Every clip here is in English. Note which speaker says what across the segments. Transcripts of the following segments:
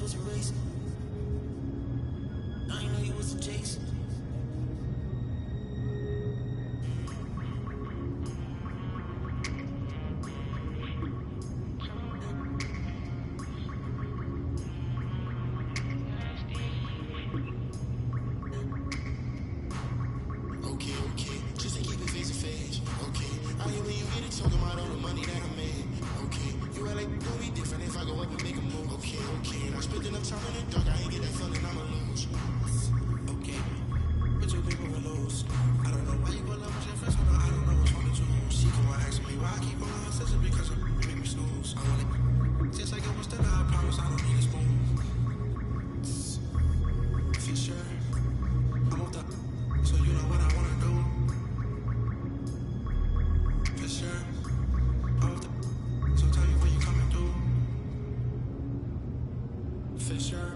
Speaker 1: was a race. I ain't know you was a chase. Okay, just to keep it face to face. Okay, I hear when you get it, talking about all the money that I made. Okay, you act like don't be different if I go up and make a move. Okay, and I spent enough time in the dark, I ain't get that feeling I'ma lose. Okay, but you think we'll lose. I don't know why you go love with your friends, but I don't know what's wrong with you. She come on asking me why I keep on such because you make me snooze. I want it just like it was still I promise I don't need a spoon. For sure, I'm off the so you know what I wanna do. For sure, I'm off the so tell me when you coming through. For sure.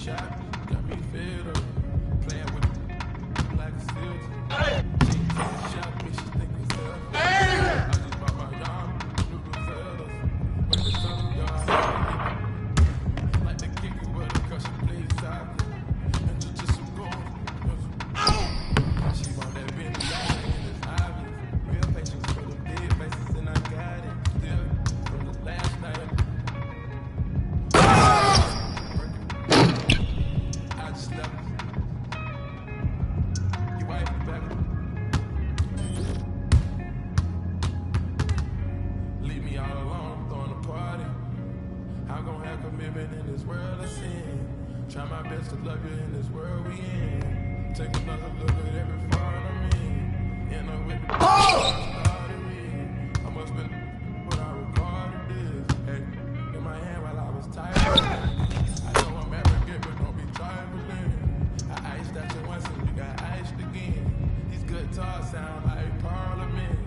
Speaker 1: shot, got me fed up. Playing with it like a filter. She can't shot me, she think it's selfish. I just bought my yard, new Rosellas. But the sun yard, like the kicker with the cause she plays soccer. And just some gold. She want that Bentley Island and it's obvious. Real patience for the dead faces and I got it. Still, from the last night. I just left. You wife back. Leave me all alone, throwing a party. I'm gonna have commitment in this world of sin. Try my best to love you in this world we in. Take another look at every part of me. End up with the I must been when I recorded this. Hey, in my hand while I was tired. I know I'm arrogant, but don't be trifling. I iced at you once and you got iced again. These guitars sound like Parliament.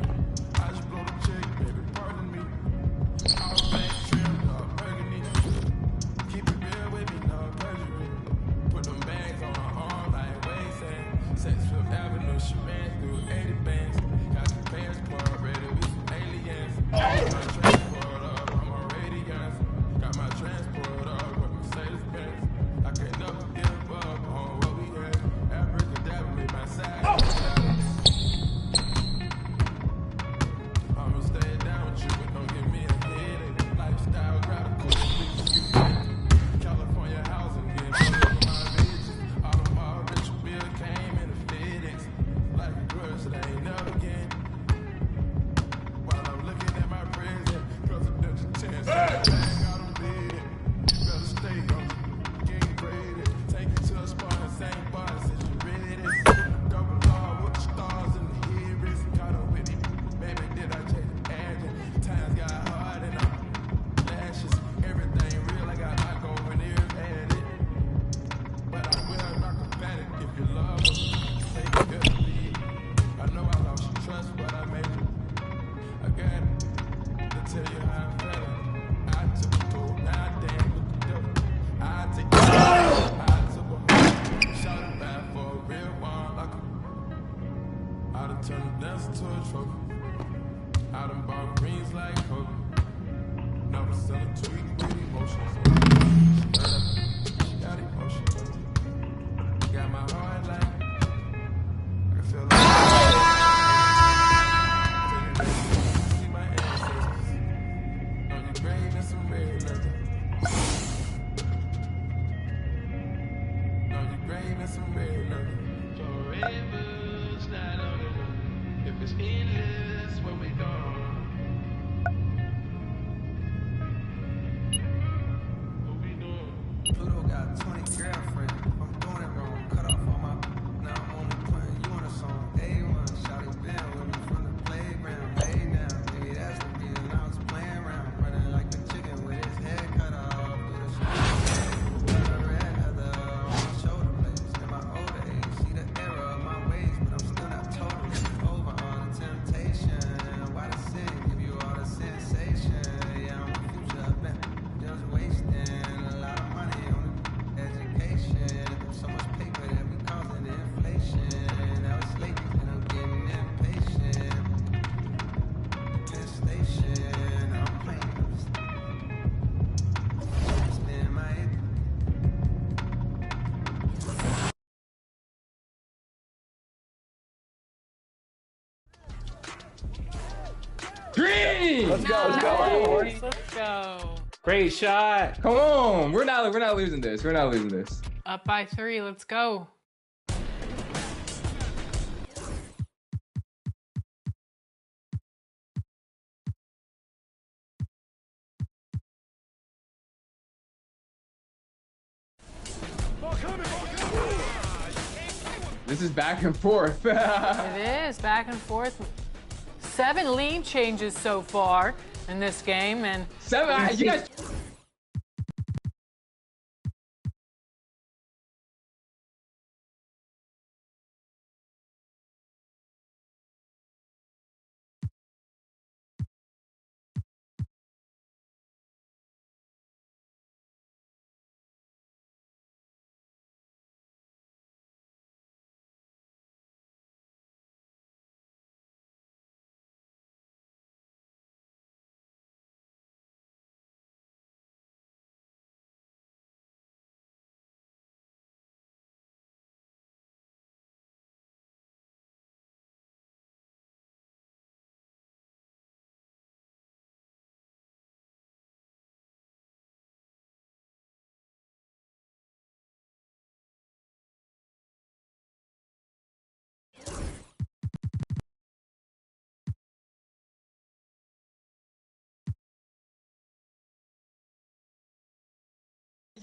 Speaker 1: I just blow the chick, baby, pardon me. All black trim, no burgundy. Keep it real with me, no perjury. Put them bags on my arm like Waysand. Sex Fifth Avenue, she ran through 80 bands. Got the passport ready, we some aliens. Got my transport up, I'm on radiance. Got my transport up with Mercedes Benz. I can't never give up on what we had. Abracadabra made my side. I'ma stay down with you, but don't give me a headache. Lifestyle radical, California housing, getting money for my bitches. Automobile, Richard Bill came in the FedEx. Like a grudge that I ain't never again. While I'm looking at my present, presidential chance. Bang out on bed. You better stay on getting graded. Take it to a spot, same bar since you ready. Double R with the stars and the heroes. Caught up with me, baby, did I change the agent? Times got hard and I'm lashes. Everything real, I got my going ears at it. But I will rock a panic if you love us. Take it good to leave. I know I lost your trust, but I made it. I got it to tell you how I felt. I took a toll, now damn with the devil. I take a I took a hold. Shot it back for a real one. Like I done turned the dance to a trophy. I done bought greens like Kobe. Never sell a tweet with emotions. She got emotions. Got my heart like I can feel like see my ancestors on your grave and some red leather. On your grave and some red leather. Forever's not on it. If it's endless, where we going? What we doing?
Speaker 2: Pluto got 20 girlfriends. If I'm doing it wrong, cut off all my. Now I'm only putting you on a song. A1, shawty been with me from the playground. Lay down, maybe that's the reason I was playing around. Running like a chicken with his head cut off. Through the streets, got a red heather on my shoulder blades. In my older age, see the error of my ways, but I'm still not totally over all the temptation. Why the sin give you all the sensation? Yeah, I'm a future event. Just wasting a lot of money on education. So much paper that we causing inflation. Now it's late and I'm getting impatient. Penn Station, I'm playing. Spend my
Speaker 3: Green!
Speaker 4: Let's go, let's go.
Speaker 5: Let's go.
Speaker 3: Great shot. Come on. We're not losing this. We're not losing this.
Speaker 5: Up by 3. Let's go.
Speaker 3: This is back and forth.
Speaker 5: It is back and forth. 7 lead changes so far in this game, and
Speaker 3: 7. You guys.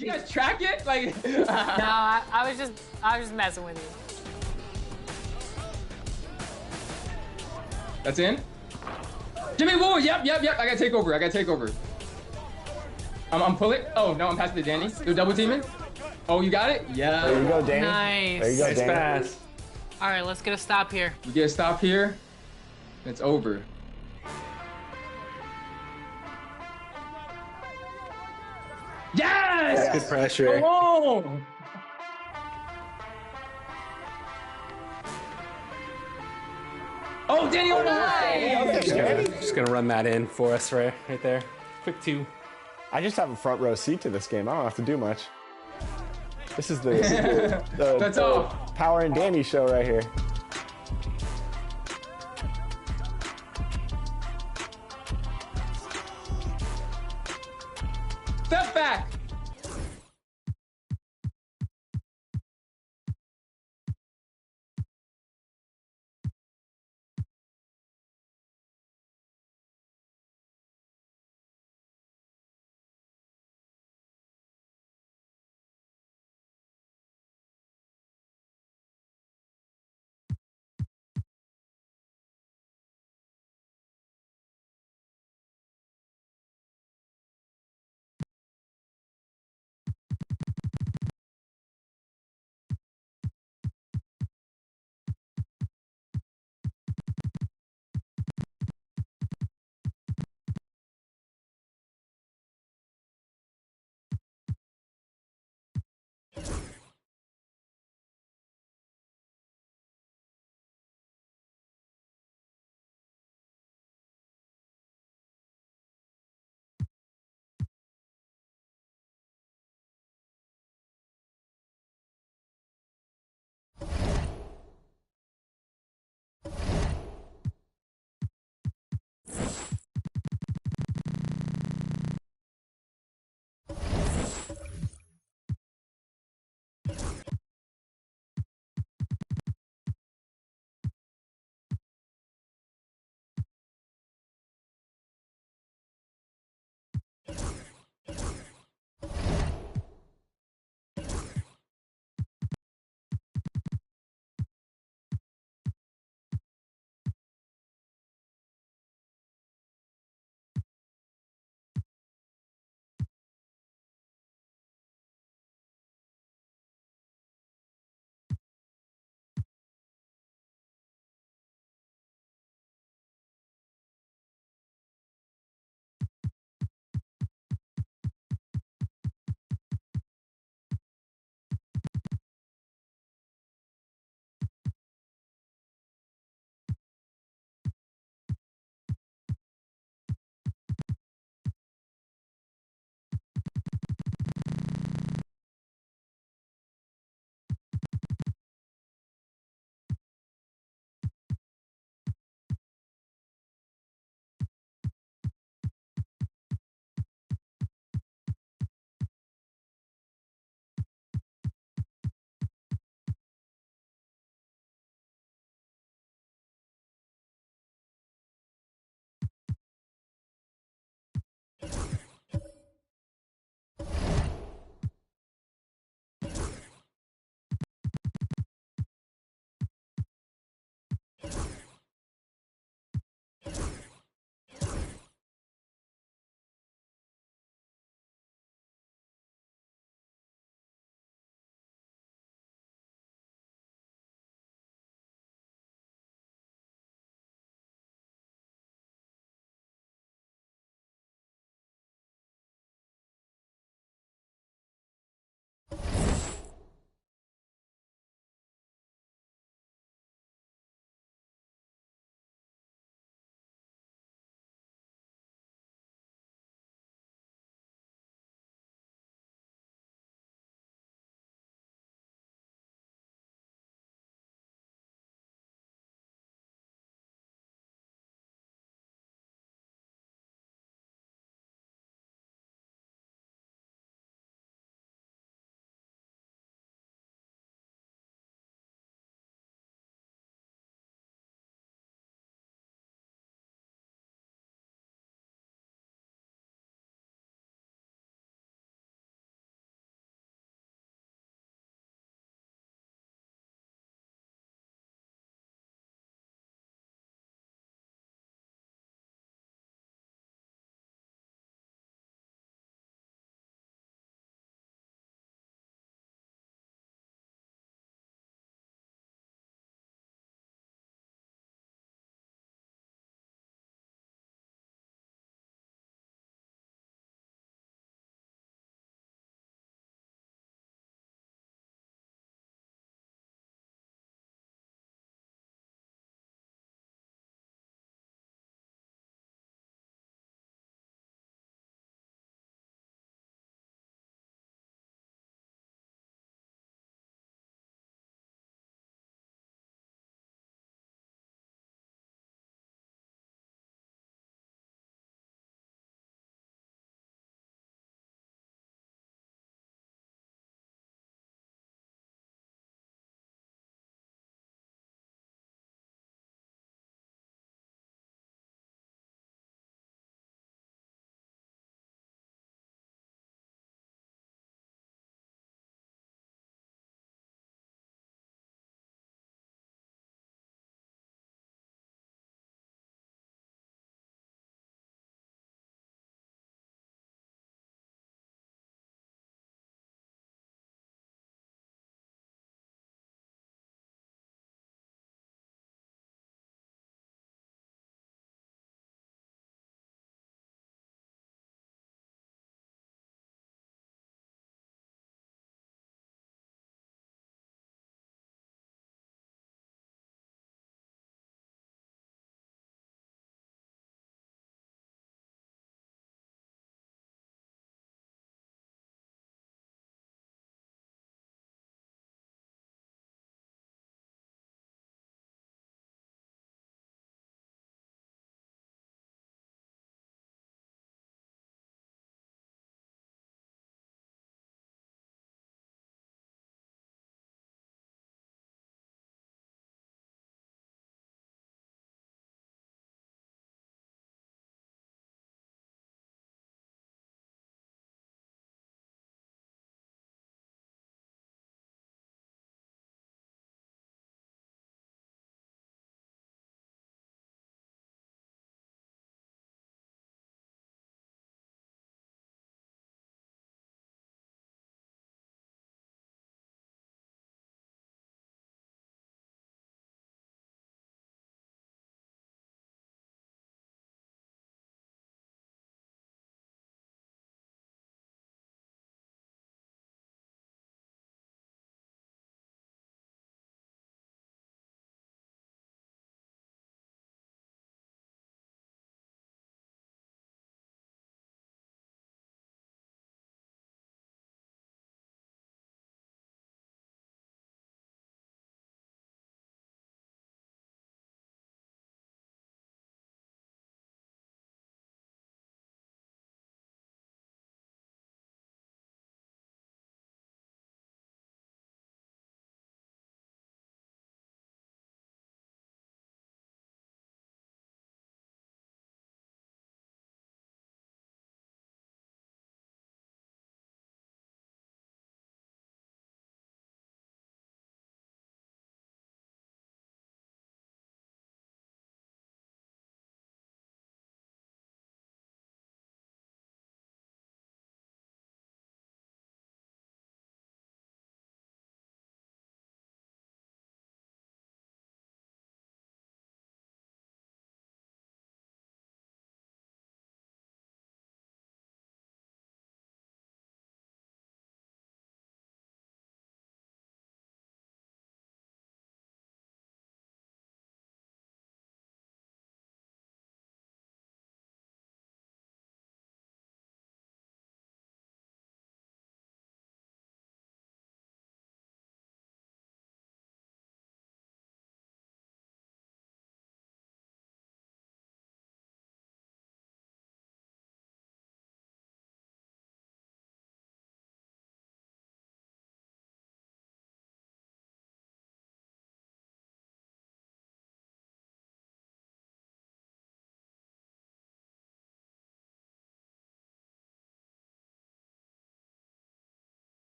Speaker 3: You guys track it? Like,
Speaker 5: No, I was just messing with you.
Speaker 3: that's in. Jimmy Woo. Yep. I gotta take over. I'm pulling. Oh no, I'm passing to Danny. They're double teaming. Oh, you got it? Yeah.
Speaker 4: There you go, Danny.
Speaker 5: Nice.
Speaker 4: There you go,
Speaker 6: Nice
Speaker 4: Danny.
Speaker 6: pass.
Speaker 5: All right, let's get a stop here.
Speaker 3: You get a stop here. It's over. Yes!
Speaker 6: Good pressure.
Speaker 3: Come on! Oh, Danny on the line!
Speaker 6: Just gonna run that in for us right there. Quick 2.
Speaker 4: I just have a front row seat to this game. I don't have to do much. This is the
Speaker 3: That's all.
Speaker 4: Power and Danny show right here.
Speaker 3: Step back!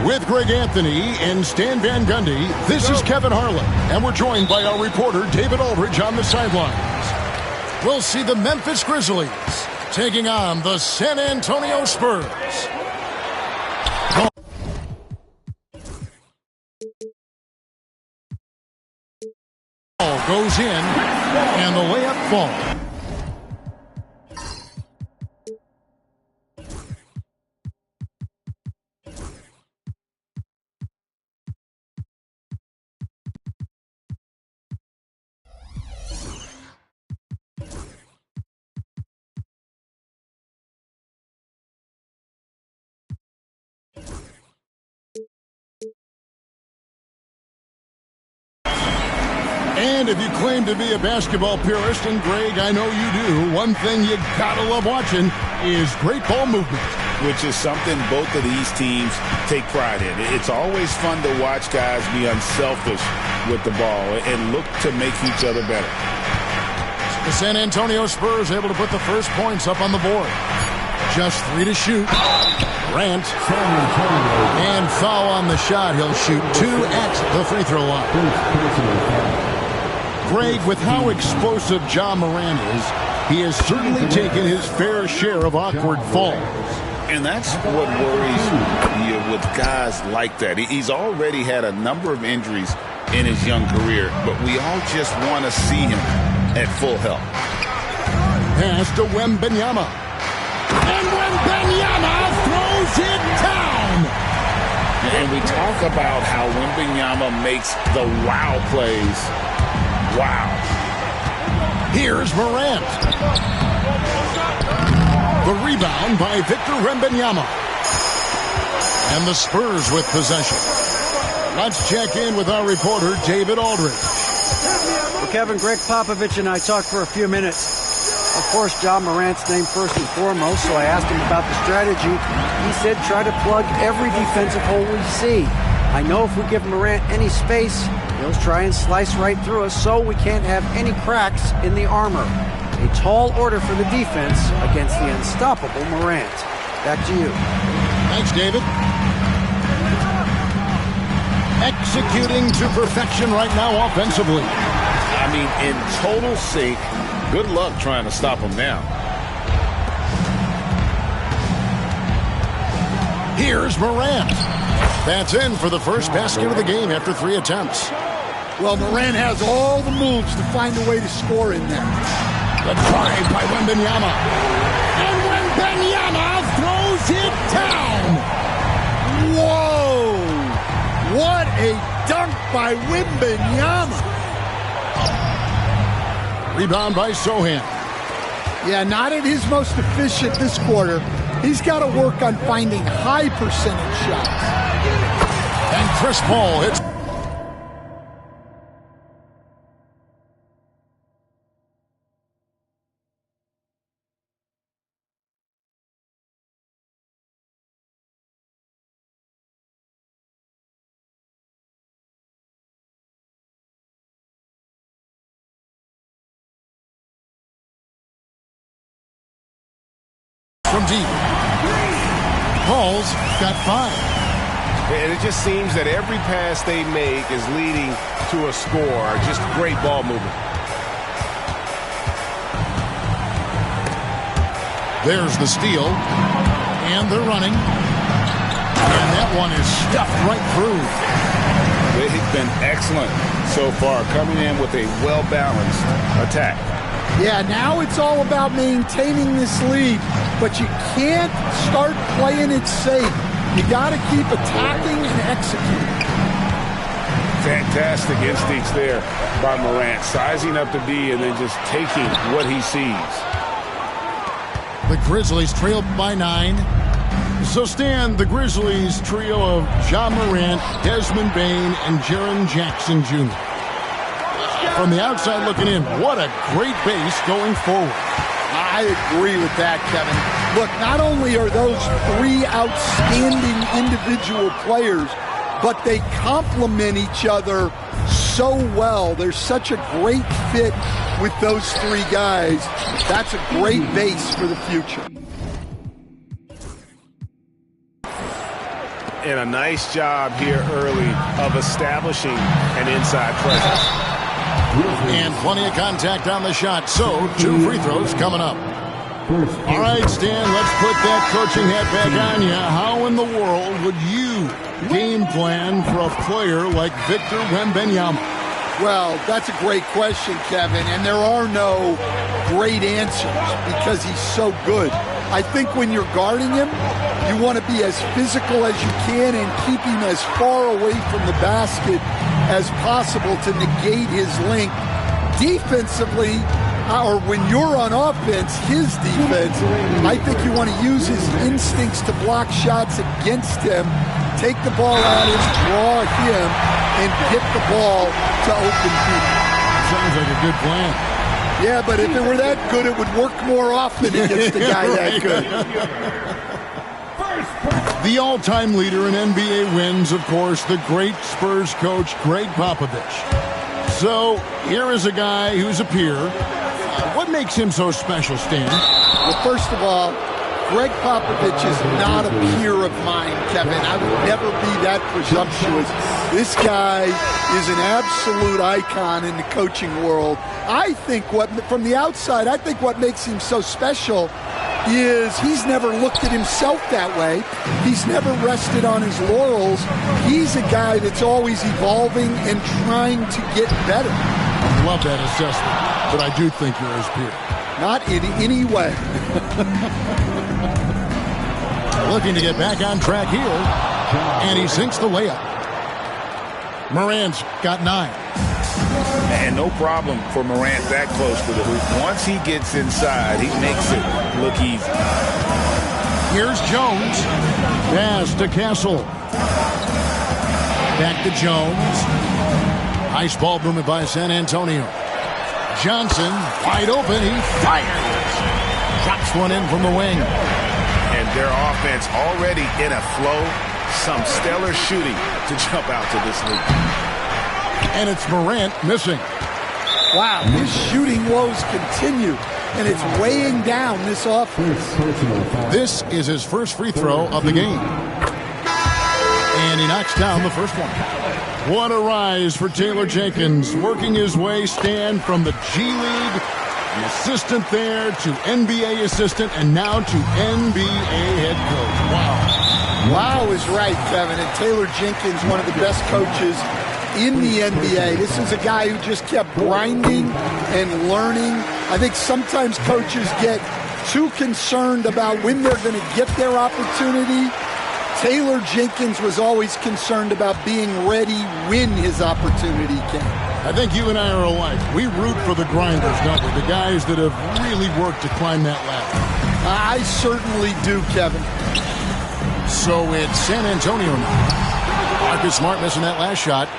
Speaker 7: With Greg Anthony and Stan Van Gundy, this is Kevin Harlan, and we're joined by our reporter David Aldridge on the sidelines. We'll see the Memphis Grizzlies taking on the San Antonio Spurs. Ball goes in, and the layup falls. And if you claim to be a basketball purist, and Greg, I know you do, one thing you gotta love watching is great ball movement.
Speaker 8: Which is something both of these teams take pride in. It's always fun to watch guys be unselfish with the ball and look to make each other better.
Speaker 7: The San Antonio Spurs able to put the first points up on the board. Just 3 to shoot. Grant. And foul on the shot. He'll shoot 2 at the free throw line. Greg, with how explosive Ja Morant is, he has certainly taken his fair share of awkward falls.
Speaker 8: And that's what worries you with guys like that. He's already had a number of injuries in his young career, but we all just want to see him at full health.
Speaker 7: Pass to Wembanyama. And Wembanyama throws it down.
Speaker 8: And we talk about how Wembanyama makes the wow plays. Wow.
Speaker 7: Here's Morant. The rebound by Victor Wembanyama. And the Spurs with possession. Let's check in with our reporter, David Aldridge.
Speaker 9: Well, Kevin, Greg Popovich and I talked for a few minutes. Of course, Ja Morant's name first and foremost, so I asked him about the strategy. He said try to plug every defensive hole we see. I know if we give Morant any space, he'll try and slice right through us, so we can't have any cracks in the armor. A tall order for the defense against the unstoppable Morant. Back to you.
Speaker 7: Thanks, David. Executing to perfection right now offensively.
Speaker 8: I mean, in total sync. Good luck trying to stop him now.
Speaker 7: Here's Morant. That's in for the first basket of the game after 3 attempts.
Speaker 10: Well, Morant has all the moves to find a way to score in there.
Speaker 7: The drive by Wembanyama. And Wembanyama throws it down.
Speaker 10: Whoa! What a dunk by Wembanyama.
Speaker 7: Rebound by Sochan.
Speaker 10: Yeah, not at his most efficient this quarter. He's got to work on finding high percentage shots.
Speaker 7: And Chris Paul hits. From deep. Paul's got 5.
Speaker 11: And it just seems that every pass they make is leading to a score. Just great ball movement.
Speaker 7: There's the steal. And they're running. And that one is stuffed right through.
Speaker 8: They've been excellent so far, coming in with a well-balanced attack.
Speaker 10: Yeah, now it's all about maintaining this lead, but you can't start playing it safe. You got to keep attacking and executing.
Speaker 8: Fantastic instincts there by Morant, sizing up the D and then just taking what he sees.
Speaker 7: The Grizzlies trail by 9. So Stan, the Grizzlies trio of Ja Morant, Desmond Bane, and Jaren Jackson Jr. From the outside looking in, what a great base going forward.
Speaker 10: I agree with that, Kevin. Look, not only are those 3 outstanding individual players, but they complement each other so well. There's such a great fit with those 3 guys. That's a great base for the future.
Speaker 11: And a nice job here early of establishing an inside presence.
Speaker 7: And plenty of contact on the shot, so 2 free throws coming up. All right, Stan, let's put that coaching hat back on you. How in the world would you game plan for a player like Victor Wembanyama?
Speaker 10: Well, that's a great question, Kevin, and there are no great answers because he's so good. I think when you're guarding him, you want to be as physical as you can and keep him as far away from the basket as possible to negate his length. Defensively, or when you're on offense, his defense, I think you want to use his instincts to block shots against him, take the ball out and draw him, and get the ball to open people.
Speaker 7: Sounds like a good plan.
Speaker 10: Yeah, but if it were that good, it would work more often against a guy that good.
Speaker 7: The all-time leader in NBA wins, of course, the great Spurs coach, Greg Popovich. So here is a guy who's a peer. What makes him so special, Stan?
Speaker 10: Well, first of all, Greg Popovich is not a peer of mine, Kevin. I would never be that presumptuous. This guy is an absolute icon in the coaching world. I think from the outside, I think what makes him so special is he's never looked at himself that way. He's never rested on his laurels. He's a guy that's always evolving and trying to get better.
Speaker 7: I love that assessment, but I do think you're his peer.
Speaker 10: Not in any way.
Speaker 7: Looking to get back on track here, and he sinks the layup. Morant's got 9.
Speaker 8: And no problem for Morant that close to the hoop. Once he gets inside, he makes it look easy.
Speaker 7: Here's Jones. Pass to Castle. Back to Jones. Nice ball movement by San Antonio. Johnson, wide open. He fires. Drops one in from the wing.
Speaker 8: And their offense already in a flow. Some stellar shooting to jump out to this lead.
Speaker 7: And it's Morant missing.
Speaker 10: Wow, his shooting woes continue, and it's weighing down this offense.
Speaker 7: This is his first free throw of the game. And he knocks down the first one. What a rise for Taylor Jenkins, working his way, Stan, from the G League, the assistant there, to NBA assistant, and now to NBA head coach. Wow.
Speaker 10: Wow is right, Kevin. And Taylor Jenkins, one of the best coaches in the NBA. This is a guy who just kept grinding and learning. I think sometimes coaches get too concerned about when they're going to get their opportunity Taylor Jenkins was always concerned about being ready when his opportunity came.
Speaker 7: I think you and I are alike. We root for the grinders, don't we? The guys that have really worked to climb that ladder.
Speaker 10: I certainly do, Kevin.
Speaker 7: So it's San Antonio now. Marcus Smart missing that last shot.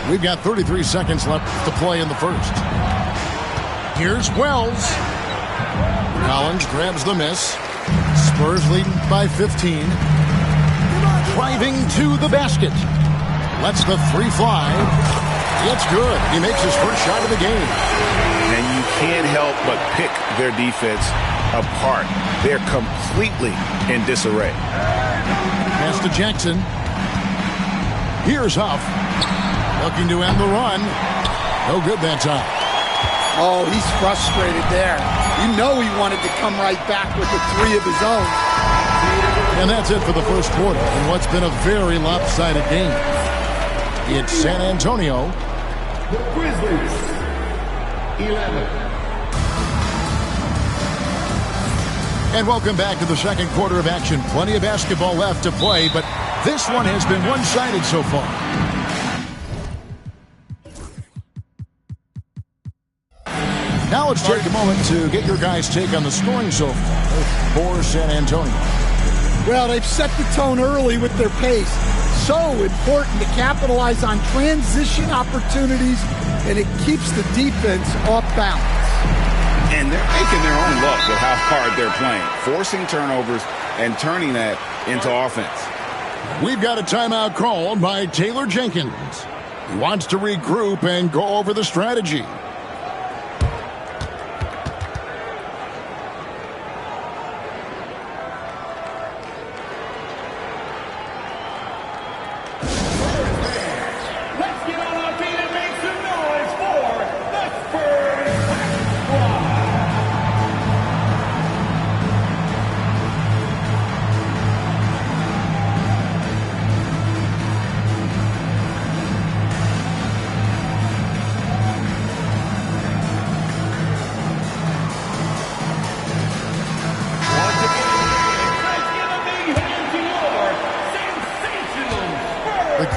Speaker 7: We've got 33 seconds left to play in the first. Here's Wells. Collins grabs the miss. Spurs leading by 15. Driving to the basket. Lets the three fly. It's good. He makes his first shot of the game.
Speaker 8: And you can't help but pick their defense apart. They're completely in disarray.
Speaker 7: Pass to Jackson. Here's Huff. Looking to end the run. No good that time.
Speaker 10: Oh, he's frustrated there. You know he wanted to come right back with the three of his own.
Speaker 7: And that's it for the first quarter in what's been a very lopsided game. It's San Antonio.
Speaker 12: The Grizzlies, 11.
Speaker 7: And welcome back to the second quarter of action. Plenty of basketball left to play, but this one has been one-sided so far. Now let's take a moment to get your guys' take on the scoring so far for San Antonio.
Speaker 10: Well, they've set the tone early with their pace. So important to capitalize on transition opportunities, and it keeps the defense off balance.
Speaker 8: And they're making their own luck with how hard they're playing, forcing turnovers and turning that into offense.
Speaker 7: We've got a timeout called by Taylor Jenkins. He wants to regroup and go over the strategy.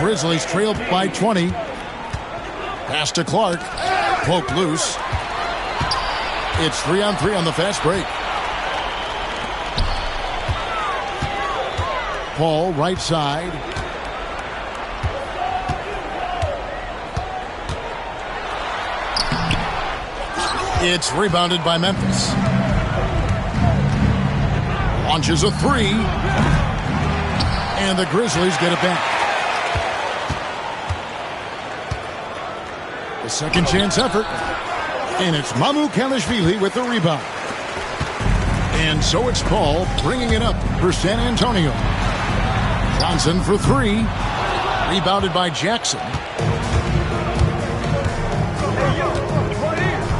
Speaker 7: Grizzlies trail by 20. Pass to Clark. Poke loose. It's 3-on-3 on the fast break. Paul, right side. It's rebounded by Memphis. Launches a three. And the Grizzlies get it back. A second chance effort. And it's Mamukelashvili with the rebound. And so it's Paul bringing it up for San Antonio. Johnson for three. Rebounded by Jackson.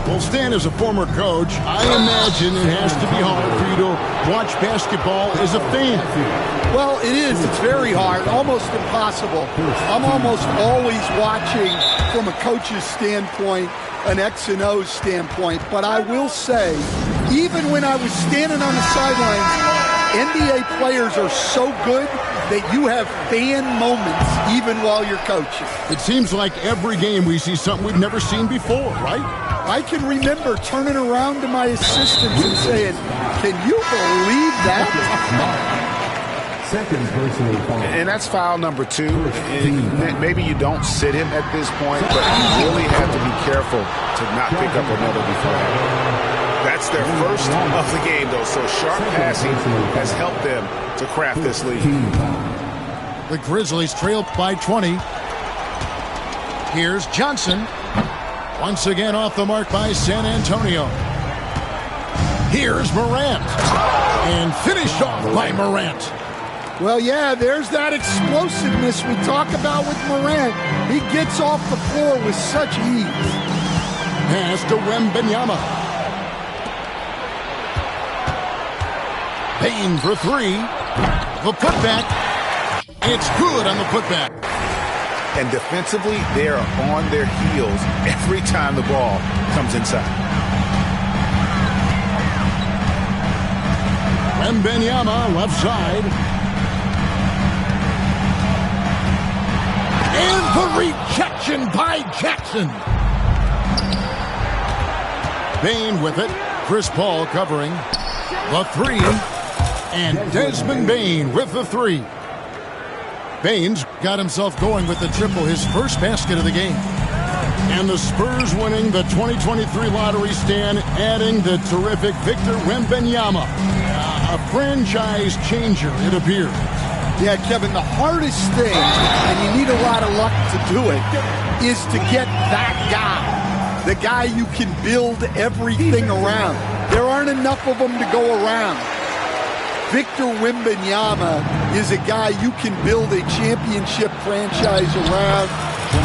Speaker 7: Well, Stan, as a former coach, I imagine it has to be hard for you to watch basketball as a fan.
Speaker 10: Well, it is. It's very hard, almost impossible. I'm almost always watching from a coach's standpoint, an X and O standpoint. But I will say, even when I was standing on the sidelines, NBA players are so good that you have fan moments even while you're coaching.
Speaker 7: It seems like every game we see something we've never seen before, right?
Speaker 10: I can remember turning around to my assistants and saying, can you believe that?
Speaker 12: Second personal foul.
Speaker 8: And that's foul number 2. Maybe you don't sit him at this point, but you really have to be careful to not pick up another beforehand. That's their first of the game, though, so sharp passing has helped them to craft this lead.
Speaker 7: The Grizzlies trail by 20. Here's Johnson. Once again off the mark by San Antonio. Here's Morant. And finished off by Morant.
Speaker 10: Well, yeah, there's that explosiveness we talk about with Morant. He gets off the floor with such ease.
Speaker 7: Pass to Wembanyama. Payne for three. The putback. It's good on the putback.
Speaker 8: And defensively, they are on their heels every time the ball comes inside.
Speaker 7: Wembanyama left side. And the rejection by Jackson. Bane with it. Chris Paul covering the 3. And Desmond Bane with the 3. Baines got himself going with the triple, his first basket of the game. And the Spurs winning the 2023 lottery stand, adding the terrific Victor Wembanyama. A franchise changer, it appears.
Speaker 10: Yeah, Kevin, the hardest thing, and you need a lot of luck to do it, is to get that guy. The guy you can build everything around. There aren't enough of them to go around. Victor Wembanyama is a guy you can build a championship franchise around.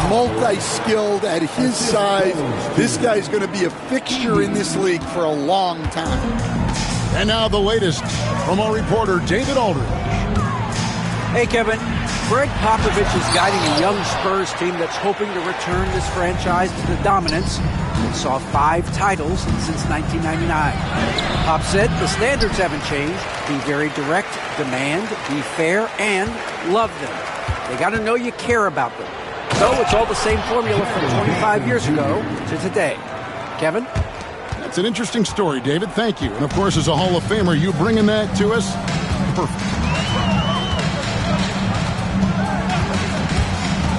Speaker 10: Multi-skilled at his size. This guy's going to be a fixture in this league for a long time.
Speaker 7: And now the latest from our reporter, David Aldridge.
Speaker 9: Hey, Kevin. Greg Popovich is guiding a young Spurs team that's hoping to return this franchise to the dominance that saw 5 titles since 1999. Pop said the standards haven't changed. Be very direct, demand, be fair, and love them. They got to know you care about them. So it's all the same formula from 25 years ago to today. Kevin?
Speaker 7: That's an interesting story, David. Thank you. And, of course, as a Hall of Famer, you bringing that to us? Perfect.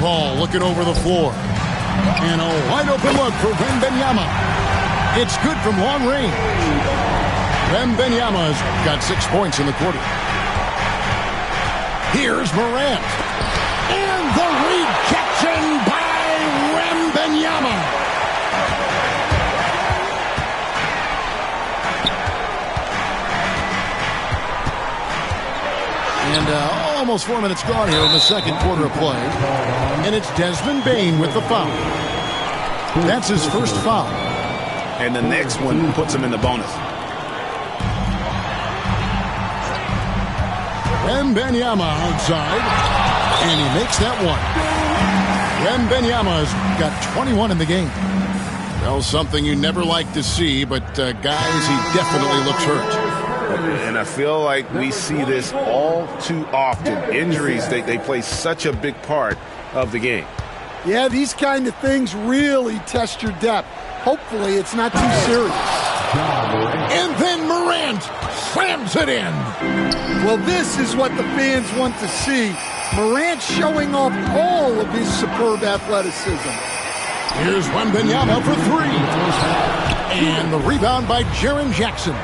Speaker 7: Paul looking over the floor. And a wide-open look for Wembanyama. It's good from long range. Wembanyama's got 6 points in the quarter. Here's Morant. And the rejection by Wembanyama. And almost 4 minutes gone here in the second quarter of play. And it's Desmond Bane with the foul. That's his first foul.
Speaker 8: And the next one puts him in the bonus.
Speaker 7: Wembanyama outside. And he makes that one. Wembanyama's got 21 in the game. Well, something you never like to see, but guys, he definitely looks hurt.
Speaker 8: And I feel like we see this all too often. Injuries, they play such a big part of the game.
Speaker 10: Yeah, these kind of things really test your depth. Hopefully it's not too serious.
Speaker 7: And then Morant slams it in.
Speaker 10: Well, this is what the fans want to see. Morant showing off all of his superb athleticism.
Speaker 7: Here's Wembanyama for 3. And the rebound by Jaren Jackson.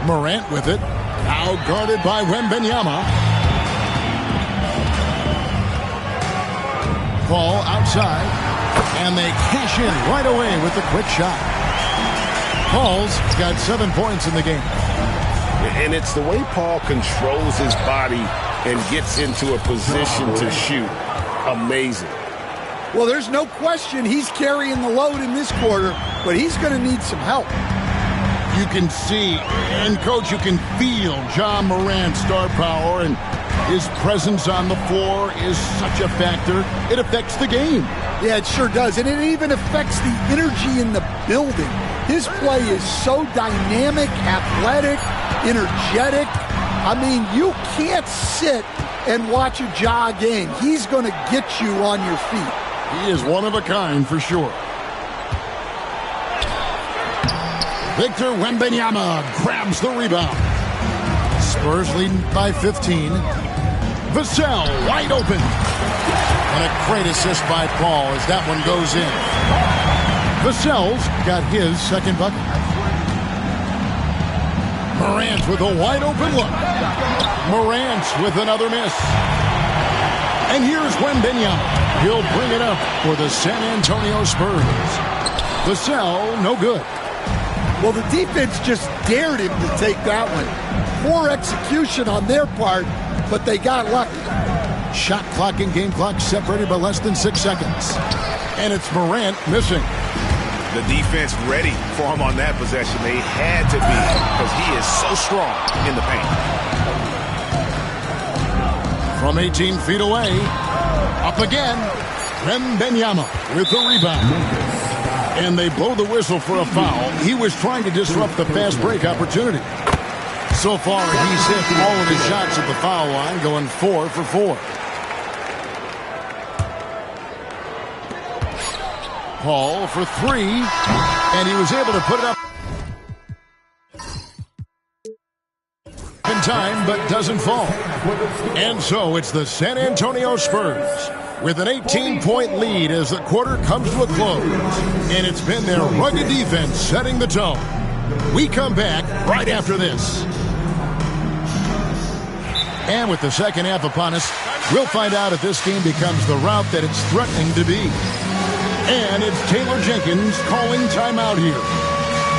Speaker 7: Morant with it. Now guarded by Wembanyama. Paul outside. And they cash in right away with the quick shot. Paul's got 7 points in the game.
Speaker 8: And it's the way Paul controls his body and gets into a position to shoot. Amazing.
Speaker 10: Well, there's no question he's carrying the load in this quarter, but he's going to need some help.
Speaker 7: You can see, and Coach, you can feel John Morant's star power, and his presence on the floor is such a factor. It affects the game.
Speaker 10: Yeah, it sure does, and it even affects the energy in the building. His play is so dynamic, athletic, energetic. I mean, you can't sit and watch a Ja game. He's going to get you on your feet.
Speaker 7: He is one of a kind for sure. Victor Wembanyama grabs the rebound. Spurs leading by 15. Vassell wide open. And a great assist by Paul as that one goes in. Vassell's got his second bucket. Morant with a wide open look. Morant with another miss. And here's Wembanyama. He'll bring it up for the San Antonio Spurs. Vassell, no good.
Speaker 10: Well, the defense just dared him to take that one. Poor execution on their part, but they got lucky.
Speaker 7: Shot clock and game clock separated by less than 6 seconds. And it's Morant missing.
Speaker 8: The defense ready for him on that possession. They had to be because he is so strong in the paint.
Speaker 7: From 18 feet away, up again, Wembanyama with the rebound. And they blow the whistle for a foul. He was trying to disrupt the fast break opportunity. So far, he's hit all of his shots at the foul line, going 4 for 4. Paul for 3, and he was able to put it up in time, but doesn't fall. And so it's the San Antonio Spurs with an 18-point lead as the quarter comes to a close. And it's been their rugged defense setting the tone. We come back right after this. And with the second half upon us, we'll find out if this game becomes the route that it's threatening to be. And it's Taylor Jenkins calling timeout here.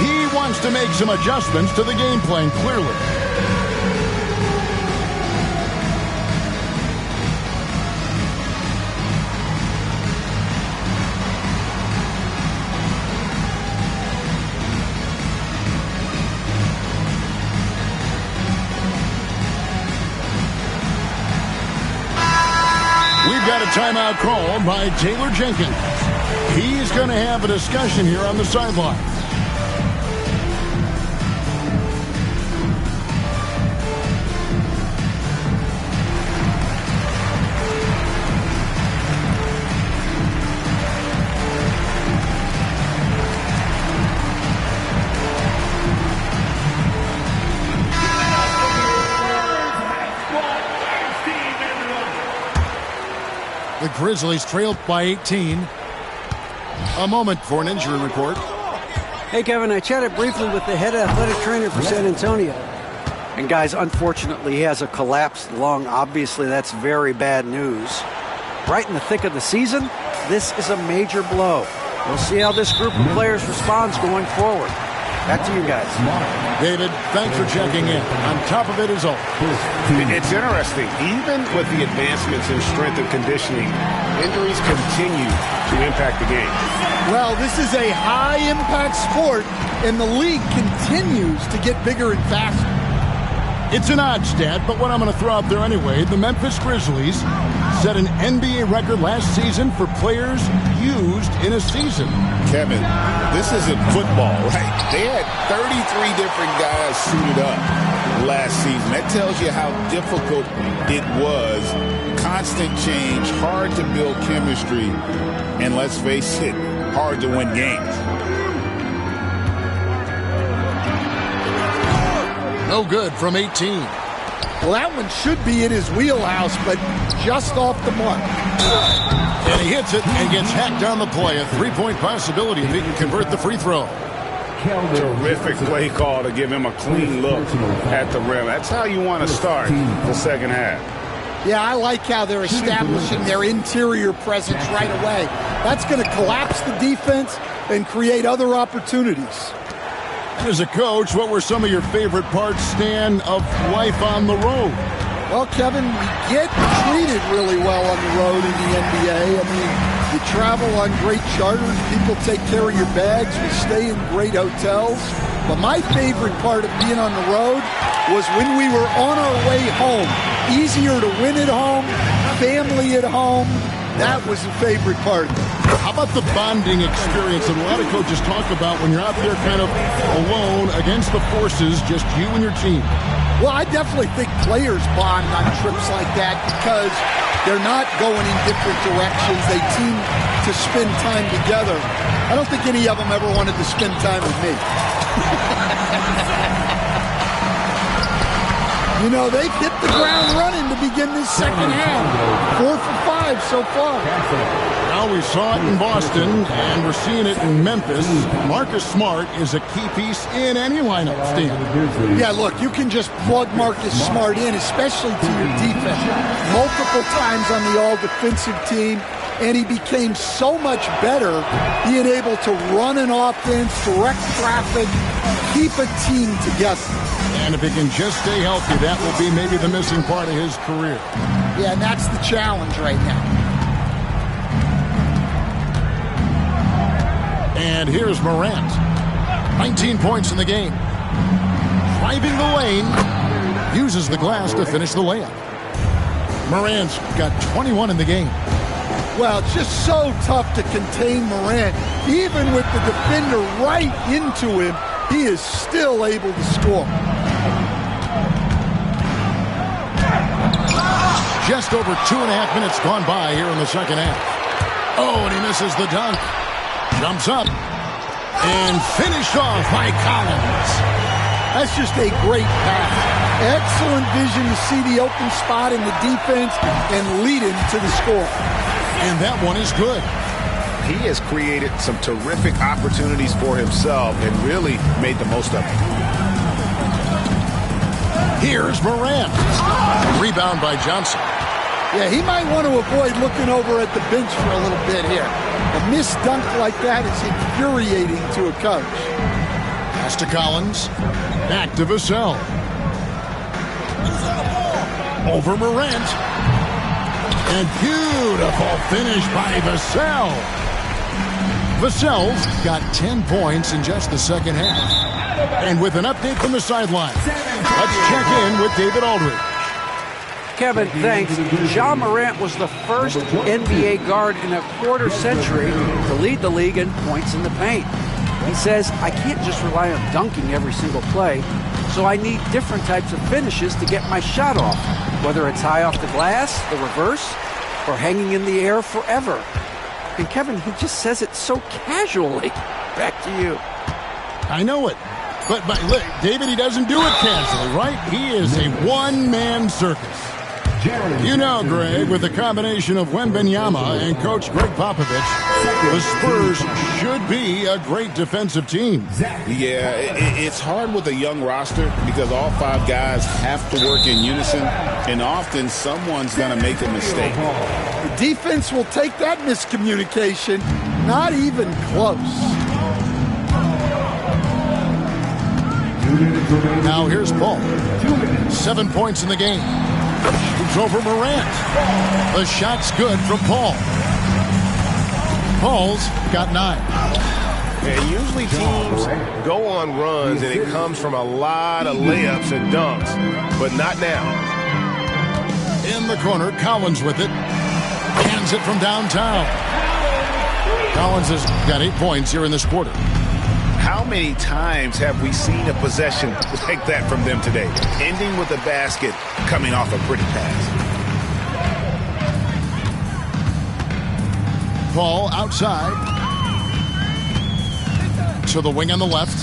Speaker 7: He wants to make some adjustments to the game plan, clearly. We've got a timeout called by Taylor Jenkins. He's going to have a discussion here on the sideline. The Grizzlies trailed by 18. A moment for an injury report.
Speaker 9: Hey, Kevin, I chatted briefly with the head athletic trainer for San Antonio. And, guys, unfortunately, he has a collapsed lung. Obviously, that's very bad news. Right in the thick of the season, this is a major blow. We'll see how this group of players responds going forward. Back to you guys.
Speaker 7: David, thanks for checking in. On top of it is all.
Speaker 8: It's interesting. Even with the advancements in strength and conditioning, injuries continue to impact the game.
Speaker 10: Well, this is a high-impact sport, and the league continues to get bigger and faster.
Speaker 7: It's an odd stat, but what I'm going to throw out there anyway, the Memphis Grizzlies set an NBA record last season for players used in a season.
Speaker 8: Kevin, this isn't football, right? They had 33 different guys suited up last season. That tells you how difficult it was. Constant change, hard to build chemistry, and let's face it, hard to win games.
Speaker 7: No good from 18.
Speaker 10: Well, that one should be in his wheelhouse, but just off the mark.
Speaker 7: And he hits it and gets hacked on the play. A three-point possibility if he can convert the free throw.
Speaker 8: Terrific play call to give him a clean look at the rim. That's how you want to start the second half.
Speaker 10: Yeah, I like how they're establishing their interior presence right away. That's going to collapse the defense and create other opportunities.
Speaker 7: As a coach, what were some of your favorite parts, Stan, of life on the road?
Speaker 10: Well, Kevin, we get treated really well on the road in the NBA. I mean, you travel on great charters. People take care of your bags. We stay in great hotels. But my favorite part of being on the road was when we were on our way home. Easier to win at home, family at home. That was the favorite part.
Speaker 7: How about the bonding experience that a lot of coaches talk about when you're out there kind of alone against the forces, just you and your team?
Speaker 10: Well, I definitely think players bond on trips like that because they're not going in different directions. They team to spend time together. I don't think any of them ever wanted to spend time with me. You know, they've hit the ground running to begin this second half. 4 for 5 so far.
Speaker 7: Now we saw it in Boston, and we're seeing it in Memphis. Marcus Smart is a key piece in any lineup, Steve.
Speaker 10: Yeah, look, you can just plug Marcus Smart in, especially to your defense. Multiple times on the all-defensive team, and he became so much better being able to run an offense, direct traffic, keep a team together.
Speaker 7: And if he can just stay healthy, that will be maybe the missing part of his career.
Speaker 10: Yeah, and that's the challenge right now.
Speaker 7: And here's Morant. 19 points in the game. Driving the lane. Uses the glass to finish the layup. Morant's got 21 in the game.
Speaker 10: Well, it's just so tough to contain Morant. Even with the defender right into him, he is still able to score.
Speaker 7: Just over 2.5 minutes gone by here in the second half. Oh, and he misses the dunk. Jumps up. And finished off by Collins.
Speaker 10: That's just a great pass. Excellent vision to see the open spot in the defense and lead him to the score.
Speaker 7: And that one is good.
Speaker 8: He has created some terrific opportunities for himself and really made the most of it.
Speaker 7: Here's Morant. Rebound by Johnson.
Speaker 10: Yeah, he might want to avoid looking over at the bench for a little bit here. A missed dunk like that is infuriating to a coach.
Speaker 7: Pass to Collins. Back to Vassell. Over Morant. And beautiful finish by Vassell. Vassell's got 10 points in just the second half. And with an update from the sideline, let's check in with David Aldridge.
Speaker 9: Kevin, thanks. Ja Morant was the first NBA guard in a quarter century to lead the league in points in the paint. He says, I can't just rely on dunking every single play, so I need different types of finishes to get my shot off, whether it's high off the glass, the reverse, or hanging in the air forever. And Kevin, he just says it so casually. Back to you.
Speaker 7: I know it. But look, David, he doesn't do it casually, right? He is a one-man circus. You know, Greg, with the combination of Wembanyama and Coach Greg Popovich, the Spurs should be a great defensive team.
Speaker 8: Yeah, it's hard with a young roster because all 5 guys have to work in unison, and often someone's going to make a mistake.
Speaker 10: The defense will take that miscommunication. Not even close.
Speaker 7: Now here's Paul. 7 points in the game. Shoots over Morant. The shot's good from Paul. Paul's got 9.
Speaker 11: And usually teams go on runs and it comes from a lot of layups and dunks, but not now.
Speaker 7: In the corner, Collins with it. Hands it from downtown. Collins has got 8 points here in this quarter.
Speaker 8: How many times have we seen a possession like that from them today? Ending with a basket, coming off a pretty pass.
Speaker 7: Paul outside. To the wing on the left.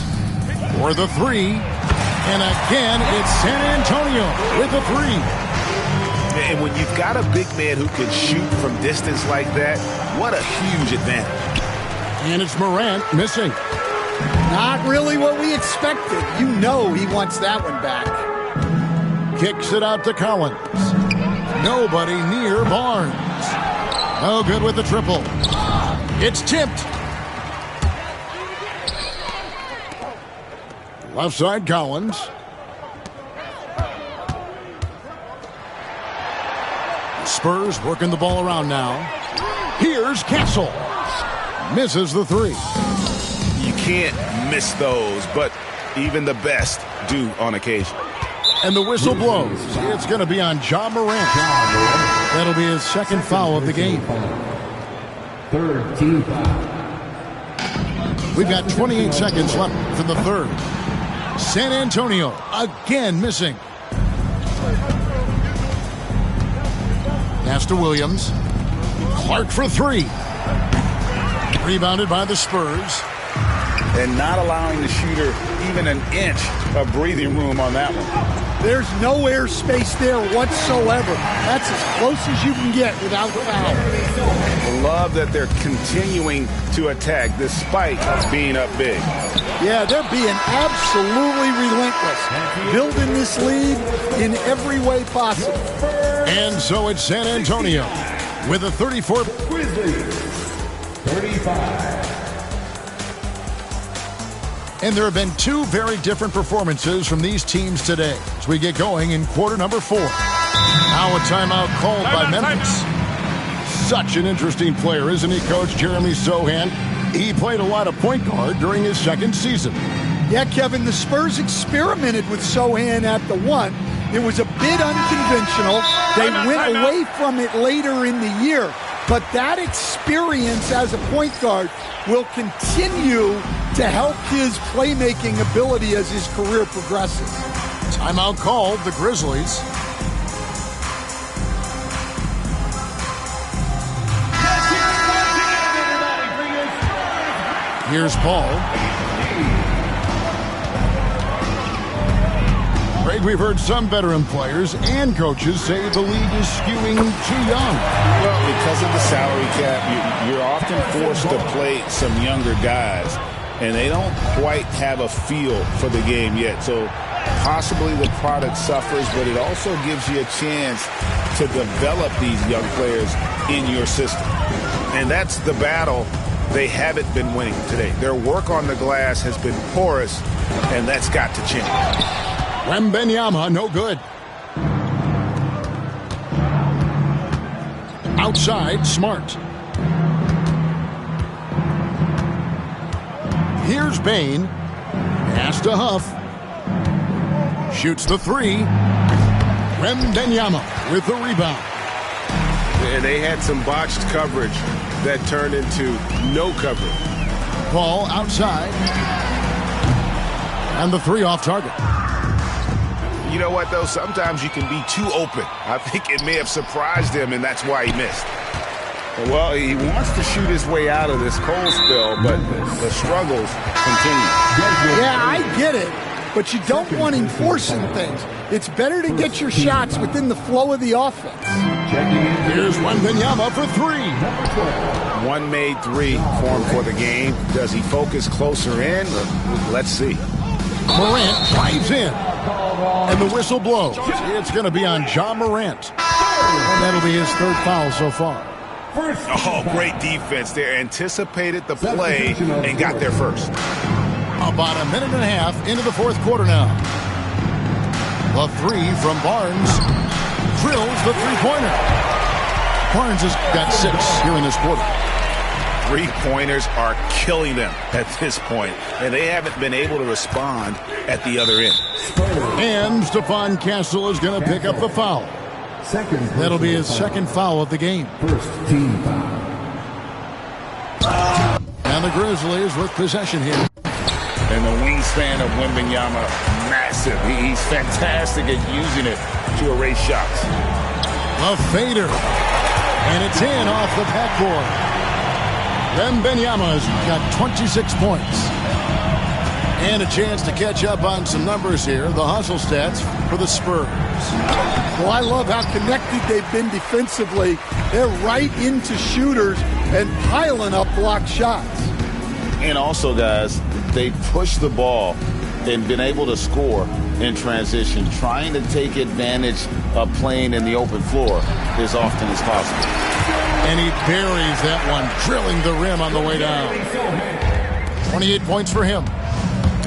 Speaker 7: For the 3. And again, it's San Antonio with a 3.
Speaker 8: And when you've got a big man who can shoot from distance like that, what a huge advantage.
Speaker 7: And it's Morant missing.
Speaker 10: Not really what we expected. You know he wants that one back.
Speaker 7: Kicks it out to Collins. Nobody near Barnes. No good with the triple. It's tipped. Left side, Collins. Spurs working the ball around now. Here's Castle. Misses the 3.
Speaker 8: You can't miss those, but even the best do on occasion.
Speaker 7: And the whistle blows. It's going to be on Ja Morant. That'll be his second foul of the game.
Speaker 12: Third team foul.
Speaker 7: We've got 28 seconds left for the third. San Antonio again missing. Pass to Williams. Clark for 3. Rebounded by the Spurs.
Speaker 8: And not allowing the shooter even an inch of breathing room on that one.
Speaker 10: There's no air space there whatsoever. That's as close as you can get without foul.
Speaker 8: I love that they're continuing to attack despite being up big.
Speaker 10: Yeah, they're being absolutely relentless. Building this lead in every way possible.
Speaker 7: And so it's San Antonio with a 34.
Speaker 12: Grizzlies, 35.
Speaker 7: And there have been 2 very different performances from these teams today as we get going in quarter number 4. Now a timeout called by Memphis. Such an interesting player, isn't he, Coach Jeremy Sochan? He played a lot of point guard during his second season.
Speaker 10: Yeah, Kevin, the Spurs experimented with Sochan at the 1. It was a bit unconventional. They went away from it later in the year. But that experience as a point guard will continue to help his playmaking ability as his career progresses.
Speaker 7: Timeout called, the Grizzlies. Here's Paul. Greg, we've heard some veteran players and coaches say the league is skewing too young.
Speaker 8: Well, because of the salary cap, you're often forced to play some younger guys, and they don't quite have a feel for the game yet. So possibly the product suffers, but it also gives you a chance to develop these young players in your system. And that's the battle they haven't been winning today. Their work on the glass has been porous, and that's got to change.
Speaker 7: Wembanyama, no good. Outside, Smart. Here's Bane. Pass to Huff. Shoots the three. Wembanyama with the rebound.
Speaker 11: And they had some botched coverage that turned into no coverage.
Speaker 7: Ball outside. And the three off target.
Speaker 11: You know what, though? Sometimes you can be too open. I think it may have surprised him, and that's why he missed.
Speaker 8: Well, he wants to shoot his way out of this cold spell, but the struggles continue.
Speaker 10: Yeah, I get it, but you don't want him forcing things. It's better to get your shots within the flow of the offense.
Speaker 7: Here's Wembanyama for three.
Speaker 8: One made three for him for the game. Does he focus closer in? Let's see.
Speaker 7: Morant drives in. And the whistle blows. It's going to be on Ja Morant. And that'll be his third foul so far.
Speaker 8: Oh, great defense there. Anticipated the play and got there first.
Speaker 7: About a minute and a half into the fourth quarter now. The three from Barnes. Drills the three-pointer. Barnes has got 6 here in this quarter.
Speaker 8: Three-pointers are killing them at this point, and they haven't been able to respond at the other end.
Speaker 7: And Stephon Castle is going to pick up the foul. That'll be his second foul of the game.
Speaker 12: First team foul.
Speaker 7: And the Grizzlies with possession here.
Speaker 8: And the wingspan of Wembanyama, massive. He's fantastic at using it to erase shots.
Speaker 7: A fader. And it's in off the backboard. Wembanyama's got 26 points. And a chance to catch up on some numbers here. The hustle stats for the Spurs.
Speaker 10: Well, I love how connected they've been defensively. They're right into shooters and piling up blocked shots.
Speaker 8: And also, guys, they push the ball and been able to score in transition, trying to take advantage of playing in the open floor as often as possible.
Speaker 7: And he buries that one, drilling the rim on the way down. 28 points for him.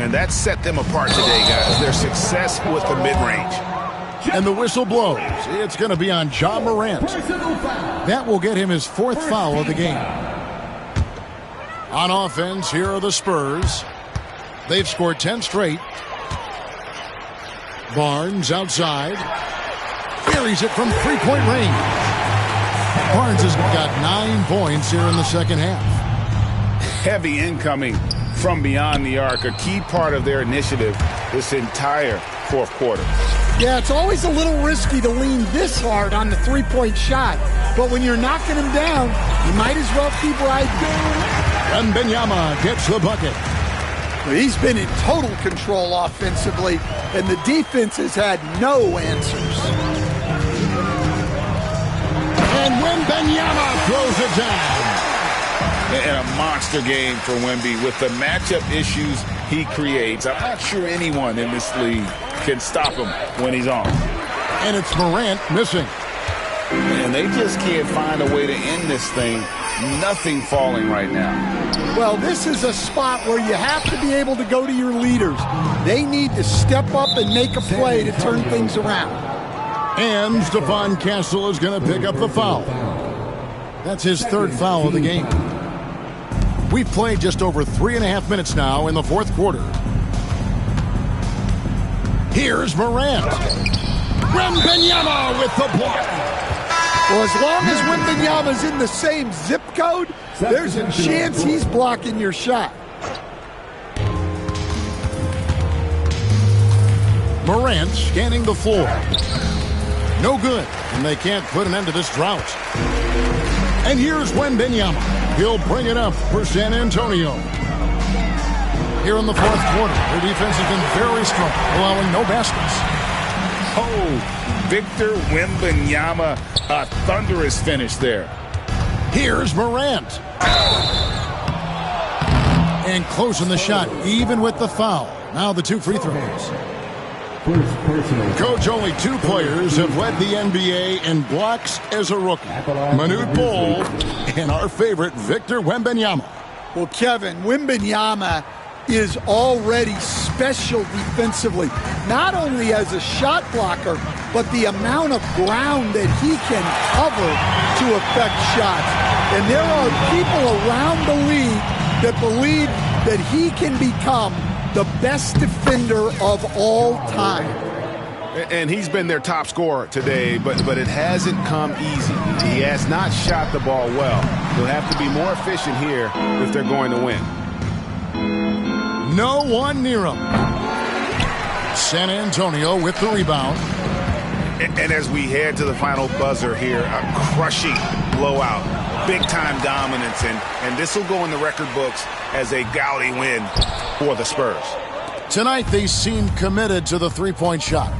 Speaker 8: And that set them apart today, guys. Their success with the mid-range.
Speaker 7: And the whistle blows. It's going to be on Ja Morant. That will get him his 4th foul of the game. On offense, here are the Spurs. They've scored 10 straight. Barnes outside. Buries it from three-point range. Barnes has got 9 points here in the second half.
Speaker 8: Heavy incoming from beyond the arc, a key part of their initiative this entire fourth quarter.
Speaker 10: Yeah, it's always a little risky to lean this hard on the three-point shot, but when you're knocking him down, you might as well keep riding.
Speaker 7: Wembanyama gets the bucket.
Speaker 10: He's been in total control offensively, and the defense has had no answers.
Speaker 7: And Wembanyama throws it down.
Speaker 8: And a monster game for Wemby with the matchup issues he creates. I'm not sure anyone in this league can stop him when he's on.
Speaker 7: And it's Morant missing.
Speaker 8: And they just can't find a way to end this thing. Nothing falling right now.
Speaker 10: Well, this is a spot where you have to be able to go to your leaders. They need to step up and make a play to turn things around.
Speaker 7: And Stephon Castle is going to pick up the foul. That's his 3rd foul of the game. We've played just over 3.5 minutes now in the fourth quarter. Here's Morant. Wembanyama with the block.
Speaker 10: Well, as long as Wembanyama's in the same zip code, there's a chance he's blocking your shot.
Speaker 7: Morant scanning the floor. No good, and they can't put an end to this drought. And here's Wembanyama. He'll bring it up for San Antonio. Here in the fourth quarter, their defense has been very strong, allowing no baskets.
Speaker 8: Oh, Victor Wembanyama, a thunderous finish there.
Speaker 7: Here's Morant. And closing the shot, even with the foul. Now the 2 free throws. Coach, only 2 players have led the NBA in blocks as a rookie. Manute Bol and our favorite, Victor Wembanyama.
Speaker 10: Well, Kevin, Wembanyama is already special defensively, not only as a shot blocker, but the amount of ground that he can cover to affect shots. And there are people around the league that believe that he can become the best defender of all time.
Speaker 11: And he's been their top scorer today, but it hasn't come easy. He has not shot the ball well. He'll have to be more efficient here if they're going to win.
Speaker 7: No one near him. San Antonio with the rebound.
Speaker 8: And as we head to the final buzzer here, a crushing blowout, big-time dominance, and this will go in the record books as a gaudy win for the Spurs.
Speaker 7: Tonight they seem committed to the three-point shot.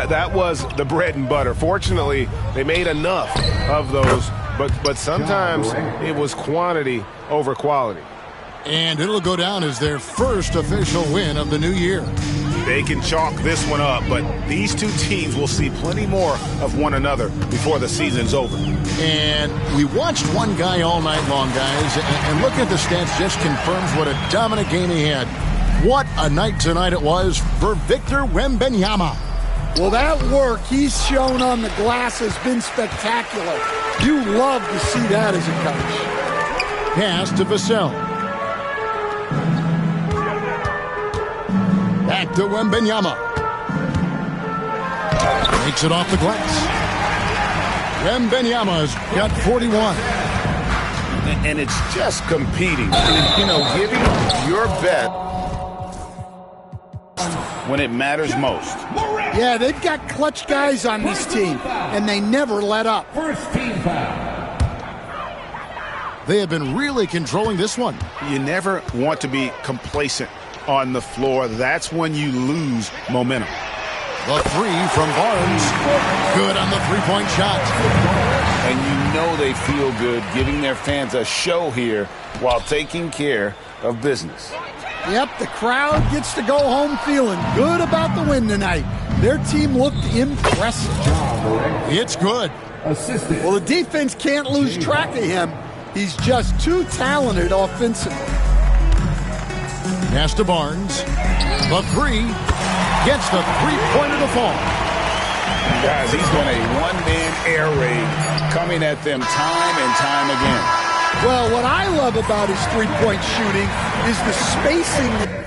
Speaker 11: That was the bread and butter. Fortunately, they made enough of those, but sometimes it was quantity over quality.
Speaker 7: And it'll go down as their first official win of the new year.
Speaker 8: They can chalk this one up, but these two teams will see plenty more of one another before the season's over.
Speaker 7: And we watched one guy all night long, guys, and looking at the stats just confirms what a dominant game he had. What a night tonight it was for Victor Wembanyama.
Speaker 10: Well, that work he's shown on the glass has been spectacular. You love to see that as a coach.
Speaker 7: Pass to Vassell. Back to Wembanyama. Takes it off the glass. Wembanyama's got 41.
Speaker 8: And it's just competing. You know, giving your bet when it matters most.
Speaker 10: Yeah, they've got clutch guys on this team, and they never let up.
Speaker 12: First team foul.
Speaker 7: They have been really controlling this one.
Speaker 8: You never want to be complacent on the floor. That's when you lose momentum.
Speaker 7: The three from Barnes. Good on the three-point shot.
Speaker 8: And you know they feel good giving their fans a show here while taking care of business.
Speaker 10: Yep, the crowd gets to go home feeling good about the win tonight. Their team looked impressive.
Speaker 7: It's good.
Speaker 12: Assistant.
Speaker 10: Well, the defense can't lose track of him. He's just too talented offensively.
Speaker 7: Pass to Barnes. The three. Gets the three-pointer to fall.
Speaker 8: Guys, he's doing a one-man air raid, coming at them time and time again.
Speaker 10: Well, what I love about his three-point shooting is the spacing.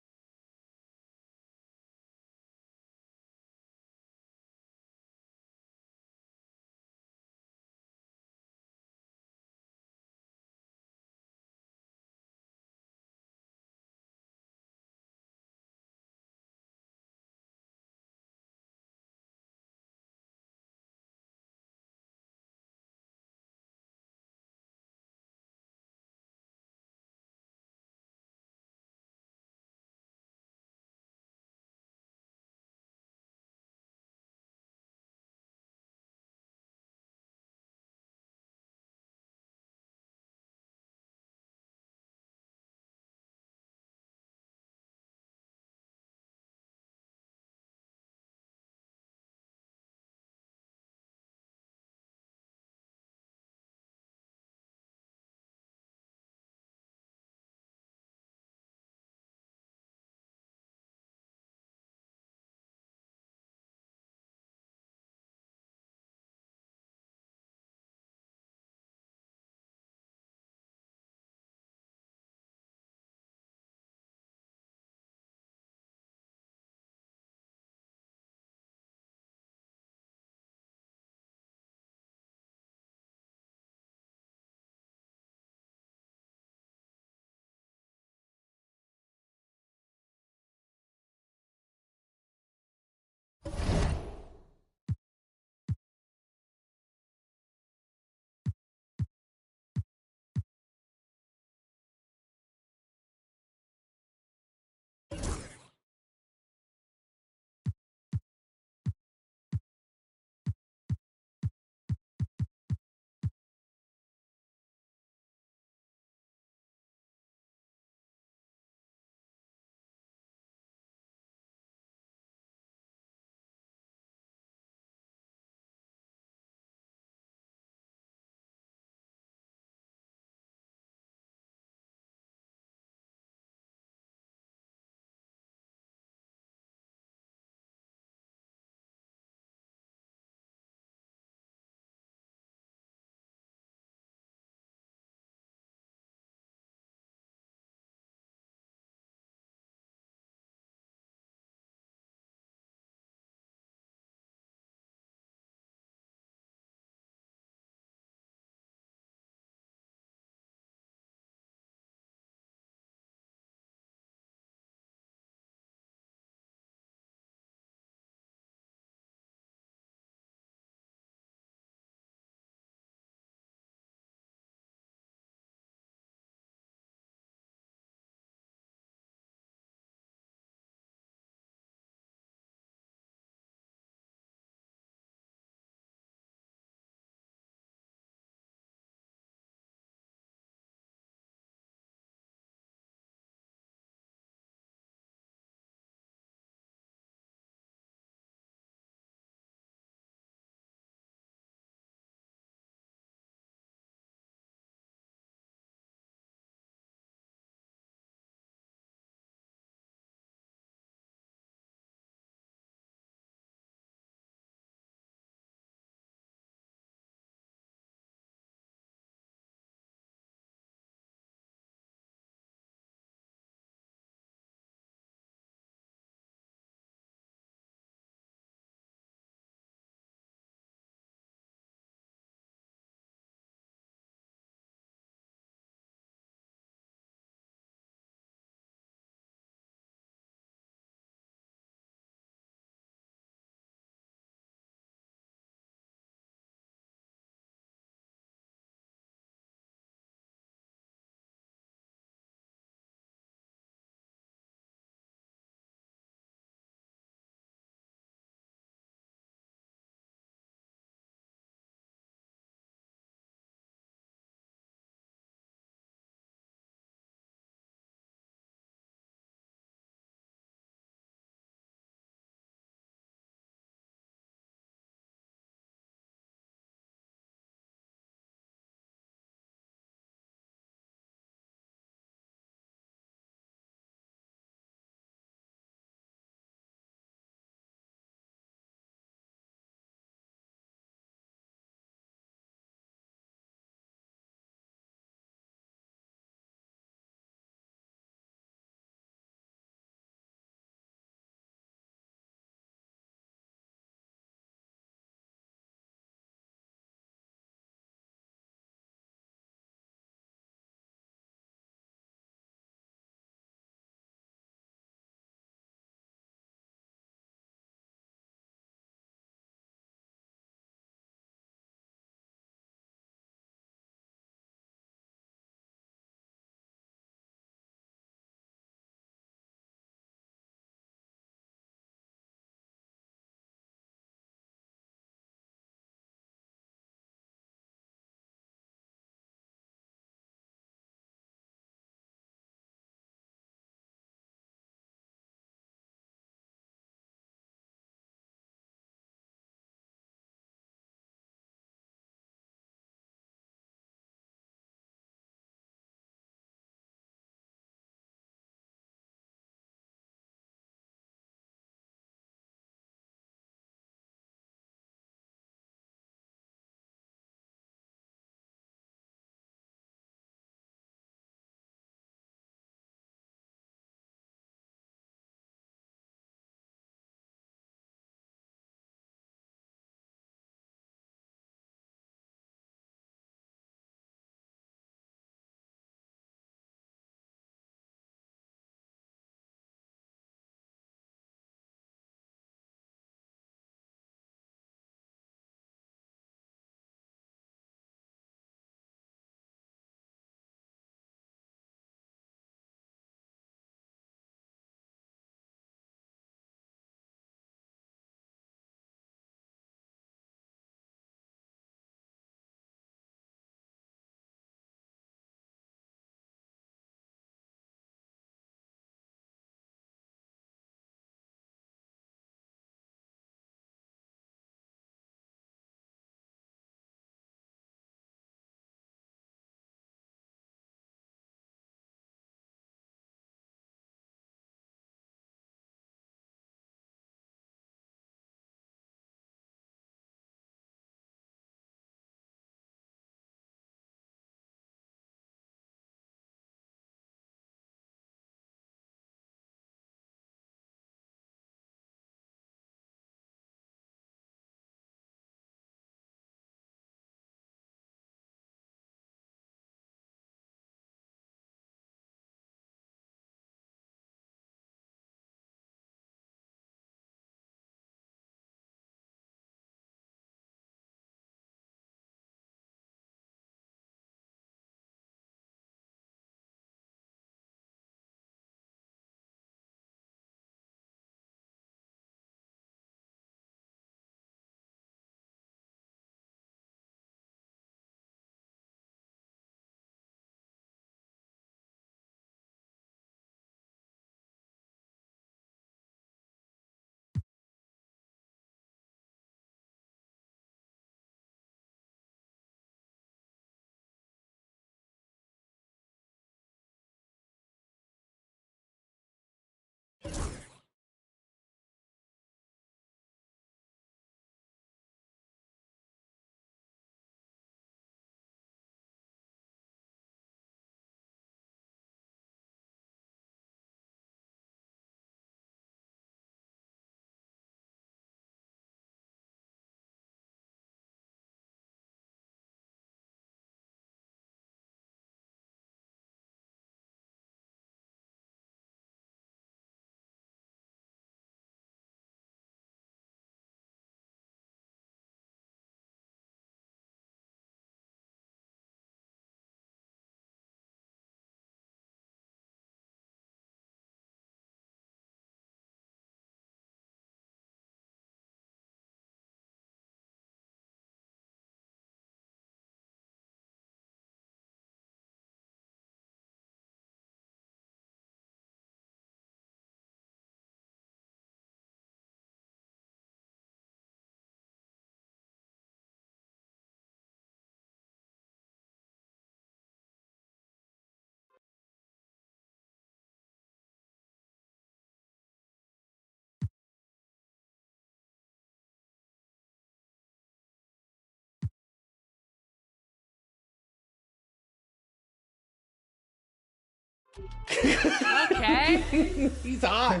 Speaker 5: Okay.
Speaker 6: He's hot.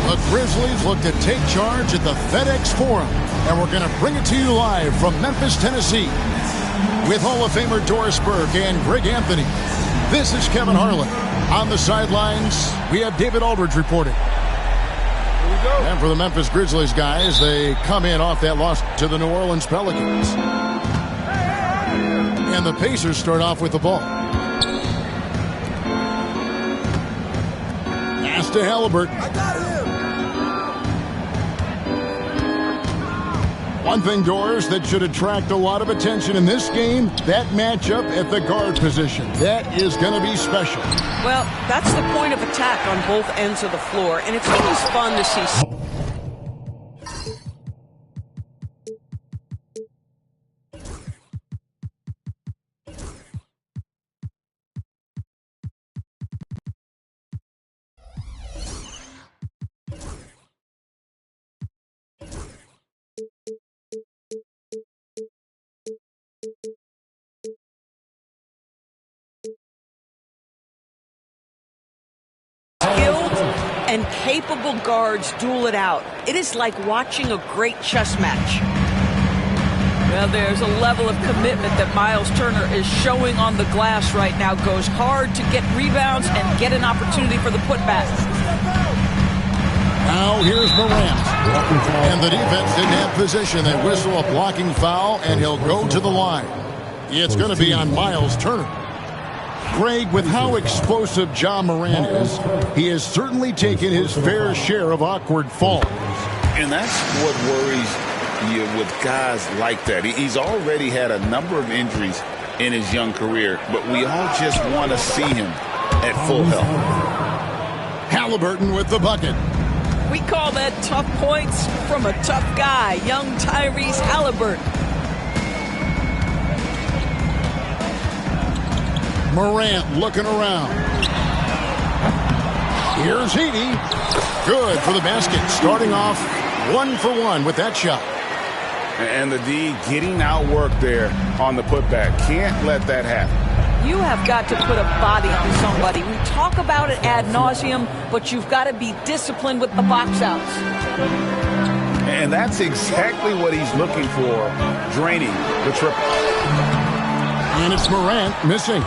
Speaker 7: The Grizzlies look to take charge at the FedEx Forum, and we're going to bring it to you live from Memphis, Tennessee. With Hall of Famer Doris Burke and Greg Anthony, this is Kevin Harlan. On the sidelines, we have David Aldridge reporting. Here we go. And for the Memphis Grizzlies guys, they come in off that loss to the New Orleans Pelicans. And the Pacers start off with the ball. Pass to Halliburton. I got him. One thing, Doris, that should attract a lot of attention in this game, that matchup at the guard position. That is going to be special.
Speaker 13: Well, that's the point of attack on both ends of the floor, and it's always fun to see. Skilled and capable guards duel it out. It is like watching a great chess match. Well, there's a level of commitment that Miles Turner is showing on the glass right now. Goes hard to get rebounds and get an opportunity for the putback.
Speaker 7: Now here's Morant. And the defense didn't have position. They whistle a blocking foul, and he'll go to the line. It's going to be on Miles Turner. Greg, with how explosive Ja Morant is, he has certainly taken his fair share of awkward falls.
Speaker 8: And that's what worries you with guys like that. He's already had a number of injuries in his young career, but we all just want to see him at full health.
Speaker 7: Halliburton with the bucket.
Speaker 13: We We call that tough points from a tough guy, young Tyrese Halliburton.
Speaker 7: Morant looking around. Here's Heaney. Good for the basket. Starting off 1 for 1 with that shot.
Speaker 8: And the D getting outworked there on the putback. Can't let that happen.
Speaker 13: You have got to put a body on somebody. We talk about it ad nauseum, but you've got to be disciplined with the box outs.
Speaker 8: And that's exactly what he's looking for, draining the triple.
Speaker 7: And it's Morant missing.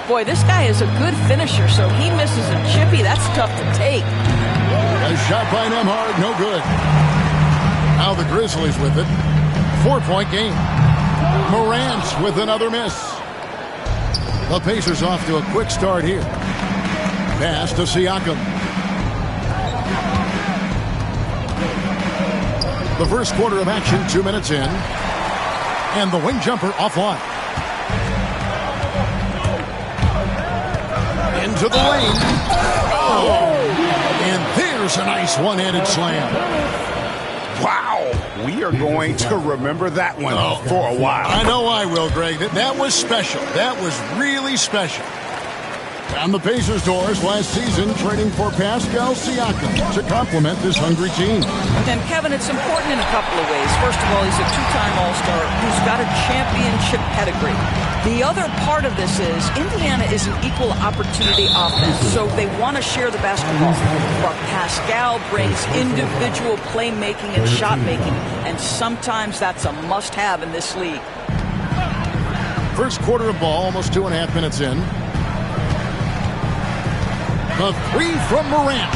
Speaker 13: Boy, this guy is a good finisher, so he misses a chippy. That's tough to take.
Speaker 7: A shot by Nembhard, no good. Now the Grizzlies with it. 4-point game. Morant with another miss. The Pacers off to a quick start here. Pass to Siakam. The first quarter of action, 2 minutes in. And the wing jumper offline. Into the lane. Oh! And there's a nice one-handed slam.
Speaker 8: Wow. We are going to remember that one for a while.
Speaker 7: I know I will, Greg. That was special. That was really special. On the Pacers' doors last season, trading for Pascal Siakam to complement this hungry team.
Speaker 13: And, Kevin, it's important in a couple of ways. First of all, he's a two-time All-Star who's got a championship pedigree. The other part of this is Indiana is an equal opportunity offense, so they want to share the basketball. But Pascal brings individual playmaking and shot making, and sometimes that's a must-have in this league.
Speaker 7: First quarter of ball, almost 2.5 minutes in. The three from Morant.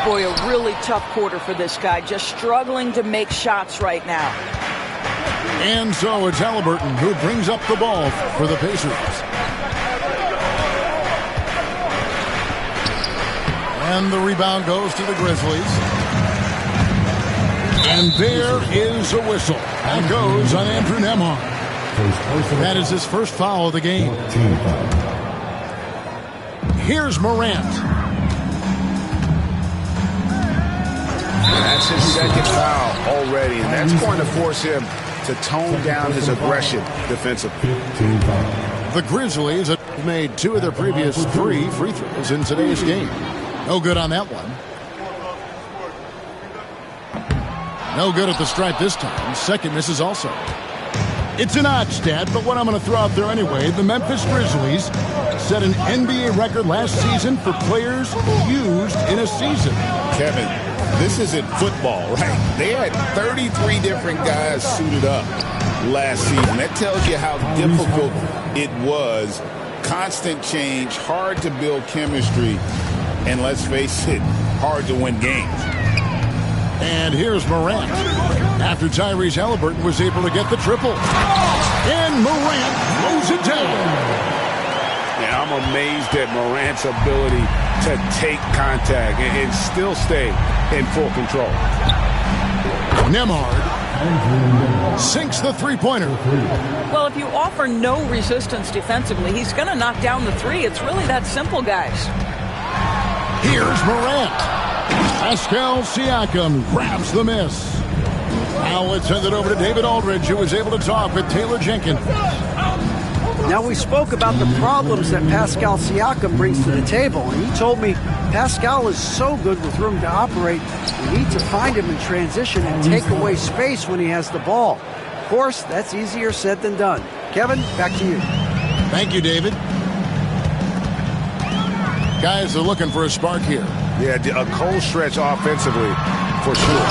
Speaker 13: Boy, a really tough quarter for this guy, just struggling to make shots right now.
Speaker 7: And so it's Halliburton who brings up the ball for the Pacers. And the rebound goes to the Grizzlies. And there is a whistle. That goes on Andrew Nembhard. That is his first foul of the game. Here's Morant.
Speaker 8: That's his second foul already, and that's going to force him to tone down his aggression defensively.
Speaker 7: The Grizzlies have made 2 of their previous 3 free throws in today's game. No good on that one. No good at the stripe this time. Second misses also. It's an odd stat, but what I'm going to throw out there anyway, the Memphis Grizzlies set an NBA record last season for players used in a season.
Speaker 8: Kevin, this isn't football, right? They had 33 different guys suited up last season. That tells you how difficult it was. Constant change, hard to build chemistry, and let's face it, hard to win games.
Speaker 7: And here's Morant. After Tyrese Halliburton was able to get the triple. And Morant throws it down.
Speaker 8: Yeah, I'm amazed at Morant's ability to take contact and still stay in full control.
Speaker 7: Nembhard sinks the three-pointer.
Speaker 13: Well, if you offer no resistance defensively, he's going to knock down the three. It's really that simple, guys.
Speaker 7: Here's Morant. Pascal Siakam grabs the miss. Now let's send it over to David Aldridge, who was able to talk with Taylor Jenkins.
Speaker 9: Now, we spoke about the problems that Pascal Siakam brings to the table, and he told me Pascal is so good with room to operate, we need to find him in transition and take away space when he has the ball. Of course, that's easier said than done. Kevin, back to you.
Speaker 7: Thank you, David. Guys are looking for a spark here.
Speaker 8: Yeah, a cold stretch offensively, for sure.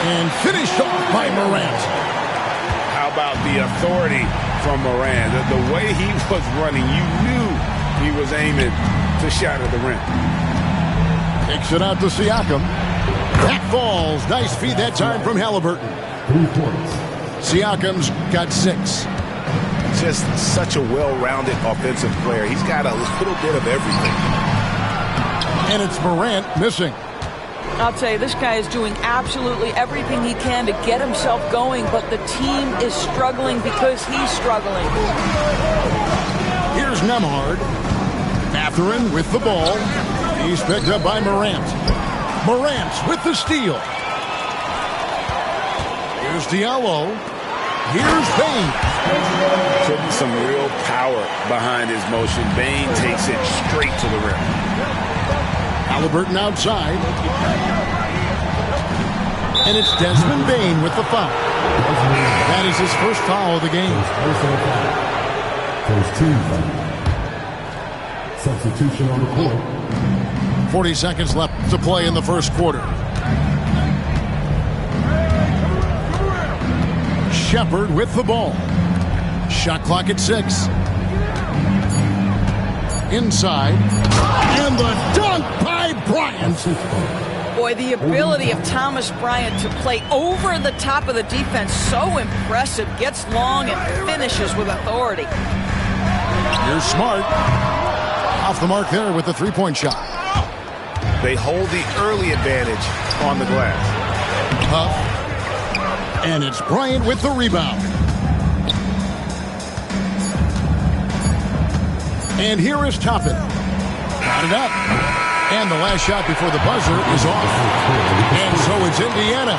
Speaker 7: And finished off by Morant.
Speaker 8: How about the authority from Morant? The way he was running, you knew he was aiming to shatter the rim.
Speaker 7: Takes it out to Siakam. That falls. Nice feed that time from Halliburton.
Speaker 12: 3 points.
Speaker 7: Siakam's got 6.
Speaker 8: Just such a well-rounded offensive player. He's got a little bit of everything.
Speaker 7: And it's Morant missing.
Speaker 13: I'll tell you, this guy is doing absolutely everything he can to get himself going, but the team is struggling because he's struggling.
Speaker 7: Here's Nembhard. Mathurin with the ball. He's picked up by Morant. Morant with the steal. Here's Diallo. Here's Bane.
Speaker 8: Putting some real power behind his motion. Bane takes it straight to the rim.
Speaker 7: Halliburton outside. And it's Desmond Bane with the foul. That is his first foul of the game.
Speaker 12: First team foul. Substitution on the court.
Speaker 7: 40 seconds left to play in the first quarter. Shepard with the ball. Shot clock at 6. Inside. And the dunk by Bryant.
Speaker 13: Boy, the ability of Thomas Bryant to play over the top of the defense, so impressive. Gets long and finishes with authority.
Speaker 7: Here's Smart. Off the mark there with the three-point shot.
Speaker 8: They hold the early advantage on the glass.
Speaker 7: Huff. And it's Bryant with the rebound. And here is Toppin. Got it up. And the last shot before the buzzer is off. And so it's Indiana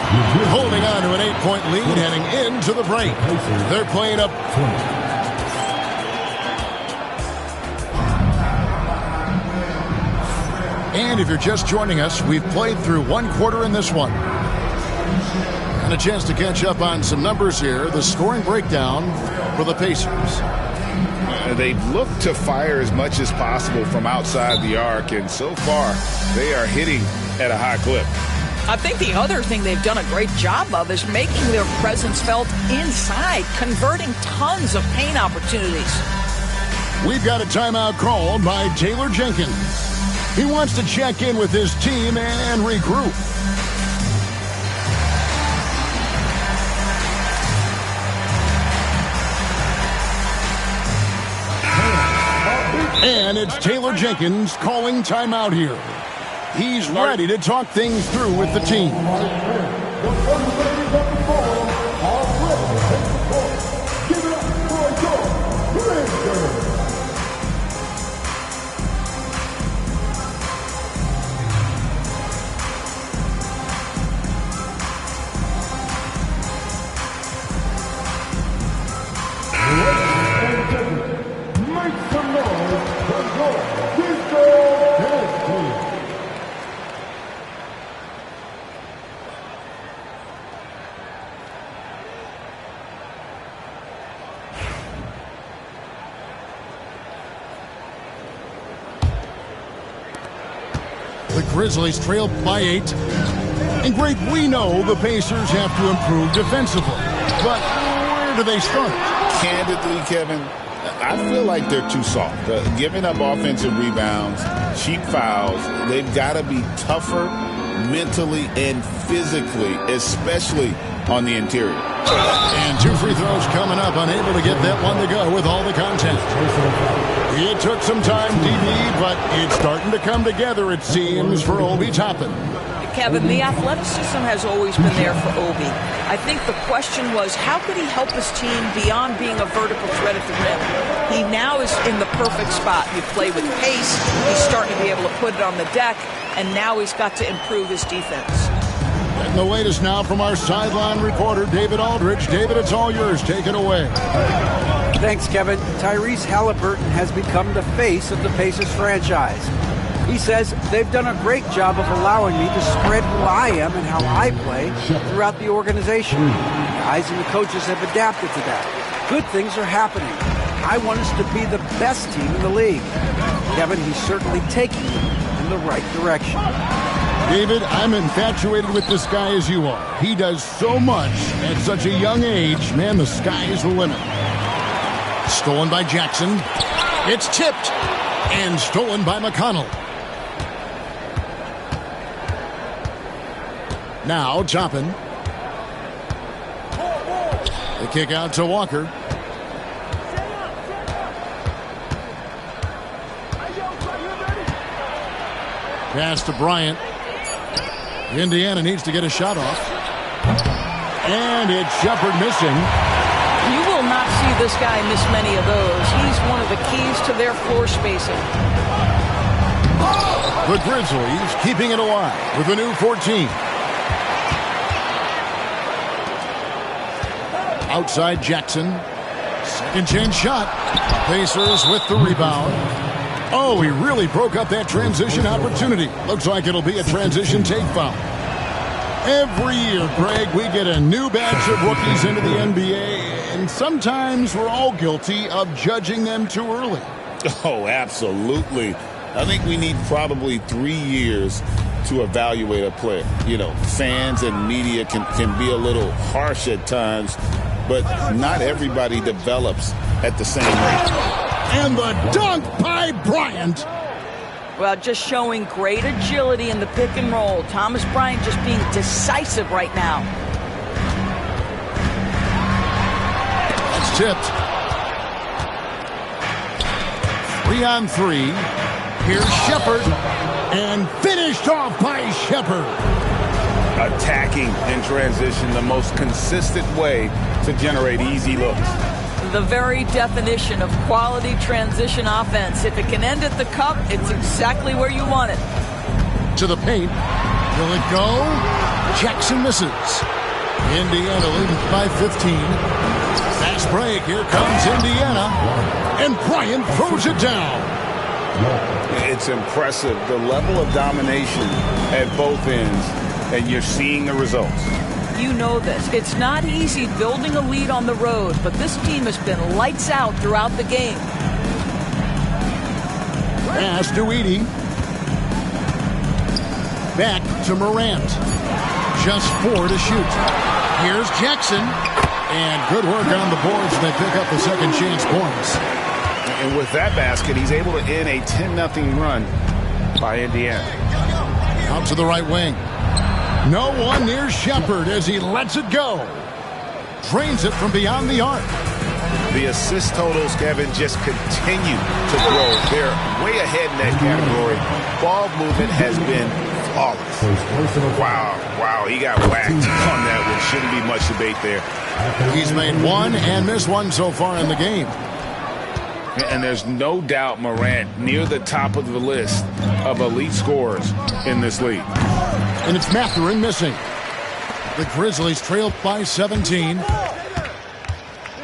Speaker 7: holding on to an 8-point lead heading into the break. They're playing up. And if you're just joining us, we've played through one quarter in this one. And a chance to catch up on some numbers here. The scoring breakdown for the Pacers.
Speaker 8: They look to fire as much as possible from outside the arc, and so far they are hitting at a high clip.
Speaker 13: I think the other thing they've done a great job of is making their presence felt inside, converting tons of paint opportunities.
Speaker 7: We've got a timeout called by Taylor Jenkins. He wants to check in with his team and regroup. And it's Taylor Jenkins calling timeout here. He's ready to talk things through with the team. The Grizzlies trail by 8. And great, we know the Pacers have to improve defensively. But where do they start?
Speaker 8: Candidly, Kevin, I feel like they're too soft. Giving up offensive rebounds, cheap fouls, they've got to be tougher mentally and physically, especially on the interior.
Speaker 7: And 2 free throws coming up, unable to get that one to go with all the contact. It took some time, DB, but it's starting to come together, it seems, for Obi Toppin.
Speaker 13: Kevin, the athleticism has always been there for Obi. I think the question was, how could he help his team beyond being a vertical threat at the rim? He now is in the perfect spot. He played with pace. He's starting to be able to put it on the deck, and now he's got to improve his defense.
Speaker 7: And the latest now from our sideline reporter, David Aldridge. David, it's all yours. Take it away.
Speaker 9: Thanks, Kevin. Tyrese Halliburton has become the face of the Pacers franchise. He says they've done a great job of allowing me to spread who I am and how I play throughout the organization. The guys and the coaches have adapted to that. Good things are happening. I want us to be the best team in the league. Kevin, he's certainly taking them in the right direction.
Speaker 7: David, I'm infatuated with this guy as you are. He does so much at such a young age. Man, the sky is the limit. Stolen by Jackson. It's tipped. And stolen by McConnell. Now, Toppin. The kick out to Walker. Pass to Bryant. Indiana needs to get a shot off. And it's Shepard missing.
Speaker 13: You will not see this guy miss many of those. He's one of the keys to their floor spacing.
Speaker 7: The Grizzlies keeping it alive with a new 14. Outside Jackson. Second chance shot. Pacers with the rebound. Oh, he really broke up that transition opportunity. Looks like it'll be a transition take foul. Every year, Greg, we get a new batch of rookies into the NBA, and sometimes we're all guilty of judging them too early.
Speaker 8: Oh, absolutely. I think we need probably 3 years to evaluate a player. You know, fans and media can be a little harsh at times, but not everybody develops at the same rate.
Speaker 7: And the dunk by Bryant.
Speaker 13: Well, just showing great agility in the pick and roll. Thomas Bryant just being decisive right now.
Speaker 7: It's tipped. 3 on 3. Here's Shepherd. And finished off by Shepherd.
Speaker 8: Attacking in transition, the most consistent way to generate easy looks.
Speaker 13: The very definition of quality transition offense. If it can end at the cup, it's exactly where you want it.
Speaker 7: To the paint. Will it go? Jackson misses. Indiana leading by 15. Fast break. Here comes Indiana. And Bryant throws it down.
Speaker 8: It's impressive, the level of domination at both ends, and you're seeing the results.
Speaker 13: You know this. It's not easy building a lead on the road, but this team has been lights out throughout the game.
Speaker 7: Pass to Edey. Back to Morant. Just 4 to shoot. Here's Jackson. And good work on the boards. They pick up the second chance points.
Speaker 8: And with that basket, he's able to end a 10-0 run by Indiana.
Speaker 7: Out to the right wing. No one near Shepherd as he lets it go. Drains it from beyond the arc.
Speaker 8: The assist totals, Kevin, just continue to grow. They're way ahead in that category. Ball movement has been flawless. Wow, he got whacked on that one. Shouldn't be much debate there.
Speaker 7: He's made 1 and missed 1 so far in the game.
Speaker 8: And there's no doubt Morant near the top of the list of elite scorers in this league.
Speaker 7: And it's Mathurin missing. The Grizzlies trail by 17.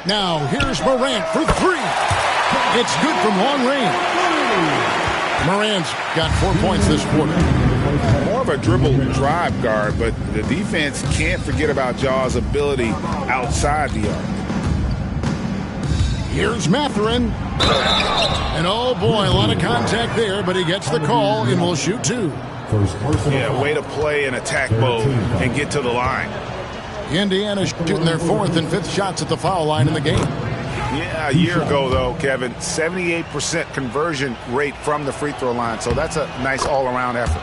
Speaker 7: Now here's Morant for 3. It's good from long range. Morant's got 4 points this quarter.
Speaker 8: More of a dribble drive guard, but the defense can't forget about Jaw's ability outside the arc.
Speaker 7: Here's Mathurin. And oh boy, a lot of contact there, but he gets the call and will shoot 2.
Speaker 8: Yeah, way to play in attack mode and get to the line.
Speaker 7: Indiana's shooting their 4th and 5th shots at the foul line in the game.
Speaker 8: Yeah, a year ago, though, Kevin, 78% conversion rate from the free throw line. So that's a nice all-around effort.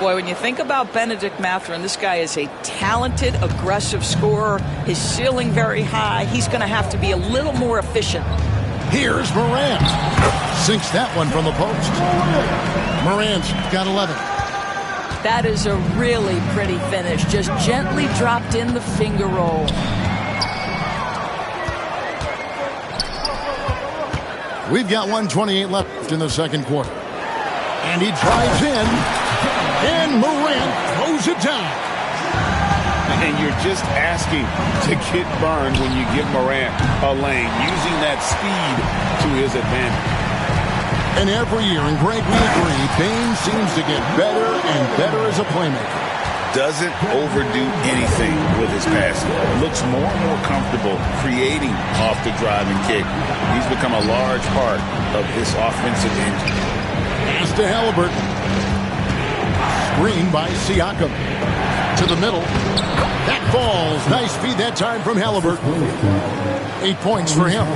Speaker 13: Boy, when you think about Benedict Mathurin, this guy is a talented, aggressive scorer. His ceiling very high. He's going to have to be a little more efficient.
Speaker 7: Here's Morant. Sinks that one from the post. Morant's got 11.
Speaker 13: That is a really pretty finish. Just gently dropped in the finger roll.
Speaker 7: We've got 1:28 left in the second quarter. And he drives in. And Morant throws it down.
Speaker 8: And you're just asking to get burned when you give Morant a lane, using that speed to his advantage.
Speaker 7: And every year, and Greg, we agree, Bane seems to get better and better as a playmaker.
Speaker 8: Doesn't overdo anything with his passing. Looks more and more comfortable creating off the driving kick. He's become a large part of this offensive engine.
Speaker 7: Pass to Halliburton. Screen by Siakam. To the middle. That falls. Nice feed that time from Halliburton. 8 points for him.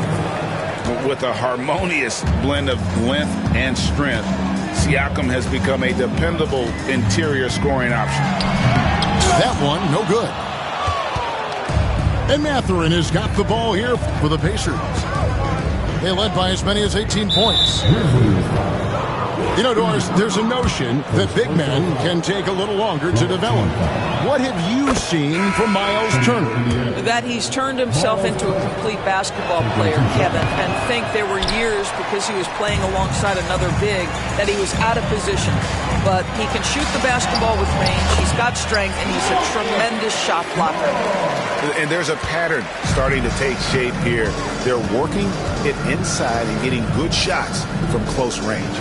Speaker 8: With a harmonious blend of length and strength, Siakam has become a dependable interior scoring option.
Speaker 7: That one, no good. And Mathurin has got the ball here for the Pacers. They led by as many as 18 points. You know, Doris, there's a notion that big men can take a little longer to develop. What have you seen from Miles Turner?
Speaker 13: That he's turned himself into a complete basketball player, Kevin, and think there were years because he was playing alongside another big that he was out of position. But he can shoot the basketball with range, he's got strength, and he's a tremendous shot blocker.
Speaker 8: And there's a pattern starting to take shape here. They're working it inside and getting good shots from close range.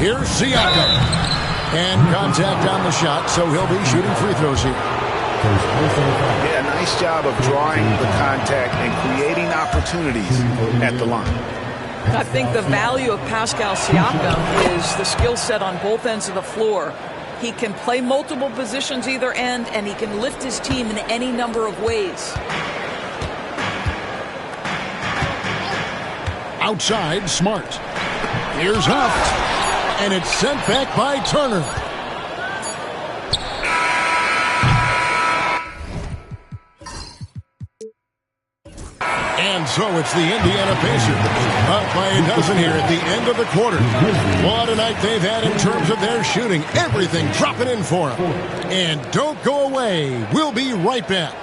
Speaker 7: Here's Siakam. And contact on the shot, so he'll be shooting free throws here.
Speaker 8: Yeah, nice job of drawing the contact and creating opportunities at the line.
Speaker 13: I think the value of Pascal Siakam is the skill set on both ends of the floor. He can play multiple positions either end, and he can lift his team in any number of ways.
Speaker 7: Outside, Smart. Here's Huff. And it's sent back by Turner. And so it's the Indiana Pacers up by a dozen here at the end of the quarter. What a night they've had in terms of their shooting. Everything dropping in for them. And don't go away. We'll be right back.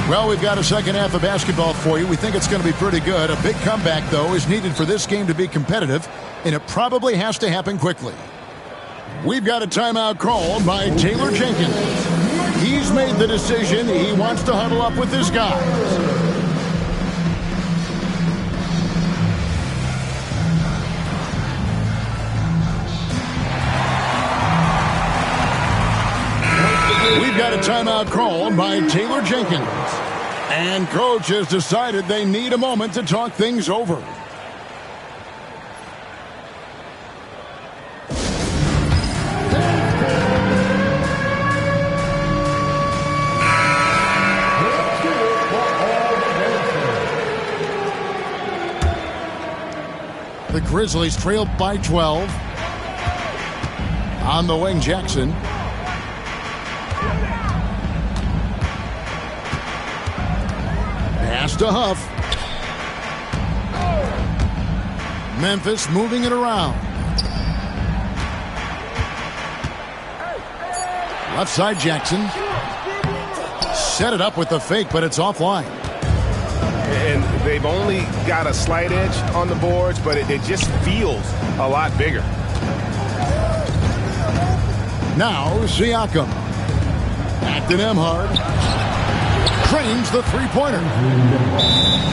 Speaker 7: Well, we've got a second half of basketball for you. We think it's going to be pretty good. A big comeback, though, is needed for this game to be competitive, and it probably has to happen quickly. We've got a timeout called by Taylor Jenkins. He's made the decision. He wants to huddle up with his guys. We've got a timeout called by Taylor Jenkins. And coach has decided they need a moment to talk things over. The Grizzlies trail by 12. On the wing, Jackson. Pass to Huff. Memphis moving it around. Left side, Jackson. Set it up with the fake, but it's offline.
Speaker 11: And they've only got a slight edge on the boards, but it just feels a lot bigger.
Speaker 7: Now, Siakam. Back to Nembhard. Trains the three-pointer.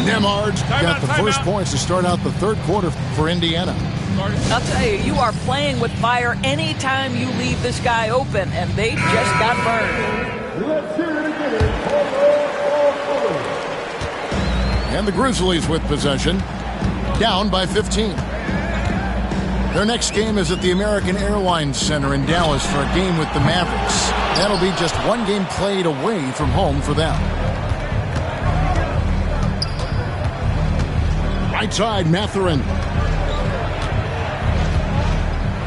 Speaker 7: Nembhard's got the first points to start out the third quarter for Indiana.
Speaker 13: I'll tell you, you are playing with fire anytime you leave this guy open, and they just got burned.
Speaker 7: Let's hear it again. And the Grizzlies with possession, down by 15. Their next game is at the American Airlines Center in Dallas for a game with the Mavericks. That'll be just one game played away from home for them. Right side, Mathurin.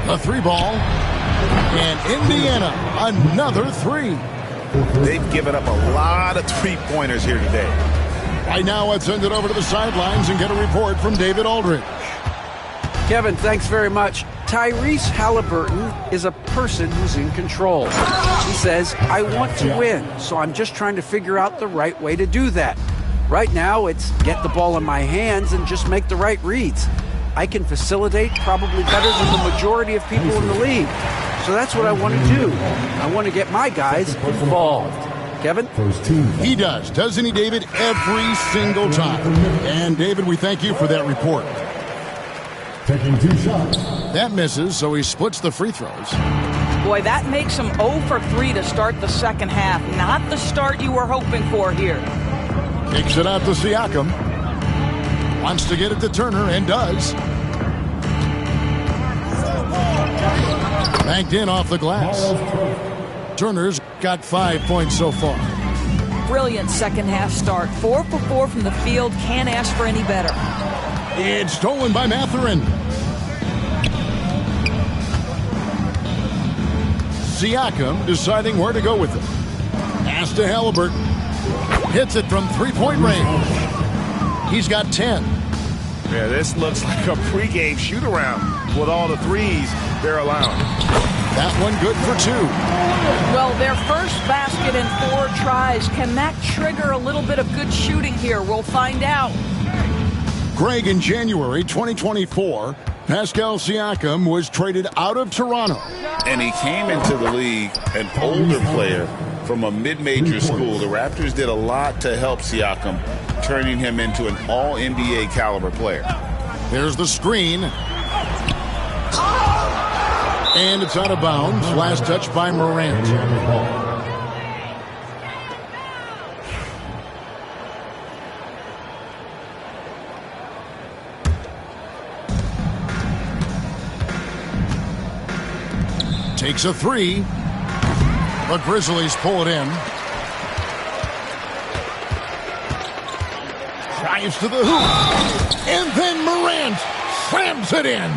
Speaker 7: The three ball. And Indiana, another three.
Speaker 8: They've given up a lot of three-pointers here today.
Speaker 7: Right now, let's send it over to the sidelines and get a report from David Aldridge.
Speaker 9: Kevin, thanks very much. Tyrese Halliburton is a person who's in control. He says, I want to win, so I'm just trying to figure out the right way to do that. Right now, it's get the ball in my hands and just make the right reads. I can facilitate probably better than the majority of people in the league. So that's what I want to do. I want to get my guys involved. Kevin?
Speaker 7: He does, doesn't he, David? Every single time. And, David, we thank you for that report.
Speaker 12: Taking 2 shots.
Speaker 7: That misses, so he splits the free throws.
Speaker 13: Boy, that makes him 0 for 3 to start the second half. Not the start you were hoping for here.
Speaker 7: Kicks it out to Siakam. Wants to get it to Turner, and does. Banked in off the glass. Turner's got 5 points so far.
Speaker 13: Brilliant second half start. 4 for 4 from the field. Can't ask for any better.
Speaker 7: It's stolen by Mathurin. Siakam deciding where to go with it. Pass to Halliburton. Hits it from three-point range. He's got 10.
Speaker 11: Yeah, this looks like a pregame shoot-around with all the threes they're allowing.
Speaker 7: That one good for 2.
Speaker 13: Well, their first basket in 4 tries. Can that trigger a little bit of good shooting here? We'll find out.
Speaker 7: Greg, in January 2024, Pascal Siakam was traded out of Toronto.
Speaker 8: And he came into the league an older player from a mid-major school. The Raptors did a lot to help Siakam, turning him into an all-NBA caliber player.
Speaker 7: There's the screen. And it's out of bounds. Last touch by Morant. Takes a 3. The Grizzlies pull it in. Drives to the hoop. And then Morant slams it in.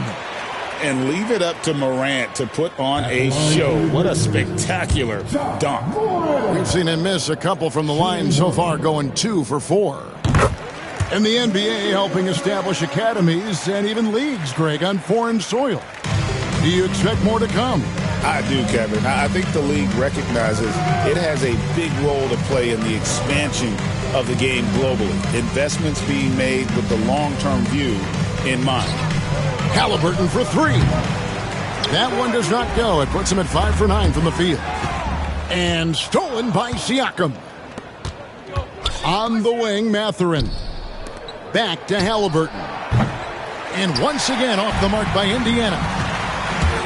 Speaker 8: And leave it up to Morant to put on a show. What a spectacular dunk.
Speaker 7: We've seen him miss a couple from the line so far, going 2 for 4. And the NBA helping establish academies and even leagues, Greg, on foreign soil. Do you expect more to come?
Speaker 8: I do, Kevin. I think the league recognizes it has a big role to play in the expansion of the game globally. Investments being made with the long-term view in mind.
Speaker 7: Halliburton for 3. That one does not go. It puts him at 5 for 9 from the field. And stolen by Siakam. On the wing, Mathurin. Back to Halliburton. And once again off the mark by Indiana.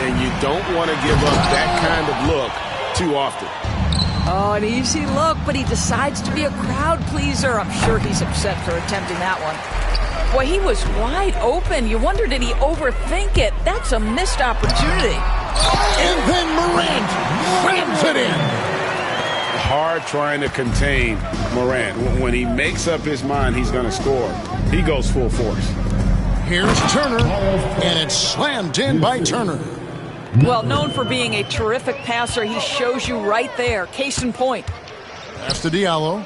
Speaker 11: And you don't want to give up that kind of look too often.
Speaker 13: Oh, an easy look, but he decides to be a crowd pleaser. I'm sure he's upset for attempting that one. Boy, he was wide open. You wonder, did he overthink it? That's a missed opportunity.
Speaker 7: And then Morant slams it in.
Speaker 11: Hard trying to contain Morant. When he makes up his mind he's going to score, he goes full force.
Speaker 7: Here's Turner, and it's slammed in by Turner.
Speaker 13: Well, known for being a terrific passer, he shows you right there. Case in point.
Speaker 7: Pass to Diallo.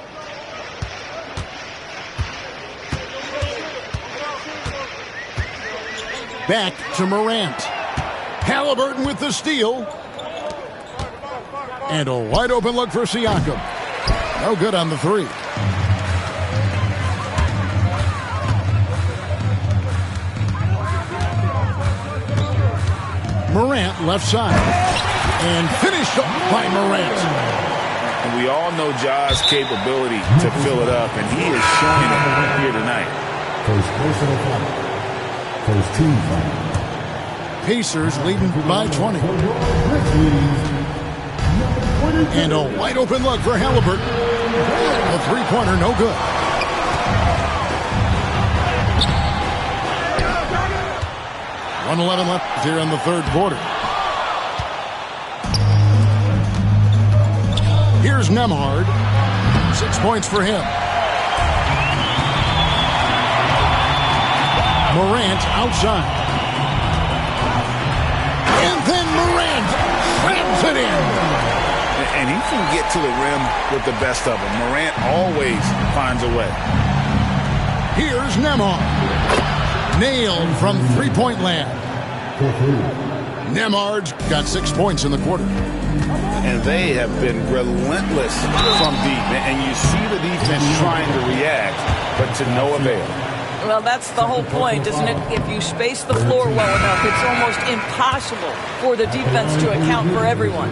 Speaker 7: Back to Morant. Halliburton with the steal. And a wide open look for Siakam. No good on the 3. Morant left side. And finished off by Morant.
Speaker 8: And we all know Ja's capability to fill it up, and he is showing it here tonight.
Speaker 12: First personal foul. First team foul.
Speaker 7: Pacers leading by 20. And a wide open look for Halliburton. A three-pointer, no good. .111 left here in the third quarter. Here's Nembhard. 6 points for him. Morant outside. And then Morant slams it in.
Speaker 8: And he can get to the rim with the best of them. Morant always finds a way.
Speaker 7: Here's Nembhard. Nailed from three-point land. Nembhard's got 6 points in the quarter.
Speaker 8: And they have been relentless from deep. And you see the defense trying to react, but to no avail.
Speaker 13: Well, that's the whole point, isn't it? If you space the floor well enough, it's almost impossible for the defense to account for everyone.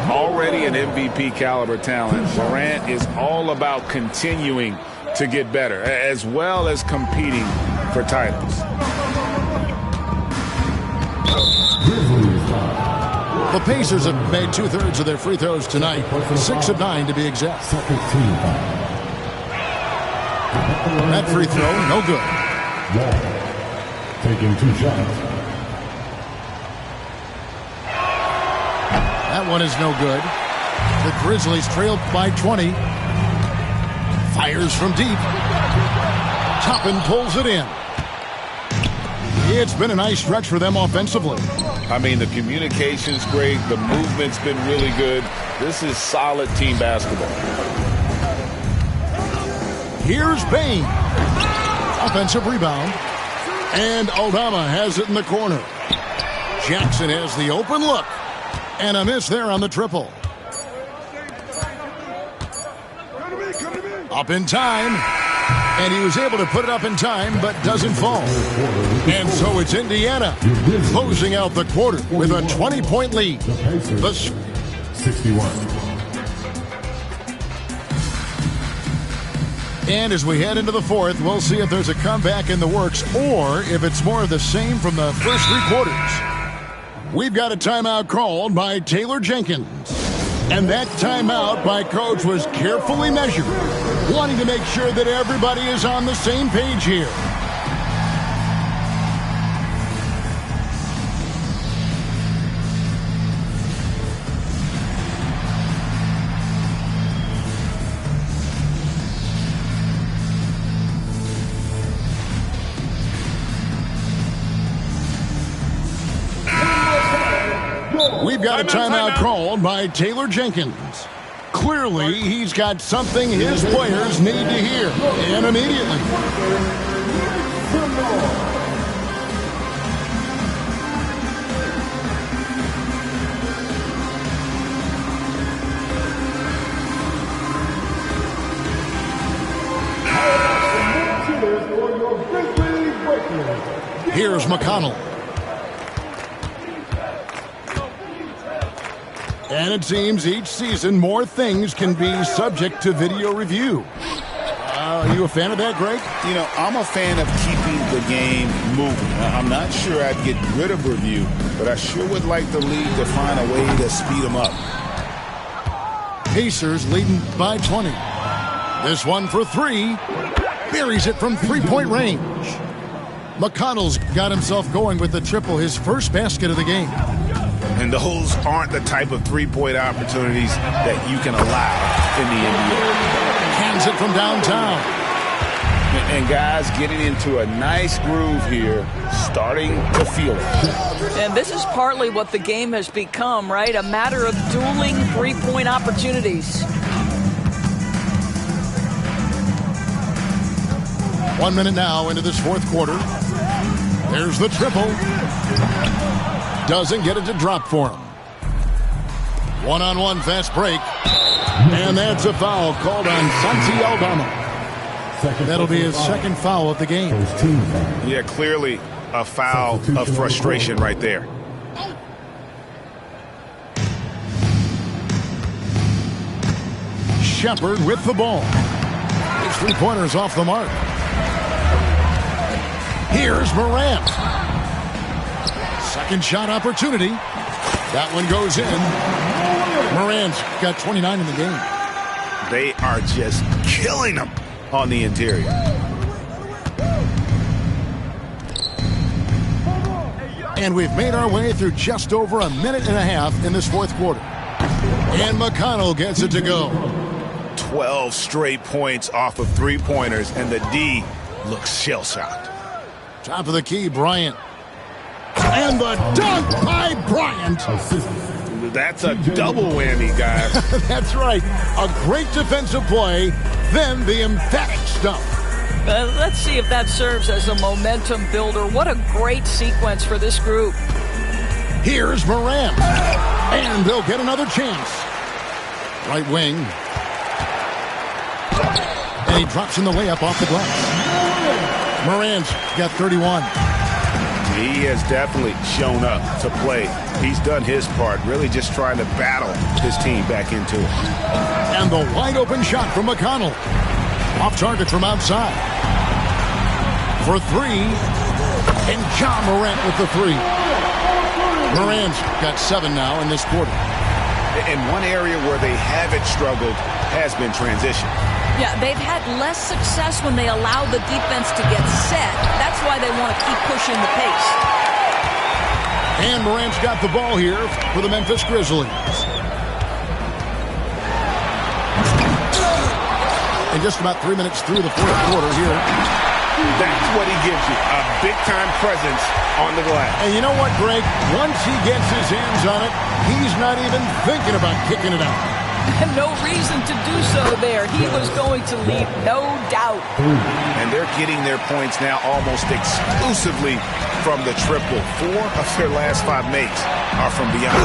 Speaker 11: Already an MVP caliber talent, Morant is all about continuing to get better, as well as competing for titles.
Speaker 7: The Pacers have made 2/3 of their free throws tonight. 6 of 9 to be exact. That free throw, no good.
Speaker 12: Taking 2 shots.
Speaker 7: That one is no good. The Grizzlies trailed by 20. Fires from deep. Toppin pulls it in. It's been a nice stretch for them offensively.
Speaker 11: I mean, the communication's great. The movement's been really good. This is solid team basketball.
Speaker 7: Here's Bain. Offensive rebound. And Aldama has it in the corner. Jackson has the open look. And a miss there on the triple. Up in time. And he was able to put it up in time, but doesn't fall. And so it's Indiana closing out the quarter with a 20-point lead. The
Speaker 12: 61.
Speaker 7: And as we head into the fourth, we'll see if there's a comeback in the works or if it's more of the same from the first three quarters. We've got a timeout called by Taylor Jenkins. And that timeout by Coach was carefully measured, wanting to make sure that everybody is on the same page here. We've got a timeout called by Taylor Jenkins. Clearly, he's got something his players need to hear, and immediately. Here's McConnell. And it seems each season more things can be subject to video review. Are you a fan of that, Greg?
Speaker 8: You know, I'm a fan of keeping the game moving. I'm not sure I'd get rid of review, but I sure would like the league to find a way to speed them up.
Speaker 7: Pacers leading by 20. This one for three. Buries it from three-point range. McConnell's got himself going with the triple, his first basket of the game.
Speaker 8: And those aren't the type of three-point opportunities that you can allow in the NBA.
Speaker 7: Hands it from downtown.
Speaker 8: And guys getting into a nice groove here, starting to feel it.
Speaker 13: And this is partly what the game has become, right? A matter of dueling three-point opportunities.
Speaker 7: 1 minute now into this fourth quarter. There's the triple. Doesn't get it to drop for him. One-on-one fast break. And that's a foul called on Santi Aldama. That'll be his second foul of the game.
Speaker 8: Yeah, clearly a foul of frustration right there.
Speaker 7: Shepard with the ball. His three-pointers off the mark. Here's Morant. Second shot opportunity. That one goes in. Morant's got 29 in the game.
Speaker 8: They are just killing them on the interior.
Speaker 7: And we've made our way through just over a minute and a half in this fourth quarter. And McConnell gets it to go.
Speaker 8: 12 straight points off of three-pointers, and the D looks shell-shocked.
Speaker 7: Top of the key, Bryant. And the dunk by Bryant.
Speaker 8: That's a double whammy, guys.
Speaker 7: That's right. A great defensive play, then the emphatic stuff.
Speaker 13: Let's see if that serves as a momentum builder. What a great sequence for this group.
Speaker 7: Here's Morant. And they'll get another chance. Right wing. And he drops in the layup off the glass. Morant's got 31.
Speaker 8: He has definitely shown up to play. He's done his part, really just trying to battle his team back into it.
Speaker 7: And the wide open shot from McConnell. Off target from outside. For three. And John Morant with the three. Morant's got 7 now in this quarter.
Speaker 8: And one area where they haven't struggled has been transition.
Speaker 13: Yeah, they've had less success when they allow the defense to get set. That's why they want to keep pushing the pace.
Speaker 7: And Morant's got the ball here for the Memphis Grizzlies. And just about 3 minutes through the fourth quarter here.
Speaker 11: That's what he gives you, a big-time presence on the glass.
Speaker 7: And you know what, Greg? Once he gets his hands on it, he's not even thinking about kicking it out.
Speaker 13: No reason to do so there. He was going to leave, no doubt.
Speaker 11: And they're getting their points now almost exclusively from the triple. 4 of their last 5 makes are from beyond.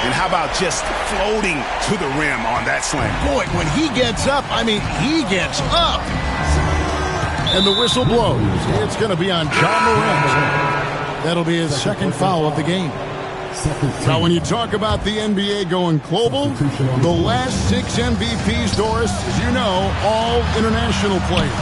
Speaker 11: And how about just floating to the rim on that slam?
Speaker 7: Boy, when he gets up, I mean, he gets up. And the whistle blows. It's going to be on Ja Morant. That'll be his second foul of the game. Now, when you talk about the NBA going global, the last 6 MVPs, Doris, as you know, all international players.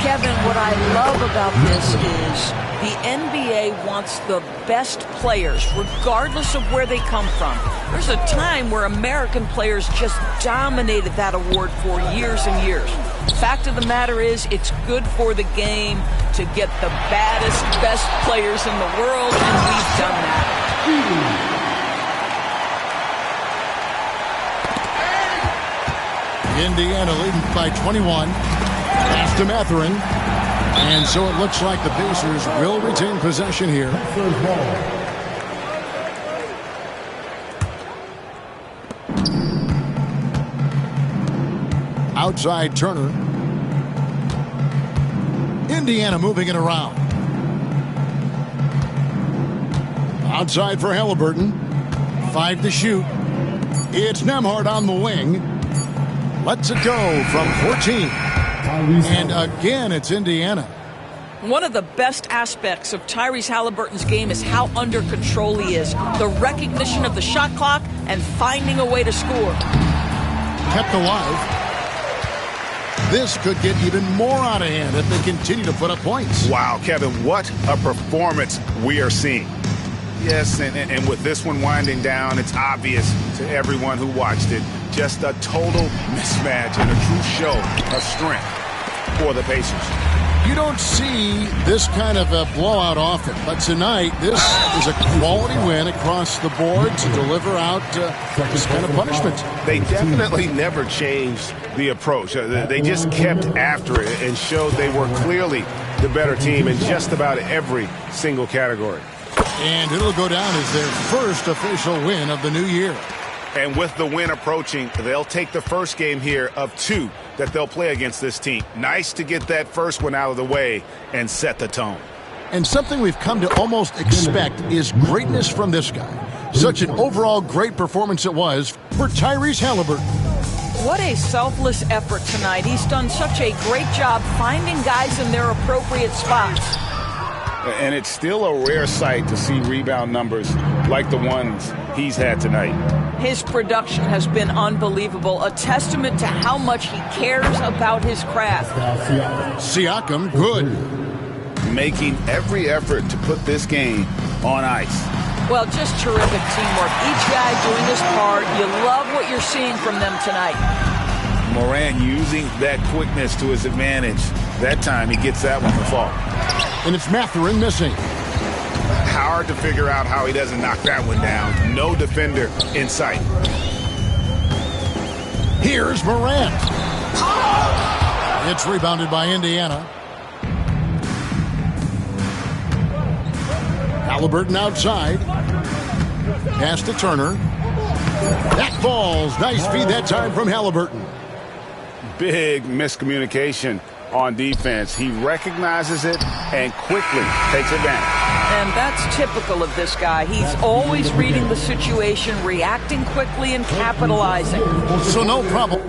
Speaker 13: Kevin, what I love about this is the NBA wants the best players, regardless of where they come from. There's a time where American players just dominated that award for years and years. Fact of the matter is, it's good for the game to get the baddest, best players in the world, and we've done that.
Speaker 7: Indiana leading by 21. Pass to Mathurin. And so it looks like the Pacers will retain possession here. Outside Turner. Indiana moving it around. Outside for Halliburton. 5 to shoot. It's Nembhard on the wing. Lets it go from 14. And again, it's Indiana.
Speaker 13: One of the best aspects of Tyrese Halliburton's game is how under control he is. The recognition of the shot clock and finding a way to score.
Speaker 7: Kept alive. This could get even more out of hand if they continue to put up points.
Speaker 11: Wow, Kevin, what a performance we are seeing. Yes, and with this one winding down, it's obvious to everyone who watched it. Just a total mismatch and a true show of strength for the Pacers.
Speaker 7: You don't see this kind of a blowout often, but tonight this is a quality win across the board to deliver out this kind of punishment.
Speaker 11: They definitely never changed the approach. They just kept after it and showed they were clearly the better team in just about every single category.
Speaker 7: And it'll go down as their first official win of the new year.
Speaker 11: And with the win approaching, they'll take the first game here of 2 that they'll play against this team. Nice to get that first one out of the way and set the tone.
Speaker 7: And something we've come to almost expect is greatness from this guy. Such an overall great performance it was for Tyrese Halliburton.
Speaker 13: What a selfless effort tonight. He's done such a great job finding guys in their appropriate spots.
Speaker 11: And it's still a rare sight to see rebound numbers like the ones he's had tonight.
Speaker 13: His production has been unbelievable, a testament to how much he cares about his craft.
Speaker 7: Siakam, good.
Speaker 11: Making every effort to put this game on ice.
Speaker 13: Well, just terrific teamwork. Each guy doing his part. You love what you're seeing from them tonight.
Speaker 11: Morant using that quickness to his advantage. That time he gets that one to fall.
Speaker 7: And it's Mathurin missing.
Speaker 11: Hard to figure out how he doesn't knock that one down. No defender in sight.
Speaker 7: Here's Morant. It's rebounded by Indiana. Halliburton outside. Pass to Turner. That falls. Nice feed that time from Halliburton.
Speaker 11: Big miscommunication on defense. He recognizes it and quickly takes advantage.
Speaker 13: And that's typical of this guy. He's always reading the situation, reacting quickly, and capitalizing.
Speaker 7: So no problem.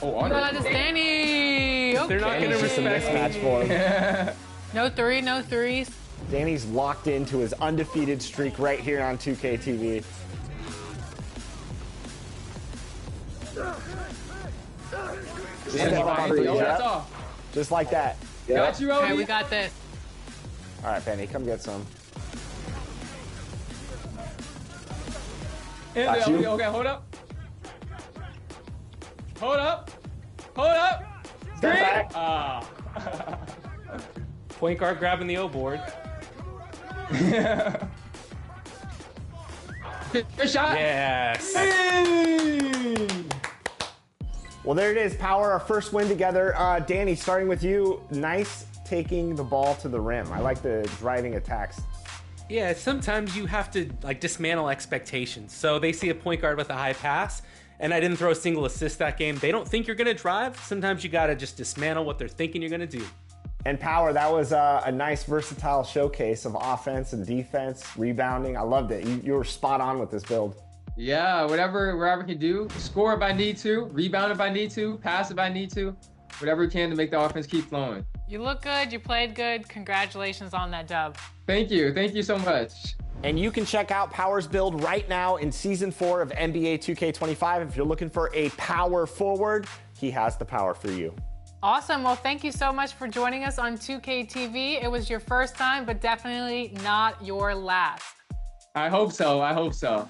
Speaker 3: Oh, on
Speaker 5: That is Danny. Okay.
Speaker 6: They're not going to
Speaker 4: Just a
Speaker 6: respect
Speaker 4: mismatch
Speaker 6: me.
Speaker 4: for him.
Speaker 5: No threes.
Speaker 4: Danny's locked into his undefeated streak right here on 2K TV. Just step up on threes,
Speaker 3: Oh, that's
Speaker 4: yep.
Speaker 3: off.
Speaker 4: Just like that.
Speaker 3: Got you,
Speaker 5: Okay,
Speaker 3: Odie.
Speaker 5: we got this.
Speaker 4: All right, Penny, come get some.
Speaker 3: In
Speaker 4: Got
Speaker 3: there,
Speaker 4: you.
Speaker 3: Odie. Okay, hold up. Hold up. Hold up.
Speaker 4: Step
Speaker 3: Screen.
Speaker 4: back.
Speaker 3: Ah.
Speaker 6: Point guard grabbing the O board.
Speaker 3: Good shot.
Speaker 6: Yes.
Speaker 3: Hey.
Speaker 4: Well, there it is, Power, our first win together. Danny, starting with you, nice taking the ball to the rim. I like the driving attacks.
Speaker 6: Yeah, sometimes you have to like dismantle expectations. So they see a point guard with a high pass, and I didn't throw a single assist that game. They don't think you're going to drive. Sometimes you got to just dismantle what they're thinking you're going to do.
Speaker 4: And Power, that was a nice versatile showcase of offense and defense, rebounding. I loved it. You were spot on with this build.
Speaker 3: Yeah, wherever I can do. Score if I need to. Rebound if I need to. Pass if I need to. Whatever we can to make the offense keep flowing.
Speaker 5: You look good. You played good. Congratulations on that dub.
Speaker 3: Thank you. Thank you so much.
Speaker 4: And you can check out Power's build right now in Season 4 of NBA 2K25. If you're looking for a power forward, he has the power for you.
Speaker 5: Awesome. Well, thank you so much for joining us on 2K TV. It was your first time, but definitely not your last.
Speaker 3: I hope so. I hope so.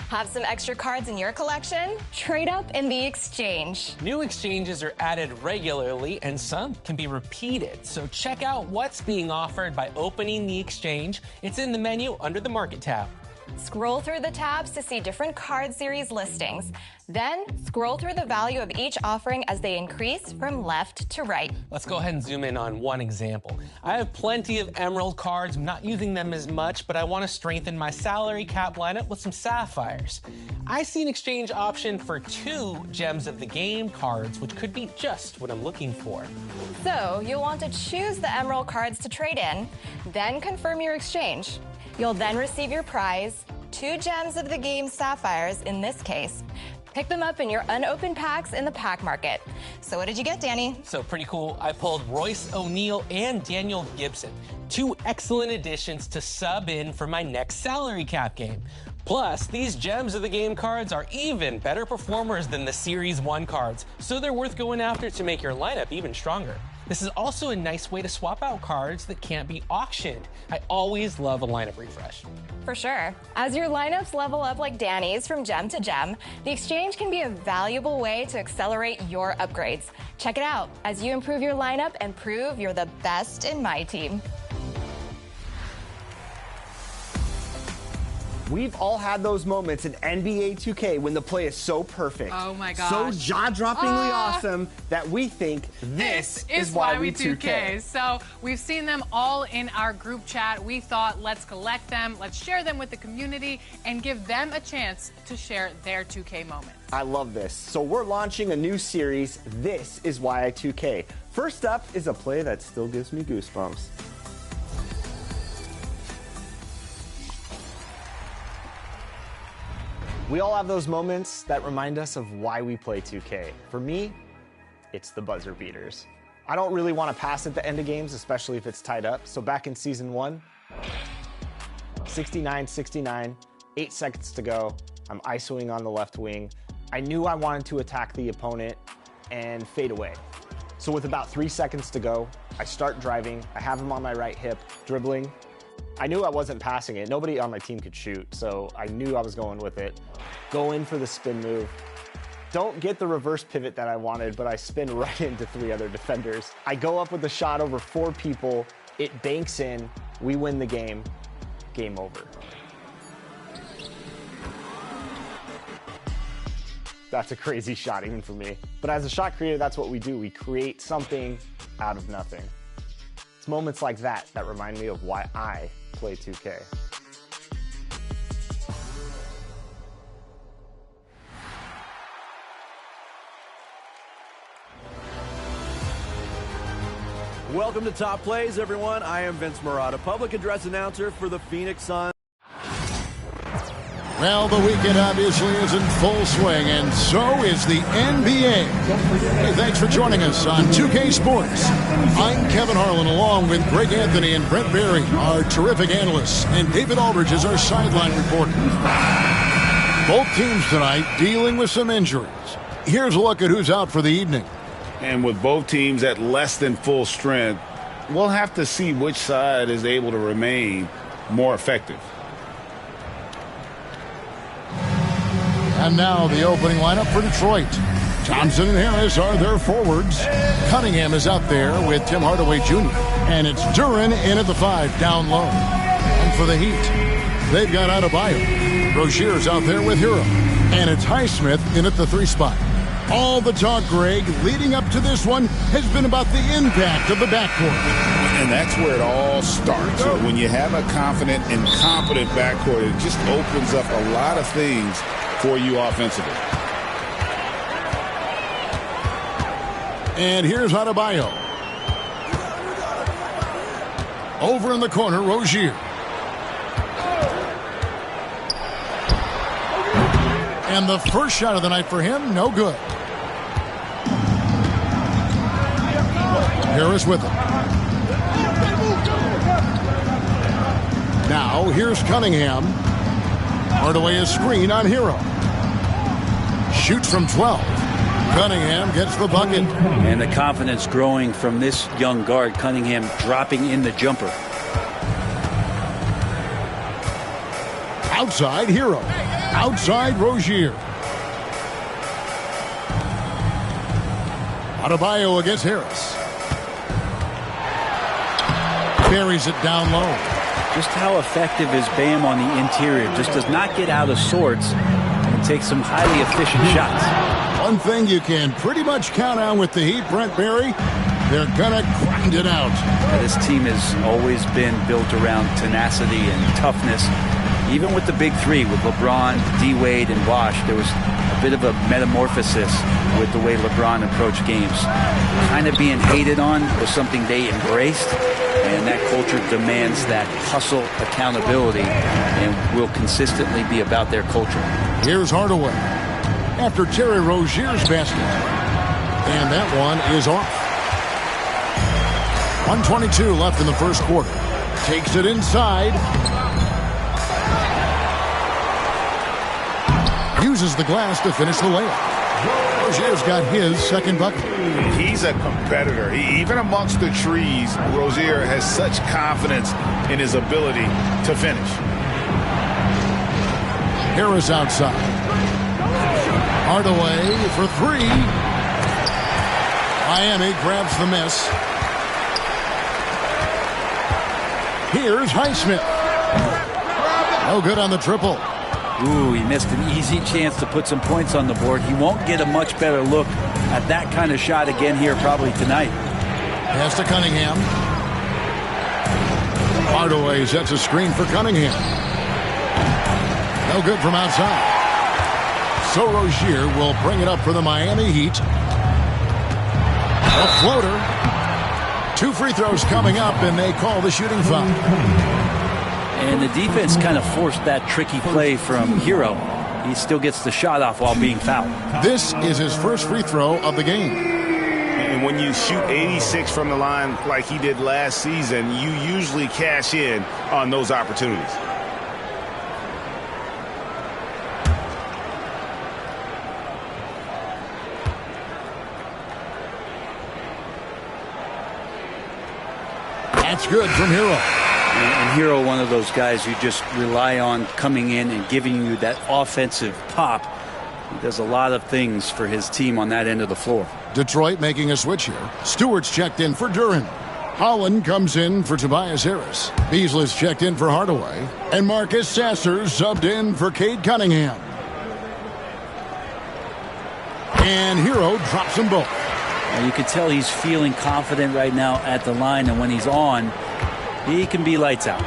Speaker 14: Have some extra cards in your collection? Trade up in the exchange.
Speaker 15: New exchanges are added regularly and some can be repeated. So check out what's being offered by opening the exchange. It's in the menu under the Market tab.
Speaker 14: Scroll through the tabs to see different card series listings. Then scroll through the value of each offering as they increase from left to right.
Speaker 15: Let's go ahead and zoom in on one example. I have plenty of Emerald cards. I'm not using them as much, but I want to strengthen my salary cap lineup with some Sapphires. I see an exchange option for 2 Gems of the Game cards, which could be just what I'm looking for.
Speaker 14: So you'll want to choose the Emerald cards to trade in, then confirm your exchange. You'll then receive your prize, 2 Gems of the Game Sapphires in this case. Pick them up in your unopened packs in the pack market. So what did you get, Danny?
Speaker 15: So pretty cool. I pulled Royce O'Neal and Daniel Gibson, 2 excellent additions to sub in for my next salary cap game. Plus, these Gems of the Game cards are even better performers than the Series 1 cards, so they're worth going after to make your lineup even stronger. This is also a nice way to swap out cards that can't be auctioned. I always love a lineup refresh.
Speaker 14: For sure. As your lineups level up like Danny's from gem to gem, the exchange can be a valuable way to accelerate your upgrades. Check it out as you improve your lineup and prove you're the best in my team.
Speaker 4: We've all had those moments in NBA 2K when the play is so perfect,
Speaker 5: Oh my gosh.
Speaker 4: so jaw-droppingly awesome that we think this is why we 2K.
Speaker 5: So we've seen them all in our group chat. We thought, let's collect them, let's share them with the community, and give them a chance to share their 2K moments.
Speaker 4: I love this. So we're launching a new series, This is Why I 2K. First up is a play that still gives me goosebumps. We all have those moments that remind us of why we play 2K. For me, it's the buzzer beaters. I don't really want to pass at the end of games, especially if it's tied up. So back in Season 1, 69-69, 8 seconds to go. I'm ISOing on the left wing. I knew I wanted to attack the opponent and fade away. So with about 3 seconds to go, I start driving. I have him on my right hip, dribbling. I knew I wasn't passing it. Nobody on my team could shoot, so I knew I was going with it. Go in for the spin move. Don't get the reverse pivot that I wanted, but I spin right into 3 other defenders. I go up with a shot over 4 people. It banks in. We win the game. Game over. That's a crazy shot, even for me. But as a shot creator, that's what we do. We create something out of nothing. It's moments like that that remind me of why I play 2K.
Speaker 16: Welcome to Top Plays, everyone. I am Vince Marotta, public address announcer for the Phoenix Suns.
Speaker 7: Well, the weekend obviously is in full swing, and so is the NBA. Hey, thanks for joining us on 2K Sports. I'm Kevin Harlan, along with Greg Anthony and Brent Barry, our terrific analysts, and David Aldridge is our sideline reporter. Both teams tonight dealing with some injuries. Here's a look at who's out for the evening.
Speaker 11: And with both teams at less than full strength, we'll have to see which side is able to remain more effective.
Speaker 7: And now the opening lineup for Detroit. Thompson and Harris are their forwards. Cunningham is out there with Tim Hardaway Jr. And it's Duren in at the 5, down low. And for the Heat, they've got Adebayo. Rozier's out there with Hero. And it's Highsmith in at the 3 spot. All the talk, Greg, leading up to this one has been about the impact of the backcourt.
Speaker 11: And that's where it all starts. When you have a confident and competent backcourt, it just opens up a lot of things for you offensively.
Speaker 7: And here's Adebayo. Over in the corner, Rozier. And the first shot of the night for him, no good. Harris with it. Now, here's Cunningham. Hardaway is screen on Hero. Shoots from 12. Cunningham gets the bucket.
Speaker 17: And the confidence growing from this young guard, Cunningham dropping in the jumper.
Speaker 7: Outside, Hero. Outside, Rozier. Adebayo against Harris. Buries it down low.
Speaker 17: Just how effective is Bam on the interior? Just does not get out of sorts and takes some highly efficient shots.
Speaker 7: One thing you can pretty much count on with the Heat, Brent Barry, they're going to grind it out.
Speaker 17: This team has always been built around tenacity and toughness. Even with the big three, with LeBron, D-Wade, and Bosh, there was a bit of a metamorphosis with the way LeBron approached games. Kind of being hated on was something they embraced, and that culture demands that hustle accountability and will consistently be about their culture.
Speaker 7: Here's Hardaway after Terry Rozier's basket. And that one is off. 1:22 left in the first quarter. Takes it inside. Uses the glass to finish the layup. Rozier's got his second bucket.
Speaker 11: He's a competitor. Even amongst the trees, Rozier has such confidence in his ability to finish.
Speaker 7: Harris outside. Hardaway for 3. Miami grabs the miss. Here's Highsmith. No good on the triple.
Speaker 17: Ooh, he missed an easy chance to put some points on the board. He won't get a much better look at that kind of shot again here probably tonight.
Speaker 7: Pass to Cunningham. Hardaway sets a screen for Cunningham. No good from outside. So Rozier will bring it up for the Miami Heat. A floater. 2 free throws coming up, and they call the shooting foul.
Speaker 17: And the defense kind of forced that tricky play from Hero. He still gets the shot off while being fouled.
Speaker 7: This is his first free throw of the game.
Speaker 11: And when you shoot 86 from the line like he did last season, you usually cash in on those opportunities.
Speaker 7: That's good from Hero.
Speaker 17: And Hero, one of those guys you just rely on coming in and giving you that offensive pop. He does a lot of things for his team on that end of the floor.
Speaker 7: Detroit making a switch here. Stewart's checked in for Duren. Holland comes in for Tobias Harris. Beasley's checked in for Hardaway. And Marcus Sasser subbed in for Cade Cunningham. And Hero drops them both.
Speaker 17: And you can tell he's feeling confident right now at the line, and when he's on, he can be lights out.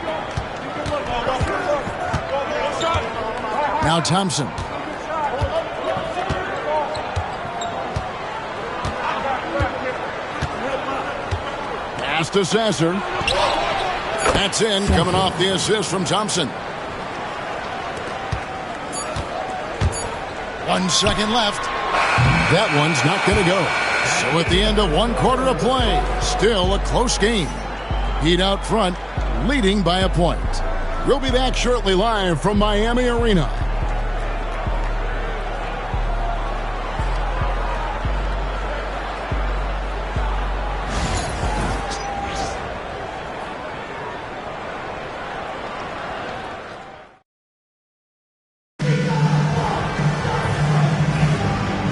Speaker 7: Now Thompson. Pass to Sasser. That's in, coming off the assist from Thompson. 1 second left. That one's not going to go. So at the end of 1 quarter of play, still a close game. Heat out front, leading by a point. We'll be back shortly live from Miami Arena.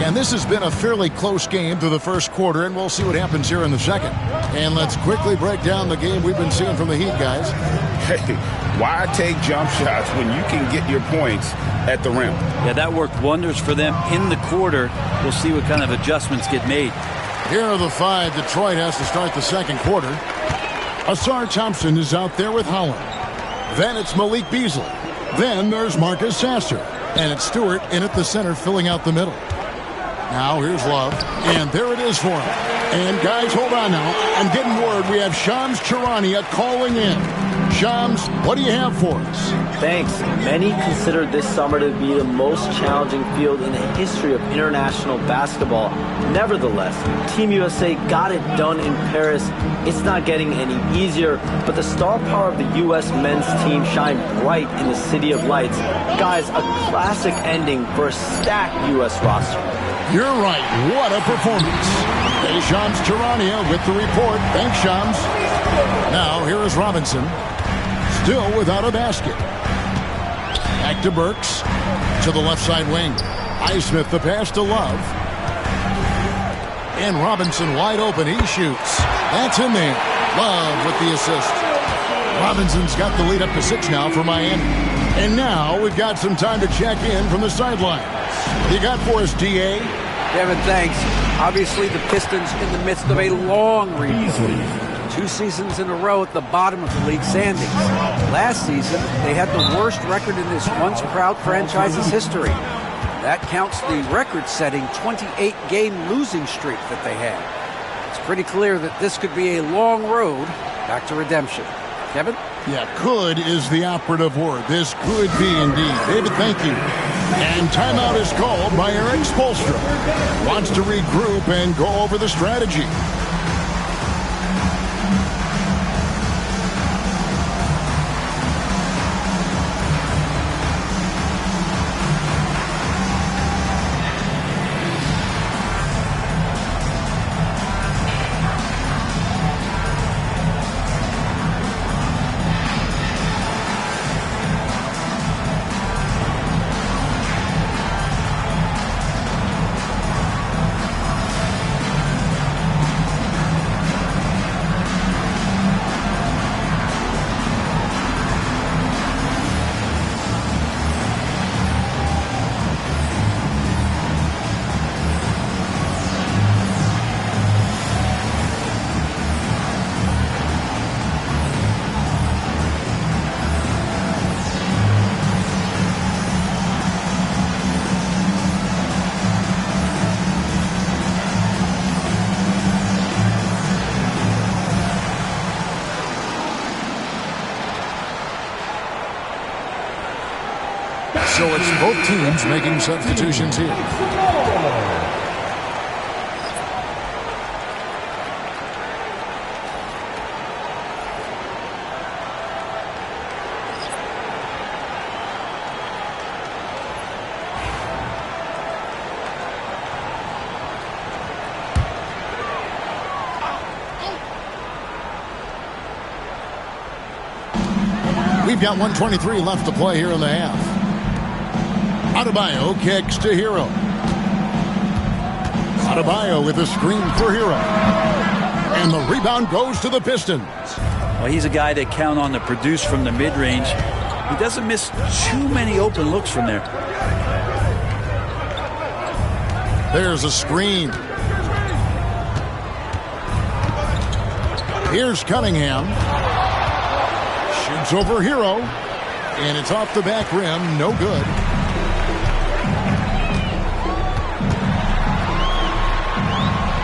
Speaker 7: And this has been a fairly close game through the first quarter, and we'll see what happens here in the second. And let's quickly break down the game we've been seeing from the Heat, guys.
Speaker 11: Hey, why take jump shots when you can get your points at the rim?
Speaker 17: Yeah, that worked wonders for them in the quarter. We'll see what kind of adjustments get made.
Speaker 7: Here are the 5 Detroit has to start the second quarter. Ausar Thompson is out there with Holland. Then it's Malik Beasley. Then there's Marcus Sasser. And it's Stewart in at the center filling out the middle. Now here's Love, and there it is for him. And guys, hold on now. I'm getting word we have Shams Charania calling in. Shams, what do you have for us?
Speaker 18: Thanks. Many consider this summer to be the most challenging field in the history of international basketball. Nevertheless, Team USA got it done in Paris. It's not getting any easier, but the star power of the U.S. men's team shined bright in the City of Lights. Guys, a classic ending for a stacked U.S. roster.
Speaker 7: You're right. What a performance. Hey, Shams Charania with the report. Thanks, Shams. Now, here is Robinson. Still without a basket. Back to Burks. To the left side wing. Highsmith the pass to Love. And Robinson wide open. He shoots. That's in there. Love with the assist. Robinson's got the lead up to 6 now for Miami. And now we've got some time to check in from the sidelines. You got for us, D.A.?
Speaker 9: Kevin, thanks. Obviously, the Pistons in the midst of a long rebuild. 2 seasons in a row at the bottom of the league standings. Last season, they had the worst record in this once proud franchise's history. That counts the record-setting 28-game losing streak that they had. It's pretty clear that this could be a long road back to redemption. Kevin?
Speaker 7: Yeah, could is the operative word. This could be indeed. David, thank you. And timeout is called by Eric Spoelstra. Wants to regroup and go over the strategy. So it's both teams making substitutions here. We've got 1:23 left to play here in the half. Adebayo kicks to Hero. Adebayo with a screen for Hero. And the rebound goes to the Pistons.
Speaker 17: Well, he's a guy that count on to produce from the mid-range. He doesn't miss too many open looks from there.
Speaker 7: There's a screen. Here's Cunningham. Shoots over Hero. And it's off the back rim. No good.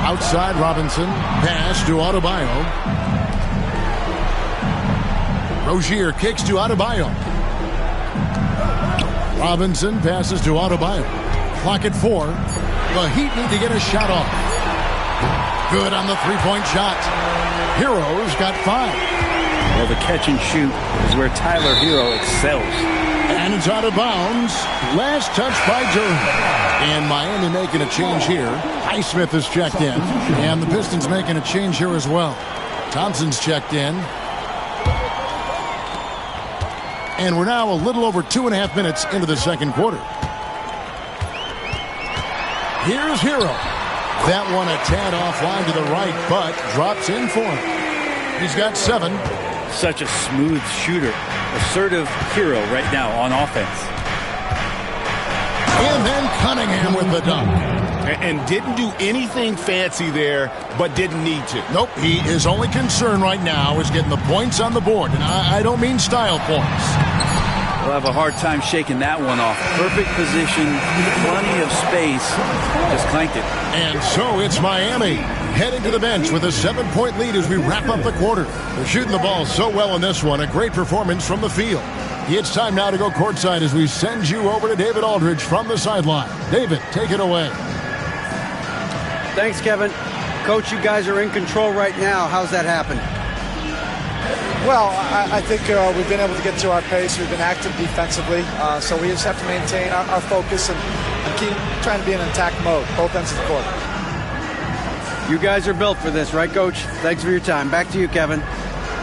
Speaker 7: Outside Robinson. Pass to Adebayo. Rozier kicks to Adebayo. Robinson passes to Adebayo. Clock at 4. The Heat need to get a shot off. Good on the three-point shot. Hero's got 5.
Speaker 17: Well, the catch and shoot is where Tyler Hero excels.
Speaker 7: And it's out of bounds. Last touch by Durham. And Miami making a change here. Highsmith has checked in. And the Pistons making a change here as well. Thompson's checked in. And we're now a little over 2.5 minutes into the second quarter. Here's Hero. That one a tad offline to the right, but drops in for him. He's got 7.
Speaker 17: Such a smooth shooter. Assertive Hero right now on offense.
Speaker 7: And then Cunningham with the dunk.
Speaker 11: And didn't do anything fancy there, but didn't need to.
Speaker 7: Nope, his only concern right now is getting the points on the board. And I don't mean style points.
Speaker 17: We'll have a hard time shaking that one off. Perfect position, plenty of space. Just clanked it.
Speaker 7: And so it's Miami heading to the bench with a 7-point lead as we wrap up the quarter. They're shooting the ball so well in this one. A great performance from the field. It's time now to go courtside as we send you over to David Aldridge from the sideline. David, take it away.
Speaker 9: Thanks, Kevin. Coach, you guys are in control right now. How's that happen?
Speaker 19: Well, I think we've been able to get to our pace. We've been active defensively, so we just have to maintain our focus and keep trying to be in attack mode, both ends of the court.
Speaker 9: You guys are built for this, right, Coach? Thanks for your time. Back to you, Kevin.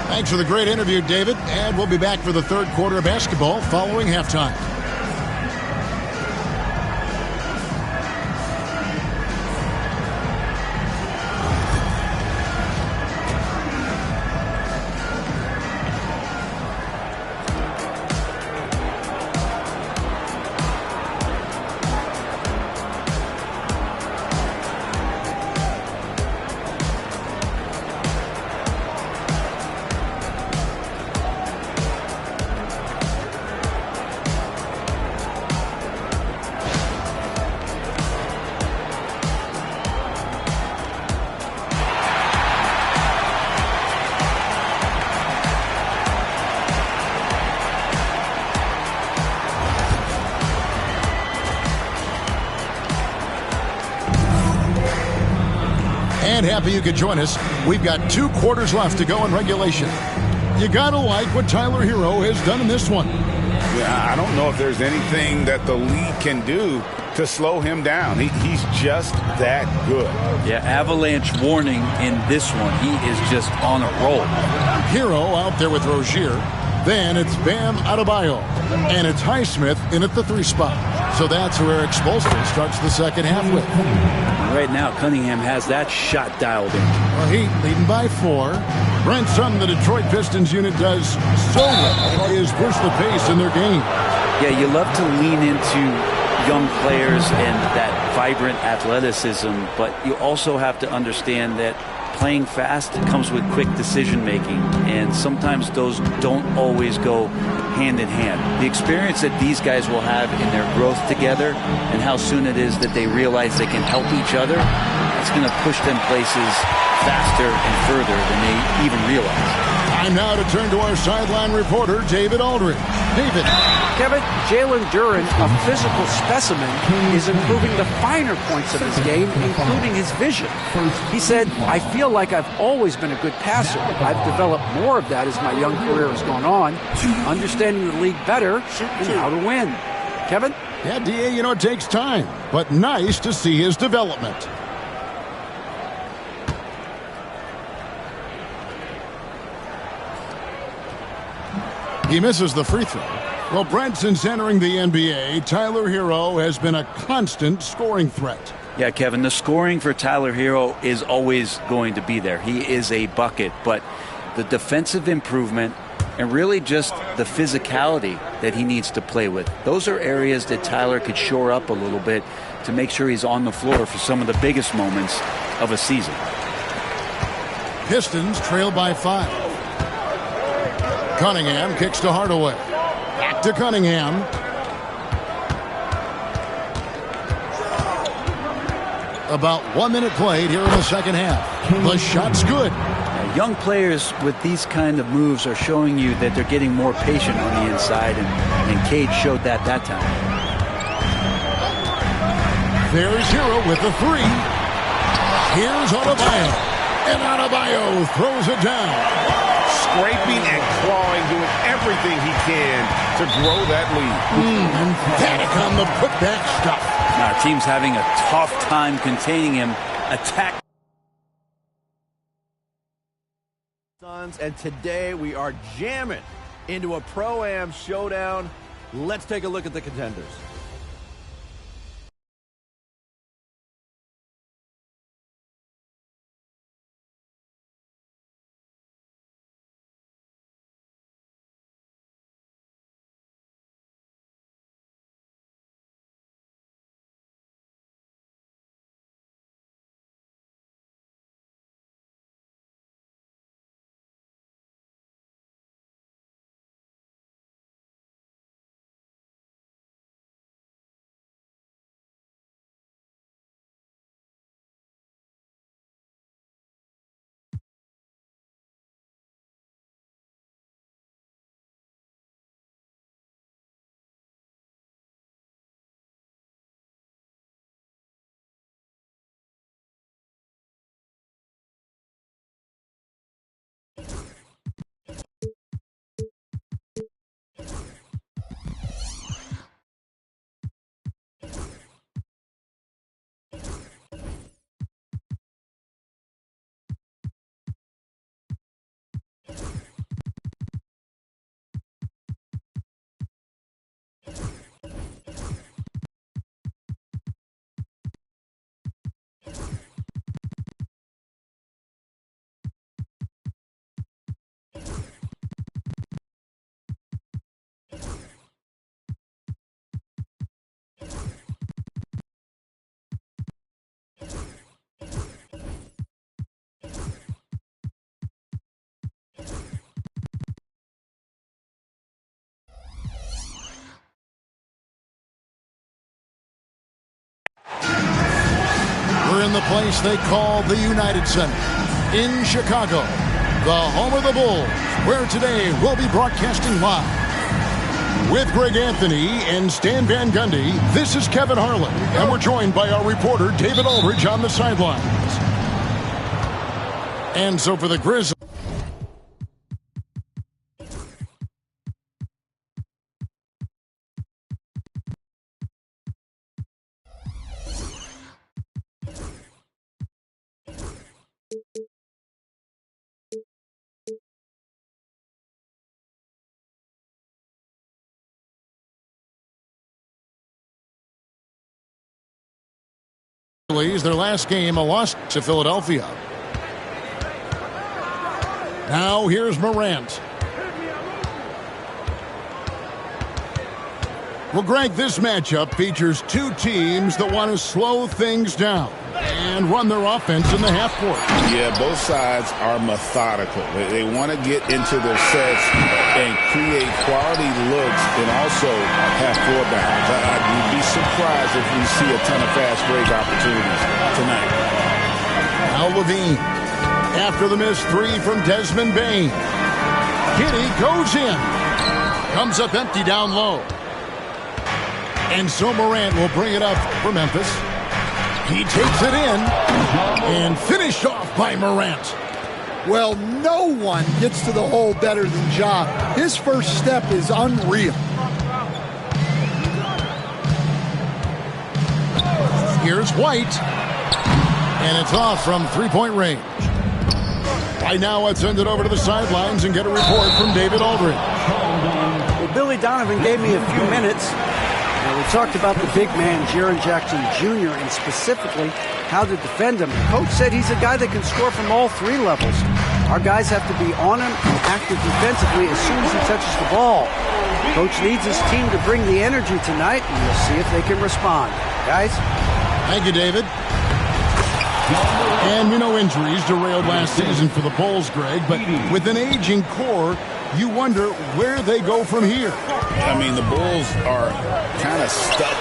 Speaker 7: Thanks for the great interview, David. And we'll be back for the third quarter of basketball following halftime. And happy you could join us. We've got 2 quarters left to go in regulation. You gotta like what Tyler Hero has done in this one.
Speaker 11: Yeah, I don't know if there's anything that the league can do to slow him down. He's just that good.
Speaker 17: Yeah, avalanche warning in this one. He is just on a roll.
Speaker 7: Hero out there with Rozier. Then it's Bam Adebayo. And it's Highsmith in at the 3 spot. So that's where Eric Spoelstra starts the second half with.
Speaker 17: Right now, Cunningham has that shot dialed in.
Speaker 7: The Heat leading by 4. Brent, something the Detroit Pistons unit does so well is push the pace in their game.
Speaker 17: Yeah, you love to lean into young players and that vibrant athleticism, but you also have to understand that playing fast comes with quick decision making, and sometimes those don't always go hand in hand. The experience that these guys will have in their growth together and how soon it is that they realize they can help each other, that's going to push them places faster and further than they even realize.
Speaker 7: Time now to turn to our sideline reporter, David Aldridge. David.
Speaker 9: Kevin, Jalen Duren, a physical specimen, is improving the finer points of his game, including his vision. He said, I feel like I've always been a good passer. I've developed more of that as my young career has gone on, understanding the league better and how to win. Kevin?
Speaker 7: Yeah, DA, you know, it takes time, but nice to see his development. He misses the free throw. Well, Brent, since entering the NBA, Tyler Hero has been a constant scoring threat.
Speaker 17: Yeah, Kevin, the scoring for Tyler Hero is always going to be there. He is a bucket, but the defensive improvement and really just the physicality that he needs to play with, those are areas that Tyler could shore up a little bit to make sure he's on the floor for some of the biggest moments of a season.
Speaker 7: Pistons trail by 5. Cunningham kicks to Hardaway. Back to Cunningham. About 1 minute played here in the second half. The shot's good.
Speaker 17: Young players with these kind of moves are showing you that they're getting more patient on the inside, and Cade showed that time.
Speaker 7: There's Hero with the 3. Here's Adebayo. And Adebayo throws it down.
Speaker 8: Scraping and clawing, doing everything he can to grow that lead.
Speaker 7: Emphatic on the putback stuff.
Speaker 17: Our team's having a tough time containing him. Attack.
Speaker 16: And today we are jamming into a Pro-Am showdown. Let's take a look at the contenders.
Speaker 7: We're in the place they call the United Center in Chicago, the home of the Bulls, where today we'll be broadcasting live. With Greg Anthony and Stan Van Gundy, this is Kevin Harlan, and we're joined by our reporter David Aldridge on the sidelines. And so for the Grizzlies, their last game, a loss to Philadelphia. Now here's Morant. Well, Greg, this matchup features two teams that want to slow things down and run their offense in the half court.
Speaker 8: Yeah, both sides are methodical. They want to get into their sets and create quality looks and also have floor balance. I'd be surprised if we see a ton of fast break opportunities tonight.
Speaker 7: Now Levine, after the missed 3 from Desmond Bane. Giddey goes in. Comes up empty down low. And so Morant will bring it up for Memphis. He takes it in and finished off by Morant.
Speaker 10: Well, no one gets to the hole better than Ja. His first step is unreal.
Speaker 7: Here's White. And it's off from three-point range. Right now, let's send it over to the sidelines and get a report from David Aldridge.
Speaker 9: Well, Billy Donovan gave me a few minutes. We talked about the big man, Jaren Jackson Jr., and specifically how to defend him. The coach said he's a guy that can score from all 3 levels. Our guys have to be on him and active defensively as soon as he touches the ball. Coach needs his team to bring the energy tonight, and we'll see if they can respond. Guys?
Speaker 7: Thank you, David. And we know injuries derailed last season for the Bulls, Greg, but with an aging core, you wonder where they go from here.
Speaker 8: I mean, the Bulls are kind of stuck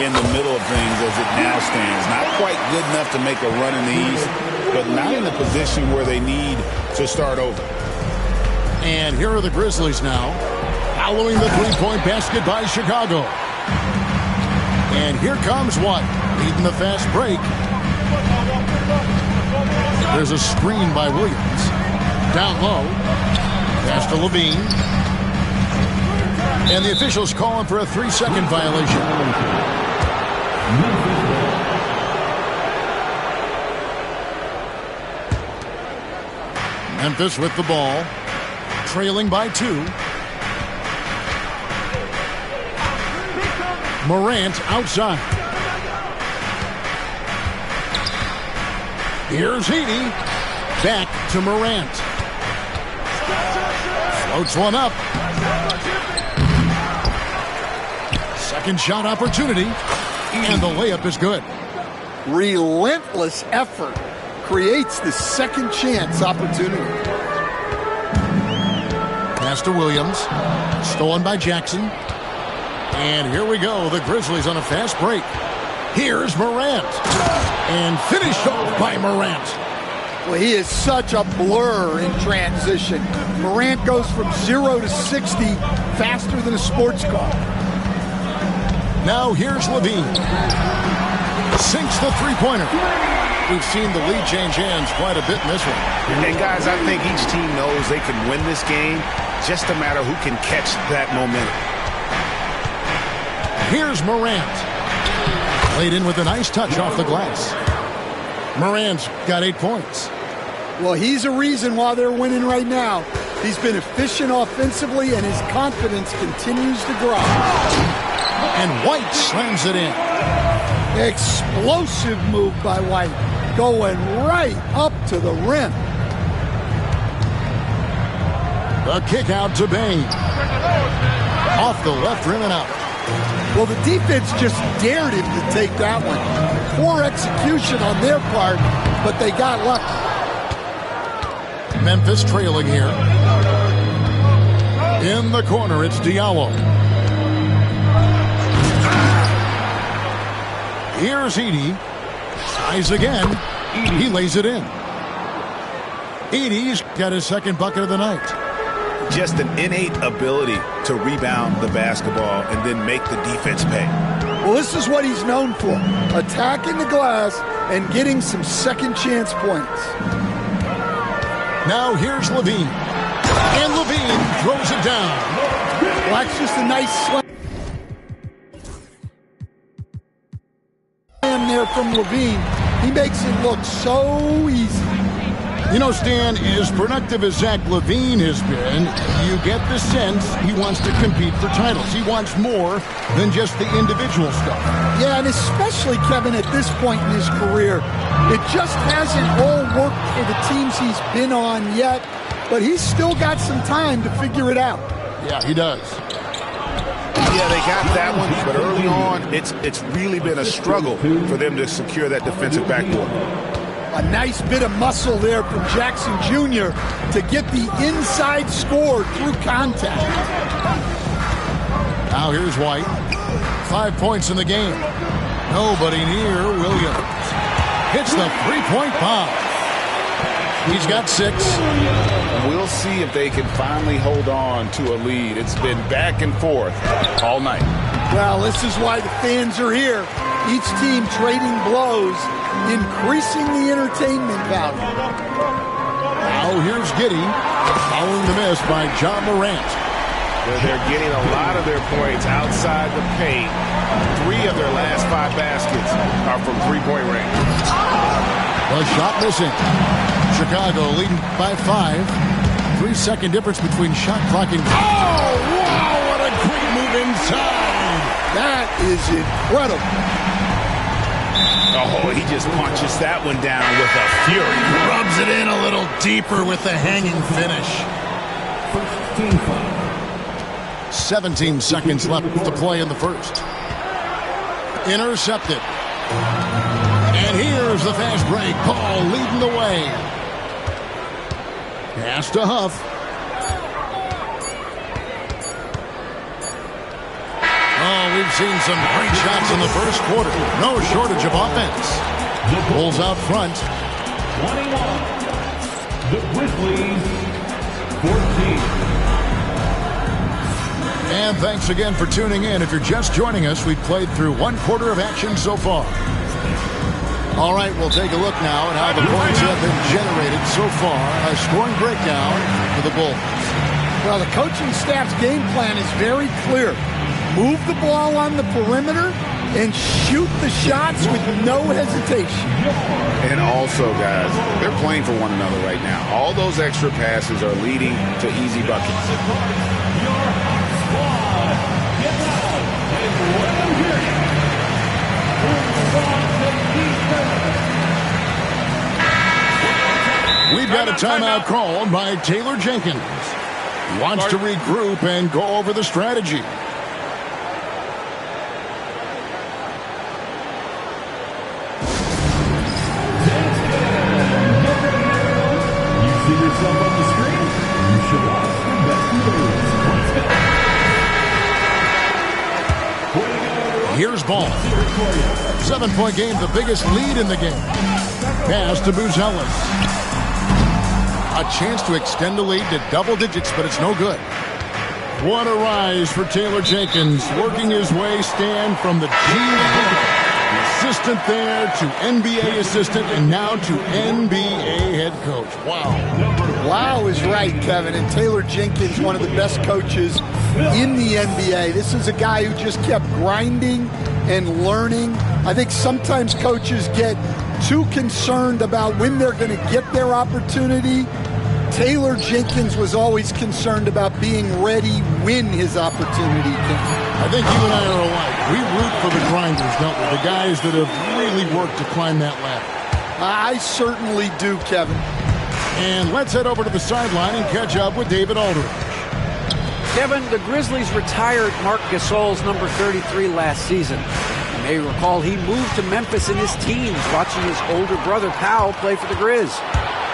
Speaker 8: in the middle of things as it now stands. Not quite good enough to make a run in the East,
Speaker 11: but not in a position where they need to start over.
Speaker 7: And here are the Grizzlies now, following the three-point basket by Chicago. And here comes White, leading the fast break. There's a screen by Williams. Down low. Pass to Levine. And the officials calling for a 3-second violation. Memphis with the ball. Trailing by 2. Morant outside. Here's Heaney. Back to Morant. Floats one up. Second shot opportunity. And the layup is good.
Speaker 10: Relentless effort creates the second chance opportunity.
Speaker 7: Pass to Williams. Stolen by Jackson. And here we go. The Grizzlies on a fast break. Here's Morant. And finished off by Morant.
Speaker 10: Well, he is such a blur in transition. Morant goes from 0 to 60 faster than a sports car.
Speaker 7: Now here's Levine. Sinks the three-pointer. We've seen the lead change hands quite a bit in this one.
Speaker 11: And guys, I think each team knows they can win this game. Just a matter who can catch that momentum.
Speaker 7: Here's Morant. Played in with a nice touch off the glass. Morant's got 8 points.
Speaker 10: Well, he's a reason why they're winning right now. He's been efficient offensively, and his confidence continues to grow.
Speaker 7: And White slams it in.
Speaker 10: Explosive move by White, going right up to the rim.
Speaker 7: The kick out to Bain. Off the left rim and out.
Speaker 10: Well, the defense just dared him to take that one. Poor execution on their part, but they got lucky.
Speaker 7: Memphis trailing here. In the corner, it's Diallo. Here's Edey. Tries again. He lays it in. Edey's got his second bucket of the night.
Speaker 11: Just an innate ability to rebound the basketball and then make the defense pay.
Speaker 10: Well, this is what he's known for. Attacking the glass and getting some second chance points.
Speaker 7: Now here's Levine. And Levine throws it down.
Speaker 10: Well, that's just a nice slam there from Levine. He makes it look so easy.
Speaker 7: You know, Stan, as productive as Zach LaVine has been, you get the sense he wants to compete for titles. He wants more than just the individual stuff.
Speaker 10: Yeah, and especially, Kevin, at this point in his career, it just hasn't all worked for the teams he's been on yet, but he's still got some time to figure it out.
Speaker 7: Yeah, he does.
Speaker 11: Yeah, they got that one, but early on, it's really been a struggle for them to secure that defensive backboard.
Speaker 10: A nice bit of muscle there from Jackson Jr. to get the inside score through contact.
Speaker 7: Now here's White. 5 points in the game. Nobody near Williams. Hits the three-point bomb. He's got 6.
Speaker 11: We'll see if they can finally hold on to a lead. It's been back and forth all night.
Speaker 10: Well, this is why the fans are here. Each team trading blows, increasing the entertainment value.
Speaker 7: Now here's Giddey, following the miss by John Morant.
Speaker 11: They're getting a lot of their points outside the paint. 3 of their last 5 baskets are from three-point range.
Speaker 7: The shot missing. Chicago leading by 5. 3-second difference between shot clock and... Oh, wow, what a great move inside.
Speaker 10: That is incredible.
Speaker 11: Oh, he just punches that one down with a fury.
Speaker 7: Rubs it in a little deeper with the hanging finish. 17 seconds left to play in the first. Intercepted. And here's the fast break. Paul leading the way. Pass to Huff. Oh, we've seen some great shots in the first quarter. No shortage of offense. Bulls out front.
Speaker 12: The Grizzlies, 14.
Speaker 7: And thanks again for tuning in. If you're just joining us, we've played through 1/4 of action so far. All right, we'll take a look now at how the points have been generated so far. A scoring breakdown for the Bulls.
Speaker 10: Well, the coaching staff's game plan is very clear. Move the ball on the perimeter and shoot the shots with no hesitation.
Speaker 8: And also, guys, they're playing for one another right now. All those extra passes are leading to easy buckets.
Speaker 7: We've got a timeout called by Taylor Jenkins. He wants to regroup and go over the strategy.
Speaker 12: Yourself on the screen. You should watch the best moves.
Speaker 7: Here's ball. 7-point game, the biggest lead in the game. Pass to Buzelis. A chance to extend the lead to double digits, but it's no good. What a rise for Taylor Jenkins, working his way, Stan, from the G League assistant there to NBA assistant and now to NBA head coach. Wow.
Speaker 10: Wow is right, Kevin. And Taylor Jenkins, one of the best coaches in the NBA. This is a guy who just kept grinding and learning. I think sometimes coaches get too concerned about when they're going to get their opportunity. Taylor Jenkins was always concerned about being ready when his opportunity came.
Speaker 7: I think you and I are alike. We root for the grinders, don't we? The guys that have really worked to climb that ladder.
Speaker 10: I certainly do, Kevin.
Speaker 7: And let's head over to the sideline and catch up with David Aldridge.
Speaker 9: Kevin, the Grizzlies retired Marc Gasol's number 33 last season. You may recall he moved to Memphis in his teens, watching his older brother Powell play for the Grizz.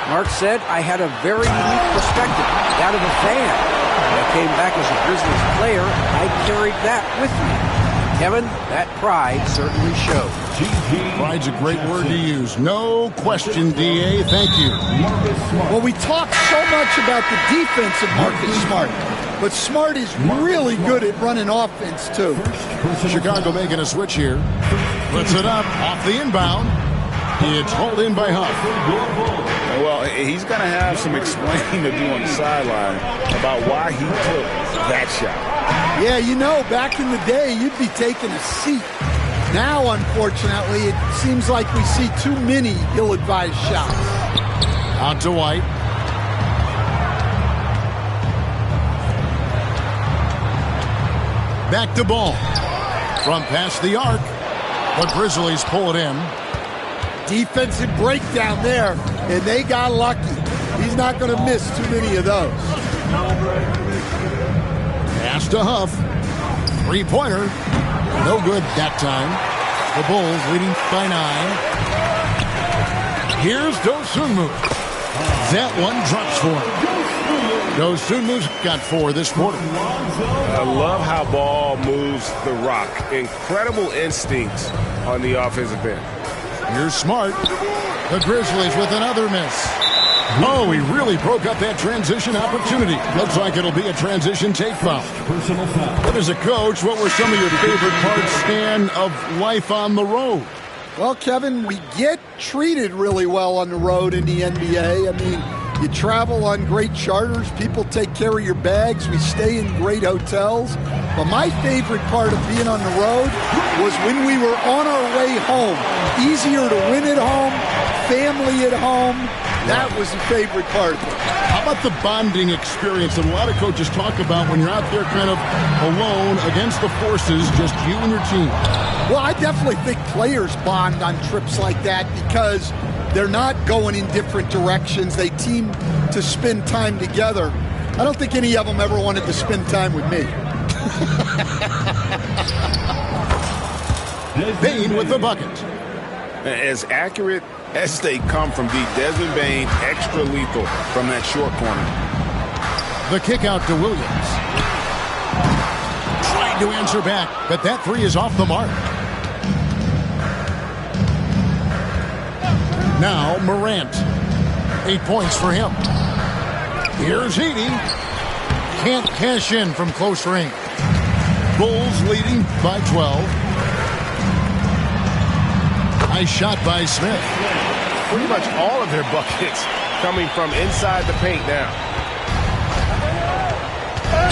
Speaker 9: Mark said, I had a very unique perspective, that of a fan. When I came back as a Grizzlies player, I carried that with me. Kevin, that pride certainly showed.
Speaker 7: Pride's a great word to use. No question, D.A. Thank you.
Speaker 10: Well, we talk so much about the defense of Marcus Smart, but Smart is really good at running offense, too.
Speaker 7: Chicago making a switch here. Puts it up off the inbound. It's hauled in by Huff.
Speaker 8: Well, he's going to have some explaining to do on the sideline about why he took that shot.
Speaker 10: Yeah, you know, back in the day, you'd be taking a seat. Now, unfortunately, it seems like we see too many ill-advised shots.
Speaker 7: Out to White. Back to Ball. From past the arc. The Grizzlies pull it in.
Speaker 10: Defensive breakdown there, and they got lucky. He's not going to miss too many of those.
Speaker 7: Pass to Huff. Three-pointer. No good that time. The Bulls leading by 9. Here's Dosunmu. That one drops for him. Dosunmu's got 4 this quarter.
Speaker 11: I love how Ball moves the rock. Incredible instincts on the offensive end.
Speaker 7: Here's Smart. The Grizzlies with another miss. Oh, he really broke up that transition opportunity. Looks like it'll be a transition take foul. But as a coach, what were some of your favorite parts, Stan, of life on the road?
Speaker 10: Well, Kevin, we get treated really well on the road in the NBA. I mean, you travel on great charters. People take care of your bags. We stay in great hotels. But my favorite part of being on the road was when we were on our way home. Easier to win at home, family at home. That was the favorite part of it.
Speaker 7: How about the bonding experience that a lot of coaches talk about when you're out there kind of alone against the forces, just you and your team?
Speaker 10: Well, I definitely think players bond on trips like that because they're not going in different directions. They team to spend time together. I don't think any of them ever wanted to spend time with me.
Speaker 7: Bane with the bucket.
Speaker 8: As accurate as they come from deep, Desmond Bane extra lethal from that short corner.
Speaker 7: The kick out to Williams. Trying to answer back, but that 3 is off the mark. Now Morant. 8 points for him. Here's Edey. Can't cash in from close range. Bulls leading by 12. Nice shot by Smith.
Speaker 8: Pretty much all of their buckets coming from inside the paint now.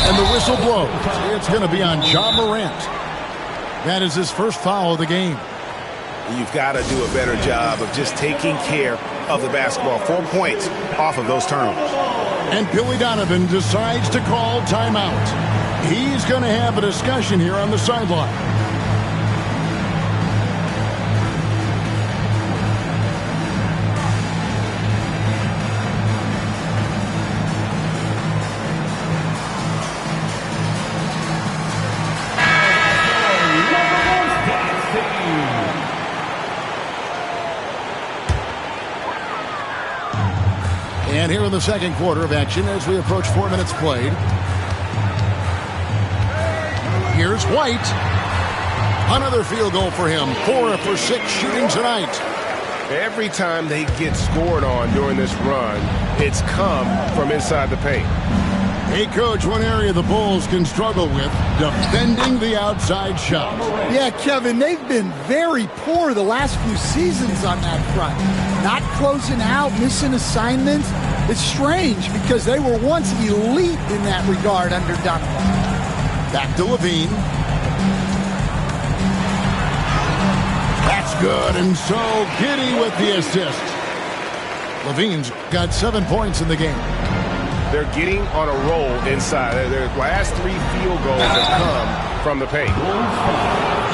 Speaker 7: And the whistle blows. It's going to be on Ja Morant. That is his first foul of the game.
Speaker 8: You've got to do a better job of just taking care of the basketball. 4 points off of those turnovers.
Speaker 7: And Billy Donovan decides to call timeout. He's going to have a discussion here on the sideline. And here in the second quarter of action as we approach 4 minutes played. Here's White. Another field goal for him. 4 for 6 shooting tonight.
Speaker 8: Every time they get scored on during this run, it's come from inside the paint.
Speaker 7: Hey, Coach, one area the Bulls can struggle with, defending the outside shot.
Speaker 10: Yeah, Kevin, they've been very poor the last few seasons on that front. Not closing out, missing assignments. It's strange because they were once elite in that regard under Donovan.
Speaker 7: Back to Levine. That's good, and so Giddey with the assist. Levine's got 7 points in the game.
Speaker 8: They're getting on a roll inside. Their last 3 field goals have come from the paint.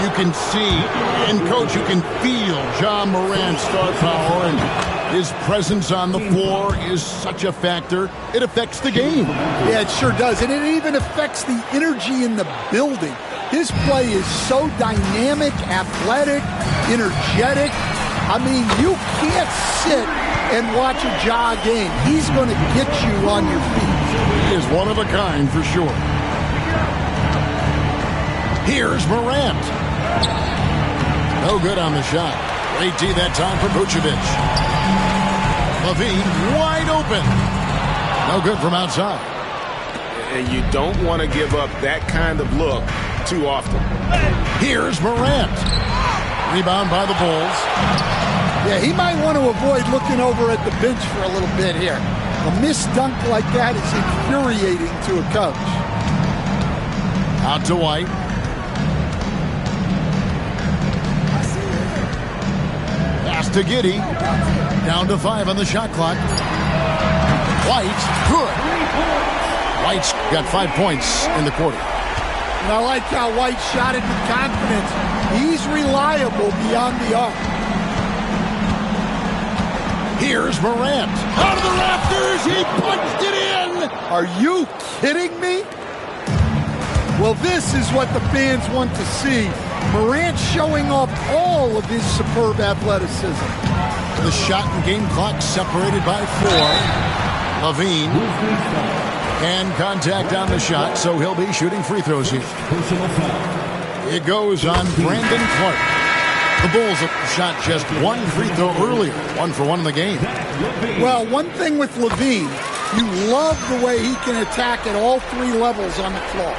Speaker 7: You can see, and Coach, you can feel Ja Morant's star power, and his presence on the floor is such a factor. It affects the game.
Speaker 10: Yeah, it sure does, and it even affects the energy in the building. His play is so dynamic, athletic, energetic. I mean, you can't sit and watch a Ja game. He's going to get you on your feet.
Speaker 7: He is one of a kind for sure. Here's Morant. No good on the shot. Great D that time for Vucevic. Levine wide open. No good from outside.
Speaker 8: And you don't want to give up that kind of look too often.
Speaker 7: Here's Morant. Rebound by the Bulls.
Speaker 10: Yeah, he might want to avoid looking over at the bench for a little bit here. A missed dunk like that is infuriating to a coach.
Speaker 7: Out to White. Pass to Giddey. Down to 5 on the shot clock. White, good. White's got 5 points in the quarter.
Speaker 10: And I like how White shot it with confidence. He's reliable beyond the arc.
Speaker 7: Here's Morant. Out of the rafters, he punched it in!
Speaker 10: Are you kidding me? Well, this is what the fans want to see. Morant showing off all of his superb athleticism.
Speaker 7: The shot and game clock separated by 4. Levine. And contact on the shot, so he'll be shooting free throws here. It goes on Brandon Clark. The Bulls have shot just 1 free throw earlier. 1 for 1 in the game.
Speaker 10: Well, one thing with Levine, you love the way he can attack at all 3 levels on the floor.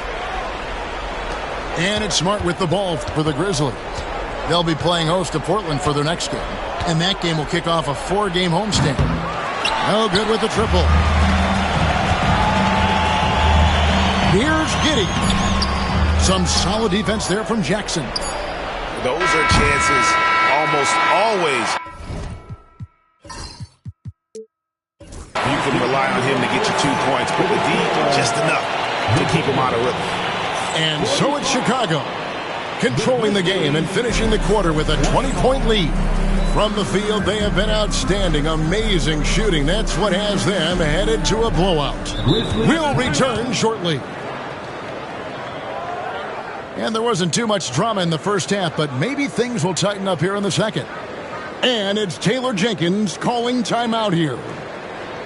Speaker 7: And it's Smart with the ball for the Grizzlies. They'll be playing host to Portland for their next game. And that game will kick off a 4-game homestand. No good with the triple. Here's Giddey. Some solid defense there from Jackson.
Speaker 8: Those are chances almost always. You can rely on him to get you 2 points, but with D, just enough to keep him out of rhythm.
Speaker 7: And so it's Chicago, controlling the game and finishing the quarter with a 20-point lead. From the field, they have been outstanding, amazing shooting. That's what has them headed to a blowout. We'll return shortly. And there wasn't too much drama in the first half, but maybe things will tighten up here in the second. And it's Taylor Jenkins calling timeout here.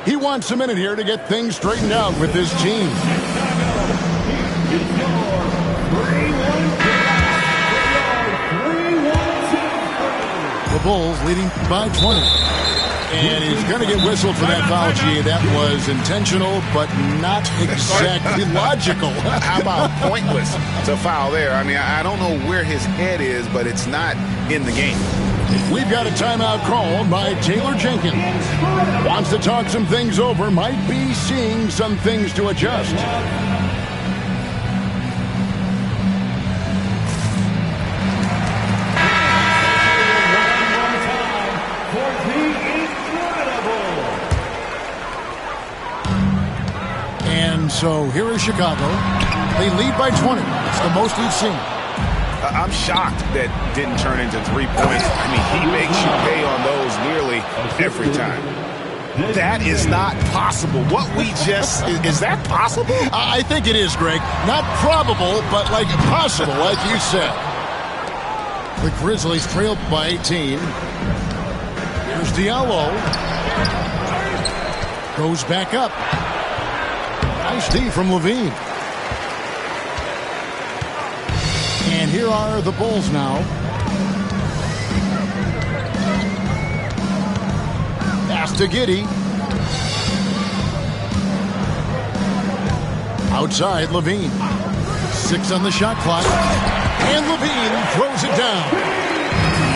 Speaker 7: He wants a minute here to get things straightened out with his team. The Bulls leading by 20. And he's going to get whistled for that foul, G. That was intentional, but not exactly logical.
Speaker 11: How about pointless to foul there? I mean, I don't know where his head is, but it's not in the game.
Speaker 7: We've got a timeout called by Taylor Jenkins. Wants to talk some things over, might be seeing some things to adjust. And so here is Chicago. They lead by 20. It's the most we've seen.
Speaker 11: I'm shocked that didn't turn into 3 points. I mean, he makes you pay on those nearly every time. That is not possible. What we just, is that possible?
Speaker 7: I think it is, Greg. Not probable, but like possible, like you said. The Grizzlies trailed by 18. Here's Diallo. Goes back up. Nice D from Levine. And here are the Bulls now. Pass to Giddey. Outside, Levine. 6 on the shot clock. And Levine throws it down.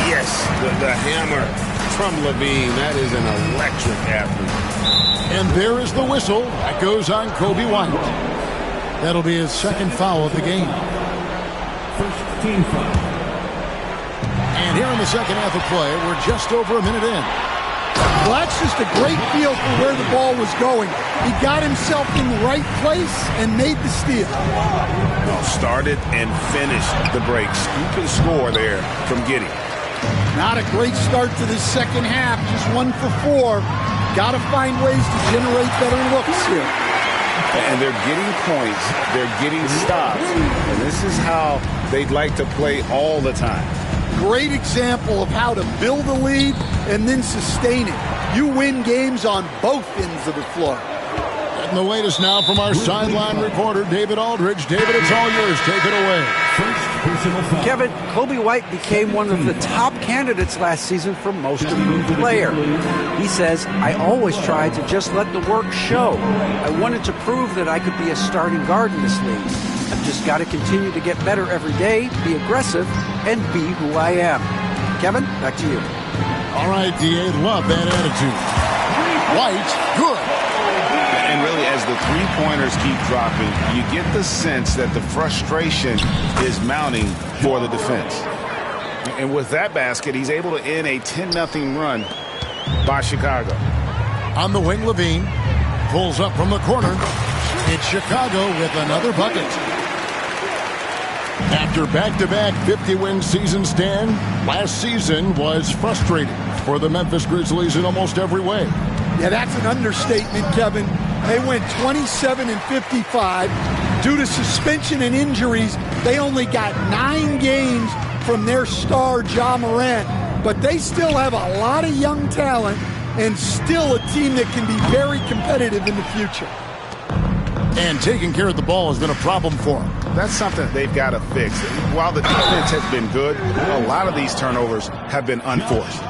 Speaker 8: Yes, the hammer from Levine. That is an electric athlete.
Speaker 7: And there is the whistle. That goes on Kobe White. That'll be his second foul of the game.
Speaker 12: First team foul.
Speaker 7: And here in the second half of play, we're just over a minute in.
Speaker 10: Well, that's just a great feel for where the ball was going. He got himself in the right place and made the steal.
Speaker 11: Started and finished the break. Scoop and score there from Giddey.
Speaker 10: Not a great start to this second half. Just 1 for 4. Got to find ways to generate better looks here.
Speaker 11: And they're getting points. They're getting stops. And this is how they'd like to play all the time.
Speaker 10: Great example of how to build a lead and then sustain it. You win games on both ends of the floor.
Speaker 7: And the latest now from our sideline reporter, David Aldridge. David, it's all yours. Take it away.
Speaker 9: Kevin, Kobe White became one of the top candidates last season for most improved player. He says, I always tried to just let the work show. I wanted to prove that I could be a starting guard in this league. I've just got to continue to get better every day, be aggressive, and be who I am. Kevin, back to you.
Speaker 7: All right, D.A., love that attitude. White, good.
Speaker 11: And really, as the three-pointers keep dropping, you get the sense that the frustration is mounting for the defense. And with that basket, he's able to end a 10-0 run by Chicago.
Speaker 7: On the wing, Levine pulls up from the corner. It's Chicago with another bucket. After back-to-back 50-win seasons, Dan, last season was frustrating for the Memphis Grizzlies in almost every way.
Speaker 10: Yeah, that's an understatement, Kevin. They went 27-55. Due to suspension and injuries, they only got 9 games from their star, Ja Morant. But they still have a lot of young talent and still a team that can be very competitive in the future.
Speaker 7: And taking care of the ball has been a problem for them.
Speaker 11: That's something they've got to fix. While the defense has been good, a lot of these turnovers have been unforced.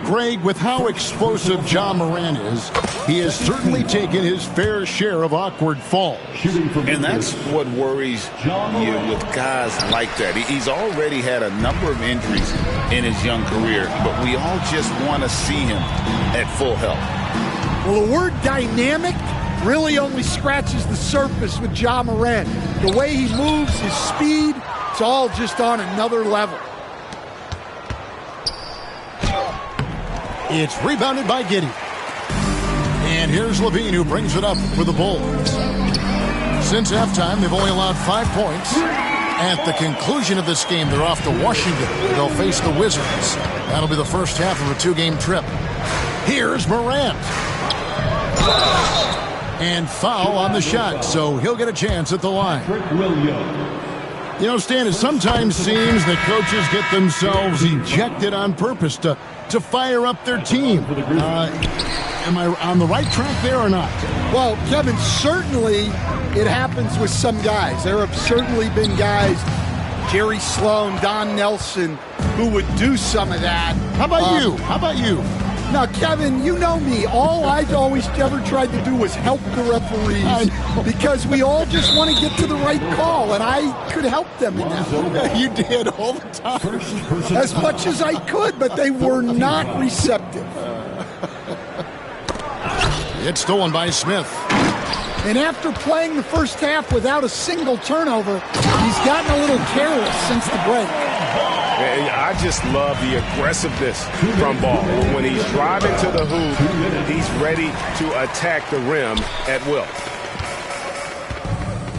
Speaker 7: Greg, with how explosive Ja Morant is, he has certainly taken his fair share of awkward falls.
Speaker 11: And that's what worries you with guys like that. He's already had a number of injuries in his young career, but we all just want to see him at full health.
Speaker 10: Well, the word dynamic really only scratches the surface with Ja Morant. The way he moves, his speed, it's all just on another level.
Speaker 7: It's rebounded by Giddey. And here's Levine, who brings it up for the Bulls. Since halftime, they've only allowed 5 points. At the conclusion of this game, they're off to Washington. They'll face the Wizards. That'll be the first half of a 2-game trip. Here's Morant. And foul on the shot, so he'll get a chance at the line. You know, Stan, it sometimes seems that coaches get themselves ejected on purpose to fire up their team. Am I on the right track there or not?
Speaker 10: Well, Kevin, certainly it happens with some guys. There have certainly been guys, Jerry Sloan, Don Nelson, who would do some of that.
Speaker 7: How about you? How about you?
Speaker 10: Now, Kevin, you know me. All I've always ever tried to do was help the referees because we all just want to get to the right call, and I could help them in that.
Speaker 7: You did all the time.
Speaker 10: As much as I could, but they were not receptive.
Speaker 7: It's stolen by Smith.
Speaker 10: And after playing the first half without a single turnover, he's gotten a little careless since the break.
Speaker 11: I just love the aggressiveness from Ball. When he's driving to the hoop, he's ready to attack the rim at will.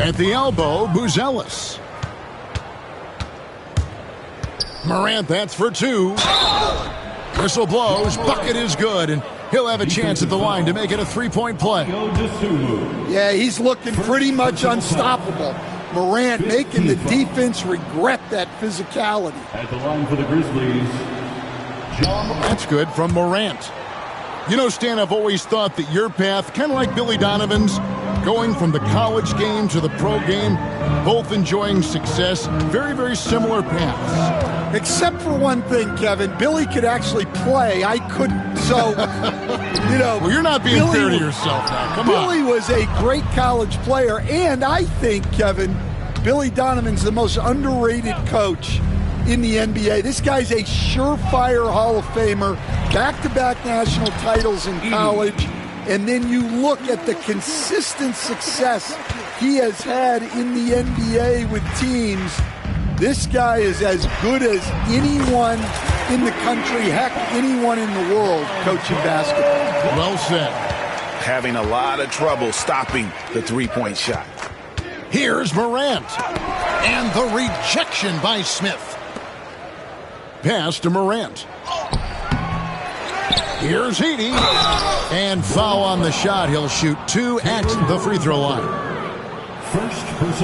Speaker 7: At the elbow, Buzelis. Morant, that's for two. Whistle blows, bucket is good, and he'll have a chance at the line to make it a three-point play.
Speaker 10: Yeah, he's looking pretty much unstoppable. Morant making the defense regret that physicality.
Speaker 12: At the line for the Grizzlies, John.
Speaker 7: That's good from Morant. You know, Stan, I've always thought that your path, kind of like Billy Donovan's, going from the college game to the pro game, both enjoying success, very, very similar paths.
Speaker 10: Except for one thing, Kevin. Billy could actually play. I couldn't. So, you know.
Speaker 7: Well, you're not being fair to yourself now. Come on.
Speaker 10: Billy was a great college player. And I think, Kevin, Billy Donovan's the most underrated coach in the NBA. This guy's a surefire Hall of Famer. Back-to-back national titles in college. And then you look at the consistent success he has had in the NBA with teams. This guy is as good as anyone in the country, heck, anyone in the world coaching basketball.
Speaker 7: Well said.
Speaker 11: Having a lot of trouble stopping the three-point shot.
Speaker 7: Here's Morant. And the rejection by Smith. Pass to Morant. Here's Heaney. And foul on the shot. He'll shoot two at the free throw line.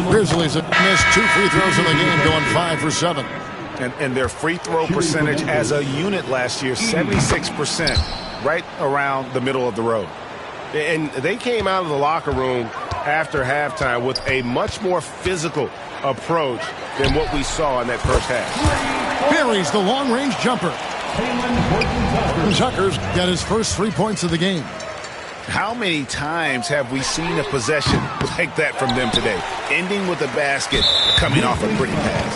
Speaker 7: Grizzlies have missed 2 free throws in the game, going 5 for 7.
Speaker 11: And their free throw percentage as a unit last year, 76%, right around the middle of the road.
Speaker 20: And they came out of the locker room after halftime with a much more physical approach than what we saw in that first half.
Speaker 7: Buries the long-range jumper. Tucker's got his first 3 points of the game.
Speaker 11: How many times have we seen a possession like that from them today? Ending with a basket, coming off a pretty pass.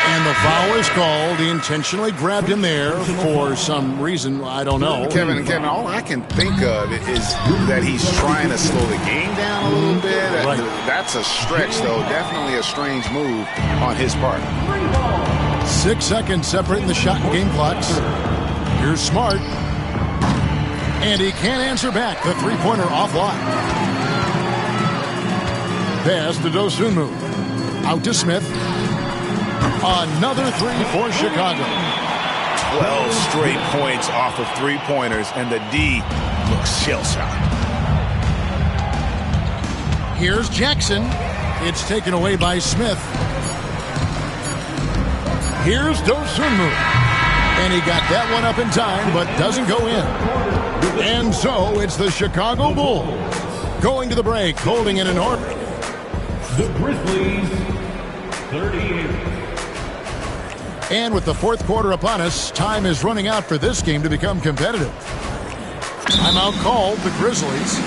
Speaker 7: And the foul is called. He intentionally grabbed him there for some reason. I don't know.
Speaker 11: Kevin, all I can think of is that he's trying to slow the game down a little bit. Right. That's a stretch, though. Definitely a strange move on his part.
Speaker 7: 6 seconds separating the shot and game clocks. Here's Smart. And he can't answer back. The three-pointer offline. Pass to Dosunmu. Out to Smith. Another three for Chicago.
Speaker 11: 12 straight points off of three-pointers, and the D looks shell-shocked.
Speaker 7: Here's Jackson. It's taken away by Smith. Here's Dosunmu. And he got that one up in time, but doesn't go in. And so it's the Chicago Bulls going to the break, holding it in order.
Speaker 12: The Grizzlies, 38.
Speaker 7: And with the fourth quarter upon us, time is running out for this game to become competitive. Timeout called, the Grizzlies.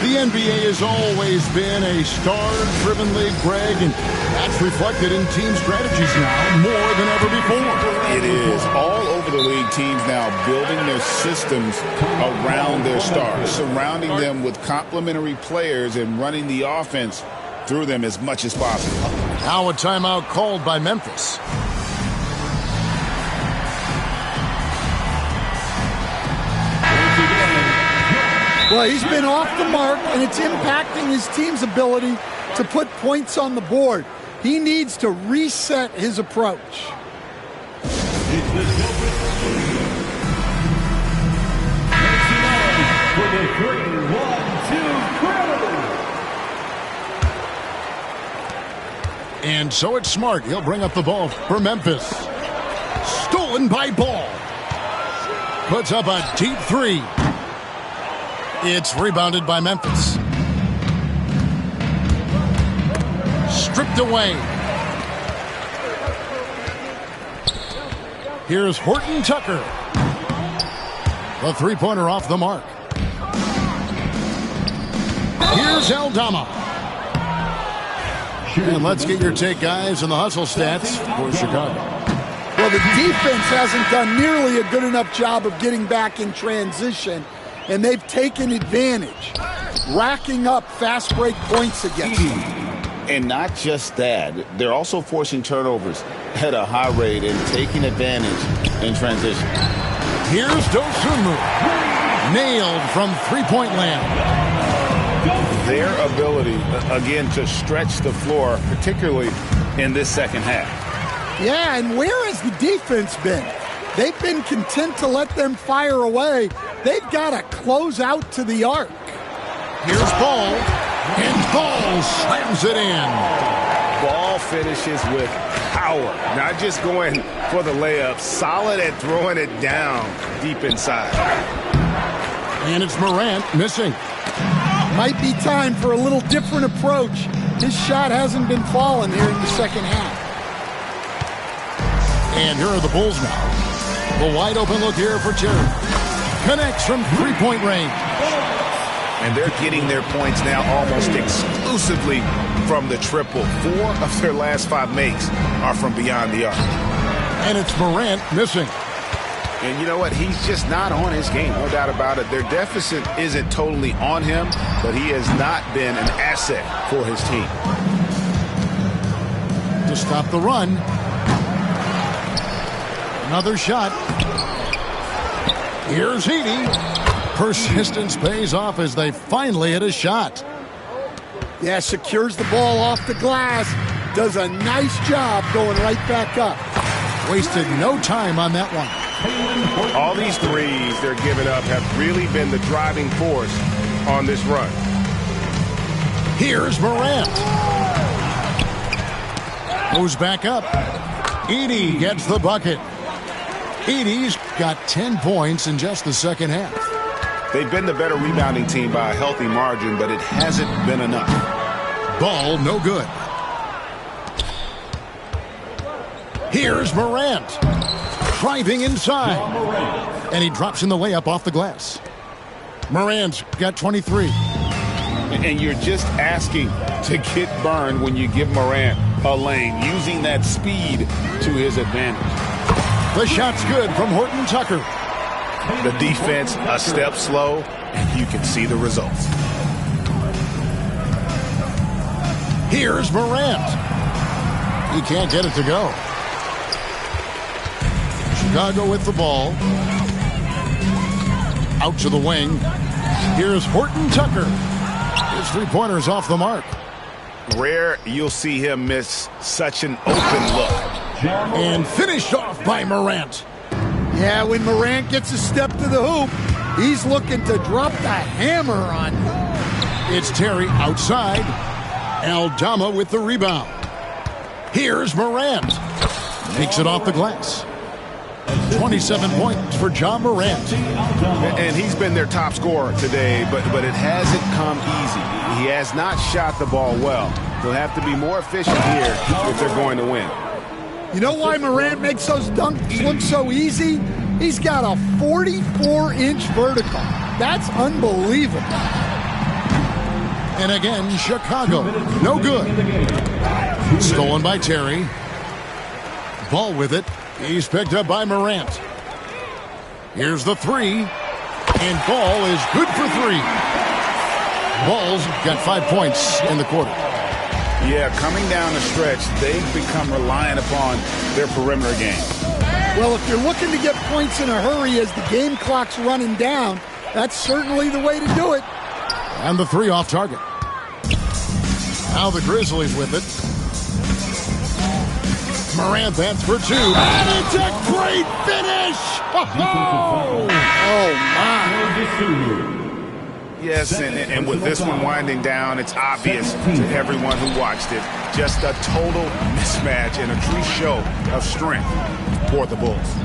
Speaker 7: The NBA has always been a star-driven league, Greg, and that's reflected in team strategies now more than ever before.
Speaker 11: It is. All over the league, teams now building their systems around their stars, surrounding them with complementary players and running the offense through them as much as possible.
Speaker 7: Now a timeout called by Memphis.
Speaker 10: Well, he's been off the mark, and it's impacting his team's ability to put points on the board. He needs to reset his approach.
Speaker 7: And so it's Smart. He'll bring up the ball for Memphis. Stolen by Ball. Puts up a deep three. It's rebounded by Memphis. Stripped away. Here's Horton Tucker. The three-pointer off the mark. Here's Aldama. And let's get your take, guys, on the hustle stats for Chicago.
Speaker 10: Well, the defense hasn't done nearly a good enough job of getting back in transition, and they've taken advantage, racking up fast break points against them.
Speaker 8: And not just that, they're also forcing turnovers at a high rate and taking advantage in transition.
Speaker 7: Here's Dosunmu. Nailed from three-point land.
Speaker 11: Their ability, again, to stretch the floor, particularly in this second half.
Speaker 10: Yeah, and where has the defense been? They've been content to let them fire away. They've got to close out to the arc.
Speaker 7: Here's Ball, and Ball slams it in.
Speaker 11: Ball finishes with power, not just going for the layup, solid at throwing it down deep inside.
Speaker 7: And it's Morant missing.
Speaker 10: Might be time for a little different approach. His shot hasn't been falling here in the second half.
Speaker 7: And here are the Bulls now. The wide open look here for Terry. Connects from three-point range.
Speaker 11: And they're getting their points now almost exclusively from the triple. 4 of their last 5 makes are from beyond the arc.
Speaker 7: And it's Morant missing.
Speaker 11: And you know what? He's just not on his game, no doubt about it. Their deficit isn't totally on him, but he has not been an asset for his team.
Speaker 7: To stop the run. Another shot. Here's Heaney. Persistence pays off as they finally hit a shot.
Speaker 10: Yeah, secures the ball off the glass. Does a nice job going right back up.
Speaker 7: Wasted no time on that one.
Speaker 11: All these threes they're giving up have really been the driving force on this run.
Speaker 7: Here's Morant. Goes back up. Edey gets the bucket. Edey's got 10 points in just the second half.
Speaker 11: They've been the better rebounding team by a healthy margin, but it hasn't been enough.
Speaker 7: Ball no good. Here's Morant. Driving inside. And he drops in the layup off the glass. Morant's got 23.
Speaker 11: And you're just asking to get burned when you give Morant a lane, using that speed to his advantage.
Speaker 7: The shot's good from Horton Tucker.
Speaker 11: The defense a step slow, and you can see the results.
Speaker 7: Here's Morant. He can't get it to go. Chicago with the ball. Out to the wing. Here's Horton Tucker. His three-pointer's off the mark.
Speaker 11: Rare you'll see him miss such an open look.
Speaker 7: And finished off by Morant.
Speaker 10: Yeah, when Morant gets a step to the hoop, he's looking to drop the hammer on you.
Speaker 7: It's Terry outside. Aldama with the rebound. Here's Morant. Takes it off the glass. 27 points for John Morant.
Speaker 11: And he's been their top scorer today, but it hasn't come easy. He has not shot the ball well. They'll have to be more efficient here if they're going to win.
Speaker 10: You know why Morant makes those dunks look so easy? He's got a 44-inch vertical. That's unbelievable.
Speaker 7: And again, Chicago. No good. Stolen by Terry. Ball with it. He's picked up by Morant. Here's the three. And Ball is good for 3. Ball's got 5 points in the quarter.
Speaker 11: Yeah, coming down the stretch, they've become reliant upon their perimeter game.
Speaker 10: Well, if you're looking to get points in a hurry as the game clock's running down, that's certainly the way to do it.
Speaker 7: And the 3 off target. Now the Grizzlies with it. Morant bats for 2. And it's a great finish! Oh, my.
Speaker 11: Yes, and with this one winding down, it's obvious to everyone who watched it. Just a total mismatch and a true show of strength for the Bulls.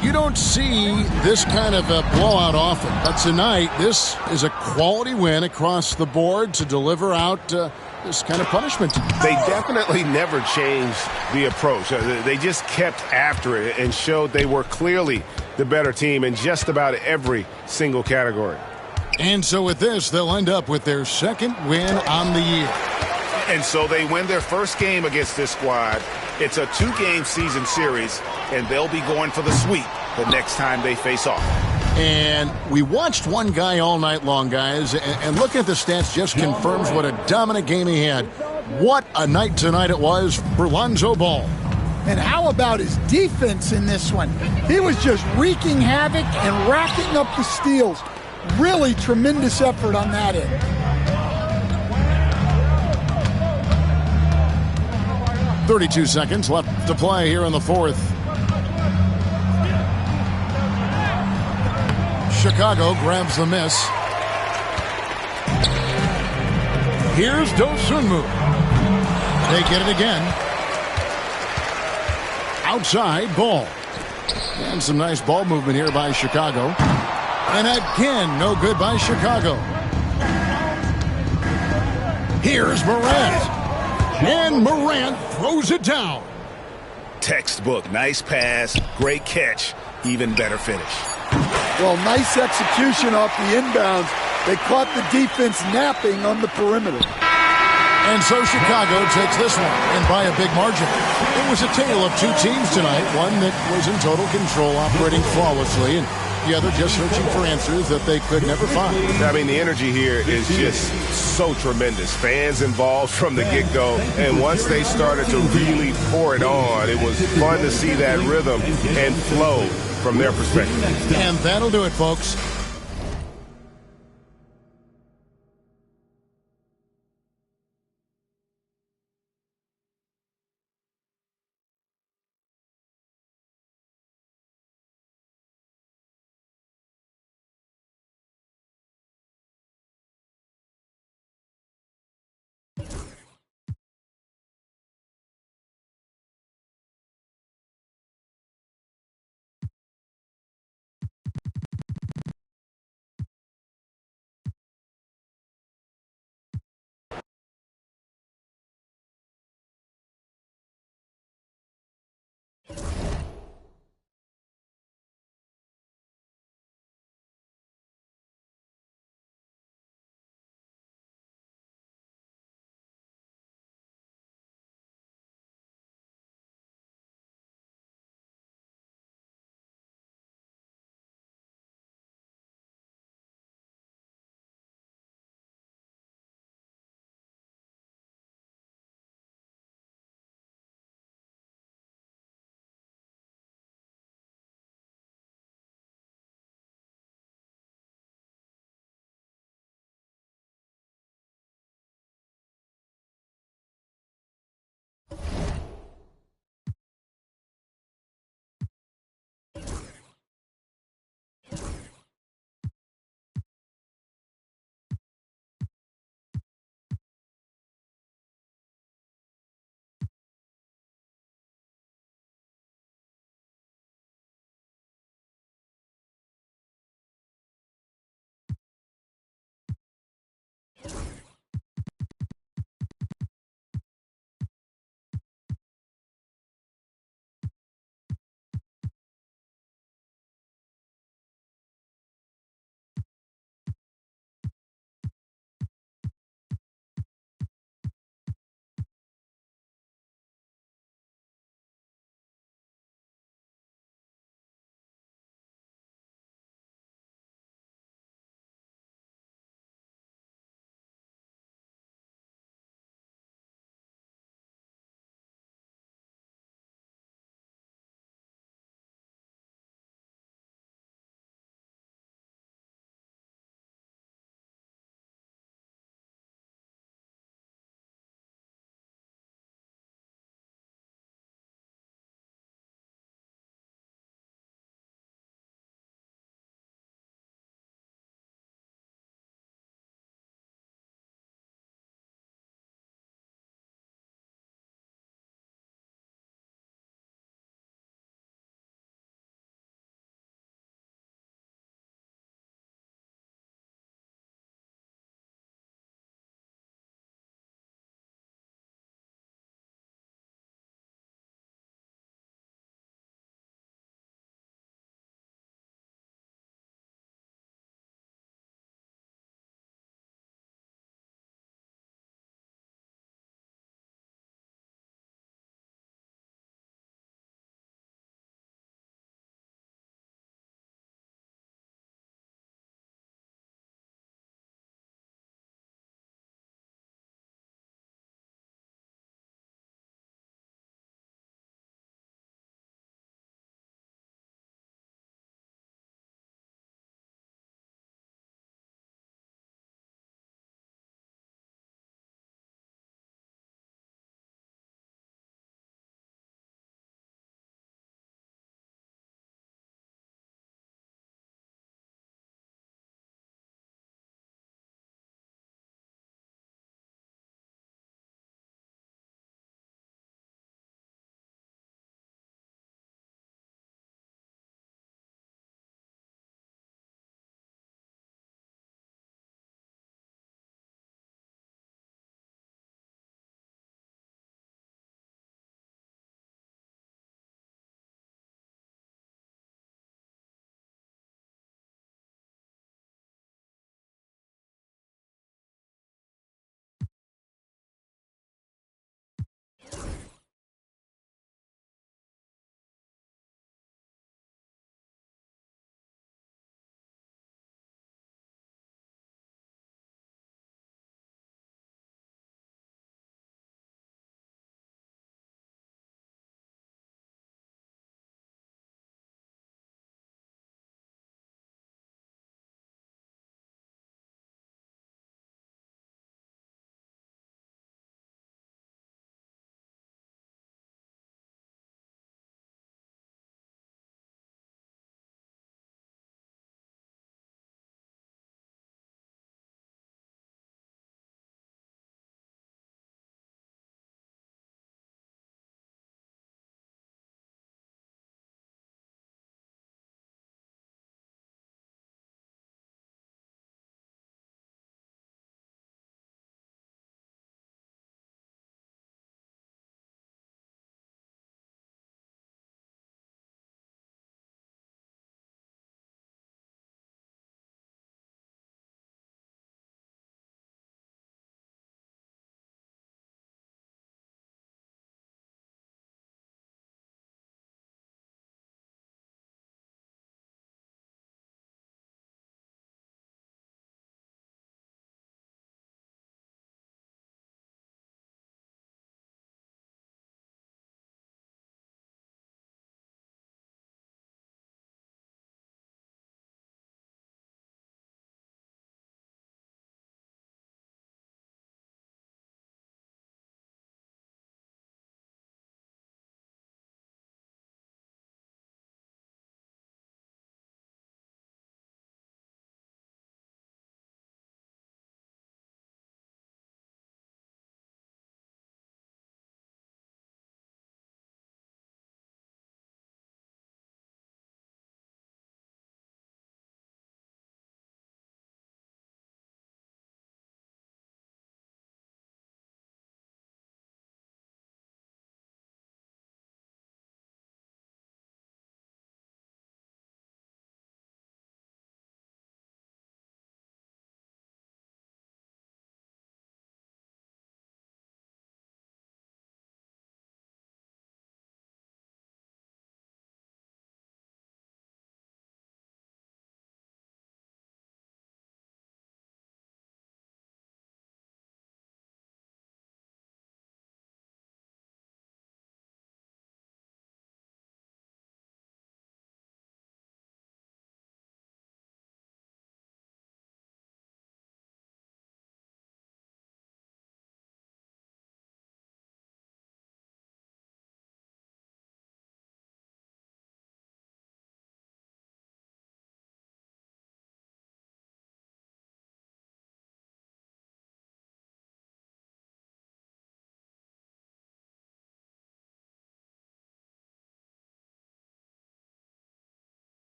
Speaker 7: You don't see this kind of a blowout often, but tonight this is a quality win across the board to deliver out this kind of punishment.
Speaker 11: They definitely never changed the approach. They just kept after it and showed they were clearly
Speaker 20: the better team in just about every single category.
Speaker 7: And so with this, they'll end up with their second win on the year.
Speaker 20: And so they win their first game against this squad. It's a 2-game season series, and they'll be going for the sweep the next time they face off.
Speaker 7: And we watched one guy all night long, guys, and looking at the stats just confirms what a dominant game he had. What a night tonight it was for Lonzo Ball.
Speaker 10: And how about his defense in this one? He was just wreaking havoc and racking up the steals. Really tremendous effort on that end.
Speaker 7: .32 seconds left to play here in the fourth. Chicago grabs the miss. Here's Dosunmu. They get it again. Outside ball. And some nice ball movement here by Chicago. And again, no good by Chicago. Here's Morant. And Morant throws it down.
Speaker 8: Textbook. Nice pass. Great catch. Even better finish.
Speaker 10: Well, nice execution off the inbounds. They caught the defense napping on the perimeter.
Speaker 7: And so Chicago takes this one, and by a big margin. It was a tale of two teams tonight, one that was in total control, operating flawlessly, and the other just searching for answers that they could never find.
Speaker 20: I mean, the energy here is just so tremendous. Fans involved from the get-go, and once they started to really pour it on, it was fun to see that rhythm and flow from their perspective.
Speaker 7: And that'll do it, folks.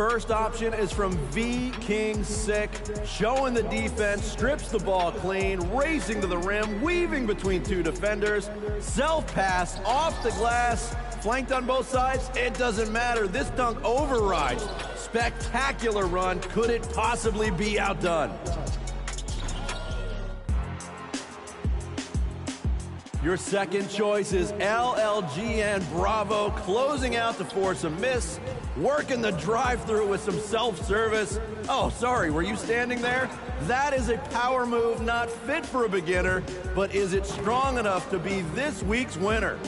Speaker 16: first option is from V King Sick, showing the defense, strips the ball clean, racing to the rim, weaving between two defenders, self-pass off the glass, flanked on both sides. It doesn't matter. This dunk overrides. Spectacular run. Could it possibly be outdone? Your second choice is LLGN Bravo, closing out to force a miss, working the drive-through with some self-service. Oh, sorry, were you standing there? That is a power move not fit for a beginner, but is it strong enough to be this week's winner?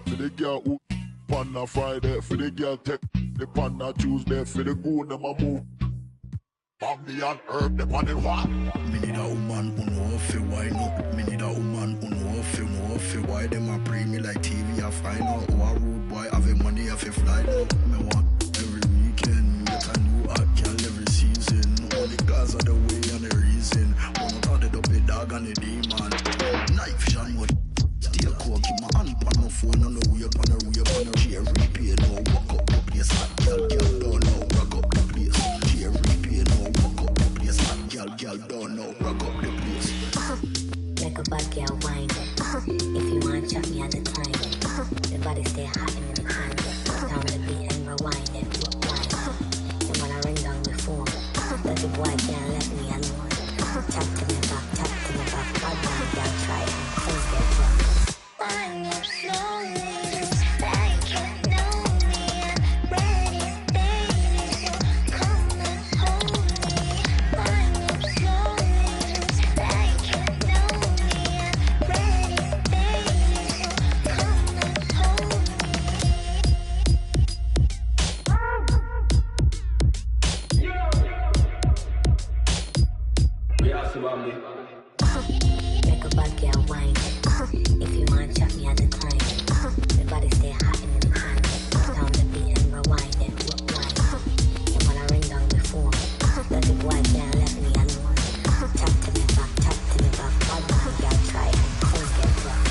Speaker 7: For the girl who on a Friday, for the girl take the pan a Tuesday, for the goon them a move. Bambi and herb them on the what?
Speaker 21: Me need a woman who know fi wine up. Me need a woman who know fi why them a pre me like TV. I find out who a rude boy have a money have a fly now. Me want every weekend get a new hot girl every season. Only cause of the way and the reason. Wanna cut it up the dog and the demon. Knife shot what? Still coke keep my hand on the phone on the way up on the chair repair no walk up the place. Hot girl don't know rock up the place. Chair repair no walk up the place. Hot girl don't know rock up the place.
Speaker 22: Like a bad girl wine. If you want chop me at the time. The body stay hot in the time. Down the beat and rewind it. And when I ring down the phone, that the boy can't let me alone. Tap to me back. Bad man girl try and things get rough. Wind up slowly, like you know me. I'm ready, baby, so come and hold me. Wind up slowly, like you know me. I'm ready, baby, so come and hold me. Make a bad girl whine. If you want chop me at the time. The body stay hot in the time. Down the beat and rewind it. And when I ring down the phone, that the boy can't let me alone. Tap to me back. Bad man girl try and things get rough.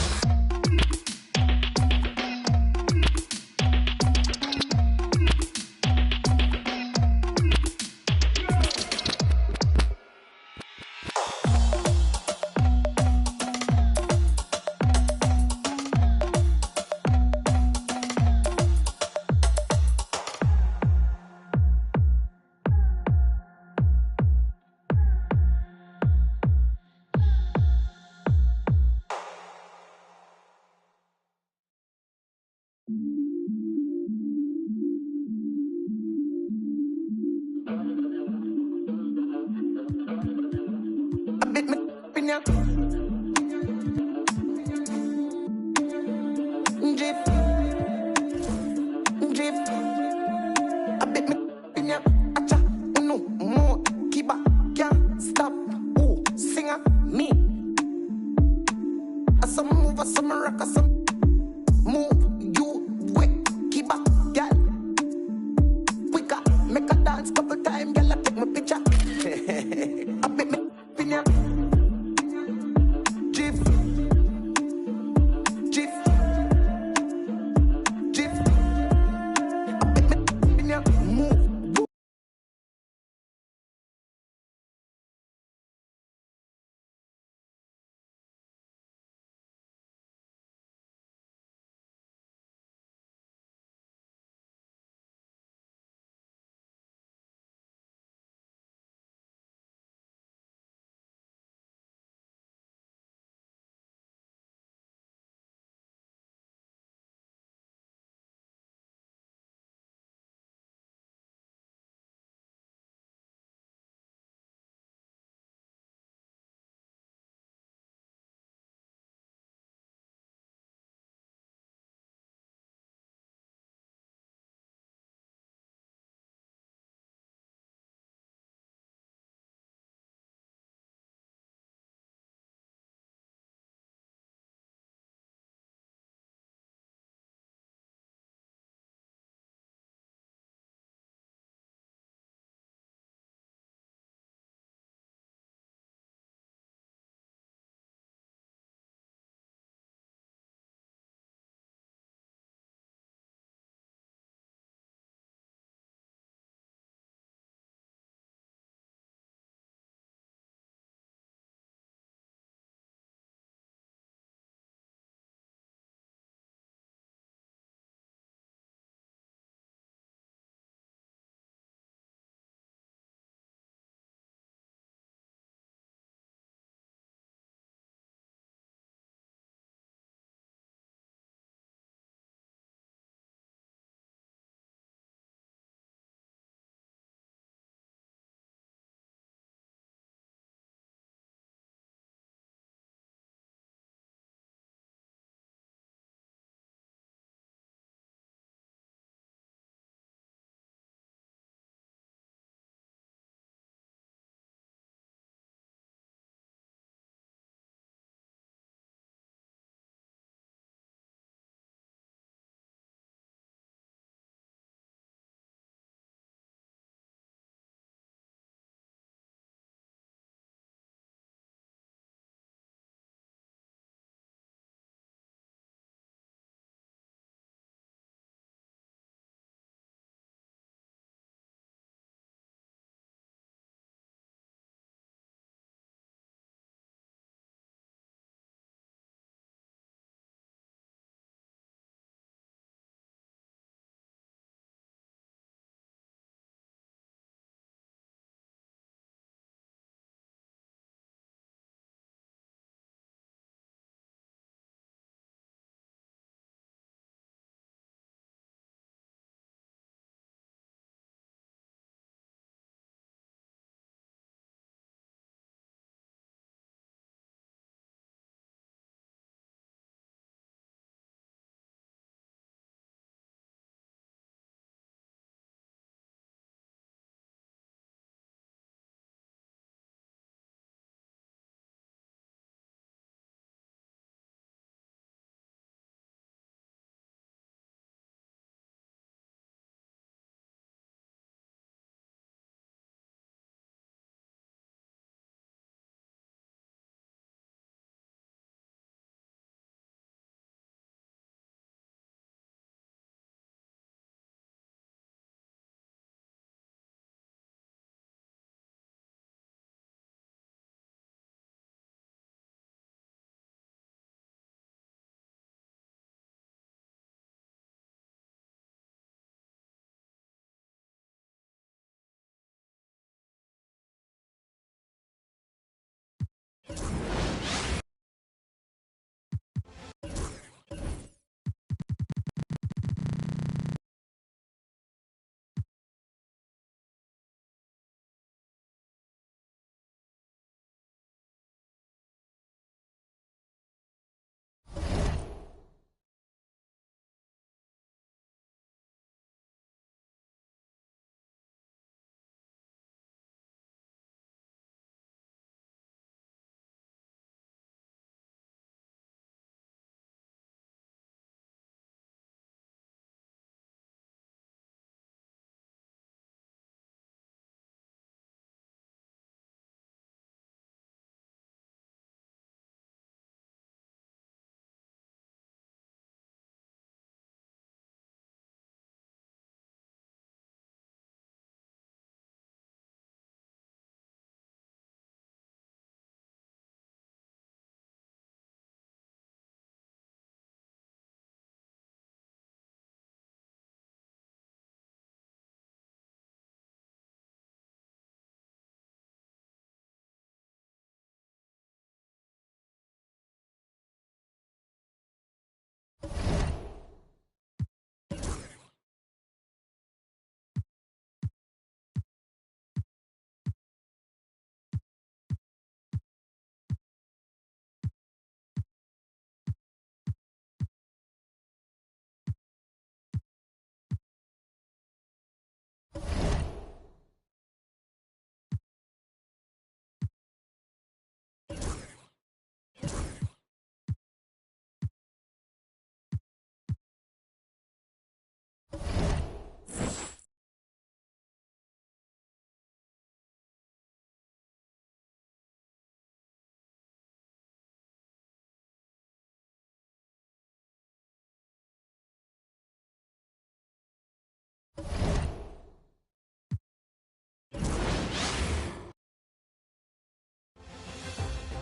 Speaker 1: Some rock, some move, you quick, keep back, girl. Quicker, make a dance couple time, girl. I take my picture. I bet me in ya.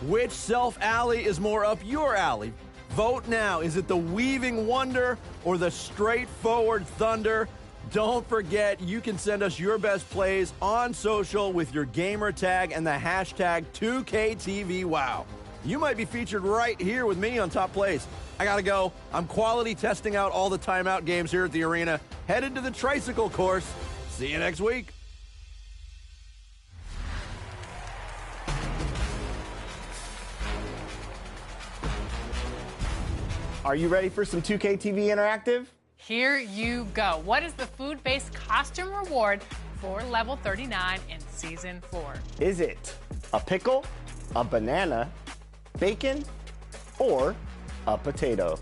Speaker 16: Which Self Alley is more up your alley? Vote now. Is it the Weaving Wonder or the Straightforward Thunder? Don't forget, you can send us your best plays on social with your gamer tag and the hashtag 2KTVWow. You might be featured right here with me on Top Plays. I gotta go. I'm quality testing out all the timeout games here at the arena. Headed to the tricycle course. See you next week.
Speaker 4: Are you ready for some 2K TV Interactive?
Speaker 5: Here you go. What is the food-based costume reward for level 39 in season 4?
Speaker 4: Is it a pickle, a banana, bacon, or a potato?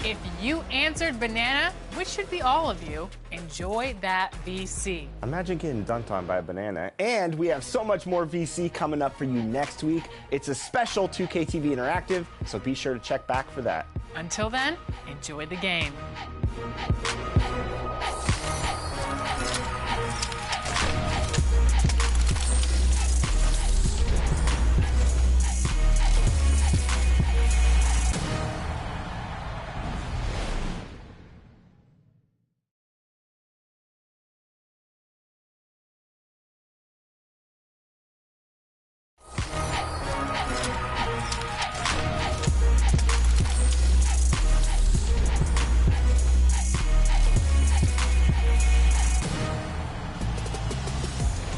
Speaker 5: If you answered banana, which should be all of you, enjoy that VC.
Speaker 4: Imagine getting dunked on by a banana. And we have so much more VC coming up for you next week. It's a special 2K TV Interactive, so be sure to check back for that.
Speaker 5: Until then, enjoy the game.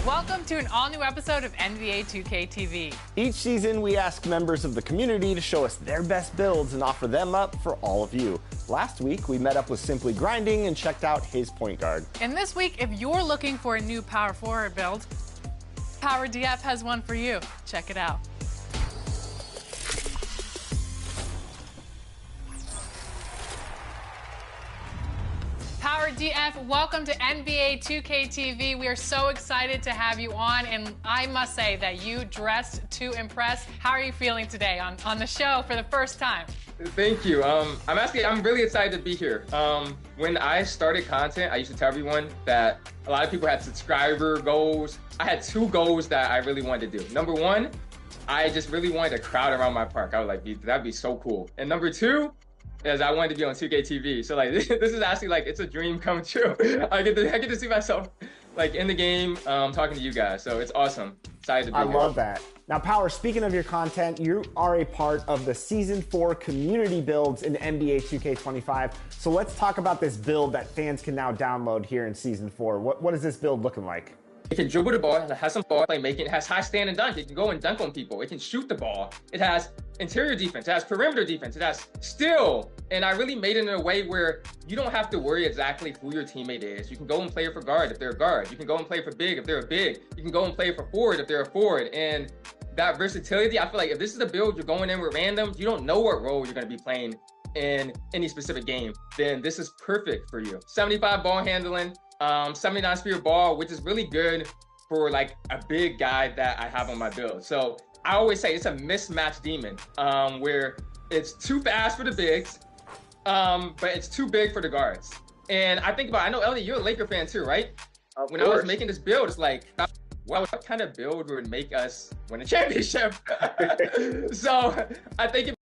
Speaker 5: Welcome to an all-new episode of NBA 2K TV.
Speaker 4: Each season, we ask members of the community to show us their best builds and offer them up for all of you. Last week, we met up with Simply Grinding and checked out his point guard.
Speaker 5: And this week, if you're looking for a new power forward build, Power DF has one for you. Check it out. Power DF, welcome to NBA 2K TV. We are so excited to have you on, and I must say that you dressed to impress. How are you feeling today on the show for the first time?
Speaker 3: Thank you. I'm really excited to be here. When I started content, I used to tell everyone that a lot of people had subscriber goals. I had 2 goals that I really wanted to do. Number 1, I just really wanted to crowd around my park. I was like, that'd be so cool. And number 2, is I wanted to be on 2K TV. So like this is actually like, it's a dream come true. I get to see myself like in the game, talking to you guys. So it's awesome. Excited to be
Speaker 4: I
Speaker 3: here.
Speaker 4: love that. Now, Power, speaking of your content, you are a part of the Season 4 community builds in NBA 2K25. So let's talk about this build that fans can now download here in Season 4. What is this build looking like?
Speaker 3: It can dribble the ball, it has some ball playmaking, it has high stand and dunk, it can go and dunk on people, it can shoot the ball, it has interior defense, it has perimeter defense, it has steal. And I really made it in a way where you don't have to worry exactly who your teammate is. You can go and play for guard if they're a guard. You can go and play for big if they're a big. You can go and play for forward if they're a forward. And that versatility, I feel like if this is a build you're going in with randoms, you don't know what role you're going to be playing in any specific game, then this is perfect for you. 75 ball handling, 79 speed of ball, which is really good for like a big guy that I have on my build. So I always say it's a mismatch demon, where it's too fast for the bigs, but it's too big for the guards. And I think about, I know Elliot, you're a Laker fan too, right? When I was making this build, it's like, well, what kind of build would make us win a championship? So I think it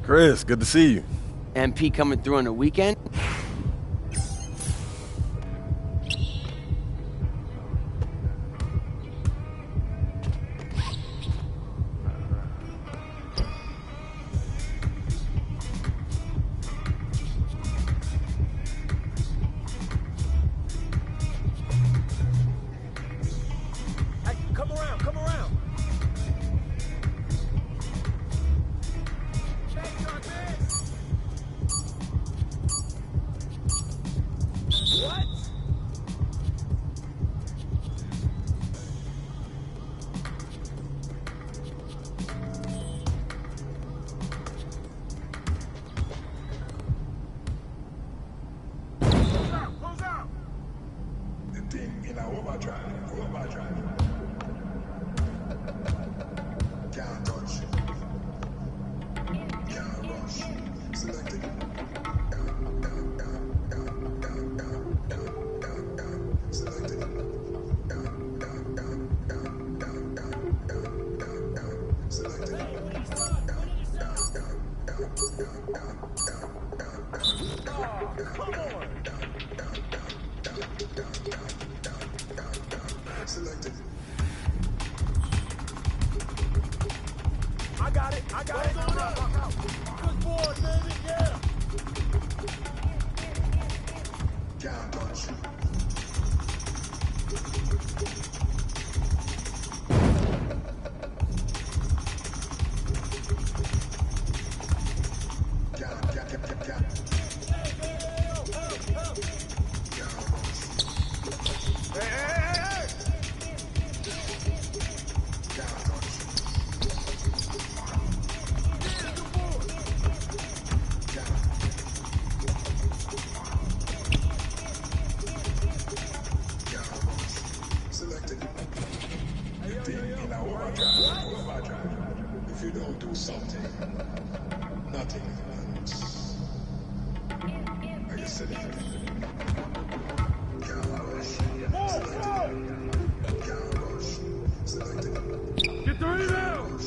Speaker 2: Chris, good to see you.
Speaker 13: MP coming through on the weekend?
Speaker 21: If you don't do something, nothing happens. I just said it.
Speaker 12: Get the rebound!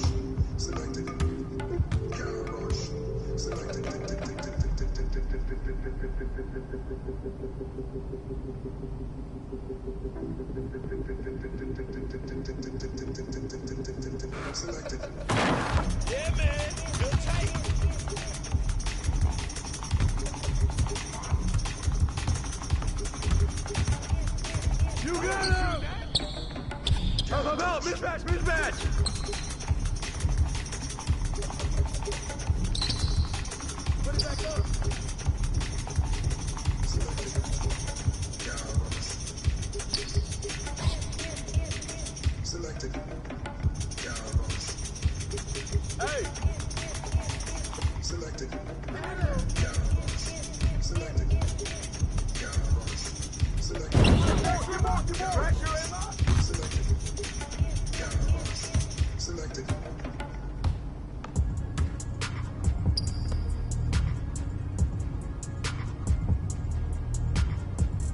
Speaker 21: Yeah, man. You're tight.
Speaker 12: You got him! How about mismatch, mismatch! Put it back up.
Speaker 21: Selected.
Speaker 12: Hey!
Speaker 21: Selected. Selected. Selected.
Speaker 12: Pressure, Emma!
Speaker 21: Selected. Selected.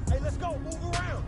Speaker 12: Hey, let's go, move around!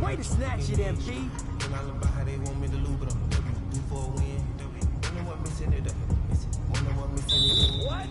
Speaker 21: Way to snatch it, MP. What?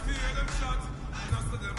Speaker 21: Fear them shots, just to them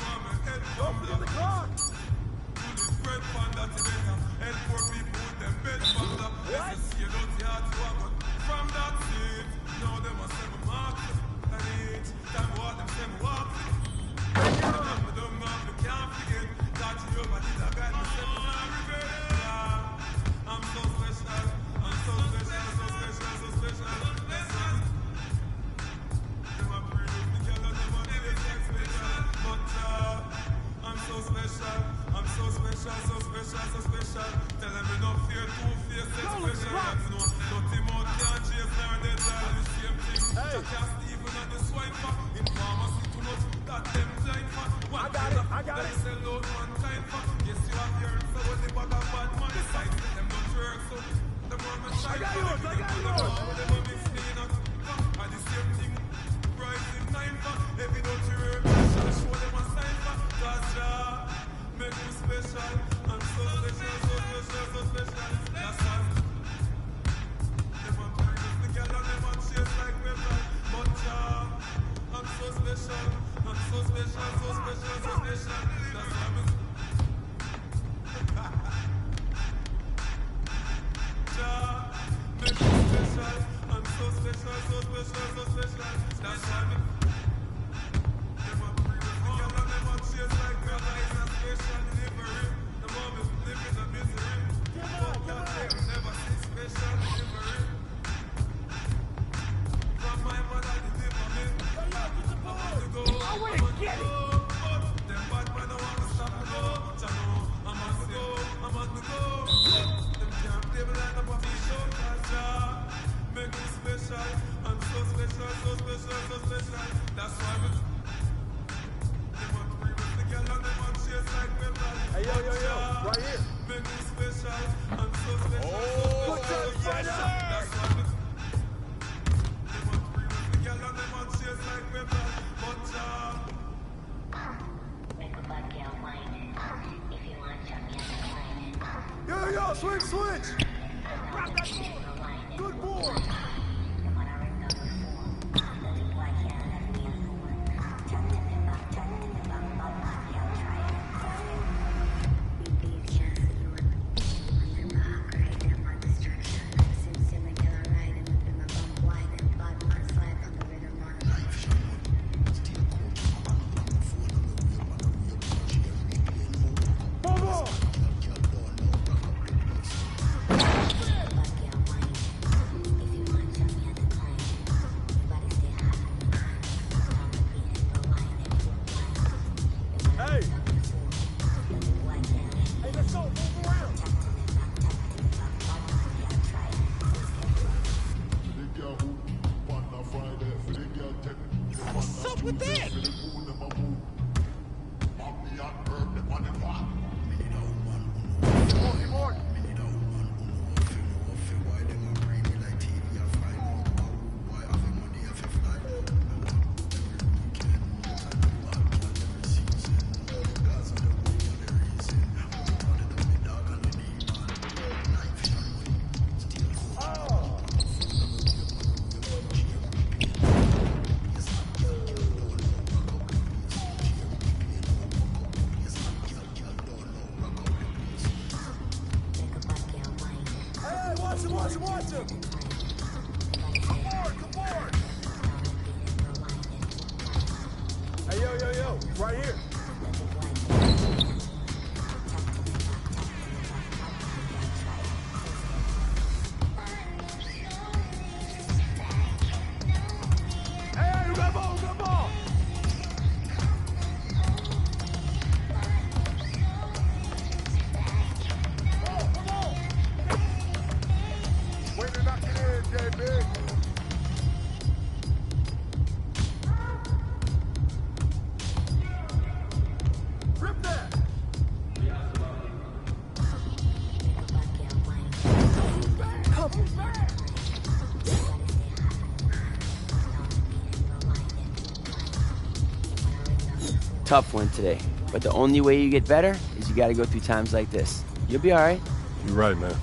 Speaker 13: Tough one today, but the only way you get better is you got to go through times like this. You'll be all right.
Speaker 2: You're right, man.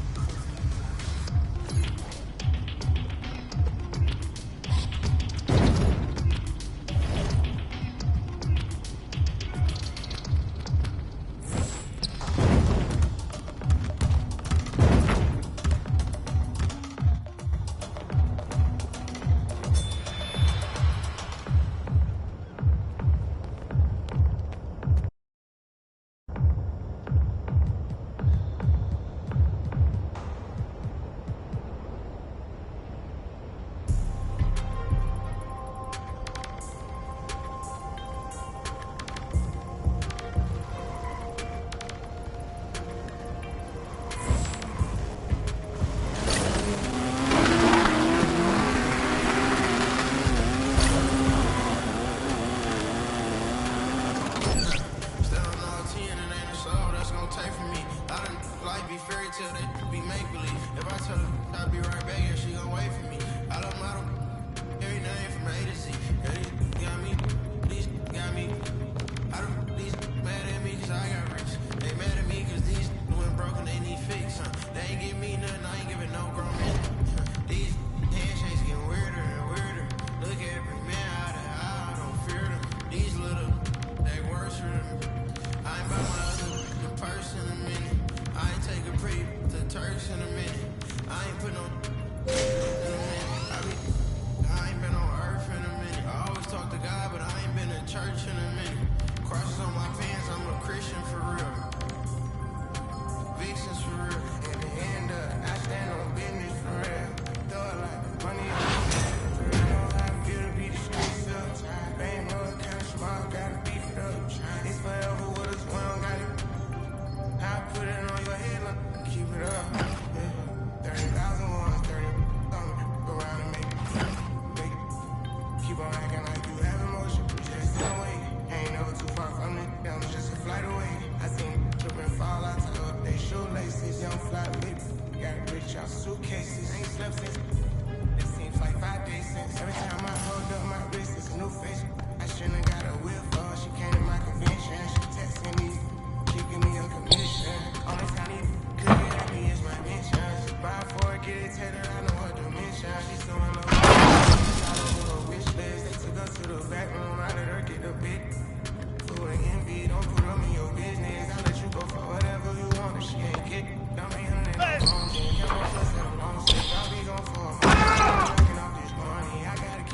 Speaker 1: don't take from me. I don't like be fairy tale, they be make believe. If I tell her I'll be right back, yeah, she gon' wait for me. I love my every name from A to Z. Yeah, these got me, these got me. I don't these mad at me cause I got rich. They mad at me cause these went broken, they need fix. They ain't give me nothing, I ain't giving no grown man. These handshakes getting weirder and weirder. Look at every man out of eye, I don't fear them. These little, they worse for them. I ain't by my other purse in a minute. I ain't take a pretty to Turks in a minute. I ain't put no in a minute. I ain't been on earth in a minute. I always talk to God, but I ain't been to church in a minute. Crosses on my pants, I'm a Christian for real. Vixens for real. In the end, I stand on business for real. Throw it like money. I know how I feel to be the streets up. Bang, no kind of smart, gotta beef it up. It's forever with us, we don't got it. I put it on your head, look, keep it up. Yeah. 30,000 ones, 30 around and make it. Keep on acting like you have emotion, just don't wait. Ain't never too far from it, down just a flight away. I seen trip and fall, I tie up they shoelaces. Young fly baby, got rich out suitcases. Ain't slept since, it seems like 5 days since. Every time I hold up my wrist, it's a new face. I shouldn't have got a whip for her, she came to my convention. She texting me, keeping me a commission. Only time he could get at me is my mention. She buy for it, get it tatted, I know her dimension. She's so in love with her wish list. They took her to the back room, I let her get the bit. Food and envy, don't put them in your business. I let you go for whatever you want. If she ain't get, don't be on that long shit. Can't no trust in a long shit. I'll be gone for a month. Working off this money, I gotta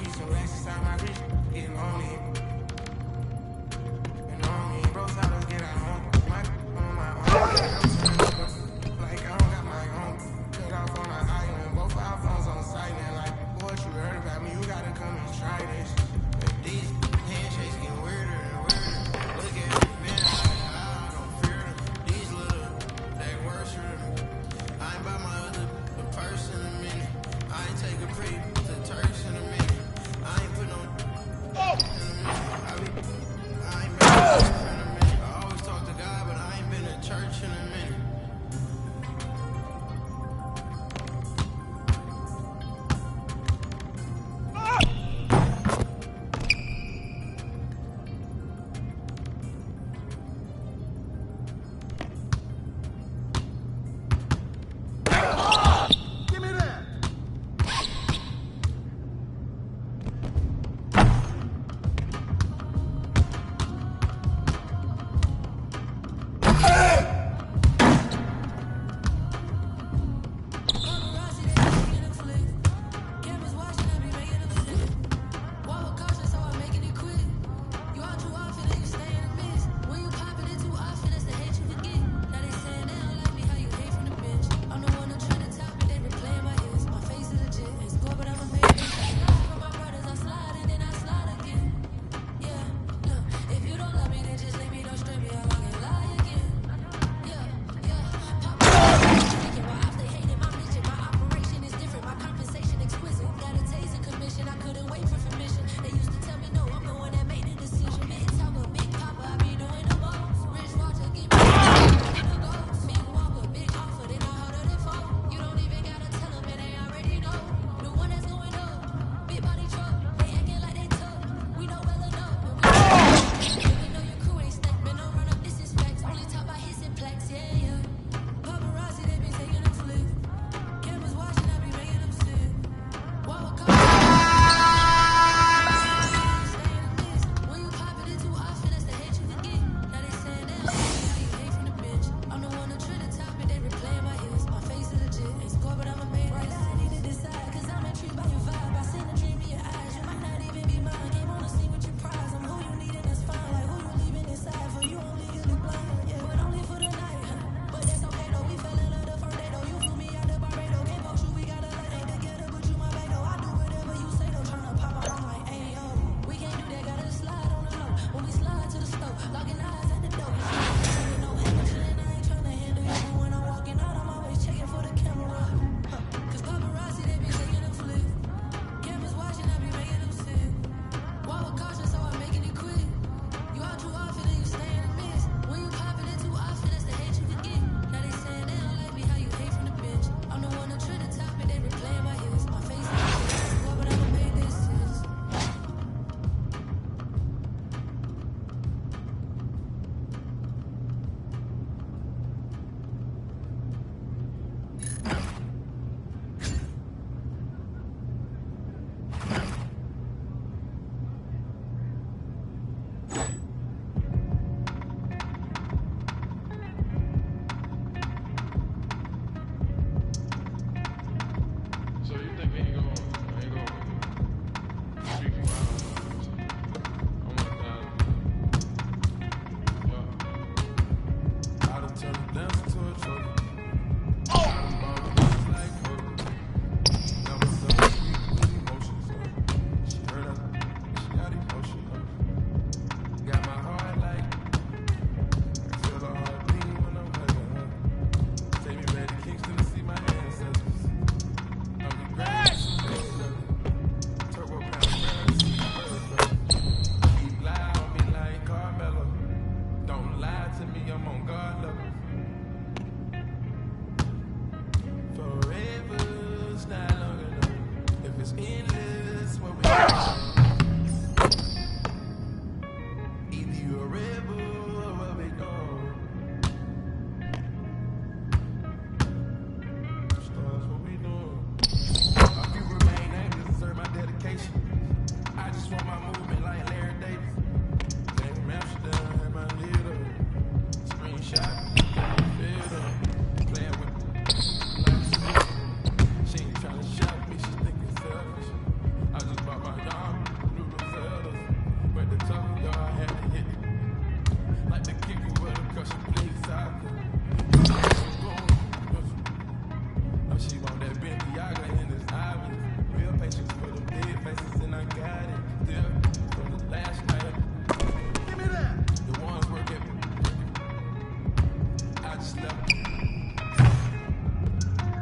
Speaker 1: just left.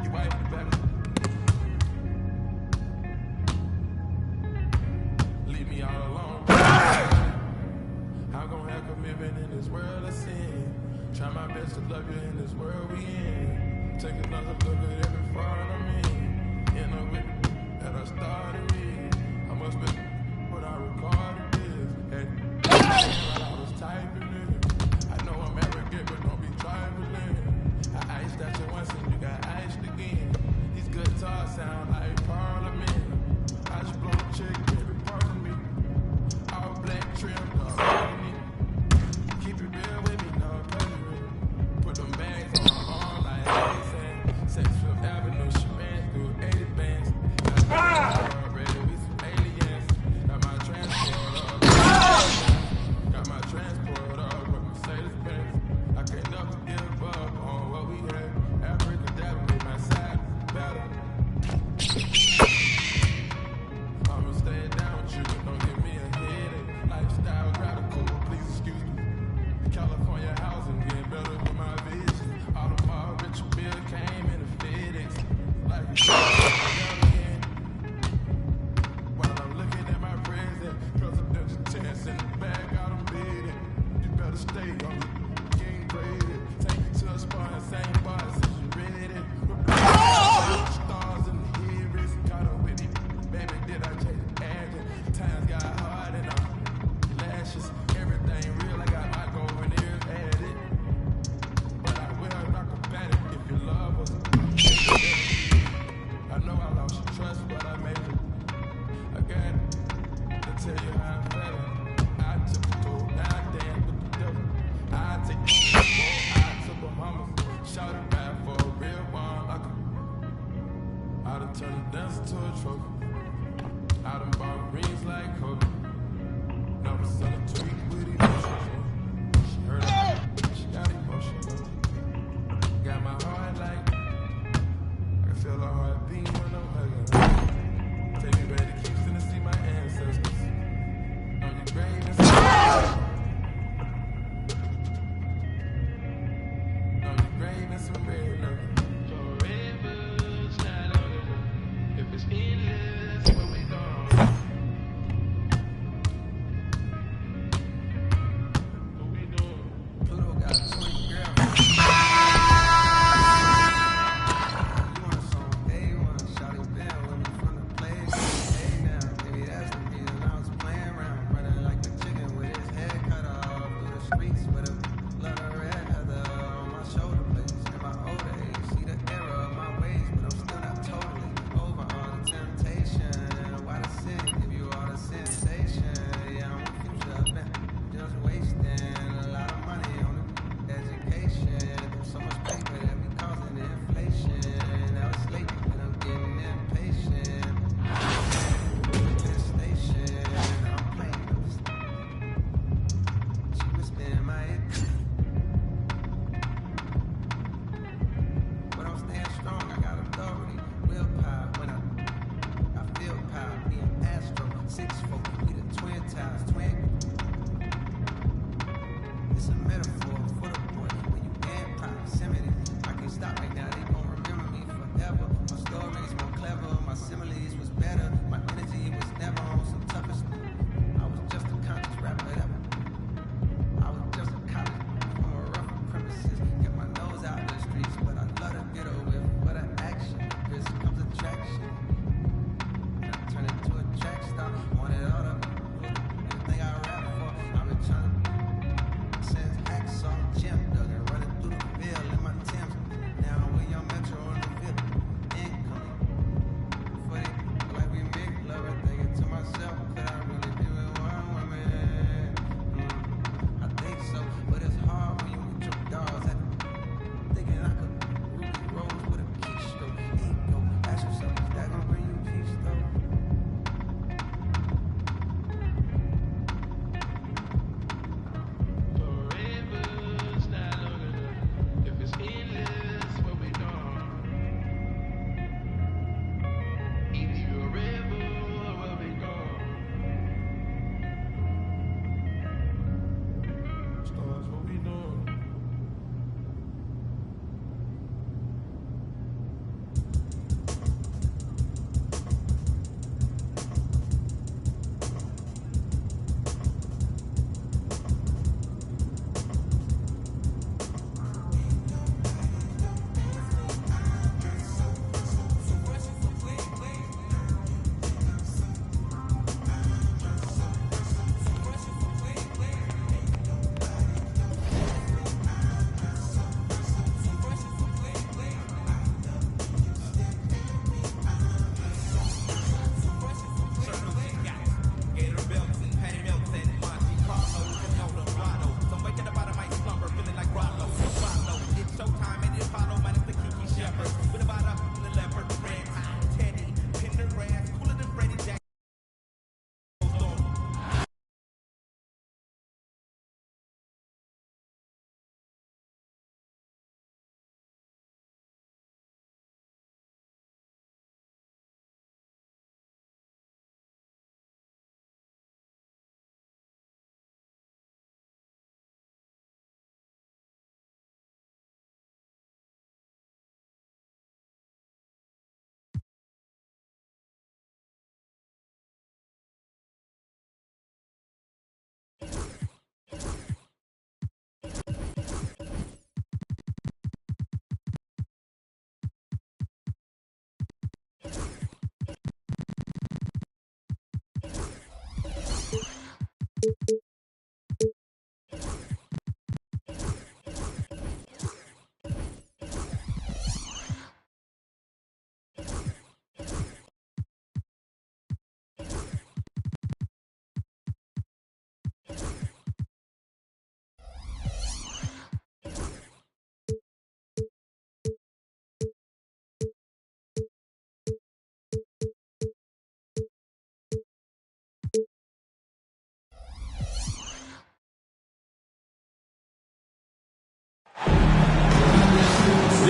Speaker 1: You wife the back. Leave me all alone. I'm gonna have commitment in this world of sin. Try my best to love you in this world we in. Take another look at every fraud I'm in. End up with that I started with. I must be what I recorded this. Hey, I was typing it. I know I'm arrogant, but don't be trifling. I iced at you once and you got iced again. These guitars sound like Parliament. I just blow a chick, every part of me. All black trim, dog. Keep it real with me, no pleasure. Put them bags on my arm like Ace. Sex Fifth Avenue, she ran through 80 bands. Already with some aliens. Got my transport up. Got my transport up with Mercedes Benz. I can't never give up on what we had. Africa, that made my side better. I'ma stay down with you, but don't give me a headache. Lifestyle radical, please excuse me. California housing getting better with my vision. Audemars Richard Bill came in a FedEx. Like while I'm looking at my present, presidential chance in the bag, got them bidding. You better stay on the game graded. Take me to a spot and same bar since you ready. Stars in the heroes, caught up with it. Baby, did I change the agent? Times got hard and I'm lashes. Everything real, I got my golden ears added. But I will not combat it if your love was. I know I lost your trust, but I made it. I got it to tell you how I felt. I took the gold, now I dance with the devil. I take the gold, I took the hummus. Shout it back for a real one. I done turned the dance to a trophy. I done bought rings like Kobe. Never sent a tweet with emotion. She heard it, she got emotion. Got my heart like, I can feel her heart beating when I'm hugging. Take me back to Houston to see my ancestors. On your grave and some on your grave and some red love. Forever's not on it. If it's endless, where we going? Pluto got 20 grams. You want a song, hey, you want a shawty bell with me from the place. Hey now, maybe that's the reason I was playing around, running like a chicken with his head cut off through the streets with a lot of red heather on my shoulder blades. In my older age, see the error of my ways, but I'm still not totally over all the temptations.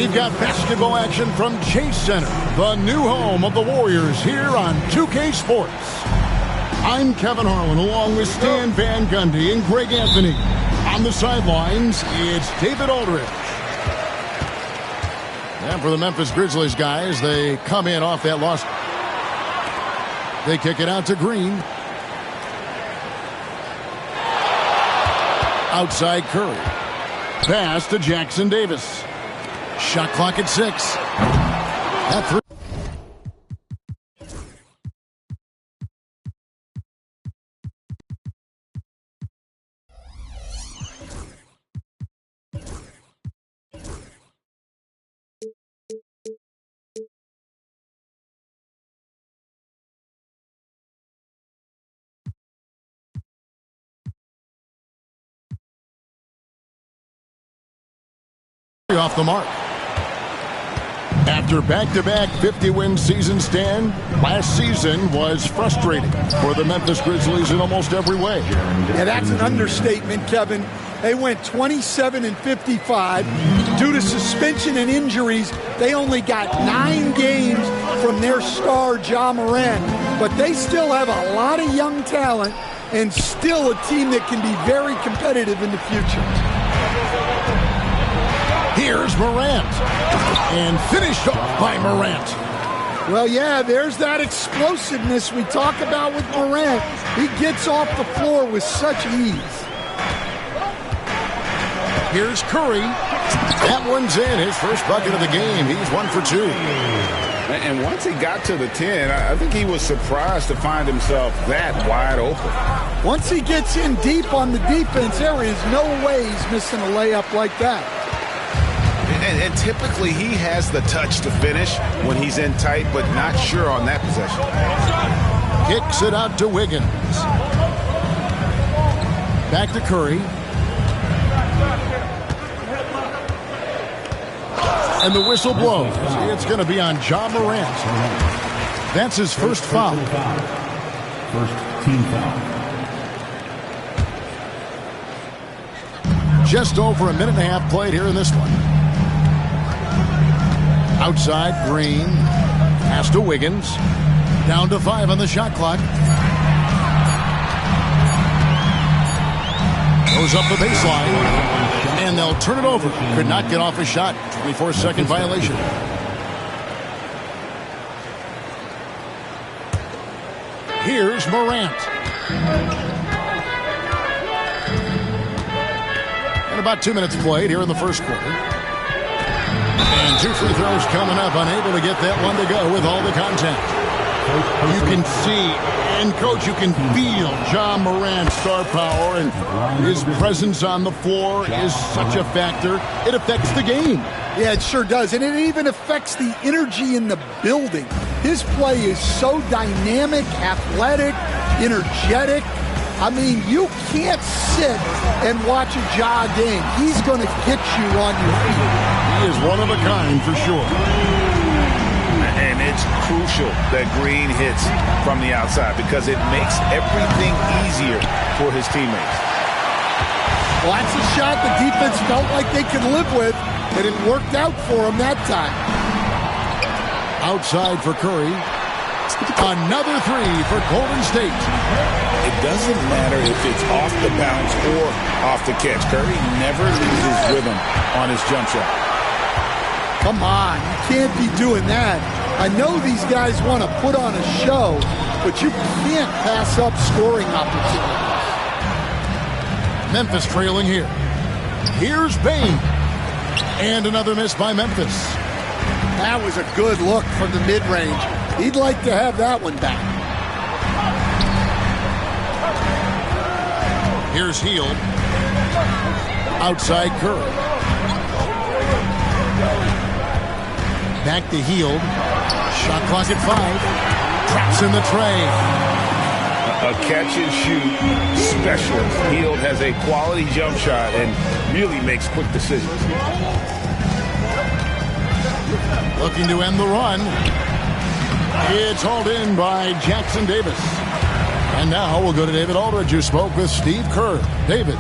Speaker 7: we've got basketball action from Chase Center, the new home of the Warriors here on 2K Sports. I'm Kevin Harlan along with Stan Van Gundy and Greg Anthony. On the sidelines, it's David Aldridge. And for the Memphis Grizzlies guys, they come in off that loss. They kick it out to Green. Outside Curry. Pass to Jackson Davis. Shot clock at 6. At 3. Off the mark. After back-to-back 50-win seasons, Stan, last season was frustrating for the Memphis Grizzlies in almost every way.
Speaker 10: Yeah, that's an understatement, Kevin. They went 27-55. Due to suspension and injuries, they only got 9 games from their star, Ja Morant. But they still have a lot of young talent and still a team that can be very competitive in the future.
Speaker 7: Here's Morant. And finished off by Morant.
Speaker 10: Well, yeah, there's that explosiveness we talk about with Morant. He gets off the floor with such ease.
Speaker 7: Here's Curry. That one's in. His first bucket of the game. He's 1 for 2.
Speaker 11: And once he got to the 10, I think he was surprised to find himself that wide open.
Speaker 10: Once he gets in deep on the defense, there is no way he's missing a layup like that.
Speaker 11: And typically he has the touch to finish when he's in tight, but not sure on that possession.
Speaker 7: Kicks it out to Wiggins. Back to Curry. And the whistle blows. It's going to be on Ja Morant. That's his first foul.
Speaker 21: First team foul.
Speaker 7: Just over a minute and a half played here in this one. Outside, Green. Pass to Wiggins. Down to 5 on the shot clock. Goes up the baseline. And they'll turn it over. Could not get off a shot. 24-second violation. Here's Morant. And about 2 minutes played here in the first quarter. And 2 free throws coming up. Unable to get that one to go with all the contact. You can see, and Coach, you can feel Ja Morant's star power, and his presence on the floor is such a factor. It affects the game.
Speaker 10: Yeah, it sure does. And it even affects the energy in the building. His play is so dynamic, athletic, energetic. I mean, you can't sit and watch a Ja game. He's going to get you on your feet.
Speaker 7: He is one of a kind for sure.
Speaker 11: And it's crucial that Green hits from the outside because it makes everything easier for his teammates.
Speaker 10: Well, that's a shot the defense felt like they could live with, and it worked out for them that time.
Speaker 7: Outside for Curry. Another 3 for Golden State.
Speaker 11: It doesn't matter if it's off the bounce or off the catch. Curry never loses rhythm on his jump shot.
Speaker 10: Come on, you can't be doing that. I know these guys want to put on a show, but you can't pass up scoring opportunities.
Speaker 7: Memphis trailing here. Here's Bane. And another miss by Memphis.
Speaker 10: That was a good look from the mid-range. He'd like to have that one back.
Speaker 7: Here's Hield. Outside Curry. Back to Hield. Shot clock at 5. Traps in the tray.
Speaker 11: A catch-and-shoot specialist. Hield has a quality jump shot and really makes quick decisions.
Speaker 7: Looking to end the run. It's hauled in by Jackson Davis. And now we'll go to David Aldridge, who spoke with Steve Kerr. David.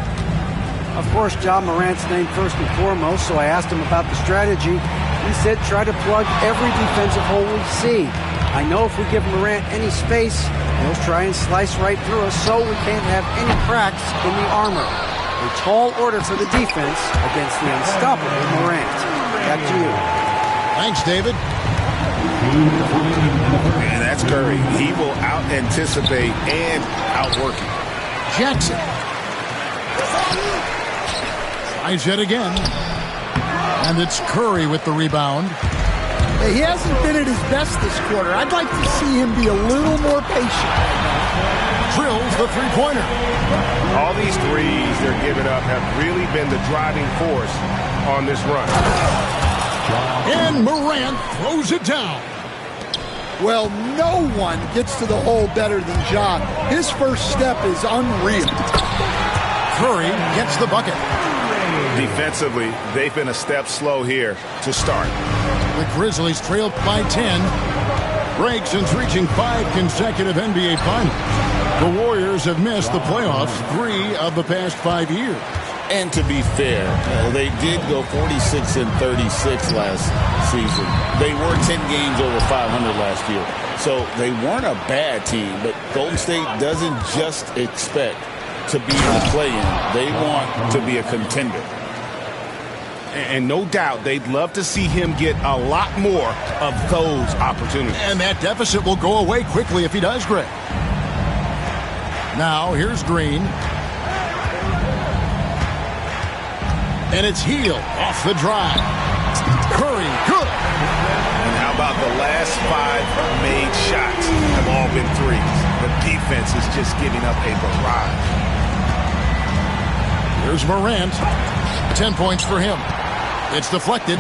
Speaker 9: Of course, Ja Morant's named first and foremost, so I asked him about the strategy. He said try to plug every defensive hole we see. I know if we give Morant any space, he'll try and slice right through us so we can't have any cracks in the armor. A tall order for the defense against the unstoppable Morant. Back to you.
Speaker 7: Thanks, David.
Speaker 8: And that's Curry. He will out-anticipate and outwork him.
Speaker 7: Jackson. Tries it again. And it's Curry with the rebound.
Speaker 10: He hasn't been at his best this quarter. I'd like to see him be a little more patient.
Speaker 7: Drills the three-pointer.
Speaker 20: All these threes they're giving up have really been the driving force on this run.
Speaker 7: And Morant throws it down.
Speaker 10: Well, no one gets to the hole better than Ja. His first step is unreal.
Speaker 7: Curry gets the bucket.
Speaker 8: Defensively, they've been a step slow here to start.
Speaker 7: The Grizzlies trail by 10. Breaks since reaching 5 consecutive NBA Finals. The Warriors have missed the playoffs 3 of the past 5 years.
Speaker 6: And to be fair, they did go 46-36 last season. They were 10 games over 500 last year. So they weren't a bad team, but Golden State doesn't just expect to be in the play-in. They want to be a contender.
Speaker 20: And no doubt they'd love to see him get a lot more of those opportunities.
Speaker 7: And that deficit will go away quickly if he does, Greg. Now, here's Green. And it's Hield off the drive. Curry, good.
Speaker 8: And how about the last 5 made shots have all been threes? The defense is just giving up a barrage.
Speaker 7: Here's Morant. 10 points for him. It's deflected.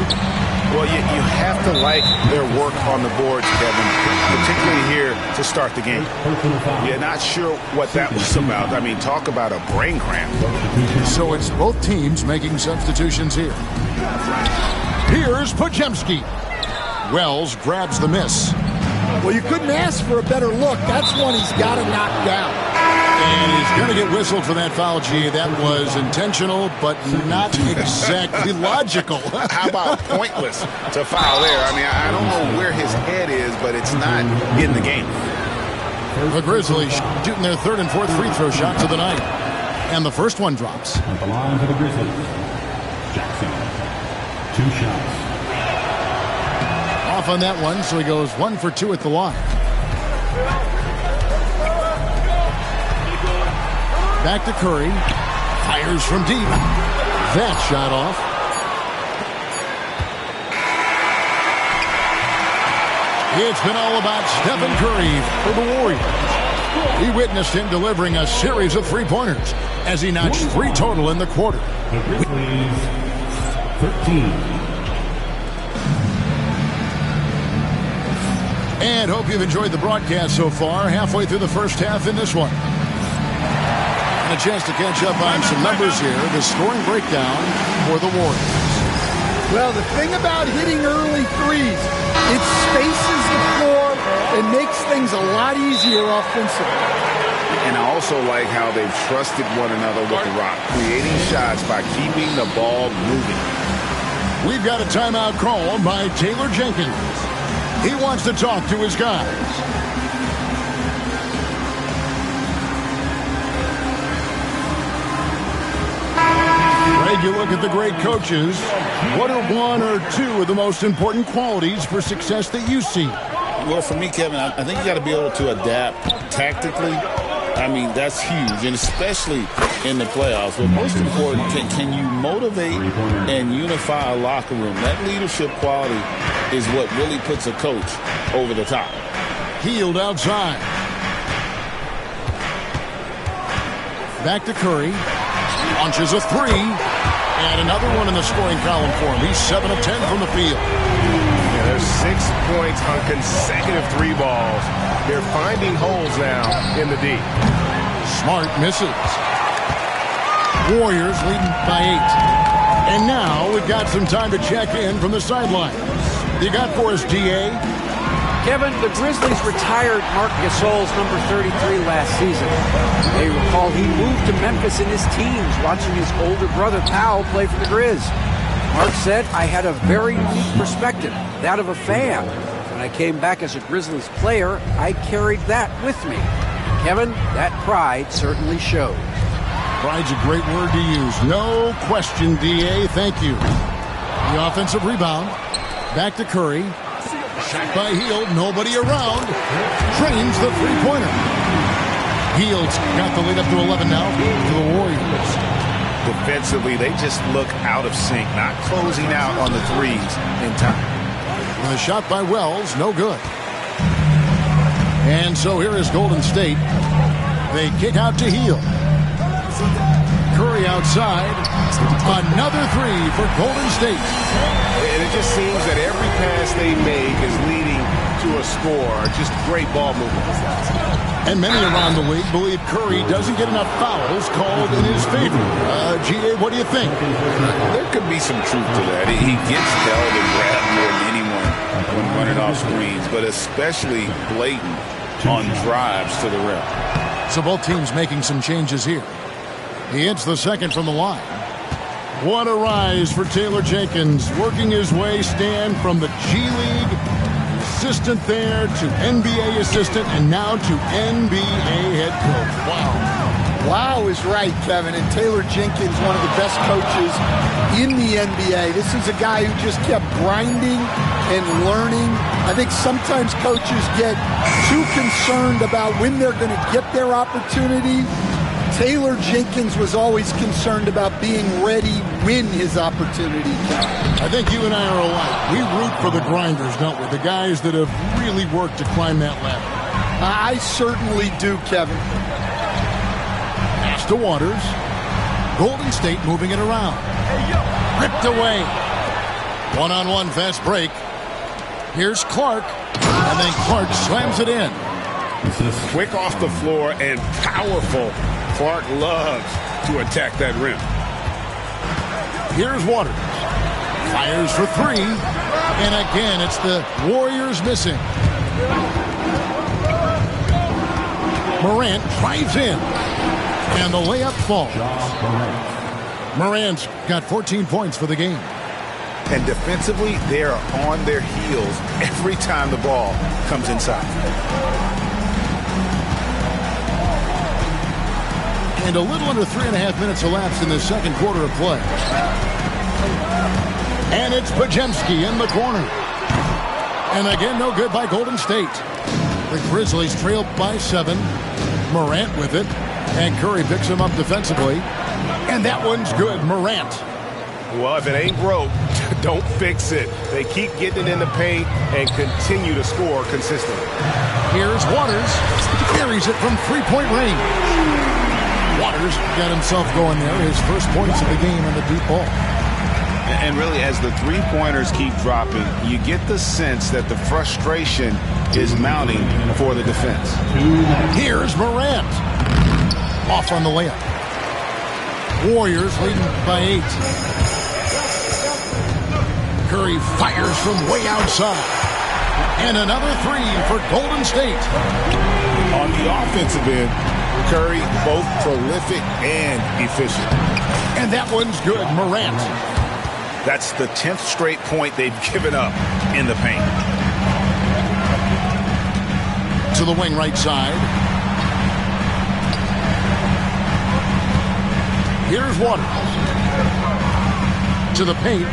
Speaker 8: Well, you have to like their work on the boards, Kevin, particularly here to start the game. Yeah, not sure what that was about. I mean, talk about a brain cramp.
Speaker 7: So it's both teams making substitutions here. Here's Podziemski. Wells grabs the miss.
Speaker 10: Well, you couldn't ask for a better look. That's one he's got to knock down.
Speaker 7: And he's going to get whistled for that foul, G. That was intentional, but not exactly logical.
Speaker 8: How about pointless to foul there? I mean, I don't know where his head is, but it's not in the game.
Speaker 7: The Grizzlies shooting their 3rd and 4th free throw shots of the night. And the first one drops.
Speaker 15: At the line for the Grizzlies, Jackson. 2 shots.
Speaker 7: Off on that one, so he goes 1 for 2 at the line. Back to Curry. Fires from deep. That shot off. It's been all about Stephen Curry for the Warriors. We witnessed him delivering a series of three-pointers as he notched 3 total in the quarter.
Speaker 15: The Grizzlies, 13.
Speaker 7: And hope you've enjoyed the broadcast so far. Halfway through the first half in this one. And a chance to catch up on some numbers here. The scoring breakdown for the Warriors.
Speaker 10: Well, the thing about hitting early threes, it spaces the floor and makes things a lot easier offensively.
Speaker 8: And I also like how they've trusted one another with the rock, creating shots by keeping the ball moving.
Speaker 7: We've got a timeout called by Taylor Jenkins. He wants to talk to his guys. Greg, you look at the great coaches. What are 1 or 2 of the most important qualities for success that you see?
Speaker 6: Well, for me, Kevin, I think you got to be able to adapt tactically. I mean, that's huge, and especially in the playoffs. But most important, can you motivate and unify a locker room? That leadership quality is what really puts a coach over the top.
Speaker 7: Hield outside. Back to Curry. Launches a 3. And another one in the scoring column for him. He's 7 of 10 from the field.
Speaker 20: Yeah, there's 6 points on consecutive 3 balls. They're finding holes now in the D.
Speaker 7: Smart misses. Warriors leading by 8. And now we've got some time to check in from the sidelines. You got for us, DA?
Speaker 9: Kevin, the Grizzlies retired Marc Gasol's number 33 last season. They recall he moved to Memphis in his teens, watching his older brother Powell play for the Grizz. Mark said I had a very unique perspective, that of a fan. When I came back as a Grizzlies player, I carried that with me. Kevin, that pride certainly showed.
Speaker 7: Pride's a great word to use. No question, D.A. Thank you. The offensive rebound. Back to Curry. Shot by Hield. Nobody around. Drains the three-pointer. Hield's got the lead up to 11 now to the Warriors.
Speaker 8: Defensively, they just look out of sync, not closing out on the threes in time.
Speaker 7: And the shot by Wells, no good. And so here is Golden State. They kick out to Hield. Curry outside. Another three for Golden State.
Speaker 20: And it just seems that every pass they make is leading to a score. Just great ball movement.
Speaker 7: And many around the league believe Curry doesn't get enough fouls called in his favor. G.A., what do you think?
Speaker 8: There could be some truth to that. He gets held and grabbed more than anyone when running off screens, but especially blatant on drives to the rim.
Speaker 7: So both teams making some changes here. He hits the second from the line. What a rise for Taylor Jenkins, working his way, Stan, from the G League assistant there to NBA assistant and now to NBA head coach. Wow.
Speaker 10: Wow is right, Kevin. And Taylor Jenkins, one of the best coaches in the NBA. This is a guy who just kept grinding and learning. I think sometimes coaches get too concerned about when they're going to get their opportunity. Taylor Jenkins was always concerned about being ready when his opportunity came.
Speaker 7: I think you and I are alike. We root for the grinders, don't we? The guys that have really worked to climb that ladder.
Speaker 10: I certainly do, Kevin.
Speaker 7: Pass to Waters. Golden State moving it around. Ripped away. One-on-one fast break. Here's Clark. And then Clark slams it in.
Speaker 20: Quick off the floor and powerful. Clark loves to attack that rim.
Speaker 7: Here's Waters. Fires for three. And again, it's the Warriors missing. Morant drives in. And the layup falls. Morant's got 14 points for the game.
Speaker 8: And defensively, they are on their heels every time the ball comes inside.
Speaker 7: And a little under 3.5 minutes elapsed in the second quarter of play. And it's Podziemski in the corner. And again, no good by Golden State. The Grizzlies trail by 7. Morant with it. And Curry picks him up defensively. And that one's good. Morant.
Speaker 20: Well, if it ain't broke, don't fix it. They keep getting it in the paint and continue to score consistently.
Speaker 7: Here's Waters. Carries it from three-point range. Waters got himself going there. His first points of the game on the deep ball.
Speaker 8: And really, as the three-pointers keep dropping, you get the sense that the frustration is mounting for the defense.
Speaker 7: Here's Morant. Off on the layup. Warriors leading by 8. Curry fires from way outside. And another three for Golden State.
Speaker 8: On the offensive end, Curry both prolific and efficient.
Speaker 7: And that one's good. Morant.
Speaker 8: That's the 10th straight point they've given up in the paint.
Speaker 7: To the wing right side. Here's Waters. To the paint.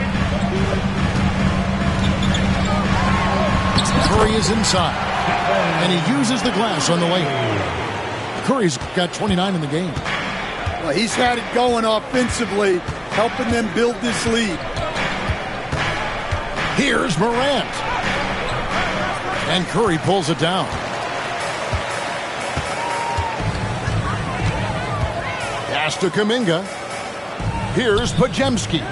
Speaker 7: Curry is inside. And he uses the glass on the layup. Curry's got 29 in the game.
Speaker 10: Well, he's had it going offensively, helping them build this lead.
Speaker 7: Here's Morant. And Curry pulls it down. Pass to Kuminga. Here's Podziemski.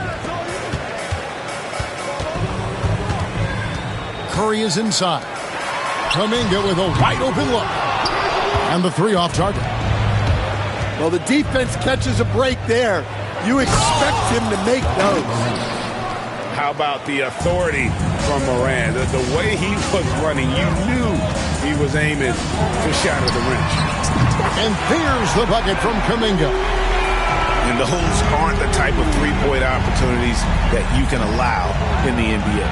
Speaker 7: Curry is inside. Kuminga with a wide open look. And the three off target.
Speaker 10: Well, the defense catches a break there. You expect him to make those.
Speaker 20: How about the authority from Morant? The way he was running, you knew he was aiming to shatter the rim.
Speaker 7: And there's the bucket from Kuminga.
Speaker 11: And those aren't the type of three-point opportunities that you can allow in the NBA.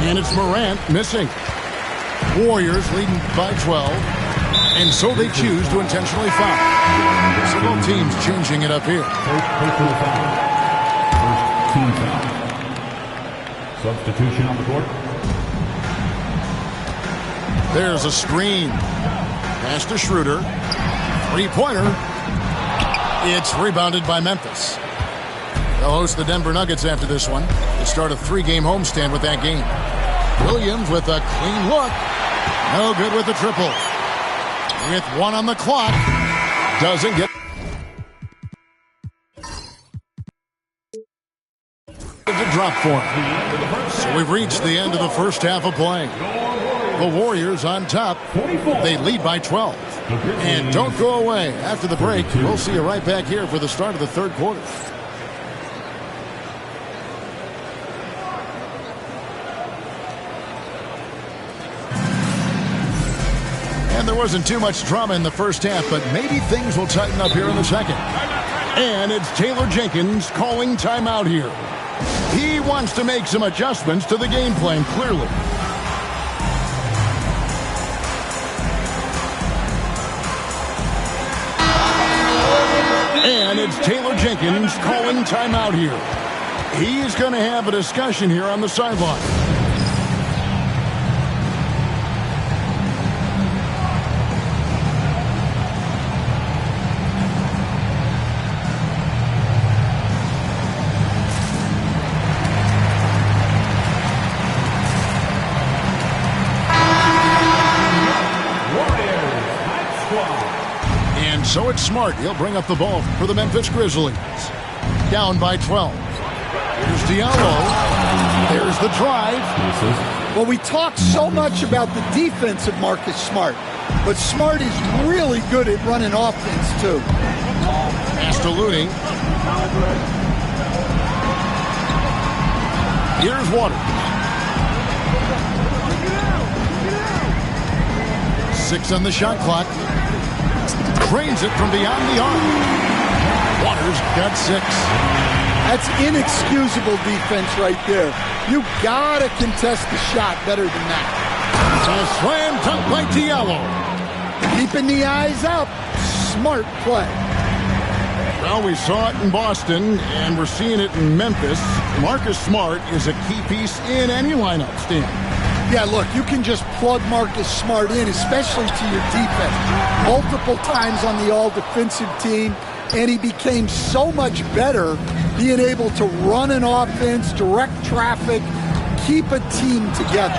Speaker 7: And it's Morant missing. Warriors leading by 12. And so they choose to intentionally foul. So both teams changing it up here.
Speaker 15: Personal foul. First team foul. Substitution on the court.
Speaker 7: There's a screen. Pass to Schroeder. Three-pointer. It's rebounded by Memphis. They'll host the Denver Nuggets after this one. The start of 3-game homestand with that game. Williams with a clean look. No good with the triple. With 1 on the clock. Doesn't get a drop for him. So we've reached the end of the first half of play. The Warriors on top. They lead by 12. And don't go away. After the break, we'll see you right back here for the start of the third quarter. And there wasn't too much drama in the first half, but maybe things will tighten up here in the second. And it's Taylor Jenkins calling timeout here. He wants to make some adjustments to the game plan, clearly. And it's Taylor Jenkins calling timeout here. He's going to have a discussion here on the sideline. So it's Smart. He'll bring up the ball for the Memphis Grizzlies. Down by 12. Here's Diallo. There's the drive.
Speaker 10: Well, we talk so much about the defense of Marcus Smart, but Smart is really good at running offense, too.
Speaker 7: Pass to Looney. Here's Waters. 6 on the shot clock. Cranes it from beyond the arc. Waters got 6.
Speaker 10: That's inexcusable defense right there. You gotta contest the shot better than that.
Speaker 7: A slam dunk by Diallo.
Speaker 10: Keeping the eyes up. Smart play.
Speaker 7: Well, we saw it in Boston, and we're seeing it in Memphis. Marcus Smart is a key piece in any lineup, Stan.
Speaker 10: Yeah, look, you can just plug Marcus Smart in, especially to your defense. Multiple times on the all-defensive team, and he became so much better being able to run an offense, direct traffic, keep a team together.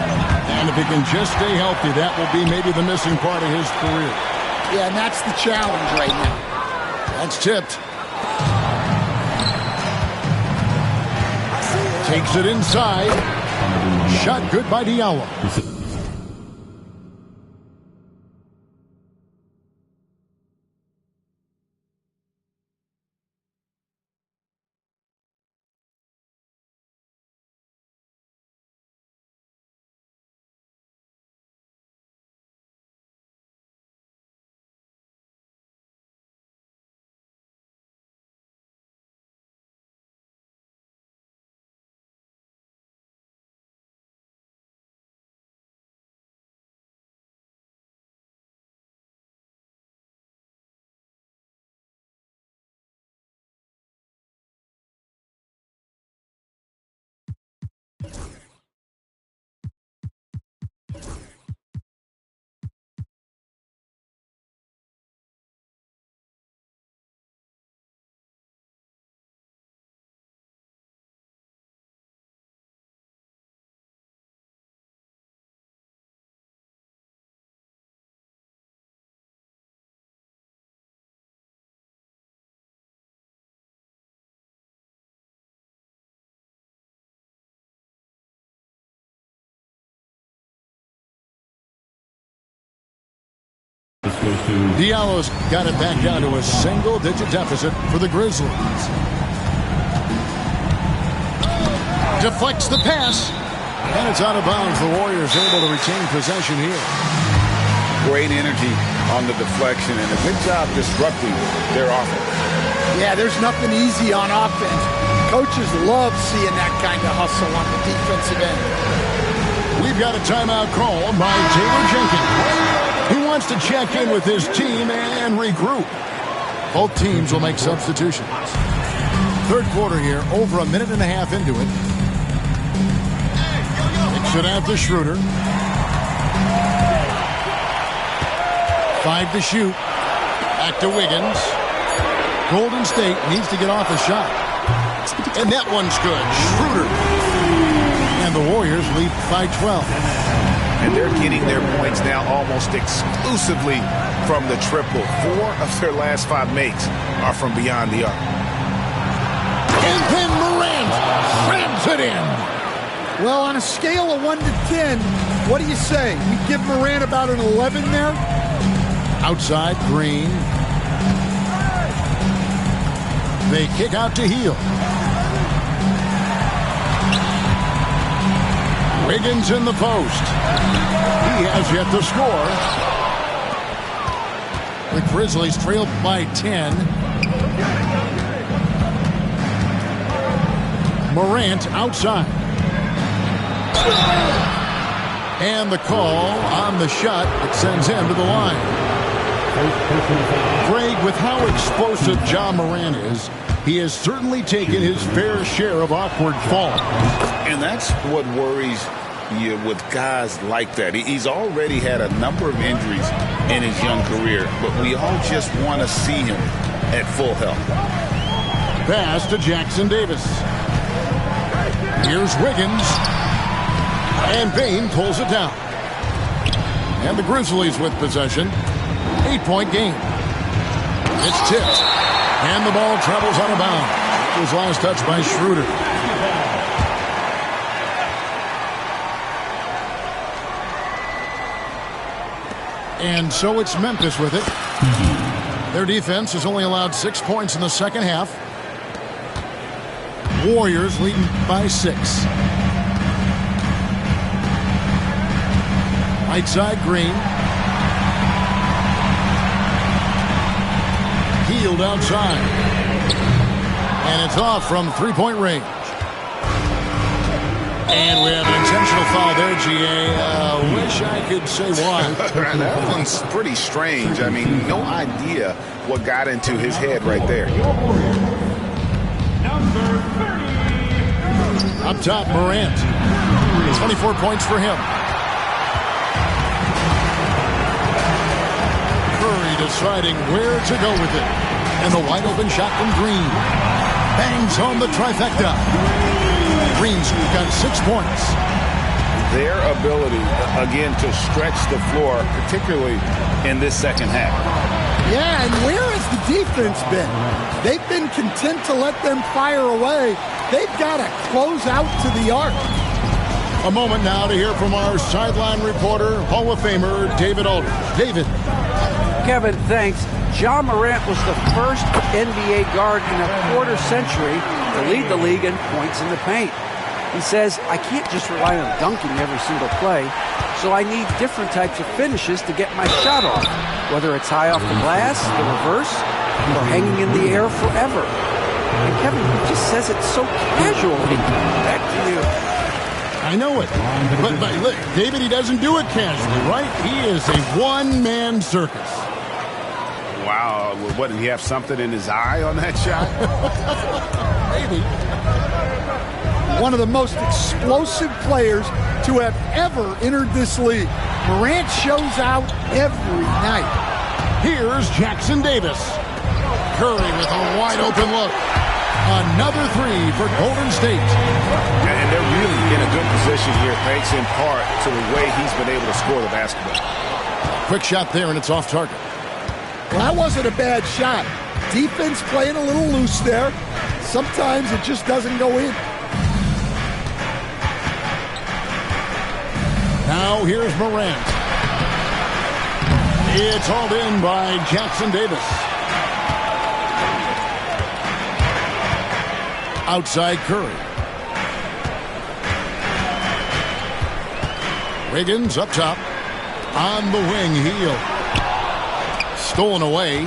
Speaker 7: And if he can just stay healthy, that will be maybe the missing part of his career.
Speaker 10: Yeah, and that's the challenge right now.
Speaker 7: That's tipped. Takes it inside. Shot good by Diallo. Diallo's got it back down to a single-digit deficit for the Grizzlies. Deflects the pass, and it's out of bounds. The Warriors able to retain possession here.
Speaker 11: Great energy on the deflection and a good job disrupting their offense.
Speaker 10: Yeah, there's nothing easy on offense. Coaches love seeing that kind of hustle on the defensive end.
Speaker 7: We've got a timeout call by Taylor Jenkins. He wants to check in with his team and regroup. Both teams will make substitutions. Third quarter here, over a minute and a half into it. Kicks it out to Schroeder. 5 to shoot. Back to Wiggins. Golden State needs to get off a shot. And that one's good. Schroeder. And the Warriors lead by 12.
Speaker 8: And they're getting their points now almost exclusively from the triple. 4 of their last 5 makes are from beyond the arc.
Speaker 7: And then Morant slams it in.
Speaker 10: Well, on a scale of 1 to 10, what do you say? You give Morant about an 11 there?
Speaker 7: Outside, Green. They kick out to Hield. Wiggins in the post. He has yet to score. The Grizzlies trail by 10. Morant outside. And the call on the shot that sends him to the line. Greg, with how explosive Ja Morant is, he has certainly taken his fair share of awkward falls.
Speaker 6: And that's what worries you with guys like that. He's already had a number of injuries in his young career, but we all just want to see him at full health.
Speaker 7: Pass to Jackson Davis. Here's Wiggins. And Bane pulls it down. And the Grizzlies with possession. 8-point game. It's tipped. And the ball travels out of bounds. It was last touched by Schroeder. And so it's Memphis with it. Their defense has only allowed 6 points in the second half. Warriors leading by 6. Right side, Green. Hield outside. And it's off from three-point range. And we have an intentional foul there, GA. Wish I could say why.
Speaker 8: That one's pretty strange. I mean, no idea what got into his head right there.
Speaker 7: Up top, Morant. 24 points for him. Curry deciding where to go with it. And the wide open shot from Green. Bangs home the trifecta. Green's got 6 points.
Speaker 6: Their ability, again, to stretch the floor, particularly in this second half.
Speaker 10: Yeah, and where has the defense been? They've been content to let them fire away. They've got to close out to the arc.
Speaker 7: A moment now to hear from our sideline reporter, Hall of Famer David Aldridge. David.
Speaker 9: Kevin, thanks. Ja Morant was the first NBA guard in a quarter century to lead the league in points in the paint. He says, I can't just rely on dunking every single play, so I need different types of finishes to get my shot off, whether it's high off the glass, the reverse, or hanging in the air forever. And Kevin, he just says it so casually. Back to you.
Speaker 7: I know it. But look, David, he doesn't do it casually, right? He is a one-man circus.
Speaker 8: Wow. What, did he have something in his eye on that shot?
Speaker 7: Maybe.
Speaker 10: One of the most explosive players to have ever entered this league. Morant shows out every night.
Speaker 7: Here's Jackson Davis. Curry with a wide-open look. Another 3 for Golden State.
Speaker 8: And they're really in a good position here, thanks in part to the way he's been able to score the basketball.
Speaker 7: Quick shot there, and it's off target.
Speaker 10: Well, that wasn't a bad shot. Defense playing a little loose there. Sometimes it just doesn't go in.
Speaker 7: Now here's Morant. It's hauled in by Jackson Davis. Outside Curry. Wiggins up top. On the wing, Hield. Stolen away.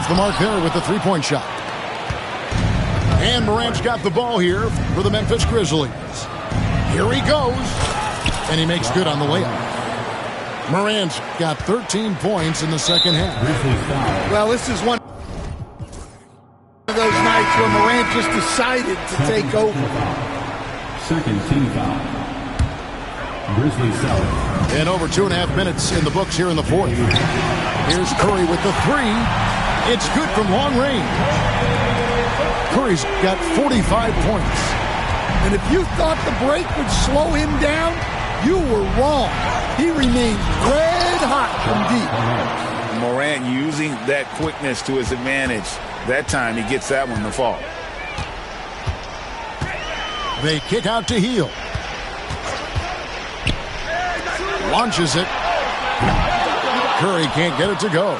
Speaker 7: Off the mark there with the three-point shot. And Morant's got the ball here for the Memphis Grizzlies. Here he goes. And he makes good on the layup. Morant's got 13 points in the second half.
Speaker 10: Well, this is one of those nights where Morant just decided to take over.
Speaker 15: Second team foul. Grizzlies south.
Speaker 7: And over 2.5 minutes in the books here in the fourth. Here's Curry with the three. It's good from long range. Curry's got 45 points.
Speaker 10: And if you thought the break would slow him down, you were wrong. He remains red hot from deep.
Speaker 8: Morant using that quickness to his advantage. That time he gets that one to fall.
Speaker 7: They kick out to Hield. Launches it. Curry can't get it to go.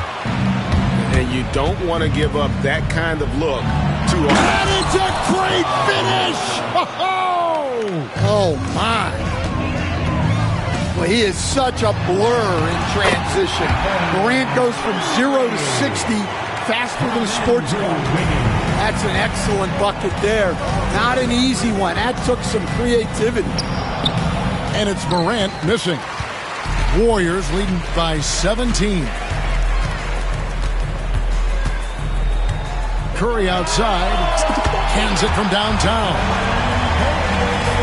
Speaker 20: And you don't want to give up that kind of look too often.
Speaker 7: And it's a great finish!
Speaker 10: Oh, my. Well, he is such a blur in transition. Morant goes from 0 to 60 faster than a sports car. That's an excellent bucket there. Not an easy one. That took some creativity.
Speaker 7: And it's Morant missing. Warriors leading by 17. Curry outside. Cans it from downtown.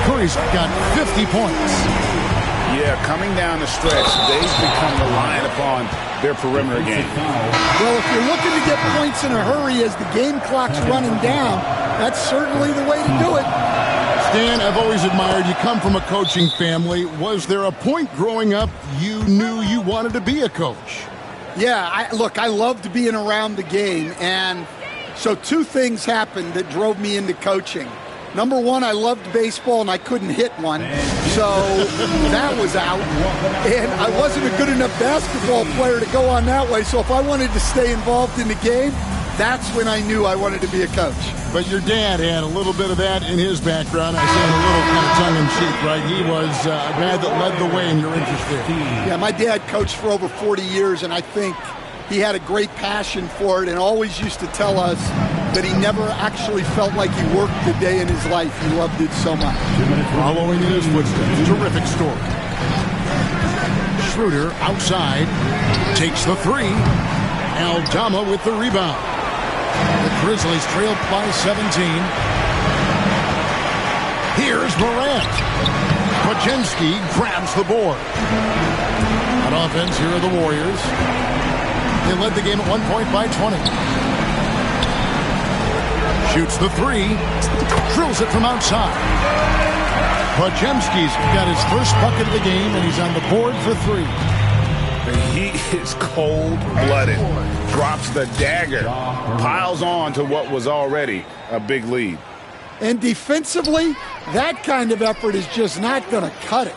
Speaker 7: Curry's got 50 points.
Speaker 8: Yeah, coming down the stretch, they've become reliant upon their perimeter game.
Speaker 10: Well, if you're looking to get points in a hurry as the game clock's running down, that's certainly the way to do it.
Speaker 7: Stan, I've always admired you come from a coaching family. Was there a point growing up you knew you wanted to be a coach?
Speaker 10: Yeah, I loved being around the game, and so two things happened that drove me into coaching. Number one, I loved baseball, and I couldn't hit one, so that was out. And I wasn't a good enough basketball player to go on that way, so if I wanted to stay involved in the game, that's when I knew I wanted to be a coach.
Speaker 7: But your dad had a little bit of that in his background. I say in a little kind of tongue-in-cheek, right? He was a guy that led the way in your interest there.
Speaker 10: Yeah, my dad coached for over 40 years, and I think he had a great passion for it and always used to tell us that he never actually felt like he worked a day in his life. He loved it so much.
Speaker 7: Following in his footsteps. Terrific story. Schroeder outside takes the three. Aldama with the rebound. The Grizzlies trail by 17. Here's Morant. Podziemski grabs the board. On offense, here are the Warriors. They led the game at 1 point by 20. Shoots the three. Drills it from outside. Podziemski's got his first bucket of the game, and he's on the board for three.
Speaker 8: He is cold-blooded. Drops the dagger. Piles on to what was already a big lead.
Speaker 10: And defensively, that kind of effort is just not going to cut it.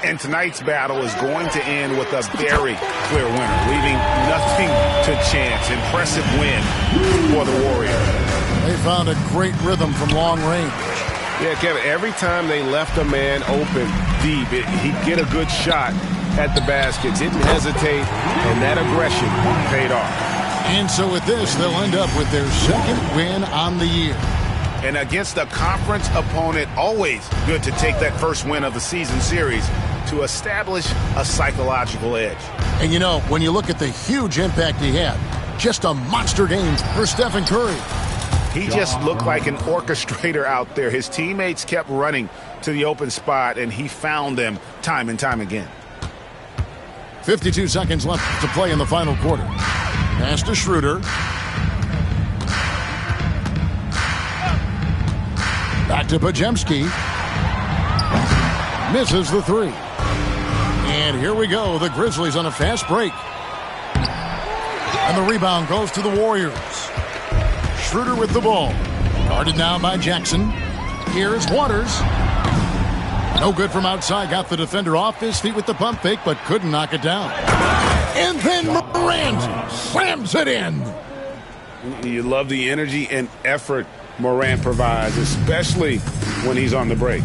Speaker 8: And tonight's battle is going to end with a very clear winner, leaving nothing to chance. Impressive win for the Warriors.
Speaker 7: They found a great rhythm from long range.
Speaker 20: Yeah, Kevin, every time they left a man open deep, he'd get a good shot at the basket. Didn't hesitate, and that aggression paid off.
Speaker 7: And so with this, they'll end up with their second win on the year.
Speaker 8: And against a conference opponent, always good to take that first win of the season series to establish a psychological edge.
Speaker 7: And you know, when you look at the huge impact he had, just a monster game for Stephen Curry.
Speaker 8: He just looked like an orchestrator out there. His teammates kept running to the open spot, and he found them time and time again.
Speaker 7: 52 seconds left to play in the final quarter. Pass to Schroeder. Back to Podziemski. Misses the three. And here we go. The Grizzlies on a fast break. And the rebound goes to the Warriors. Schroeder with the ball. Guarded now by Jackson. Here's Waters. No good from outside. Got the defender off his feet with the pump fake, but couldn't knock it down. And then Morant slams it in.
Speaker 8: You love the energy and effort Morant provides, especially when he's on the break.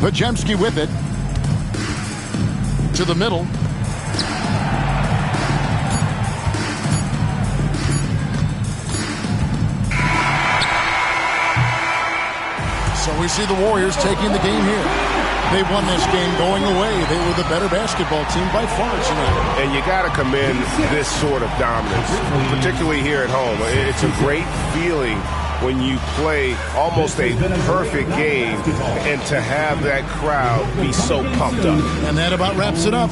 Speaker 7: Podziemski with it. To the middle. So we see the Warriors taking the game here. They won this game going away. They were the better basketball team by far tonight.
Speaker 20: And you got to commend this sort of dominance, particularly here at home. It's a great feeling when you play almost a perfect game and to have that crowd be so pumped up.
Speaker 7: And that about wraps it up.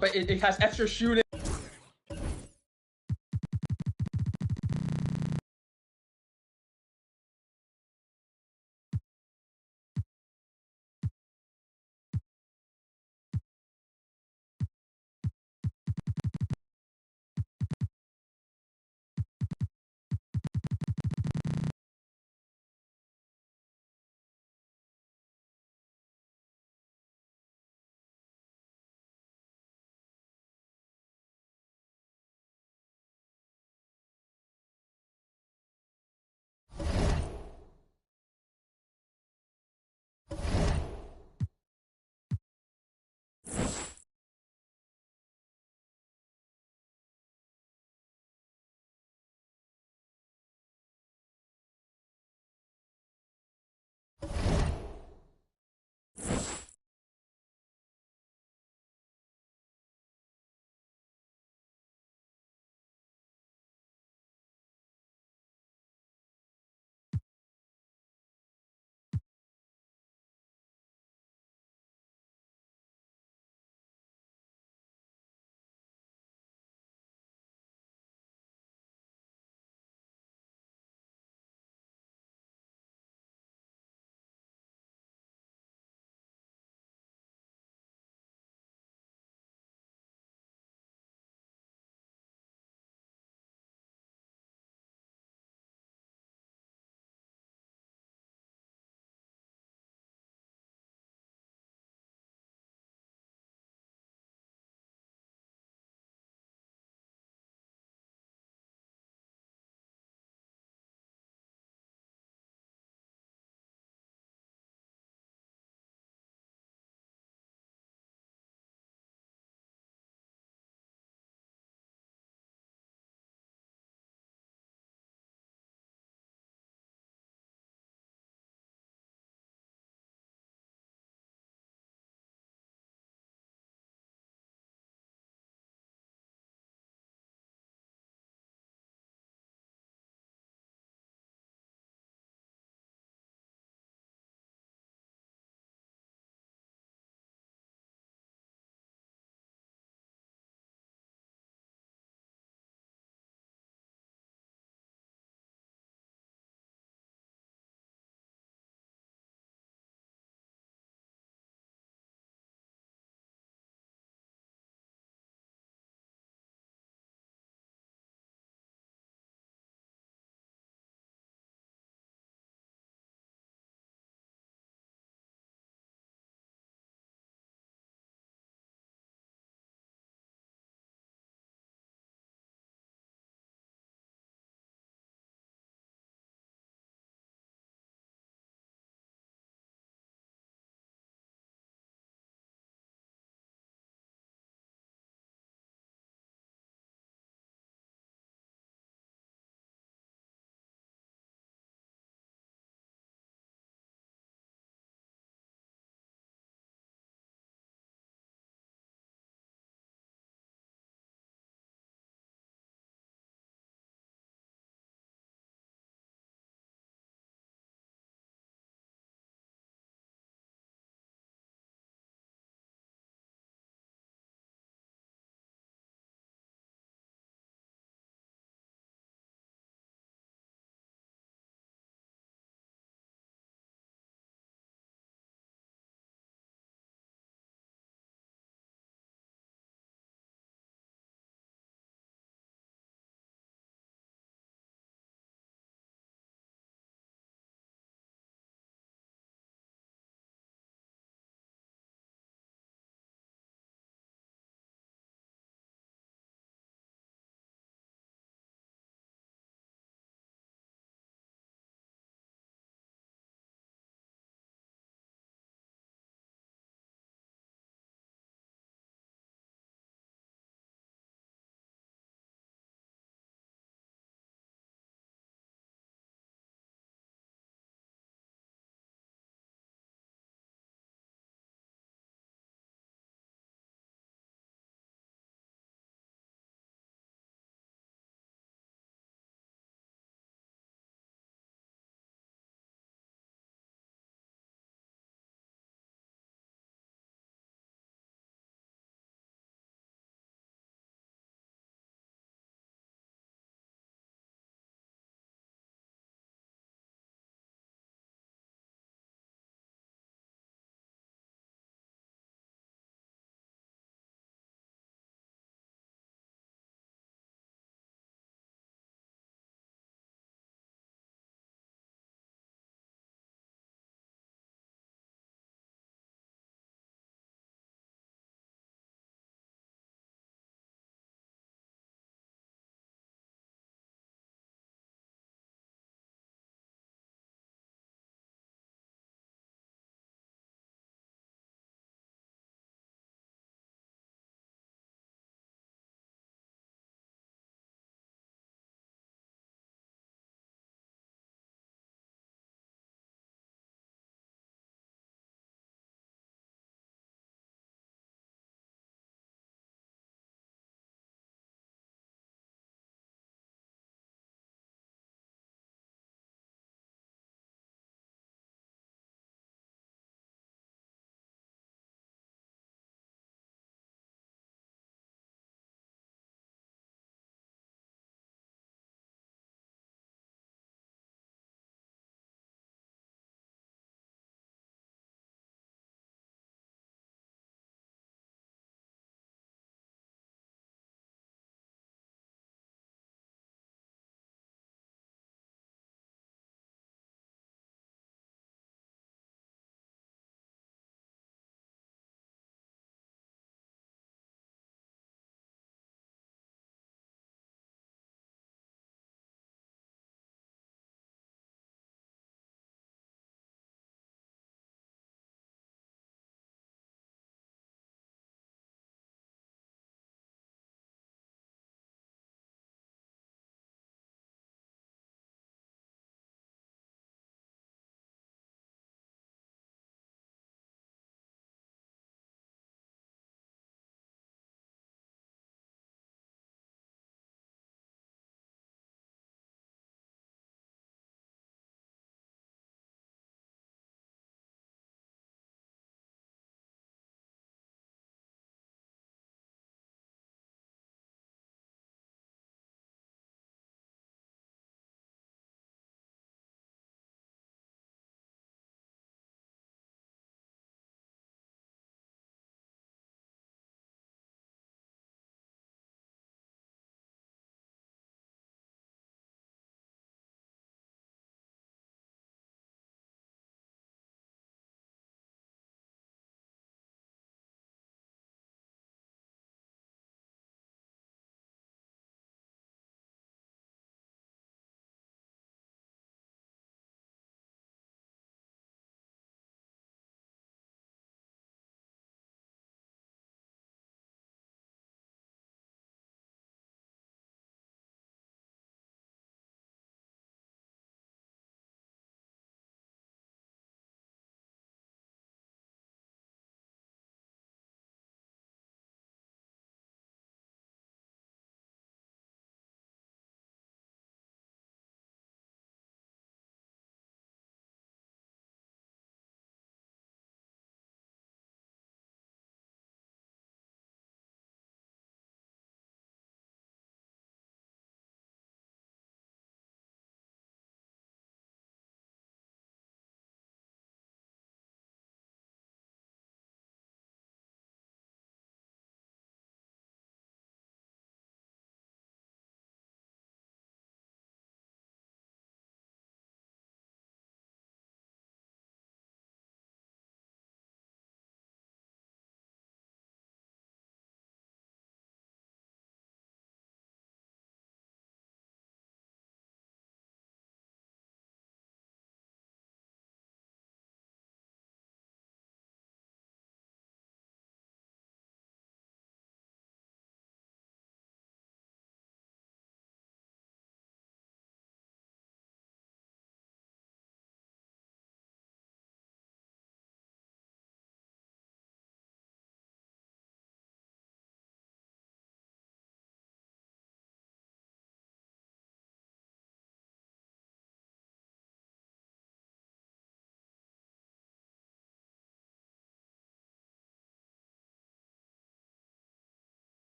Speaker 3: but it has extra shooting.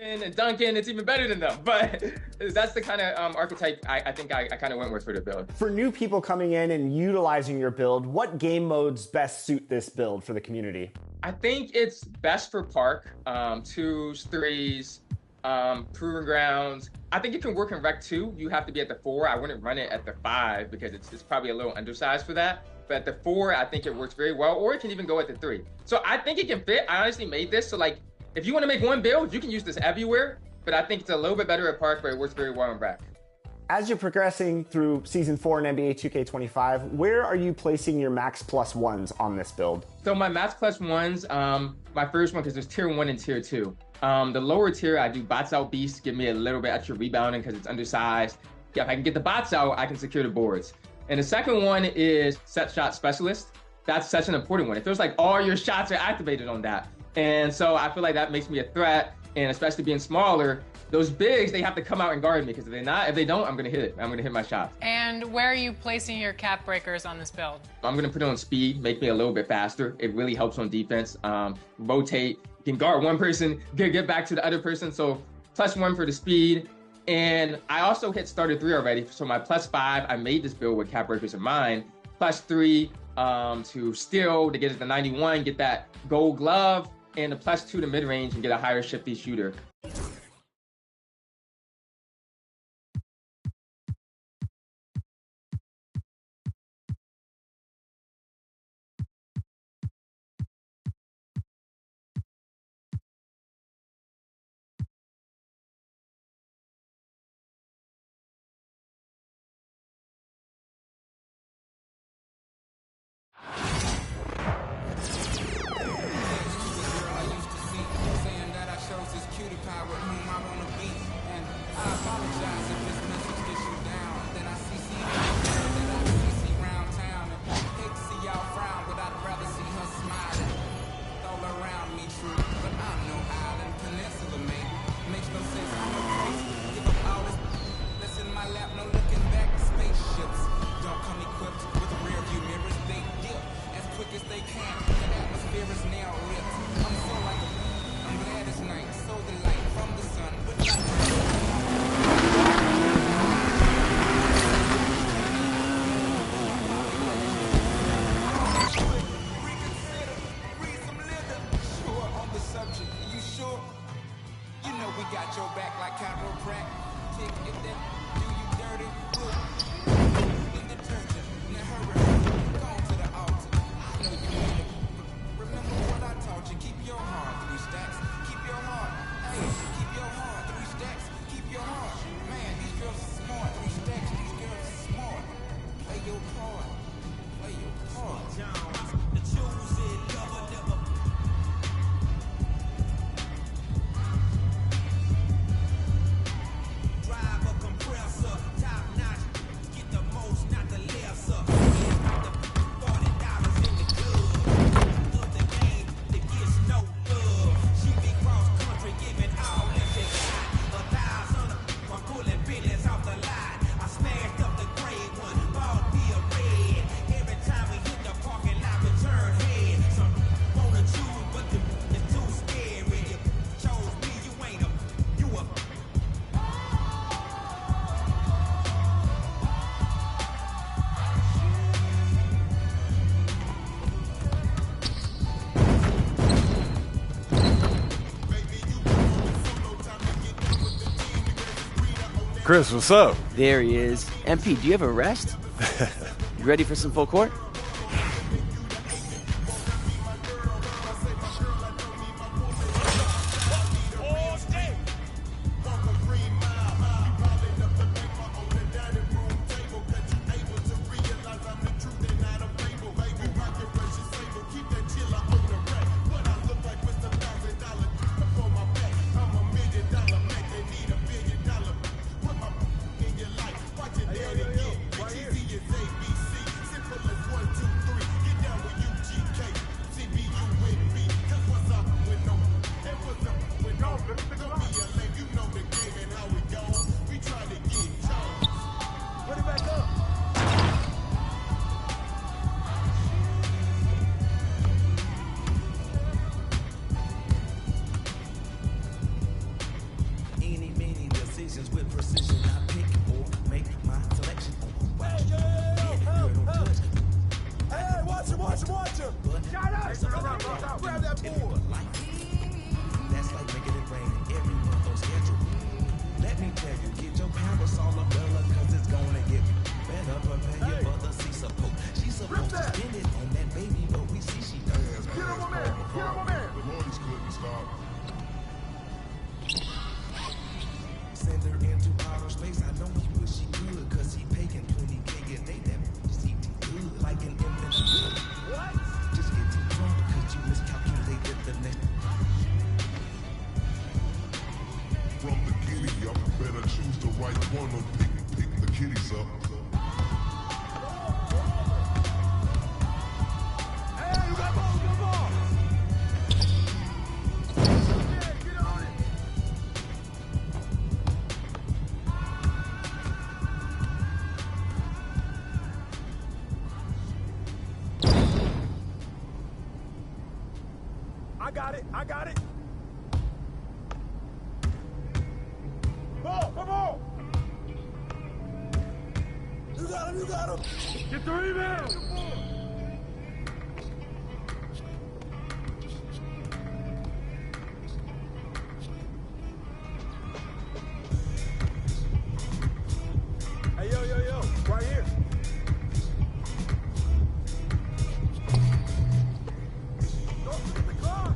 Speaker 3: and Duncan, it's even better than them. But that's the kind of archetype I think I kind of went with for the build.
Speaker 4: For new people coming in and utilizing your build, what game modes best suit this build for the community?
Speaker 3: I think it's best for park, 2s, 3s, proving grounds. I think it can work in Rec 2. You have to be at the 4. I wouldn't run it at the 5 because it's probably a little undersized for that. But at the 4, I think it works very well, or it can even go at the 3. So I think it can fit. I honestly made this so like, if you want to make one build, you can use this everywhere, but I think it's a little bit better at park, but it works very well in Rec.
Speaker 4: As you're progressing through Season 4 in NBA 2K25, where are you placing your max plus ones on this build?
Speaker 3: So my max plus ones, my first one, because there's tier 1 and tier 2. The lower tier, I do bots out beast, give me a little bit extra rebounding because it's undersized. Yeah, if I can get the bots out, I can secure the boards. And the second one is set shot specialist. That's such an important one. It feels like all your shots are activated on that. And so I feel like that makes me a threat, and especially being smaller, those bigs, they have to come out and guard me, because if they don't, I'm gonna hit it. I'm gonna hit my shots.
Speaker 5: And where are you placing your cap breakers on this build?
Speaker 3: I'm gonna put it on speed, make me a little bit faster. It really helps on defense. Rotate, you can guard one person, get back to the other person. So +1 for the speed. And I also hit starter 3 already. So my +5, I made this build with cap breakers in mind. +3 to steal, to get it to 91, get that gold glove, and the +2 to mid-range and get a higher shifty shooter.
Speaker 2: Chris, what's up?
Speaker 13: There he is. MP, do you have a rest? You ready for some full court?
Speaker 12: got it. Ball, come on. You got him. Get the rebound. Hey, yo, right here. Don't look at the clock.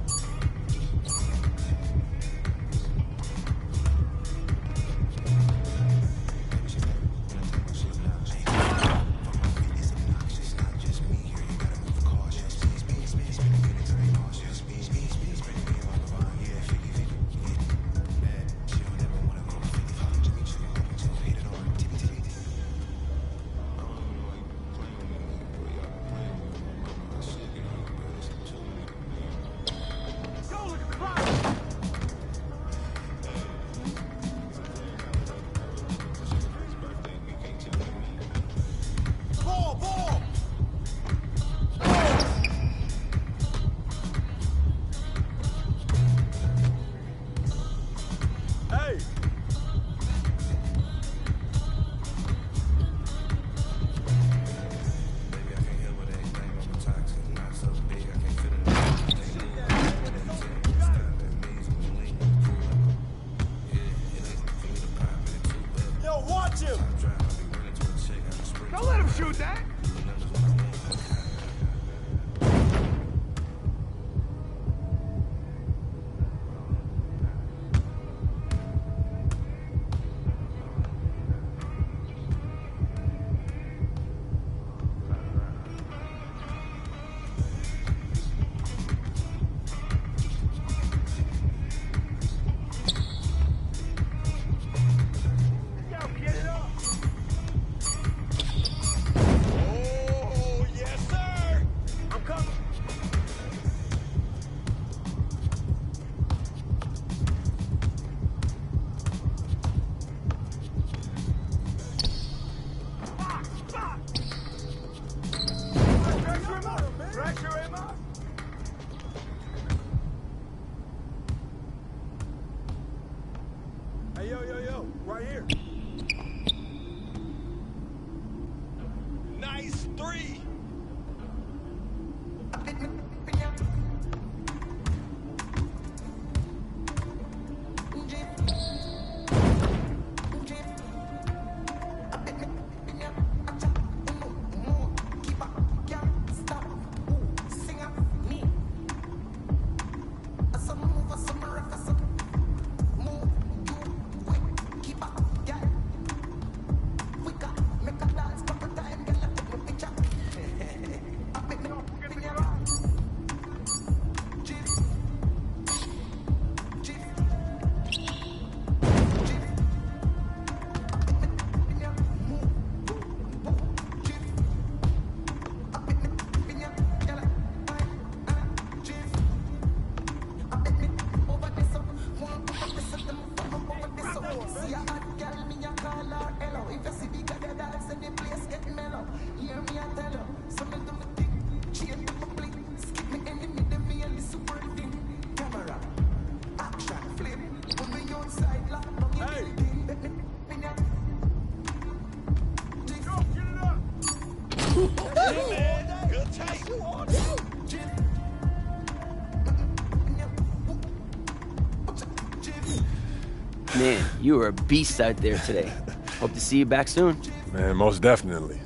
Speaker 12: Don't let him shoot that. Hey, yo, right here. Nice three.
Speaker 13: Man, you were a beast out there today. Hope to see you back soon.
Speaker 2: Man, most definitely.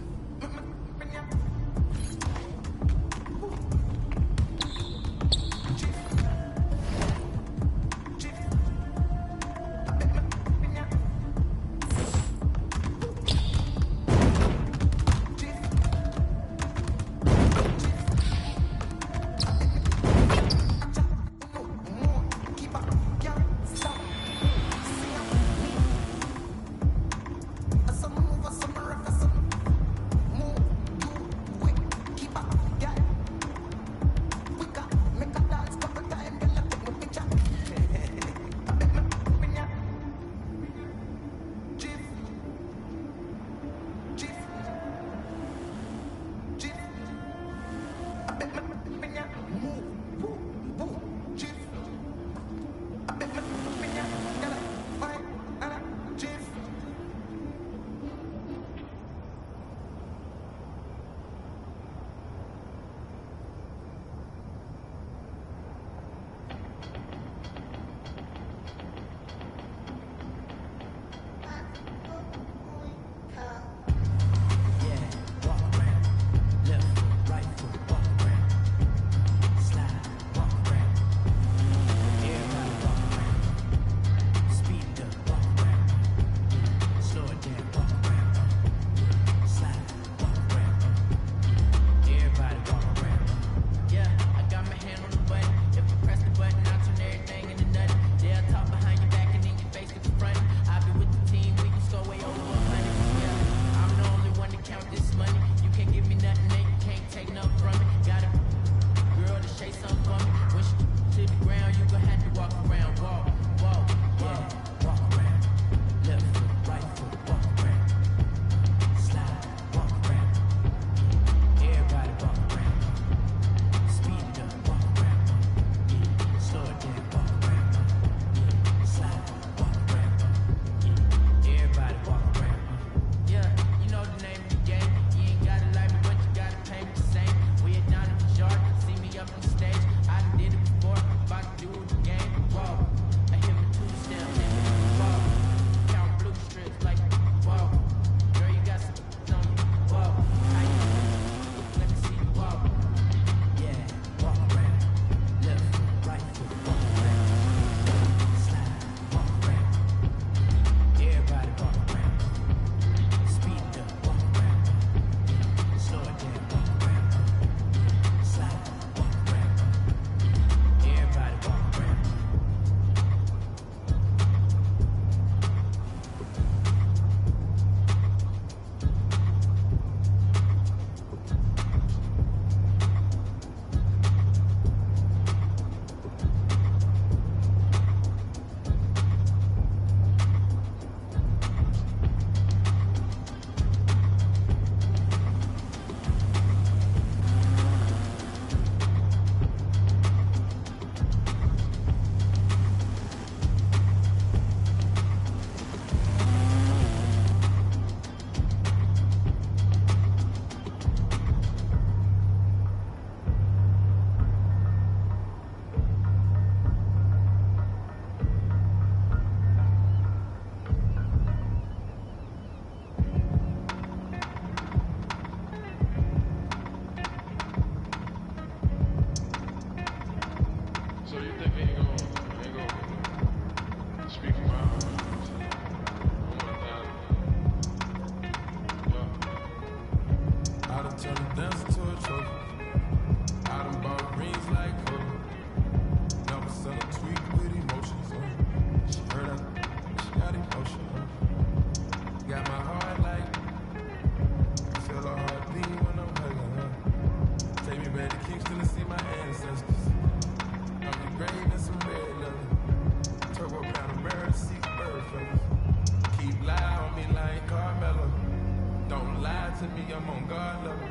Speaker 14: to me, I'm on God level.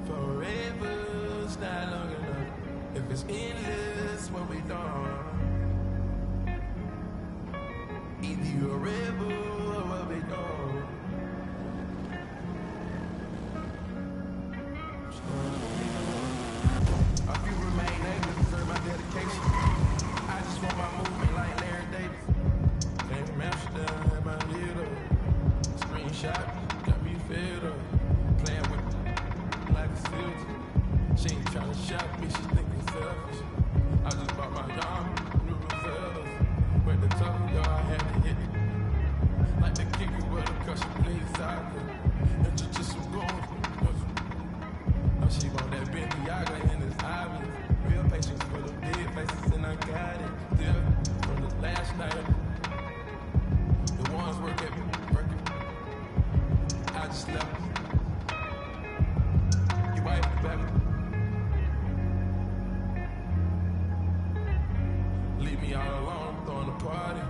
Speaker 14: Forever's not long enough. If it's endless, what we done? Either you're a rebel or what we done. A few remain able to deserve my dedication. I just want my movement like Larry Davis. Came from Amsterdam, had my lid up. Screenshot, got me fed up. Playing with like a filter. She ain't tryna shop me, she thinking selfish. I just bought my yarn, new Rosellas. Went to tough, y'all, I had to hit it. Like the kicker with a cushion, play soccer. And just some gold. Oh, she want that Balenciaga and it's obvious. Real patience for the big faces and I got it. Still, from the last night, the ones working. I just left. You wife back. Leave me all alone, throwing a party.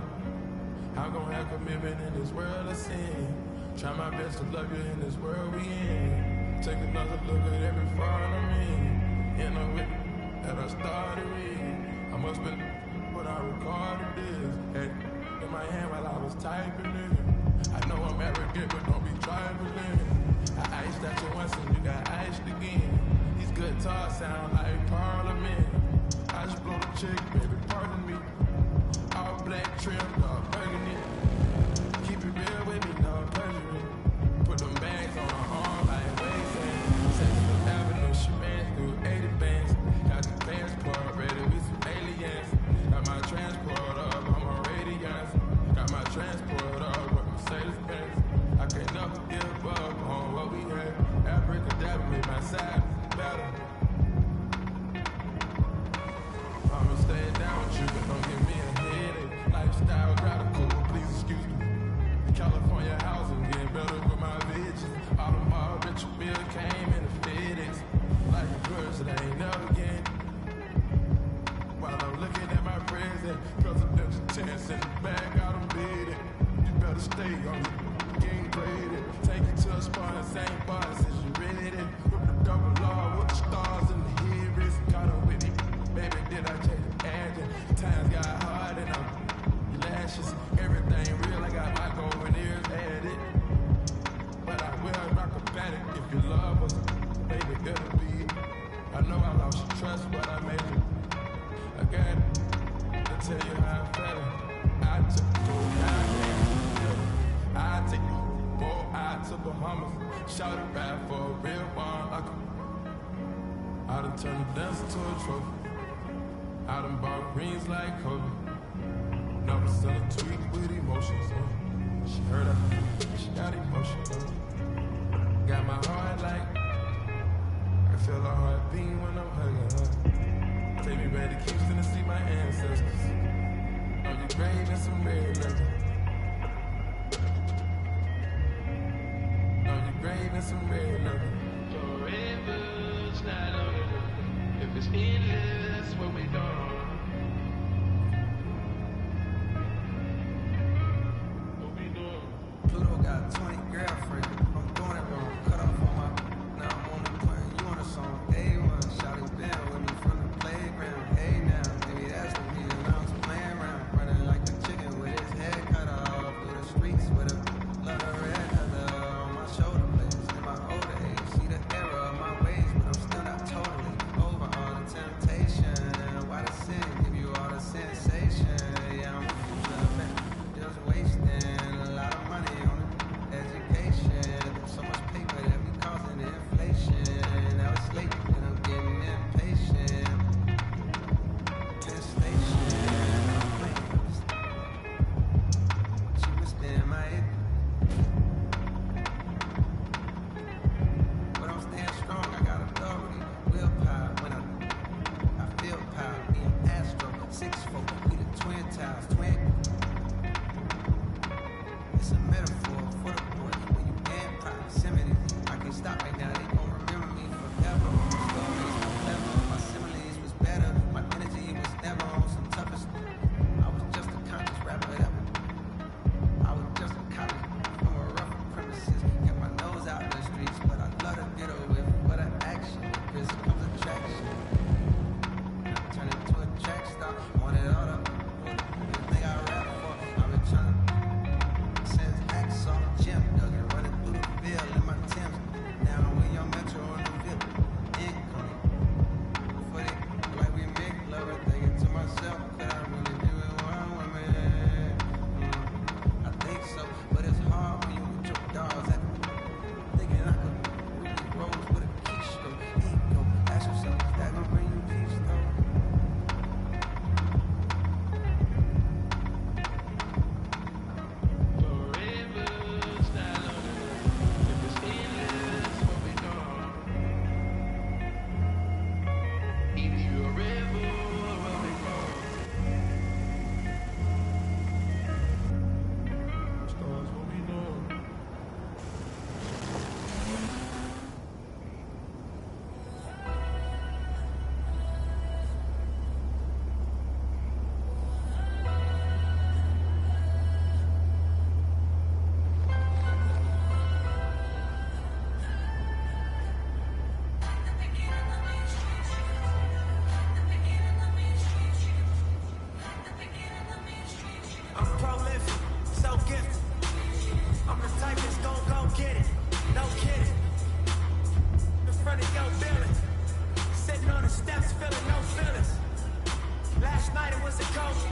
Speaker 14: I'm gonna have commitment in this world of sin. Try my best to love you in this world we in. Take another look at every fall I'm in. End up with that I started with. I must been when I recorded this. Had in my hand while I was typing it. I know I'm arrogant, but don't be trifling. I iced at you once and you got iced again. These guitars sound like Parliament. I just blow the chick, baby, pardon me. All black trim, dog, burgundy. Keep it real with me, no perjury. Put them bags on her arm like waistband. Central Avenue, she ran through 80 bands. Got the passport ready with some aliens. Got my transport up on my radiance. Got my transport up with Mercedes-Benz. I can't never give up on what we had. Abracadabra made my side better. I'ma stay down with you, but don't give me a headache. Lifestyle radical, please excuse me. California housing, getting better with my bitches. All rich bill came in the FedEx. Like a person that ain't never again. While I'm looking at my present, presidential tense in the back, I done beat it. You better stay on the game graded. Take it to a spot, same bar since you ready. With the double law, with the stars and the heroes. Caught up with it, baby, did I change the agent? Times got hard and I'm lashes. Everything real, I got my golden ears added. But I will rock a panic if your love was, baby, it'll be. I know I lost your trust, but I made you. I got to tell you how I felt. I took the boat out to Bahamas. Shout it back for a real one. I done turned the dance to a trophy. I done bought rings like Kobe. Never sent a tweet with emotions. She heard her, she got emotional. Got my heart like, I feel her heart beat when I'm hugging her. Take me back to Houston to see my ancestors. On your grave and some red leather. On your grave and some red leather. Forever's not long enough. If it's endless, what we done?
Speaker 18: Pluto got 20 girlfriends. I'm doing it wrong. Cut off on my. Now I'm only putting you on a song. A1, shawty been with me from the playground. Hey now, maybe that's the reason I was playing around. Running like a chicken with his head cut off. Through the streets with a lot of red leather on my shoulder blades. In my older age, see the error of my ways, but I'm still not totally over all the temptation. Why the sin of your building. Sitting on the steps, feeling no feelings. Last night it was a coach.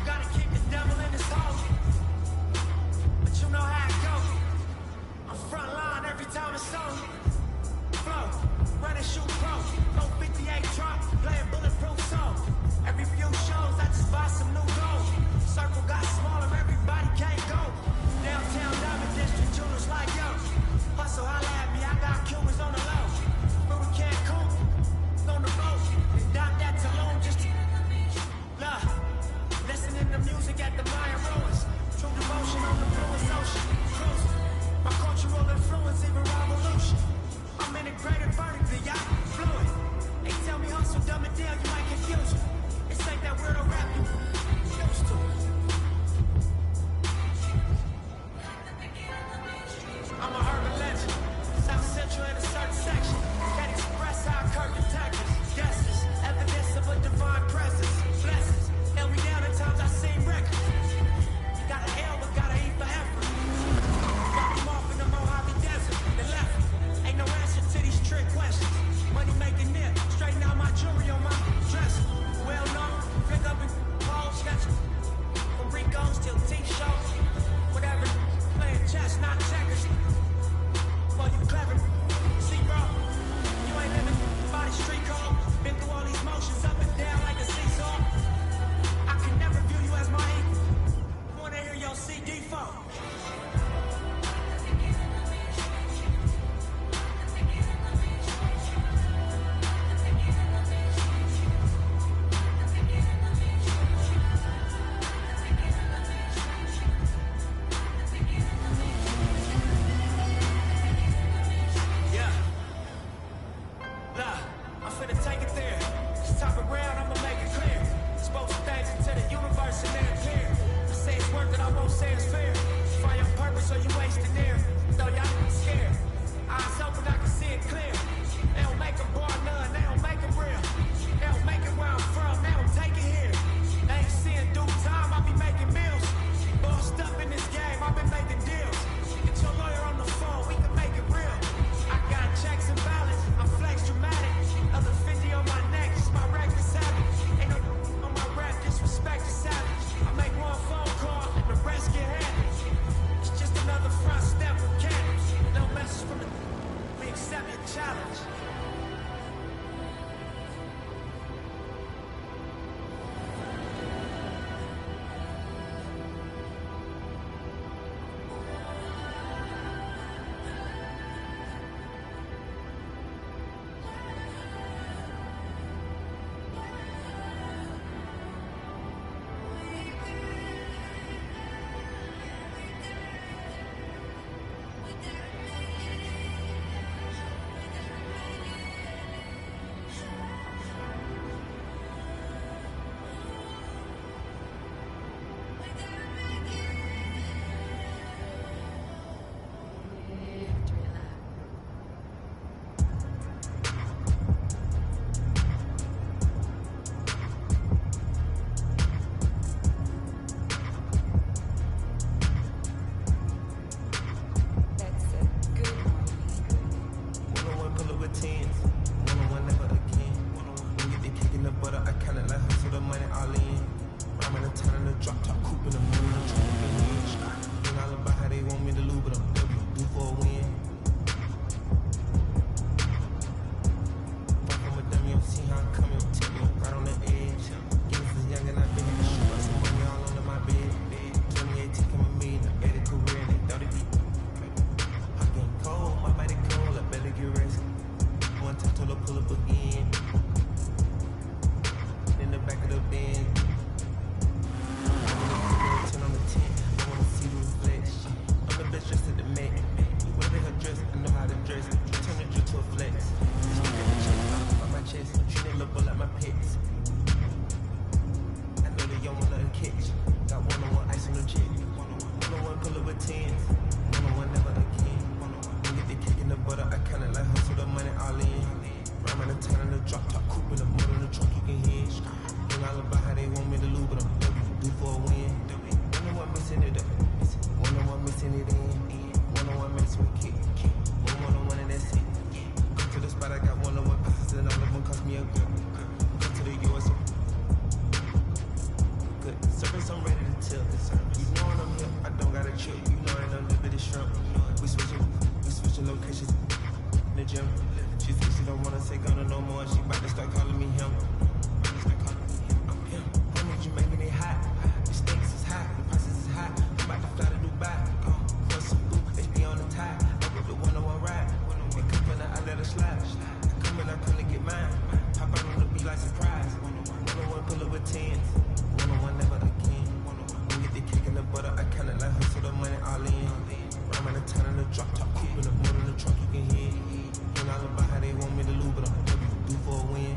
Speaker 18: Gotta keep the devil in his hole. But you know how it goes. I'm front line every time it's on. Flow, run and shoot pro. No 58 drop, playing bulletproof song. Every few shows I just buy some new gold. Circle got smaller, everybody can't go. Downtown Diamond District, jewelers like yo. Hustle, holla at me, I got Cubans on the low. But we can't cool, on the boat. And dock that Tulum just to love. Listening to music at the Mayan ruins. True devotion on the fluid ocean. Cruising. My cultural influence, even revolution. I'm integrated vertically, y'all fluid. They tell me hustle, dumb it down, you might confuse me. It's like that weirdo rap you used to. I'm a urban legend. South Central in a certain section. Can't express how I curtain Texas. Guesses, evidence of a divine presence. Blessings, held me down at times I seen records. Got an L, but got an E for effort. Got him off in the Mojave Desert. The left. Ain't no answer to these trick questions. Money making nip. Straighten out my jewelry on my dresser. Well known, pick up and balls, sketching. From Rico's till teeth shows. Whatever, playing chess, not checkers. Well, you clever. See, bro, you ain't living by the street code. Been through all these motions up and down like a seesaw. I can never view you as my equal. Wanna hear your CD phone.
Speaker 17: the gym. She said she don't wanna take on her no more. She about to start calling me him. Women, you making it hot. The stakes is high, the prices is high. I'm about to fly to Dubai. For some boo, HP on the tie. I whip the 101 ride. And come in, I let her slide. I come in, I couldn't get mine. Pop out on the beat like surprise. 101 pull up with 10s. 101 never again. We get the cake in the butter. I count it like her, so the money all in. Rhyme out of town in the drop top coupe in the motor in the trunk, you can hear. And all about how they want me to lose, but I'm what you do for a win.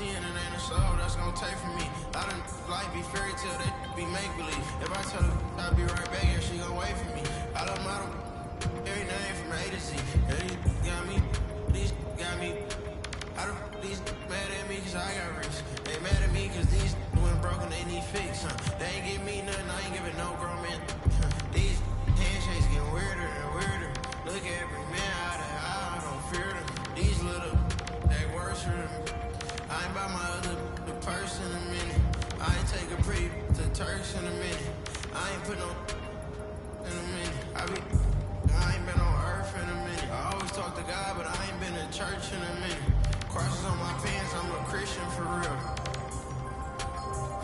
Speaker 1: see it, it ain't a soul that's gonna take from me. I done like be fairy tale, they be make believe. If I tell her I'll be right back here, she gon' wait for me. I love model, every name from A to Z. Yeah, these got me, these got me. I don't, these mad at me cause I got rich. They mad at me cause these went broken, they need fix. They ain't give me nothing, I ain't giving no grown man. These handshakes getting weirder and weirder. Look at every man out of eye, I don't fear them. These little, they worse for them. I ain't buy my other the purse in a minute. I ain't take a pre to Turks in a minute. I ain't put no in a minute. I ain't been on earth in a minute. I always talk to God, but I ain't been to church in a minute. Crosses on my pants, I'm a Christian for real.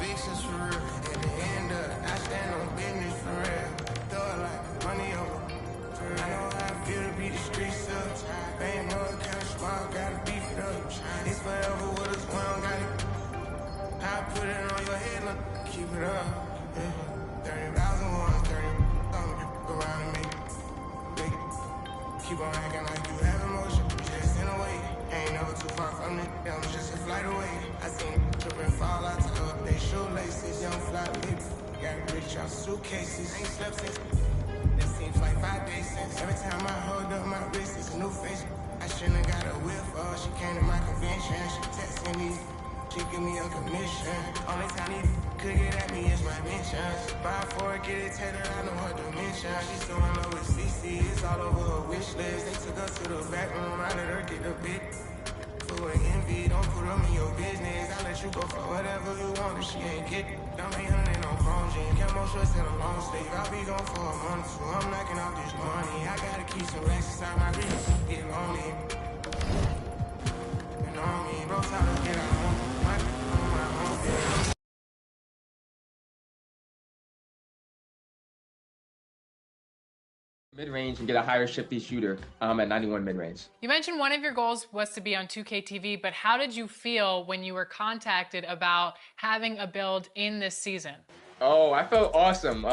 Speaker 1: Vixens for real. At the end of it, I stand on business for real. Throw it like money over. I know how I feel to be the streets up. Bang mug, kind of small, gotta beef it up. It's forever with us, we don't got it. I put it on your head, look, keep it up. Yeah. 30,000 ones, 30 around me. Big. Keep on acting like you have emotion, just in a way. Ain't never too far from it, I'm just a flight away. I seen trip and fall out to up they shoelaces. Young fly lips, got rich out suitcases. Ain't slept since. It seems like 5 days since. Every time I hold up my wrist, it's a new face. I shouldn't have got a whip for her. She came to my convention. She texting me. She give me a commission. Only time he could get at me is my mentions. Buy for it, get it tatted, I know her dimension. She's so in love with CC, it's all over her wish list. They took her to the back room, I let her get the bit. Full of envy, don't put them in your business. I let you go for whatever you want if she ain't get it. Don't be hunting on chrome jean, camo shorts and a long sleeve. I'll be gone for a month or two, I'm knocking out this money. I gotta keep some racks inside my wrist, get lonely. And on me, bro, time to get out on my own business.
Speaker 3: Mid-range and get a higher shifty shooter at 91 mid-range.
Speaker 5: You mentioned one of your goals was to be on 2K TV, but how did you feel when you were contacted about having a build in this season?
Speaker 3: Oh, I felt awesome.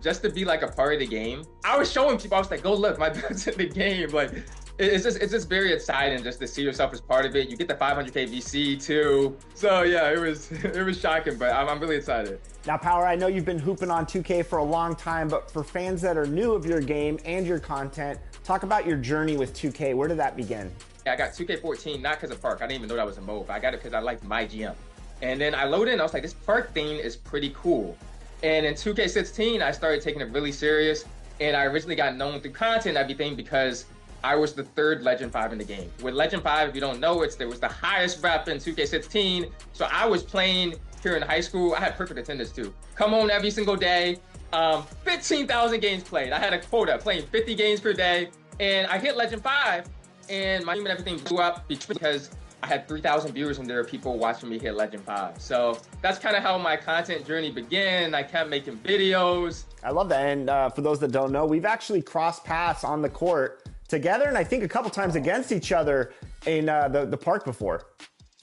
Speaker 3: Just to be like a part of the game. I was showing people, I was like, go look, my build's in the game. Like, it's just very exciting just to see yourself as part of it. You get the 500K VC too. So yeah, it was shocking, but I'm really excited.
Speaker 4: Now, Power, I know you've been hooping on 2K for a long time, but for fans that are new of your game and your content, talk about your journey with 2K. Where did that begin?
Speaker 3: I got 2K14 not because of Park. I didn't even know that was a move. I got it because I liked my GM. And then I loaded in, I was like, this Park thing is pretty cool. And in 2K16, I started taking it really serious. And I originally got known through content and everything because I was the third Legend 5 in the game. With Legend 5, if you don't know, there was the highest rep in 2K16. So I was playing here in high school. I had perfect attendance too. Come home every single day. 15,000 games played. I had a quota playing 50 games per day. And I hit Legend 5 and my team and everything blew up because I had 3,000 viewers and there were people watching me hit Legend 5. So that's kind of how my content journey began. I kept making videos.
Speaker 4: I love that. And for those that don't know, we've actually crossed paths on the court together, and I think a couple times against each other in the park before.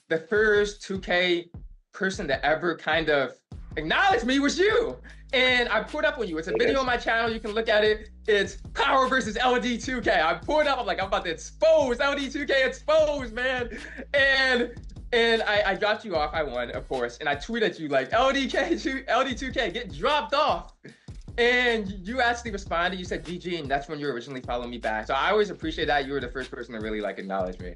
Speaker 3: The first 2K person to ever kind of acknowledge me was you. And I put up on you. It's a video on my channel. You can look at it. It's Power versus LD2K. I pulled up. I'm like, I'm about to expose LD2K, expose, man. And I dropped you off. I won, of course. And I tweeted you like, LD2K, get dropped off. And you actually responded. You said GG, and that's when you originally followed me back. So I always appreciate that. You were the first person to really like acknowledge me.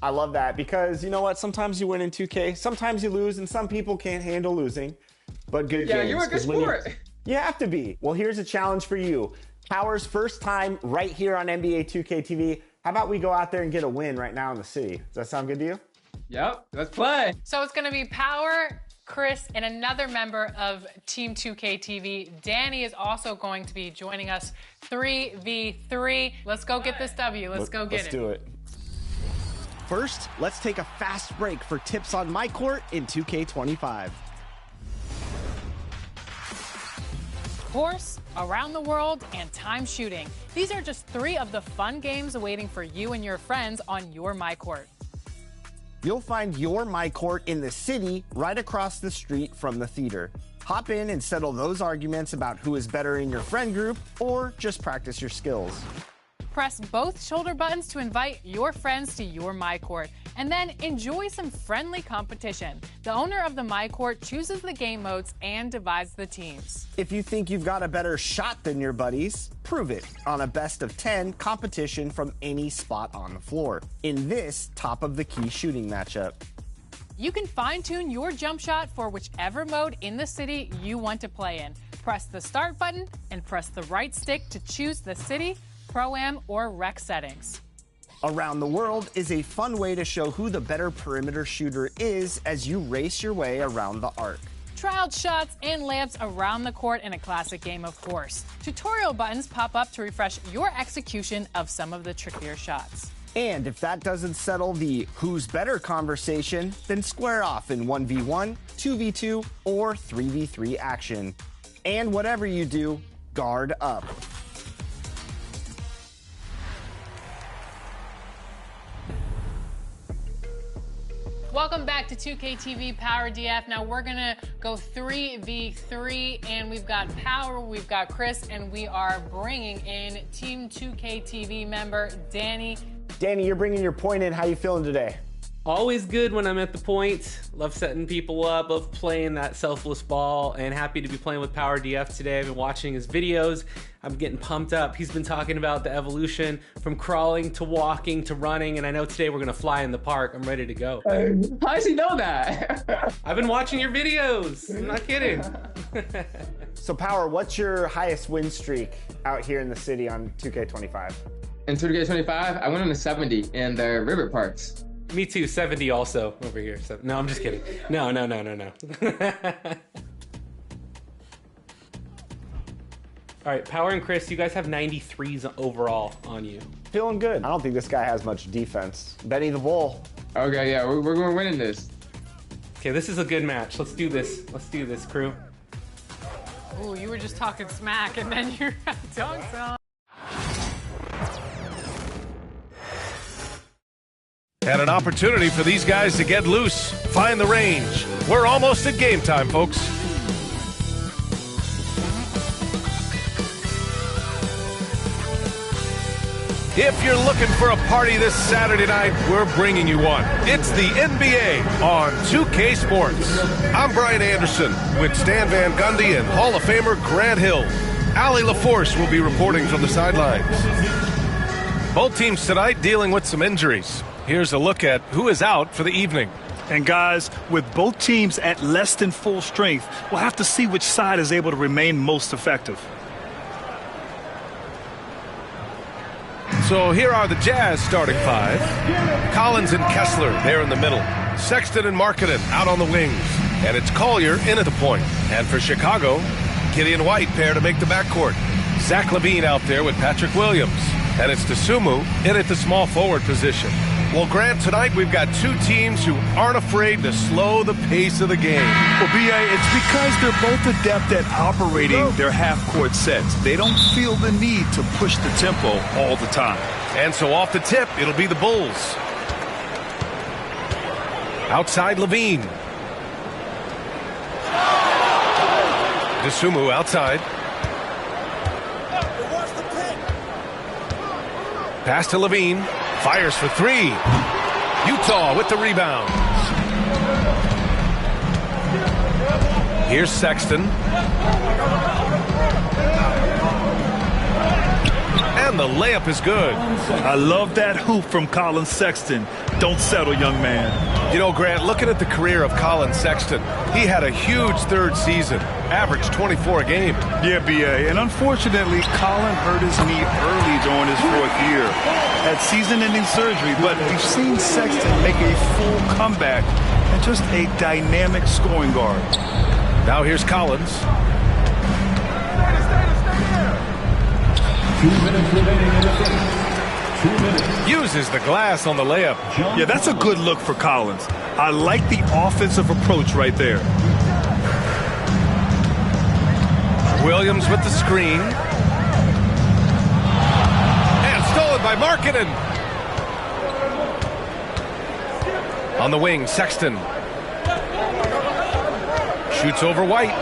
Speaker 4: I love that because you know what? Sometimes you win in 2K, sometimes you lose, and some people can't handle losing. But good games.
Speaker 3: Yeah, you're a good sport.
Speaker 4: You have to be. Well, here's a challenge for you. Power's first time right here on NBA 2K TV. How about we go out there and get a win right now in the city? Does that sound good to you?
Speaker 3: Yep, let's play.
Speaker 5: So it's going to be Power, Chris, and another member of Team 2K TV. Danny is also going to be joining us 3v3. Let's go get this W. Let's go get it.
Speaker 4: Let's do it.
Speaker 19: First, let's take a fast break for tips on my court in 2K25.
Speaker 5: Course, Around the World, and Time Shooting. These are just 3 of the fun games awaiting for you and your friends on your MyCourt.
Speaker 4: You'll find your MyCourt in the city right across the street from the theater. Hop in and settle those arguments about who is better in your friend group or just practice your skills.
Speaker 5: Press both shoulder buttons to invite your friends to your MyCourt, and then enjoy some friendly competition. The owner of the MyCourt chooses the game modes and divides the teams.
Speaker 4: If you think you've got a better shot than your buddies, prove it on a best of 10 competition from any spot on the floor in this top of the key shooting matchup.
Speaker 5: You can fine-tune your jump shot for whichever mode in the city you want to play in. Press the start button and press the right stick to choose the city, Pro-Am, or Rec settings.
Speaker 4: Around the World is a fun way to show who the better perimeter shooter is as you race your way around the arc.
Speaker 5: Try out shots and layups around the court in a classic game, of course. Tutorial buttons pop up to refresh your execution of some of the trickier shots.
Speaker 4: And if that doesn't settle the who's better conversation, then square off in 1v1, 2v2, or 3v3 action. And whatever you do, guard up.
Speaker 5: Welcome back to 2K TV Power DF. Now we're gonna go 3v3, and we've got Power, we've got Chris, and we are bringing in Team 2K TV member Danny.
Speaker 4: Danny, you're bringing your point in. How you feeling today?
Speaker 16: Always good when I'm at the point. Love setting people up, love playing that selfless ball, and happy to be playing with Power DF today. I've been watching his videos. I'm getting pumped up. He's been talking about the evolution from crawling to walking to running, and I know today we're gonna fly in the park. I'm ready to go.
Speaker 3: How does he know that?
Speaker 16: I've been watching your videos. I'm not kidding.
Speaker 4: So Power, what's your highest win streak out here in the city on 2K25?
Speaker 3: In 2K25, I went on a 70 in the river parks.
Speaker 16: Me too, 70 also over here. So, no, I'm just kidding. No. All right, Power and Chris, you guys have 93s overall on you.
Speaker 4: Feeling good. I don't think this guy has much defense. Benny the Bull.
Speaker 3: Okay, yeah, we're winning this.
Speaker 16: Okay, this is a good match. Let's do this. Let's do this, crew.
Speaker 5: Ooh, you were just talking smack, and then you're dunks on.
Speaker 20: And an opportunity for these guys to get loose, find the range. We're almost at game time, folks. If you're looking for a party this Saturday night, we're bringing you one. It's the NBA on 2K Sports. I'm Brian Anderson with Stan Van Gundy and Hall of Famer Grant Hill. Allie LaForce will be reporting from the sidelines. Both teams tonight dealing with some injuries. Here's a look at who is out for the evening.
Speaker 22: And guys, with both teams at less than full strength, we'll have to see which side is able to remain most effective.
Speaker 20: So here are the Jazz starting five. Collins and Kessler there in the middle. Sexton and Markkanen out on the wings. And it's Collier in at the point. And for Chicago, Gideon White pair to make the backcourt. Zach LaVine out there with Patrick Williams. And it's Dosunmu in at the small forward position. Well, Grant, tonight we've got two teams who aren't afraid to slow the pace of the game.
Speaker 22: Well, B.A., it's because they're both adept at operating their half-court sets. They don't feel the need to push the tempo all the time.
Speaker 20: And so off the tip, it'll be the Bulls. Outside LaVine. Dosunmu outside. Pass to LaVine. Fires for three. Utah with the rebound. Here's Sexton. And the layup is good.
Speaker 22: I love that hoop from Colin Sexton. Don't settle, young man.
Speaker 20: You know, Grant, looking at the career of Colin Sexton, he had a huge third season, averaged 24 a game.
Speaker 22: Yeah, B.A., and unfortunately, Colin hurt his knee early during his fourth year. Had season-ending surgery, but we've seen Sexton make a full comeback and just a dynamic scoring guard.
Speaker 20: Now here's Collins.
Speaker 15: 2 minutes remaining in the game. 2 minutes.
Speaker 20: Uses the glass on the layup.
Speaker 22: Yeah, that's a good look for Collins. I like the offensive approach right there.
Speaker 20: Williams with the screen. And stolen by Markkanen. On the wing, Sexton. Shoots over White.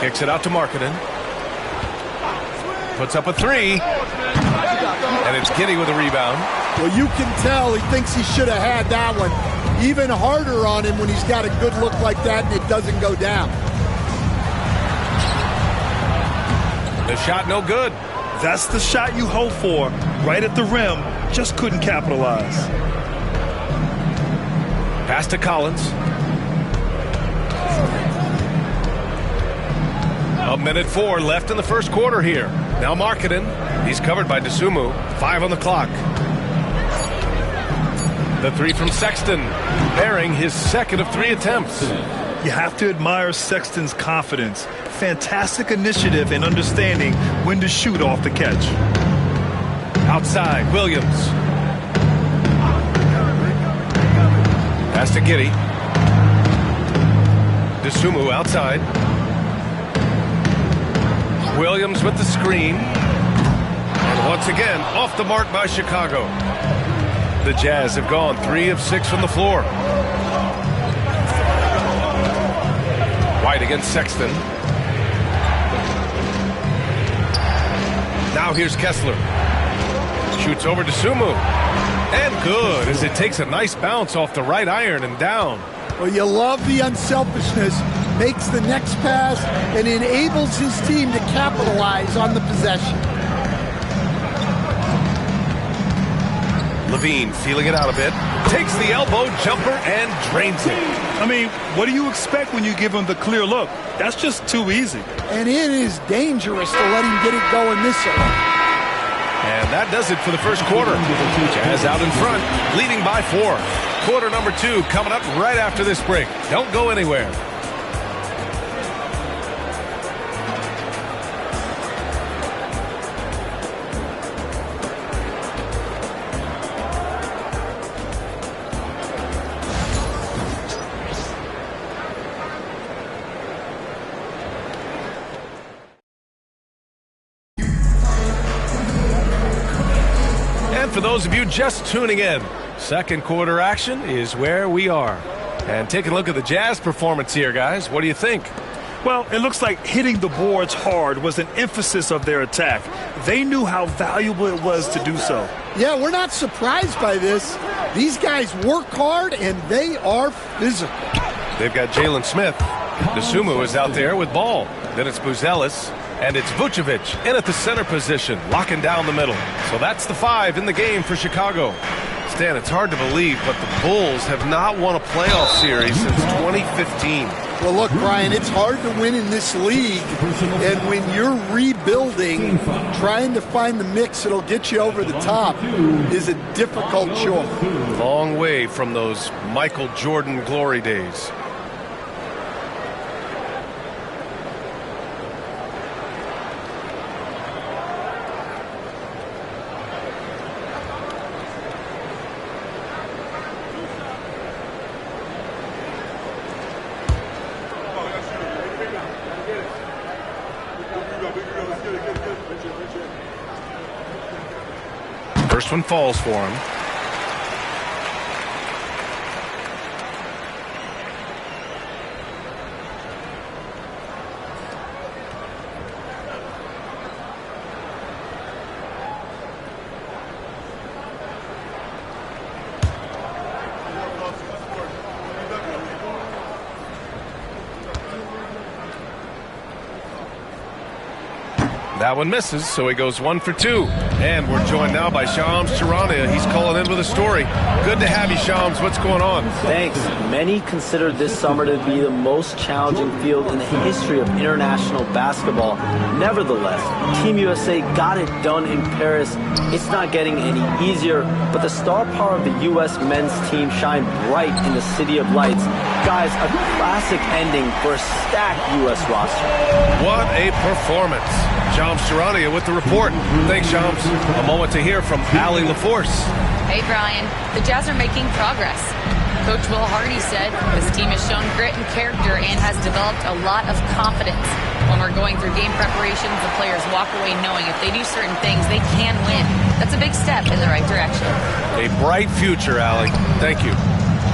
Speaker 20: Kicks it out to Markkanen. Puts up a three. And it's Giddey with a rebound.
Speaker 10: Well, you can tell he thinks he should have had that one. Even harder on him when he's got a good look like that and it doesn't go down.
Speaker 20: The shot no good.
Speaker 22: That's the shot you hope for. Right at the rim. Just couldn't capitalize.
Speaker 20: Pass to Collins. A minute 4 left in the first quarter here. Now Markkanen. He's covered by Dosunmu. 5 on the clock. The 3 from Sexton, bearing his second of 3 attempts.
Speaker 22: You have to admire Sexton's confidence. Fantastic initiative and understanding when to shoot off the catch.
Speaker 20: Outside, Williams. Pass to Giddey. Dosunmu outside. Williams with the screen. And once again, off the mark by Chicago. The Jazz have gone 3 of 6 from the floor. White against Sexton. Now here's Kessler. Shoots over to Dosunmu. And good, as it takes a nice bounce off the right iron and down.
Speaker 10: Well, you love the unselfishness. Makes the next pass and enables his team to capitalize on the possession.
Speaker 20: Levine feeling it out a bit. Takes the elbow jumper and drains it.
Speaker 22: I mean, what do you expect when you give him the clear look? That's just too easy.
Speaker 10: And it is dangerous to let him get it going this early.
Speaker 20: And that does it for the first quarter. Jazz out in front, leading by 4. Quarter number 2 coming up right after this break. Don't go anywhere. For those of you just tuning in, second quarter action is where we are. And taking a look at the Jazz performance here, guys. What do you think?
Speaker 22: Well, it looks like hitting the boards hard was an emphasis of their attack. They knew how valuable it was to do so.
Speaker 10: Yeah, we're not surprised by this. These guys work hard and they are physical.
Speaker 20: They've got Jalen Smith. Dosunmu is out there with ball. Then it's Buzelis. And it's Vucevic in at the center position, locking down the middle. So that's the 5 in the game for Chicago. Stan, it's hard to believe, but the Bulls have not won a playoff series since 2015.
Speaker 10: Well, look, Brian, it's hard to win in this league. And when you're rebuilding, trying to find the mix that'll get you over the top is a difficult chore.
Speaker 20: Long way from those Michael Jordan glory days. First one falls for him. That one misses, so he goes 1 for 2. And we're joined now by Shams Charania. He's calling in with a story. Good to have you, Shams. What's going on?
Speaker 9: Thanks. Many consider this summer to be the most challenging field in the history of international basketball. Nevertheless, Team USA got it done in Paris. It's not getting any easier, but the star power of the U.S. men's team shined bright in the City of Lights. Guys, a classic ending for a stacked U.S. roster.
Speaker 20: What a performance. Shams Charania with the report. Thanks, Shams. A moment to hear from Allie LaForce.
Speaker 21: Hey, Brian. The Jazz are making progress. Coach Will Hardy said this team has shown grit and character and has developed a lot of confidence. When we're going through game preparations, the players walk away knowing if they do certain things, they can win. That's a big step in the right direction.
Speaker 20: A bright future, Allie. Thank you.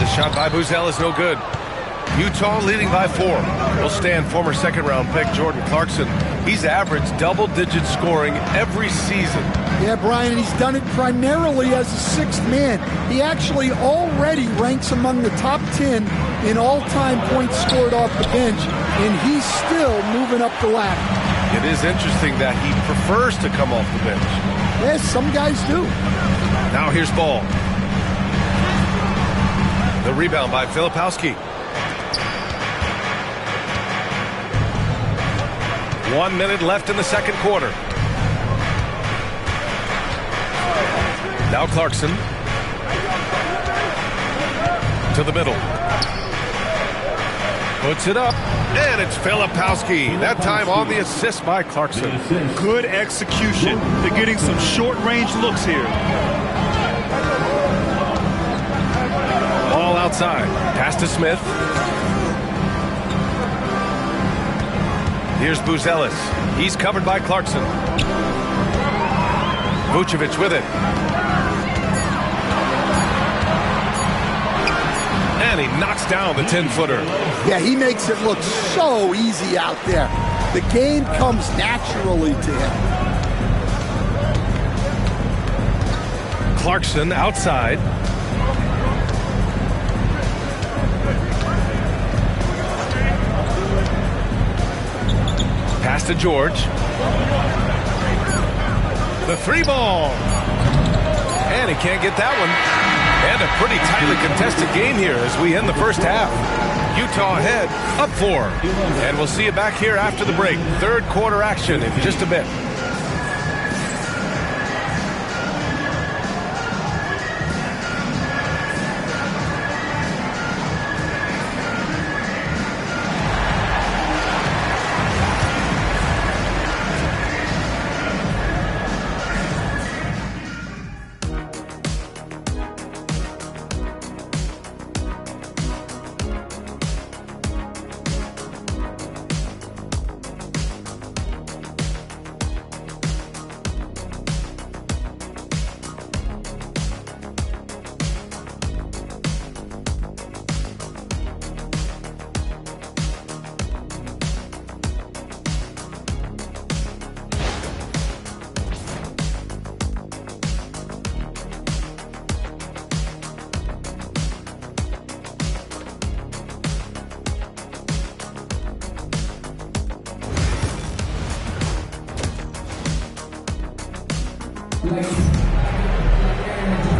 Speaker 20: The shot by Buzel is no good. Utah leading by 4. Will stand former second-round pick Jordan Clarkson.
Speaker 6: He's averaged double-digit scoring every season.
Speaker 10: Yeah, Brian, and he's done it primarily as a sixth man. He actually already ranks among the top 10 in all-time points scored off the bench, and he's still moving up the ladder.
Speaker 6: It is interesting that he prefers to come off the bench.
Speaker 10: Yes, some guys do.
Speaker 6: Now here's Ball. The rebound by Filipowski. 1 minute left in the second quarter. Now Clarkson. To the middle. Puts it up. And it's Filipowski. That time on the assist by Clarkson.
Speaker 22: Good execution. They're getting some short-range looks here.
Speaker 6: Ball outside. Pass to Smith. Here's Buzelis. He's covered by Clarkson. Vucevic with it. And he knocks down the 10-footer.
Speaker 10: Yeah, he makes it look so easy out there. The game comes naturally to him.
Speaker 6: Clarkson outside. Pass to George. The three ball. And he can't get that one. And a pretty tightly contested game here as we end the first half. Utah ahead, up 4. And we'll see you back here after the break. Third quarter action in just a bit.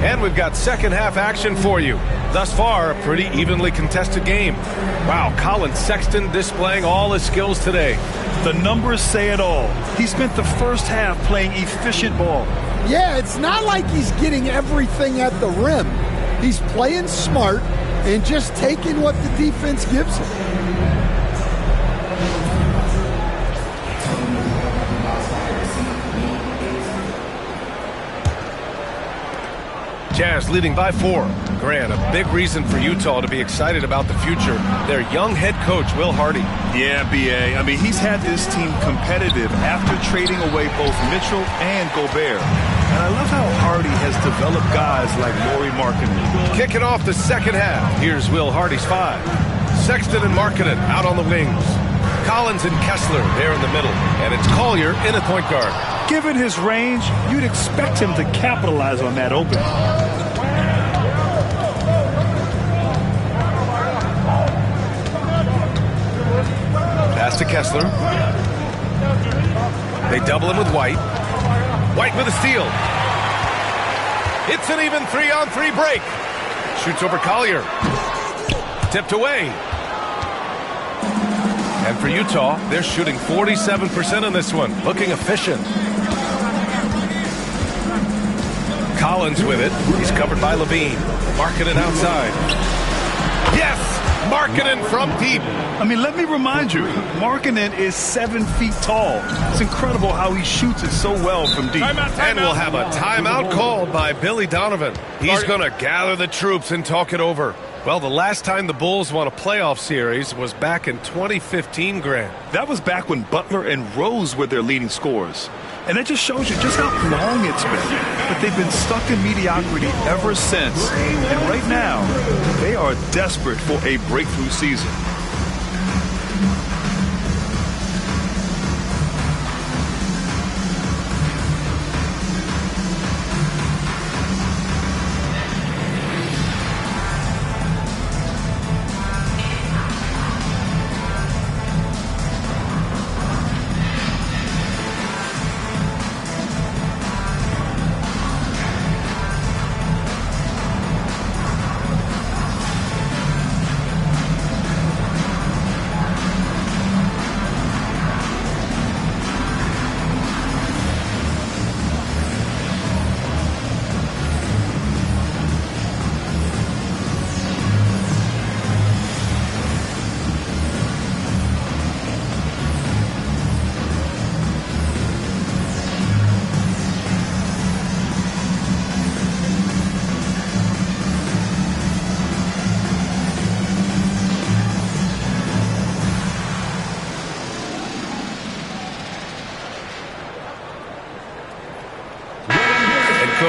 Speaker 6: And we've got second half action for you. Thus far, a pretty evenly contested game. Wow, Colin Sexton displaying all his skills today.
Speaker 22: The numbers say it all. He spent the first half playing efficient ball.
Speaker 10: Yeah, it's not like he's getting everything at the rim. He's playing smart and just taking what the defense gives him.
Speaker 6: Jazz leading by 4. Grant, a big reason for Utah to be excited about the future. Their young head coach, Will Hardy.
Speaker 22: Yeah, B.A. I mean, he's had this team competitive after trading away both Mitchell and Gobert. And I love how Hardy has developed guys like Lauri Markkanen.
Speaker 6: Kicking off the second half, here's Will Hardy's 5. Sexton and Markkanen out on the wings. Collins and Kessler there in the middle. And it's Collier in at point guard.
Speaker 22: Given his range, you'd expect him to capitalize on that opening.
Speaker 6: Pass to Kessler. They double him with White. White with a steal. It's an even 3-on-3 break. Shoots over Collier. Tipped away. And for Utah, they're shooting 47% in this one. Looking efficient. Collins with it. He's covered by Levine. Markkanen outside. Yes! Markkanen from deep.
Speaker 22: I mean, let me remind you, Markkanen is 7 feet tall. It's incredible how he shoots it so well from deep.
Speaker 6: And we'll have a timeout called by Billy Donovan. He's going to gather the troops and talk it over. Well, the last time the Bulls won a playoff series was back in 2015, Grant.
Speaker 22: That was back when Butler and Rose were their leading scorers. And that just shows you just how long it's been. But they've been stuck in mediocrity ever since. And right now, they are desperate for a breakthrough season.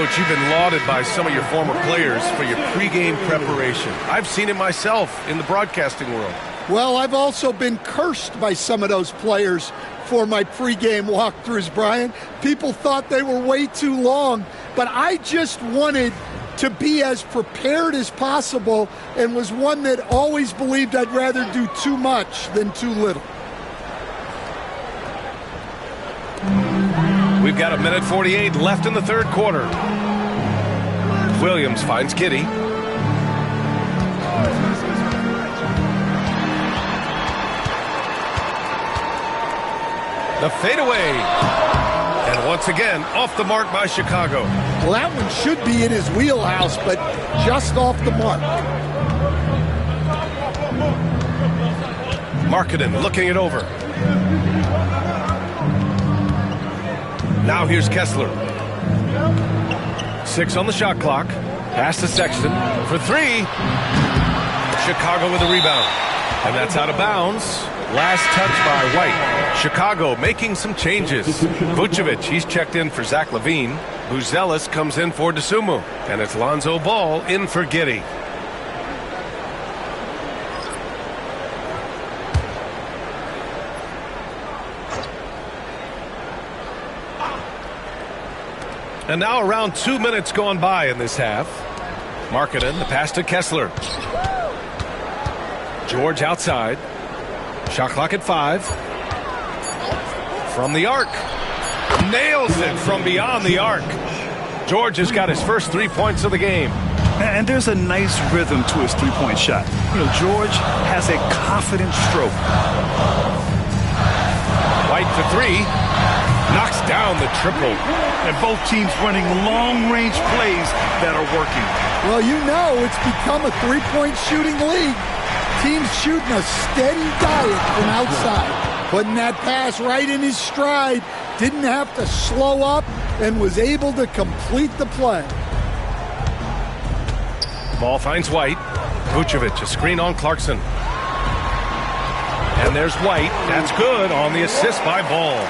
Speaker 6: Coach, you've been lauded by some of your former players for your pregame preparation. I've seen it myself in the broadcasting world.
Speaker 10: Well, I've also been cursed by some of those players for my pregame walkthroughs, Brian. People thought they were way too long, but I just wanted to be as prepared as possible and was one that always believed I'd rather do too much than too little.
Speaker 6: We've got 1:48 left in the third quarter. Williams finds Giddey. The fadeaway. And once again, off the mark by Chicago.
Speaker 10: Well, that one should be in his wheelhouse, but just off the mark.
Speaker 6: Markkanen looking it over. Now here's Kessler. 6 on the shot clock. Pass to Sexton for 3. Chicago with a rebound. And that's out of bounds. Last touch by White. Chicago making some changes. Vucevic, he's checked in for Zach LaVine. Buzelis comes in for Dosunmu. And it's Lonzo Ball in for Giddey. And now around 2 minutes gone by in this half. Markkanen, the pass to Kessler. George outside. Shot clock at 5. From the arc. Nails it from beyond the arc. George has got his first 3 points of the game.
Speaker 22: And there's a nice rhythm to his three-point shot. You know, George has a confident stroke.
Speaker 6: White for 3. Knocks down the triple.
Speaker 22: And both teams running long-range plays that are working.
Speaker 10: Well, you know it's become a three-point shooting league. Teams shooting a steady diet from outside. Putting that pass right in his stride. Didn't have to slow up and was able to complete the play.
Speaker 6: Ball finds White. Vucevic, a screen on Clarkson. And there's White. That's good on the assist by Ball.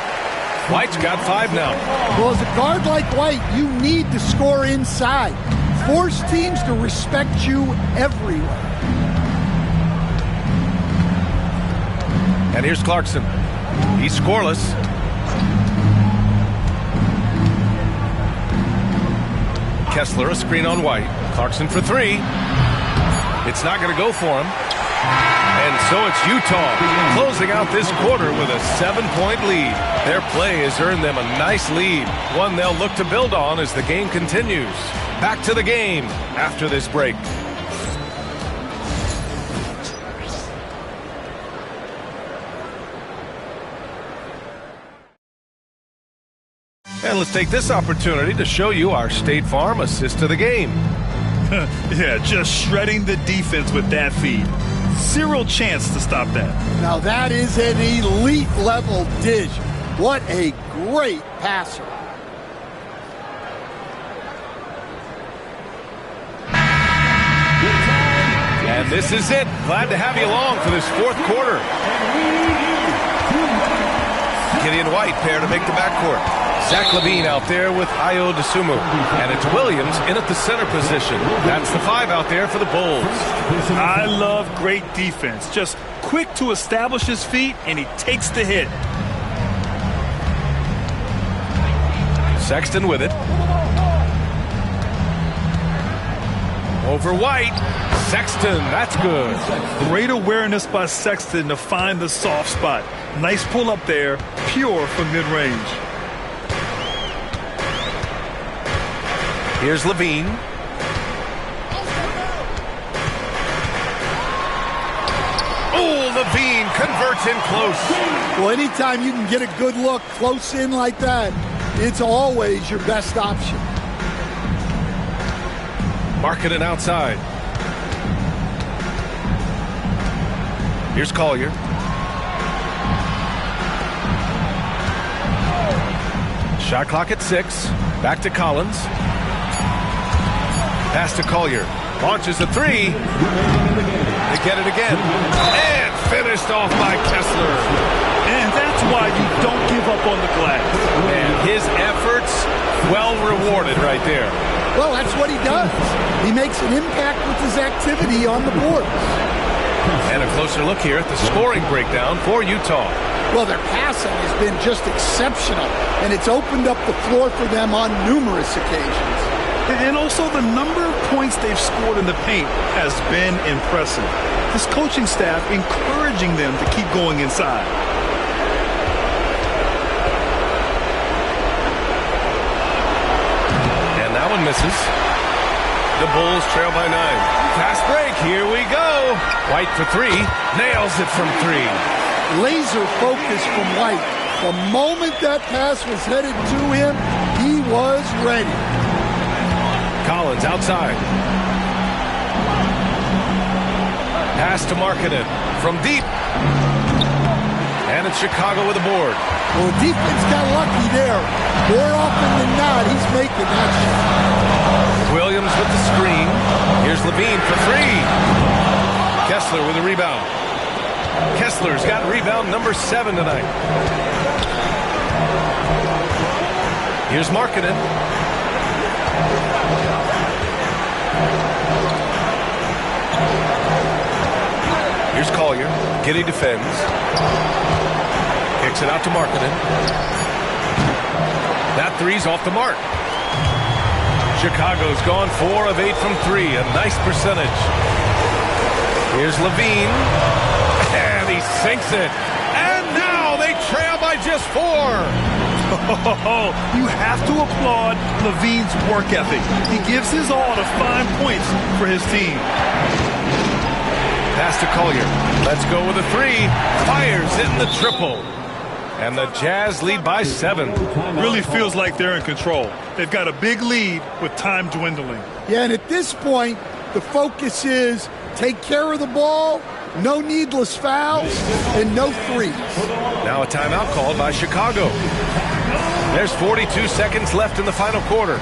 Speaker 6: White's got 5 now.
Speaker 10: Well, as a guard like White, you need to score inside. Force teams to respect you everywhere.
Speaker 6: And here's Clarkson. He's scoreless. Kessler, a screen on White. Clarkson for 3. It's not going to go for him. And so it's Utah closing out this quarter with a 7-point lead. Their play has earned them a nice lead, one they'll look to build on as the game continues. Back to the game after this break. And let's take this opportunity to show you our State Farm assist to the game.
Speaker 22: Yeah, just shredding the defense with that feed. Zero chance to stop that.
Speaker 10: Now that is an elite level dish. What a great passer.
Speaker 6: And this is it. Glad to have you along for this fourth quarter. Giddey and White pair to make the backcourt. Zach LaVine out there with Ayo Dosunmu. And it's Williams in at the center position. That's the 5 out there for the Bulls.
Speaker 22: I love great defense. Just quick to establish his feet, and he takes the hit.
Speaker 6: Sexton with it. Over White. Sexton, that's good.
Speaker 22: Great awareness by Sexton to find the soft spot. Nice pull up there, pure from mid-range.
Speaker 6: Here's LaVine. Oh, LaVine converts in close.
Speaker 10: Well, anytime you can get a good look close in like that, it's always your best option.
Speaker 6: Markkanen outside. Here's Collier. Shot clock at 6. Back to Collins. Pass to Collier. Launches a 3. They get it again. And finished off by Kessler.
Speaker 22: And that's why you don't give up on the glass.
Speaker 6: And his efforts, well rewarded right there.
Speaker 10: Well, that's what he does. He makes an impact with his activity on the board.
Speaker 6: And a closer look here at the scoring breakdown for Utah.
Speaker 10: Well, their passing has been just exceptional, and it's opened up the floor for them on numerous occasions.
Speaker 22: And also the number of points they've scored in the paint has been impressive. This coaching staff encouraging them to keep going inside.
Speaker 6: And that one misses. The Bulls trail by 9. Fast break, here we go. White for 3, nails it from 3.
Speaker 10: Laser focus from White. The moment that pass was headed to him, he was ready.
Speaker 6: Collins outside. Pass to Markkanen from deep. And it's Chicago with a board.
Speaker 10: Well, the defense got lucky there. More often than not, he's making that shot.
Speaker 6: Williams with the screen. Here's Levine for 3. Kessler with a rebound. Kessler's got rebound number 7 tonight. Here's Markkanen. Here's Collier. Giddey defends. Kicks it out to Markkanen. That three's off the mark. Chicago's gone 4 of 8 from 3. A nice percentage. Here's Levine. And he sinks it. And now they trail by just 4.
Speaker 22: You have to applaud Levine's work ethic. He gives his all to find points for his team.
Speaker 6: Pass to Collier. Let's go with a 3. Fires in the triple. And the Jazz lead by 7.
Speaker 22: Really feels like they're in control. They've got a big lead with time dwindling.
Speaker 10: Yeah, and at this point, the focus is take care of the ball, no needless fouls, and no threes.
Speaker 6: Now a timeout called by Chicago. There's 42 seconds left in the final quarter.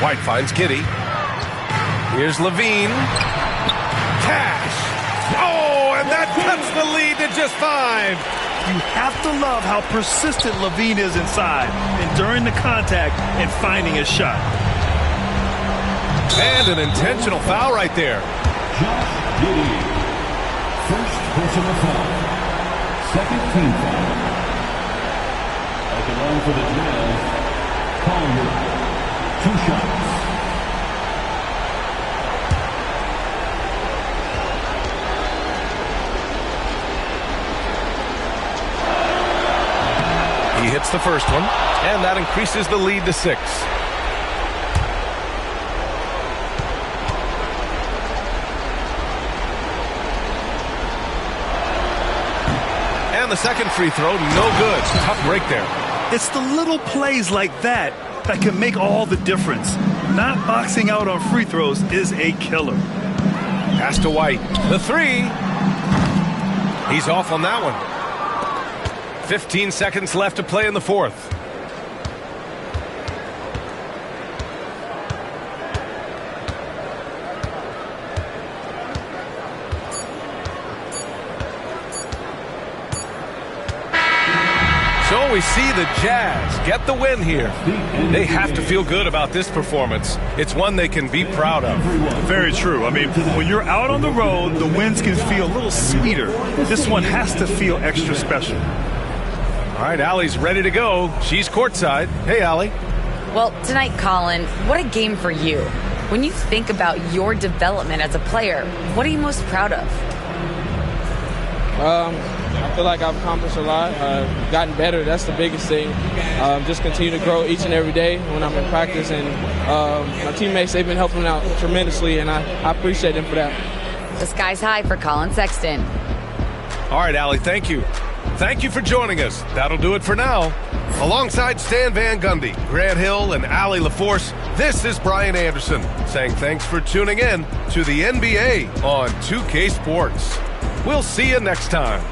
Speaker 6: White finds Giddey. Here's Levine. Cash. Oh, and that cuts the lead to just 5.
Speaker 22: You have to love how persistent Levine is inside, enduring the contact and finding his shot.
Speaker 6: And an intentional foul right there.
Speaker 15: Josh Giddey. First personal foul. Second team foul. At the line for the Jazz, Collier. 2 shots.
Speaker 6: He hits the first one, and that increases the lead to 6. And the second free throw, no good. Tough break there.
Speaker 22: It's the little plays like that that can make all the difference. not boxing out on free throws is a killer.
Speaker 6: Pass to White. The three. He's off on that one. 15 seconds left to play in the fourth. So we see the Jazz get the win here. They have to feel good about this performance. It's one they can be proud of.
Speaker 22: Very true. I mean, when you're out on the road, the wins can feel a little sweeter. This one has to feel extra special.
Speaker 6: All right, Allie's ready to go. She's courtside. Hey, Allie.
Speaker 21: Well, tonight, Colin, what a game for you. When you think about your development as a player, what are you most proud of?
Speaker 8: I feel like I've accomplished a lot, gotten better. That's the biggest thing. Just continue to grow each and every day when I'm in practice. And my teammates, they've been helping out tremendously, and I appreciate them for that.
Speaker 21: The sky's high for Colin Sexton.
Speaker 6: All right, Allie, thank you. Thank you for joining us. That'll do it for now. Alongside Stan Van Gundy, Grant Hill, and Allie LaForce, this is Brian Anderson saying thanks for tuning in to the NBA on 2K Sports. We'll see you next time.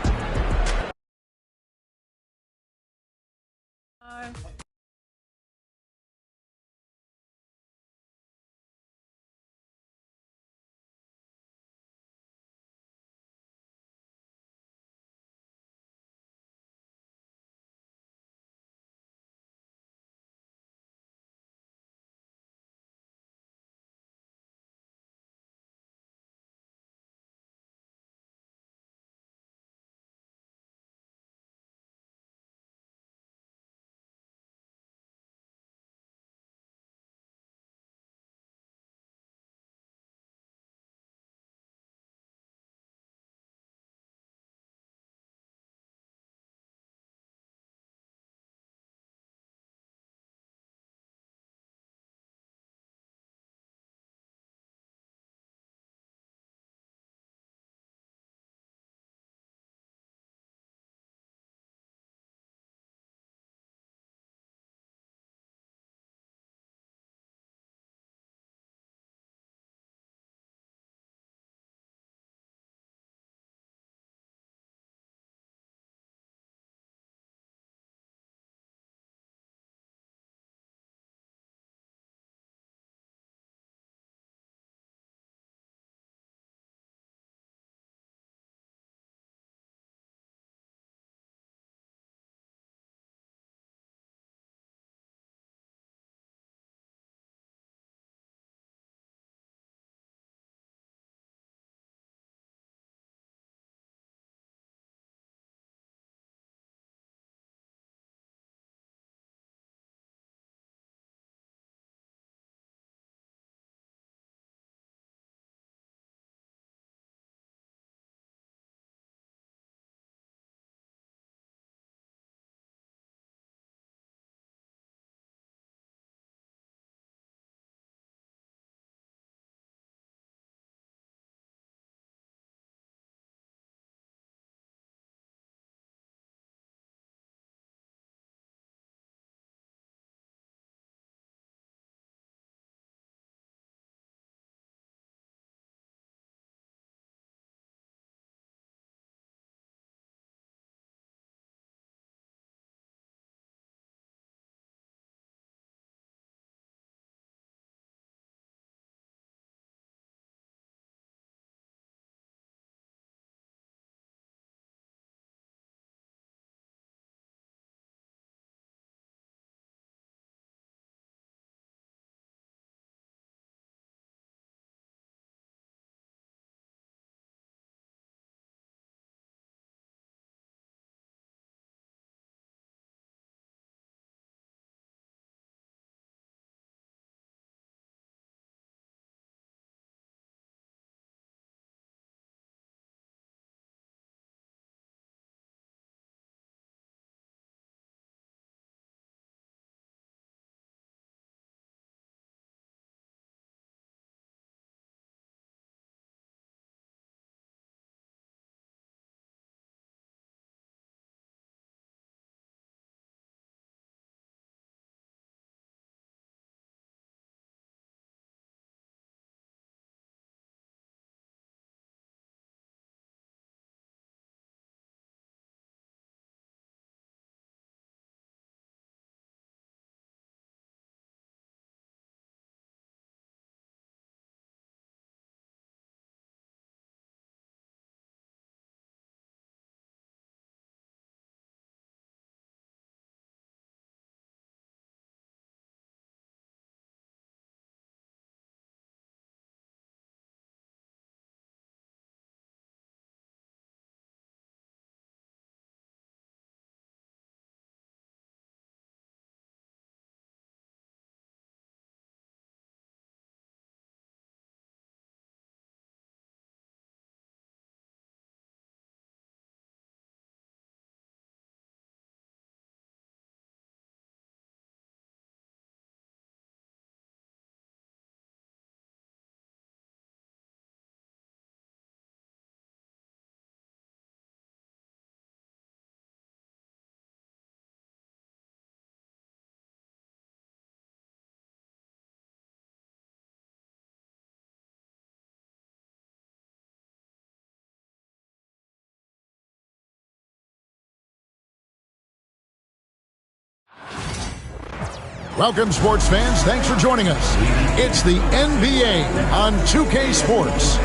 Speaker 7: Welcome, sports fans. Thanks for joining us. It's the NBA on 2K Sports.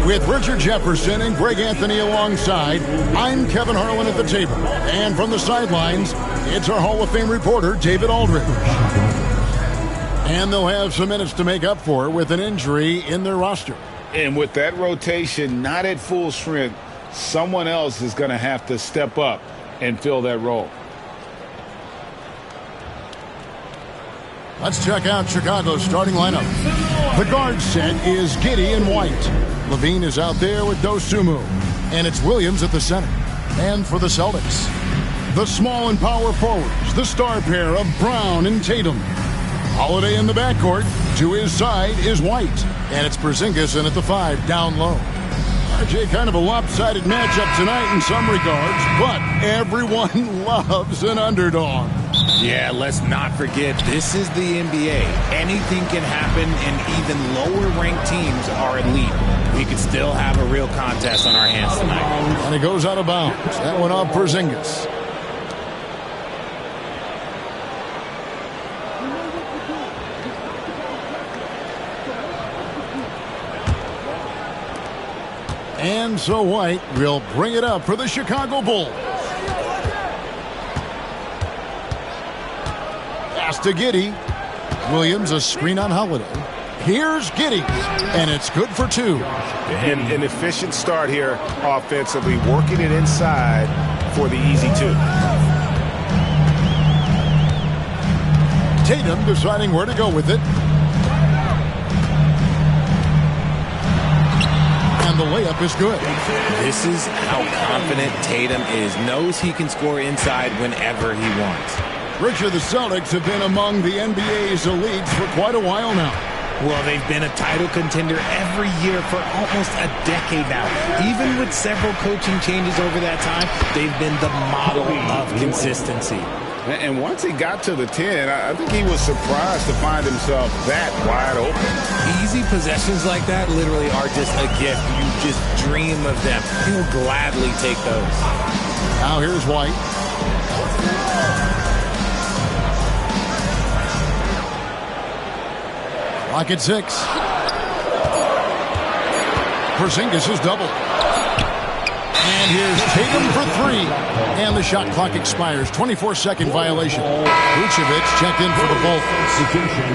Speaker 7: With Richard Jefferson and Greg Anthony alongside, I'm Kevin Harlan at the table. And from the sidelines, it's our Hall of Fame reporter, David Aldridge. And they'll have some minutes to make up for with an injury in their roster.
Speaker 11: And with that rotation not at full strength, someone else is going to have to step up and fill that role.
Speaker 7: Let's check out Chicago's starting lineup. The guard set is Giddey and White. Levine is out there with Dosunmu. And it's Williams at the center. And for the Celtics, the small and power forwards, the star pair of Brown and Tatum. Holiday in the backcourt. To his side is White. And it's Porzingis in at the 5 down low. RJ, kind of a lopsided matchup tonight in some regards, but everyone loves an underdog.
Speaker 23: Yeah, let's not forget, this is the NBA. Anything can happen, and even lower-ranked teams are elite. We could still have a real contest on our hands tonight.
Speaker 7: And it goes out of bounds. That one off Porzingis. And so White will bring it up for the Chicago Bulls. Pass to Giddey. Williams, a screen on Holiday. Here's Giddey, and it's good for 2.
Speaker 20: An efficient start here offensively, working it inside for the easy 2.
Speaker 7: Tatum deciding where to go with it. And the layup is good.
Speaker 23: This is how confident Tatum is. Knows he can score inside whenever he wants.
Speaker 7: Richard, the Celtics have been among the NBA's elites for quite a while now.
Speaker 23: Well, they've been a title contender every year for almost a decade now. Even with several coaching changes over that time, they've been the model of consistency.
Speaker 11: And once he got to the 10, I think he was surprised to find himself that wide open.
Speaker 23: Easy possessions like that literally are just a gift. You just dream of them. He'll gladly take those.
Speaker 7: Now here's White. Clock at 6. Porzingis is double. And here's Tatum for 3. And the shot clock expires. 24-second violation. Vucevic checked in for the Bulls.
Speaker 15: Substitution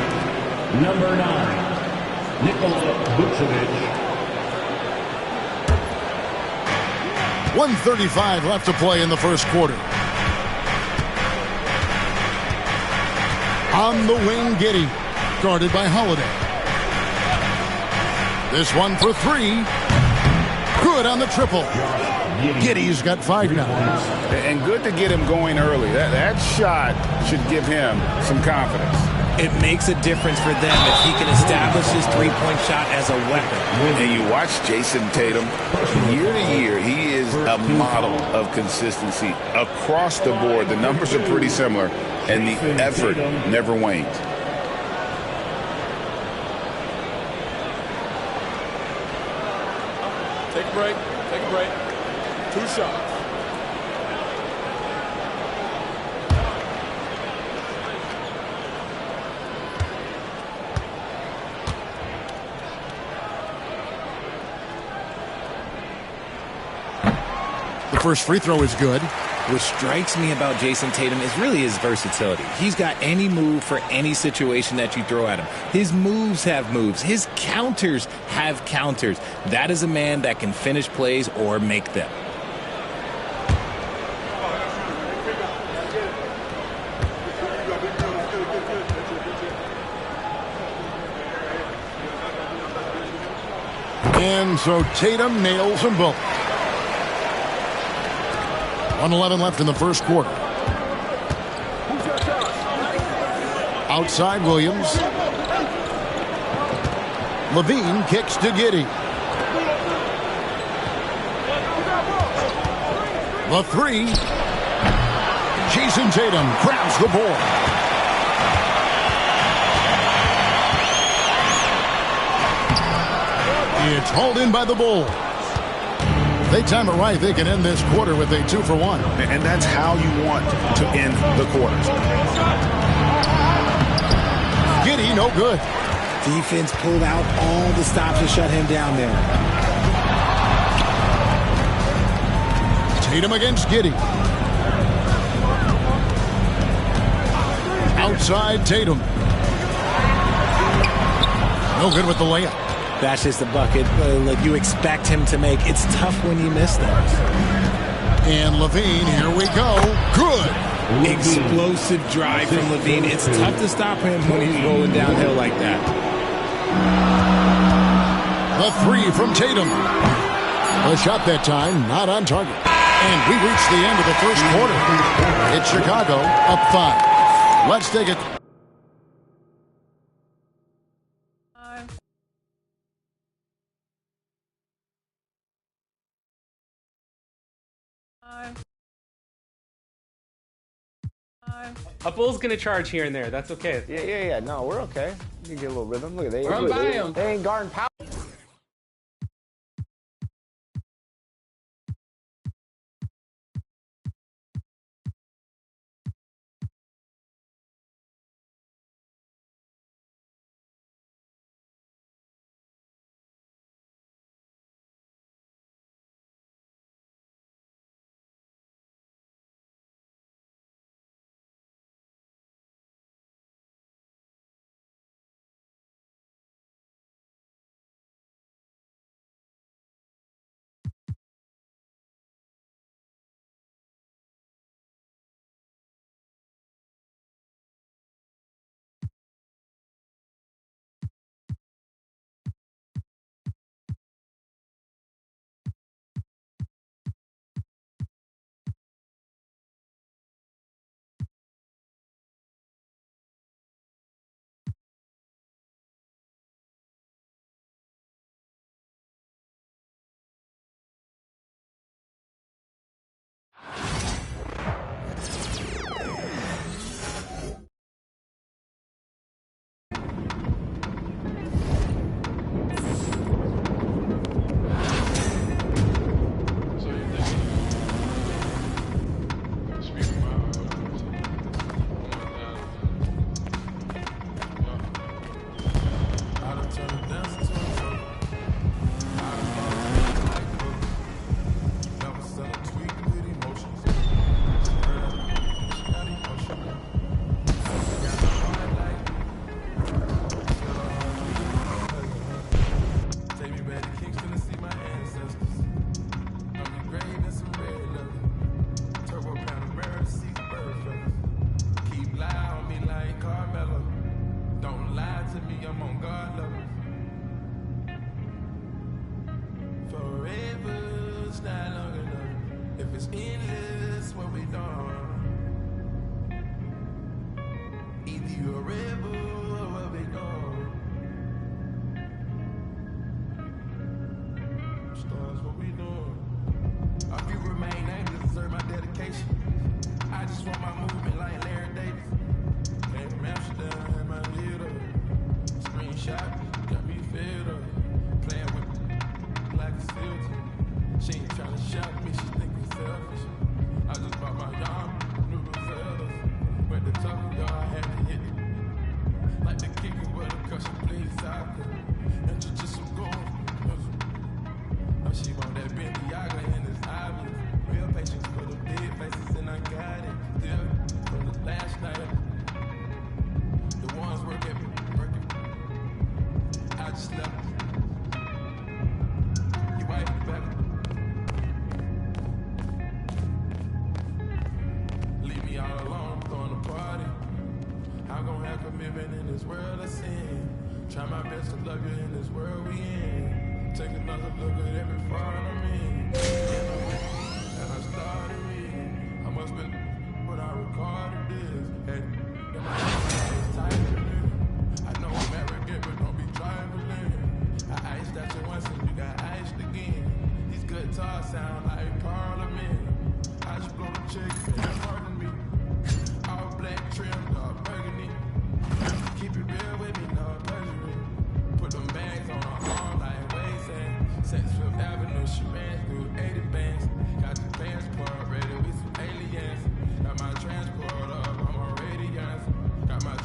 Speaker 15: number 9, Nikola Vucevic.
Speaker 7: 1:35 left to play in the first quarter. On the wing, Giddey. Guarded by Holiday. This one for 3. Good on the triple. Giddey's got 5 now.
Speaker 11: And good to get him going early. That shot should give him some confidence.
Speaker 23: It makes a difference for them if he can establish his three-point shot as a weapon.
Speaker 11: And you watch Jason Tatum, year to year, he is a model of consistency across the board. The numbers are pretty similar, and the effort never wanes.
Speaker 12: Take a break. Take a break. 2 shots.
Speaker 7: The first free throw is good.
Speaker 23: What strikes me about Jason Tatum is really his versatility. He's got any move for any situation that you throw at him. His moves have moves. His counters have counters. That is a man that can finish plays or make them.
Speaker 7: And so Tatum nails them both. 1:11 left in the first quarter. Outside Williams. Levine kicks to Giddey. The 3. Jason Tatum grabs the board. It's hauled in by the Bulls. If they time it right, they can end this quarter with a 2-for-1.
Speaker 11: And that's how you want to end the quarters.
Speaker 7: Giddey, no good.
Speaker 23: Defense pulled out all the stops to shut him down there.
Speaker 7: Tatum against Giddey. Outside Tatum. No good with the layup.
Speaker 23: That's just the bucket like you expect him to make. It's tough when you miss those.
Speaker 7: And Levine, here we go. Good.
Speaker 23: Explosive drive from Levine. It's tough to stop him when he's rolling downhill like that.
Speaker 7: The three from Tatum. The shot that time, not on target. And we reach the end of the first quarter. It's Chicago up 5. Let's take it.
Speaker 16: A bull's gonna charge here and there. That's okay.
Speaker 4: Yeah. No, we're okay. You can get a little rhythm. Look at that.
Speaker 3: Run by him.
Speaker 4: They ain't guarding power.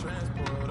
Speaker 17: Transport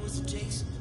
Speaker 1: was a Jason.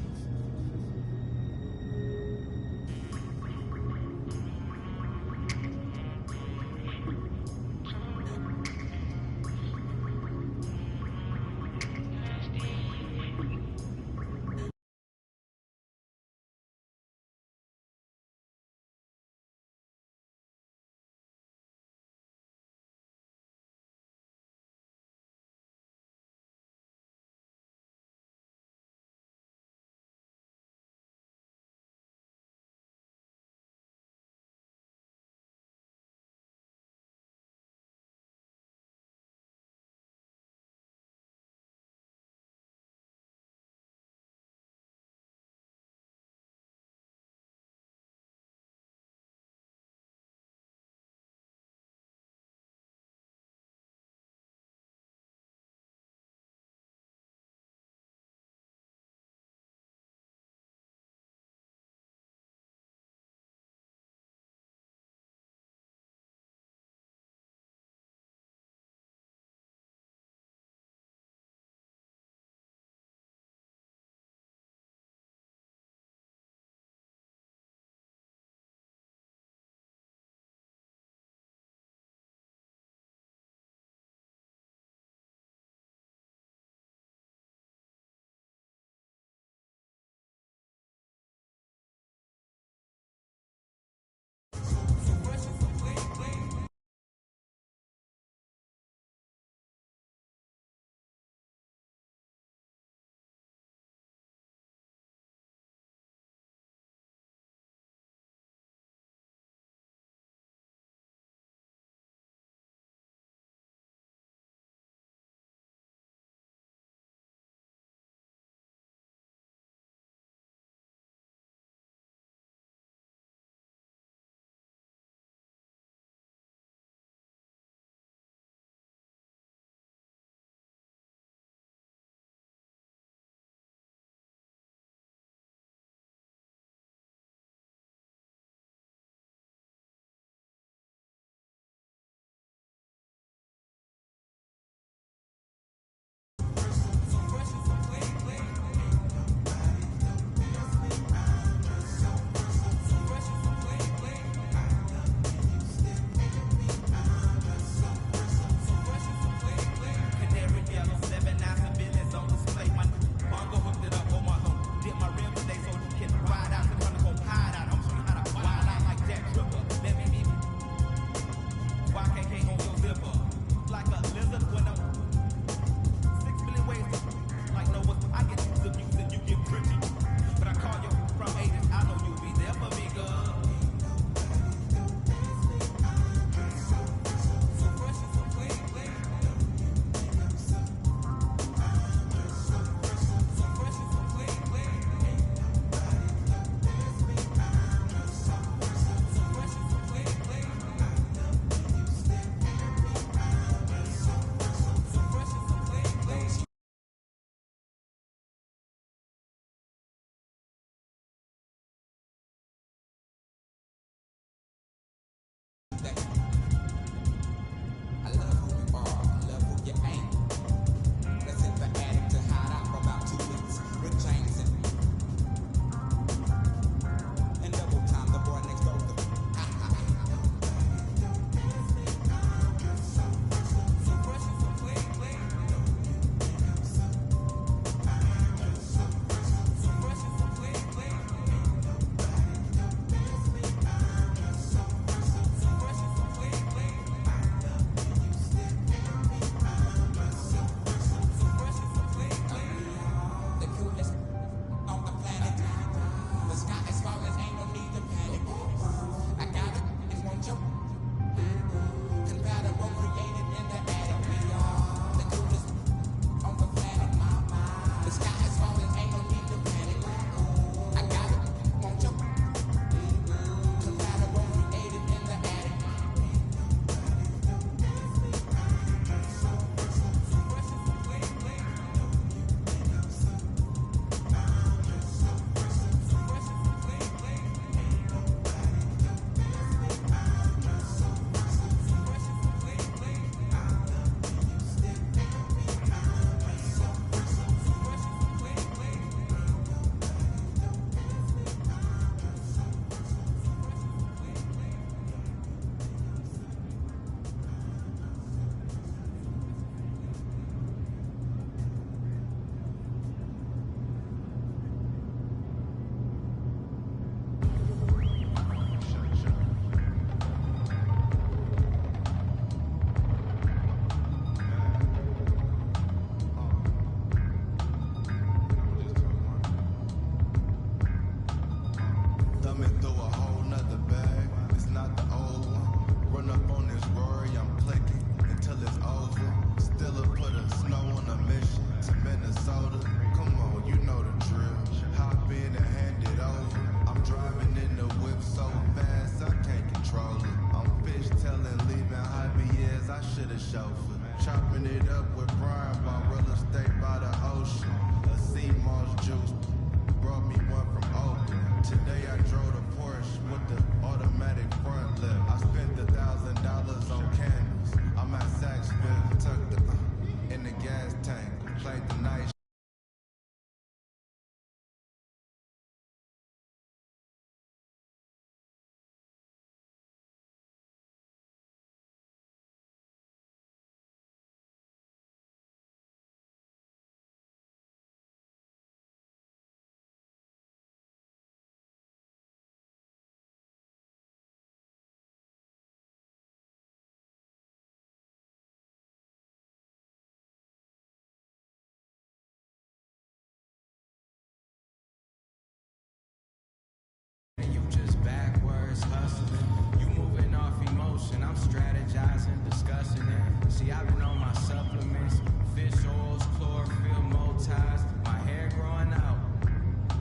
Speaker 17: Paris hustling. You moving off emotion, I'm strategizing, discussing it. See, I've been on my supplements, fish oils, chlorophyll, multis, my hair growing out,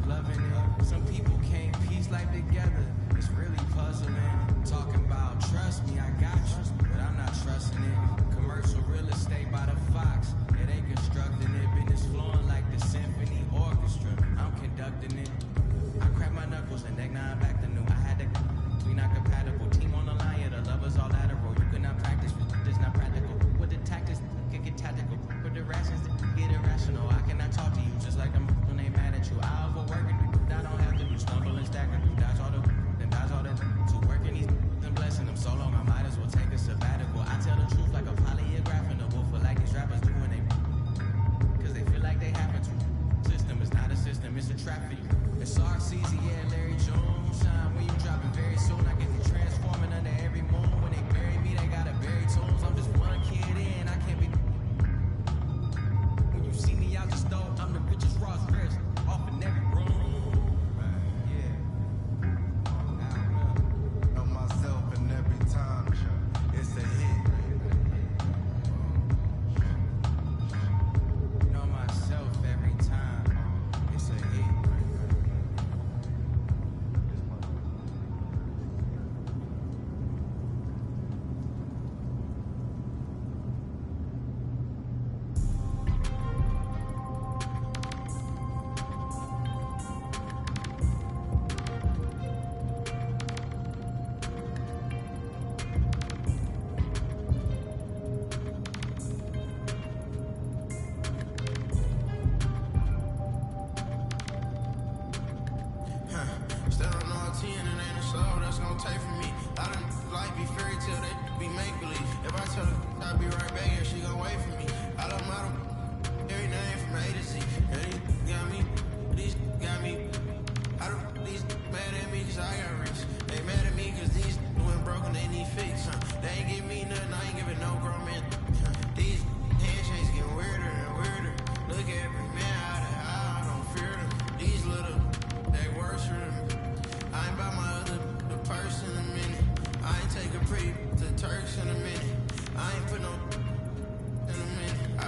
Speaker 17: loving it. Some people can't piece life together, it's really puzzling. Talking about trust me, I got you, but I'm not trusting it. Commercial real estate by the Fox, it ain't constructing it. Business flowing like the symphony orchestra, I'm conducting it. I crack my knuckles and neck nine back to new. I had to, we not compatible. Team on the line, yeah, the lovers all lateral. You could not practice, it's not practical. With the tactics, can get tactical. With the rations, get irrational. I cannot talk to you just like them when they mad at you. I overwork it, I don't have to do stumble and stack and do dodge all the, then dodge all the. To working these and blessing them so long, I might as well take a sabbatical. I tell the truth like a polygraph in the wolf, like these rappers do when they, cause they feel like they happen to. System is not a system, it's a trap for you. It's RCZ, yeah, Larry Jones. Shine when you dropping very soon. I get to transforming under every moon. When they bury me, they gotta bury tunes. I'm just one kid in, I can't be. When you see me out the stove, I'm the richest Ross Rich. Off in every room.
Speaker 2: Know myself and every time it's a hit.
Speaker 17: Know myself every time it's a hit.
Speaker 1: Still don't know 10 and ain't a slow that's gonna take from me. I done like be fairy tale, they be make believe. If I tell her I'll be right back, yeah, she gon' wait for me. I love model every name from A to Z. Yeah, these got me, these got me. I don't these mad at me cause I got rich. They mad at me cause these went broken, they need fix. They ain't give me nothing, I ain't giving no grown man. These handshakes get weirder and weirder. Look at every man out of I don't fear them. These little they worse for them. I ain't by my other the purse in a minute. I ain't take a pre to Turks in a minute. I ain't put no in a minute. I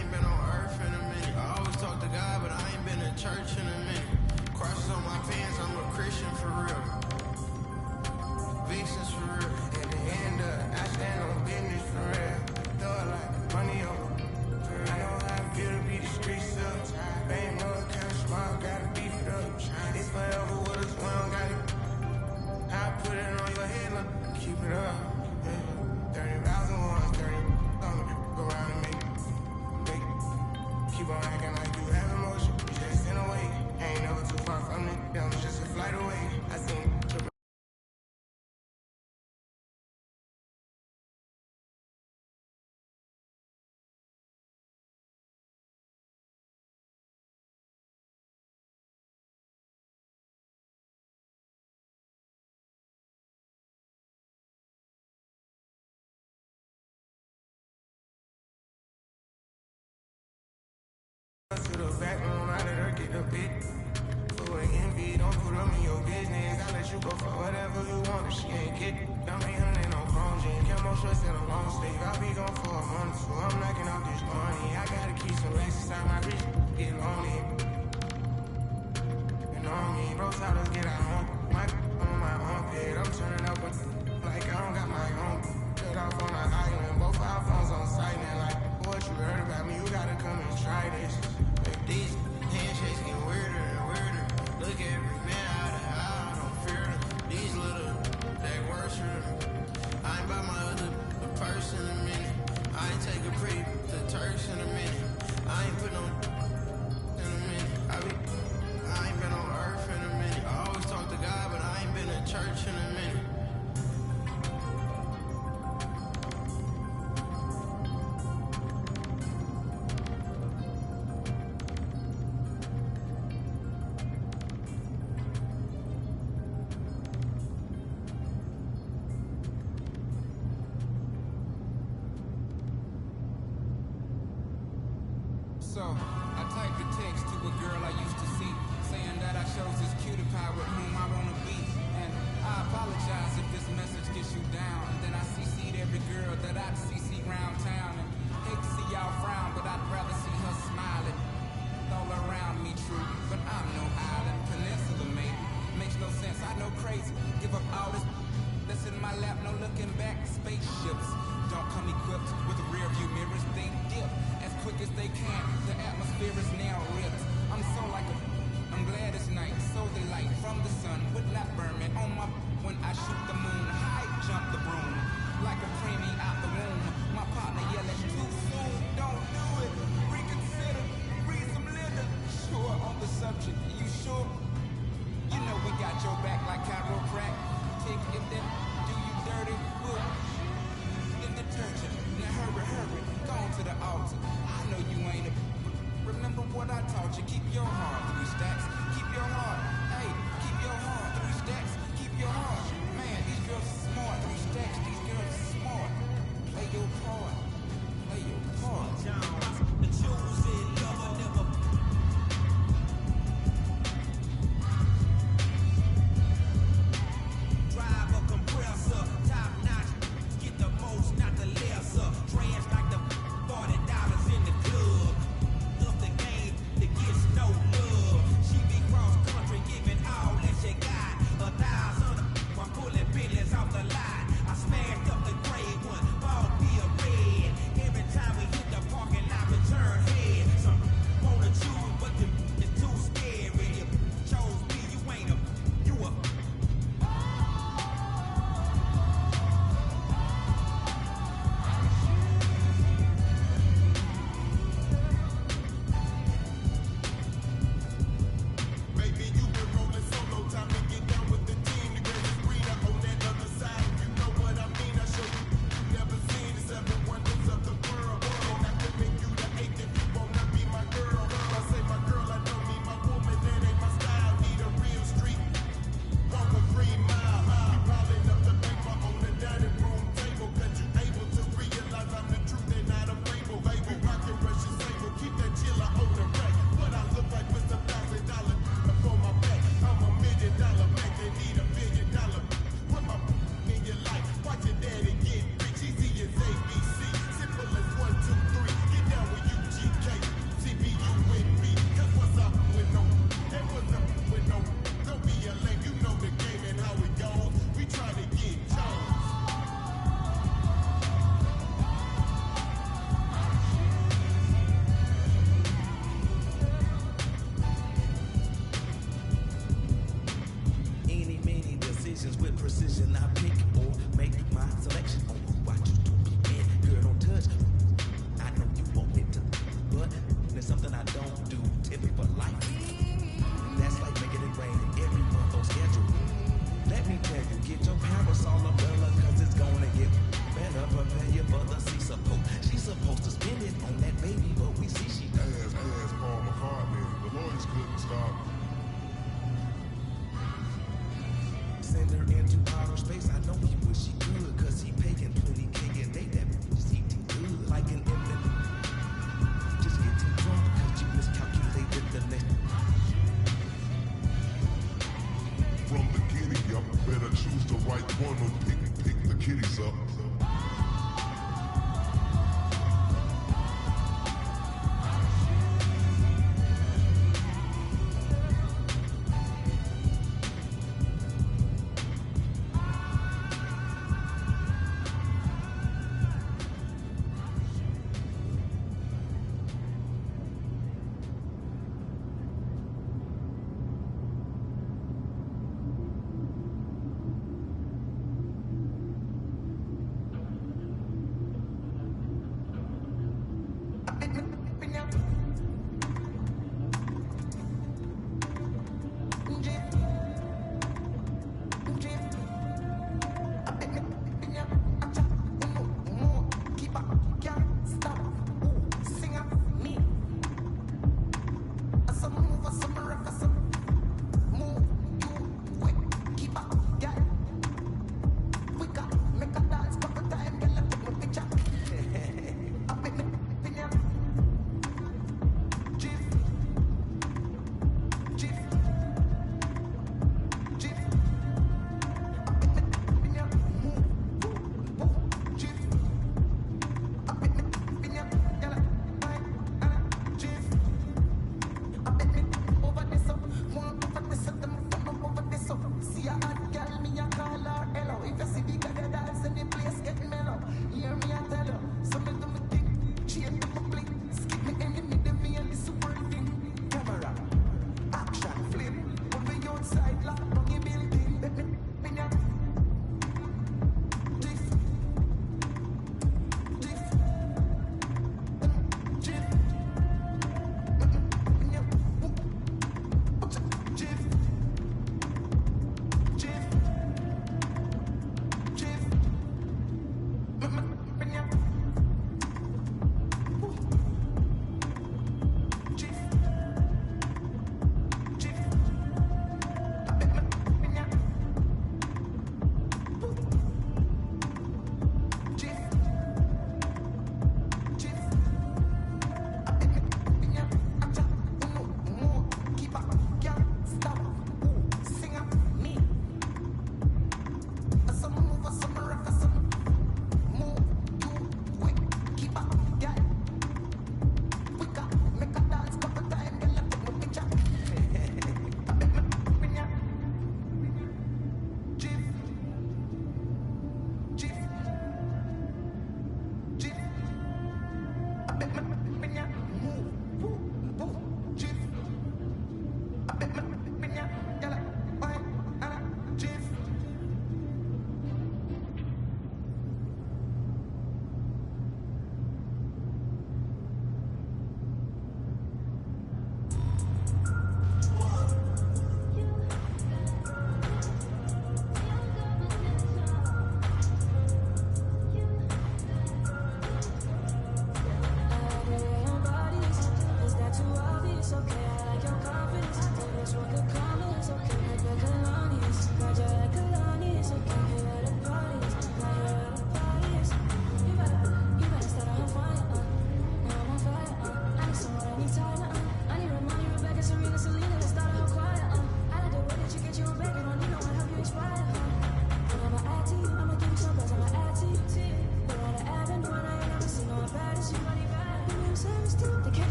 Speaker 1: ain't been on earth in a minute. I always talk to God, but I ain't been to church in a minute. Crosses on my pants, I'm a Christian for real. Vixens for real.
Speaker 2: At the end of it, I stand on business for real. Throw it like money over. I know how I feel to be the streets up. Bang, no kind of small, gotta beef it up. It's forever with us, we don't got it. I put it on your head, look, keep it up. Yeah. 30,000 ones, 30 on me. Go around and make. Keep on acting like you have emotion. You just in a way. Ain't never too far from it. Down, it's just a flight away. I seen. To the back room, I let her get the bit. For envy, don't put them in your business. I let you go for whatever you want if she ain't get. I'm ain't hunting no chrome jean. Get more shorts in a long sleeve. I'll be gone for a month, so I'm knocking out this money. I gotta keep some racks inside my wrist. Get lonely. And on me, bro, how to get out home. My on my armpit. I'm turning up with like I don't got my own. Cut off on an island. Both our phones on silent. Like, what you heard about me? You gotta come and try this.
Speaker 1: These handshakes get weirder and weirder. Look at every man out of I don't fear them. These little, they worse for them. I ain't by my other the purse in a minute. I ain't take a pre to Turks in a minute. I ain't put no in a minute. I ain't been on earth in a minute. I always talk to God, but I ain't been to church in a minute.
Speaker 13: So, I typed a text to a girl I used to see, saying that I shows this cutie pie with whom I wanna be. And I apologize if this message gets you down. And then I CC'd every girl that I'd CC round town. And hate to see y'all frown, but I'd rather see her smiling. All around me true, but I'm no island peninsula, mate. Makes no sense, I know crazy. Give up all this that's in my lap, no looking back. Spaceships don't come equipped with rear view mirrors. They dip as quick as they can. The atmosphere is now ripped. I'm so like a I'm glad it's night, so the light from the sun would not burn me on my when I shoot the moon. High jump the broom like a preemie out the womb. My partner yelling too soon, don't do it. Reconsider, read some litter. Sure on the subject, you sure? You know we got your back like chiropractic. If that do you dirty, put in detergent. Now hurry, go on to the altar. I know you ain't a. Remember what I taught you. Keep your heart, 3 stacks. Keep your heart. Hey, keep your heart, 3 stacks. Keep your heart. Man, these girls are smart. 3 stacks. These girls are smart. Play your part. Play your part. The chosen lover never. Drive a compressor, top notch. Get the most, not the lesser. Trash like the $40 in the club. The game that gets no love. She be cross country, giving all that she got. 1,000, I'm pulling billions off the lot. I smashed up the gray one, bought me a red. Every time we hit the parking lot, we turn head. Some wanna choose, but it's too scary. You chose me, you ain't a, you a. With precision, I pick or make my selection on who I choose to be in. Girl, don't touch. I know you want it to, but there's something I don't do. Tipping for life. That's like making it rain every month on schedule. Let me tell you, get your parasol umbrella, cause it's gonna get better. Prepare you for the sea support. She's supposed to spend it on that baby, but we see she
Speaker 14: as Paul McCartney. The lawyers couldn't stop.
Speaker 13: Send her into outer space. I know he wish he could, cause he paying 20K a day. That is eating good, like an infant. Just get too drunk, cause you miscalculated the next.
Speaker 14: From the giddy up, better choose the right one or pick the kitties up.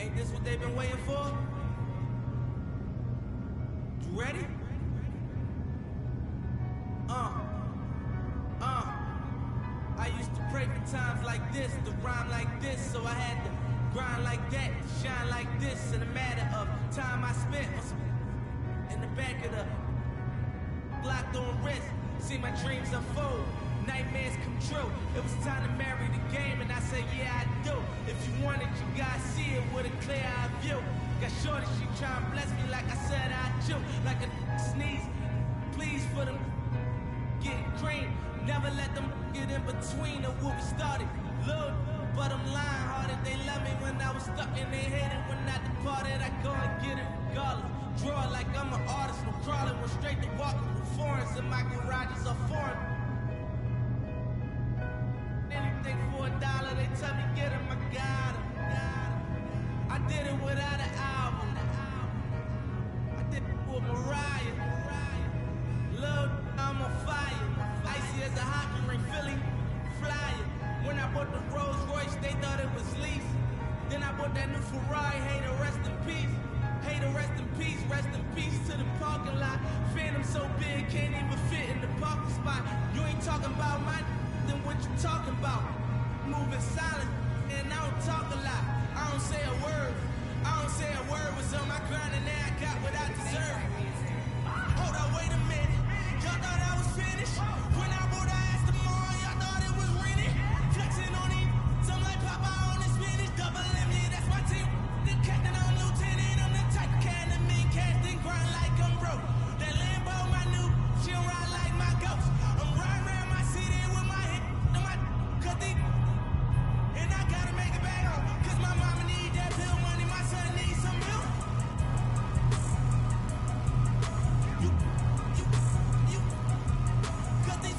Speaker 17: Ain't this what they've been waiting for? You ready? I used to pray for times like this, to rhyme like this, so I had to grind like that, to shine like this. In a matter of time I spent in the back of the locked on wrist, see my dreams unfold, nightmares come true. It was time to marry the game, and I said, yeah, I do. If you want it, you gotta see it with a clear eye view. Got shorty, she tryna bless me like I said I do. Like a sneeze, please for them getting cream. Never let them get in between of what we started. Look, but I'm lying hearted. They love me when I was stuck and they hated when I departed. I go and get it regardless. Draw like I'm an artist. No crawling, went straight to walking with foreigns, and my garages are foreign. Anything for $1, they tell me get him, I got him. I did it without an album. I did it with Mariah. Love, I'm on fire. Icy as a hockey ring, Philly, flyer. When I bought the Rolls Royce, they thought it was lease. Then I bought that new Ferrari, hey, to rest in peace. Hey, to rest in peace to the parking lot. Phantom so big, can't even fit in the parking spot. You ain't talking about my then what you talking about? Moving silent, and I don't talk a lot. I don't say a word. Was on my grind, and now I got what I deserve. Hold on, wait a minute. Y'all thought I was finished? When I bought the ass tomorrow, y'all thought it was rented? Flexing on it, some like Papa on the spinach. Double M, yeah, that's my team. The captain on lieutenant, I'm the type of cat that mean casting, grind like I'm broke. That Lambo, my new, she don't ride like my ghost. I'm riding around my city with my hit on my cutty. And I gotta make it back home, cause my mama need that bill money, my son needs some milk. Cause these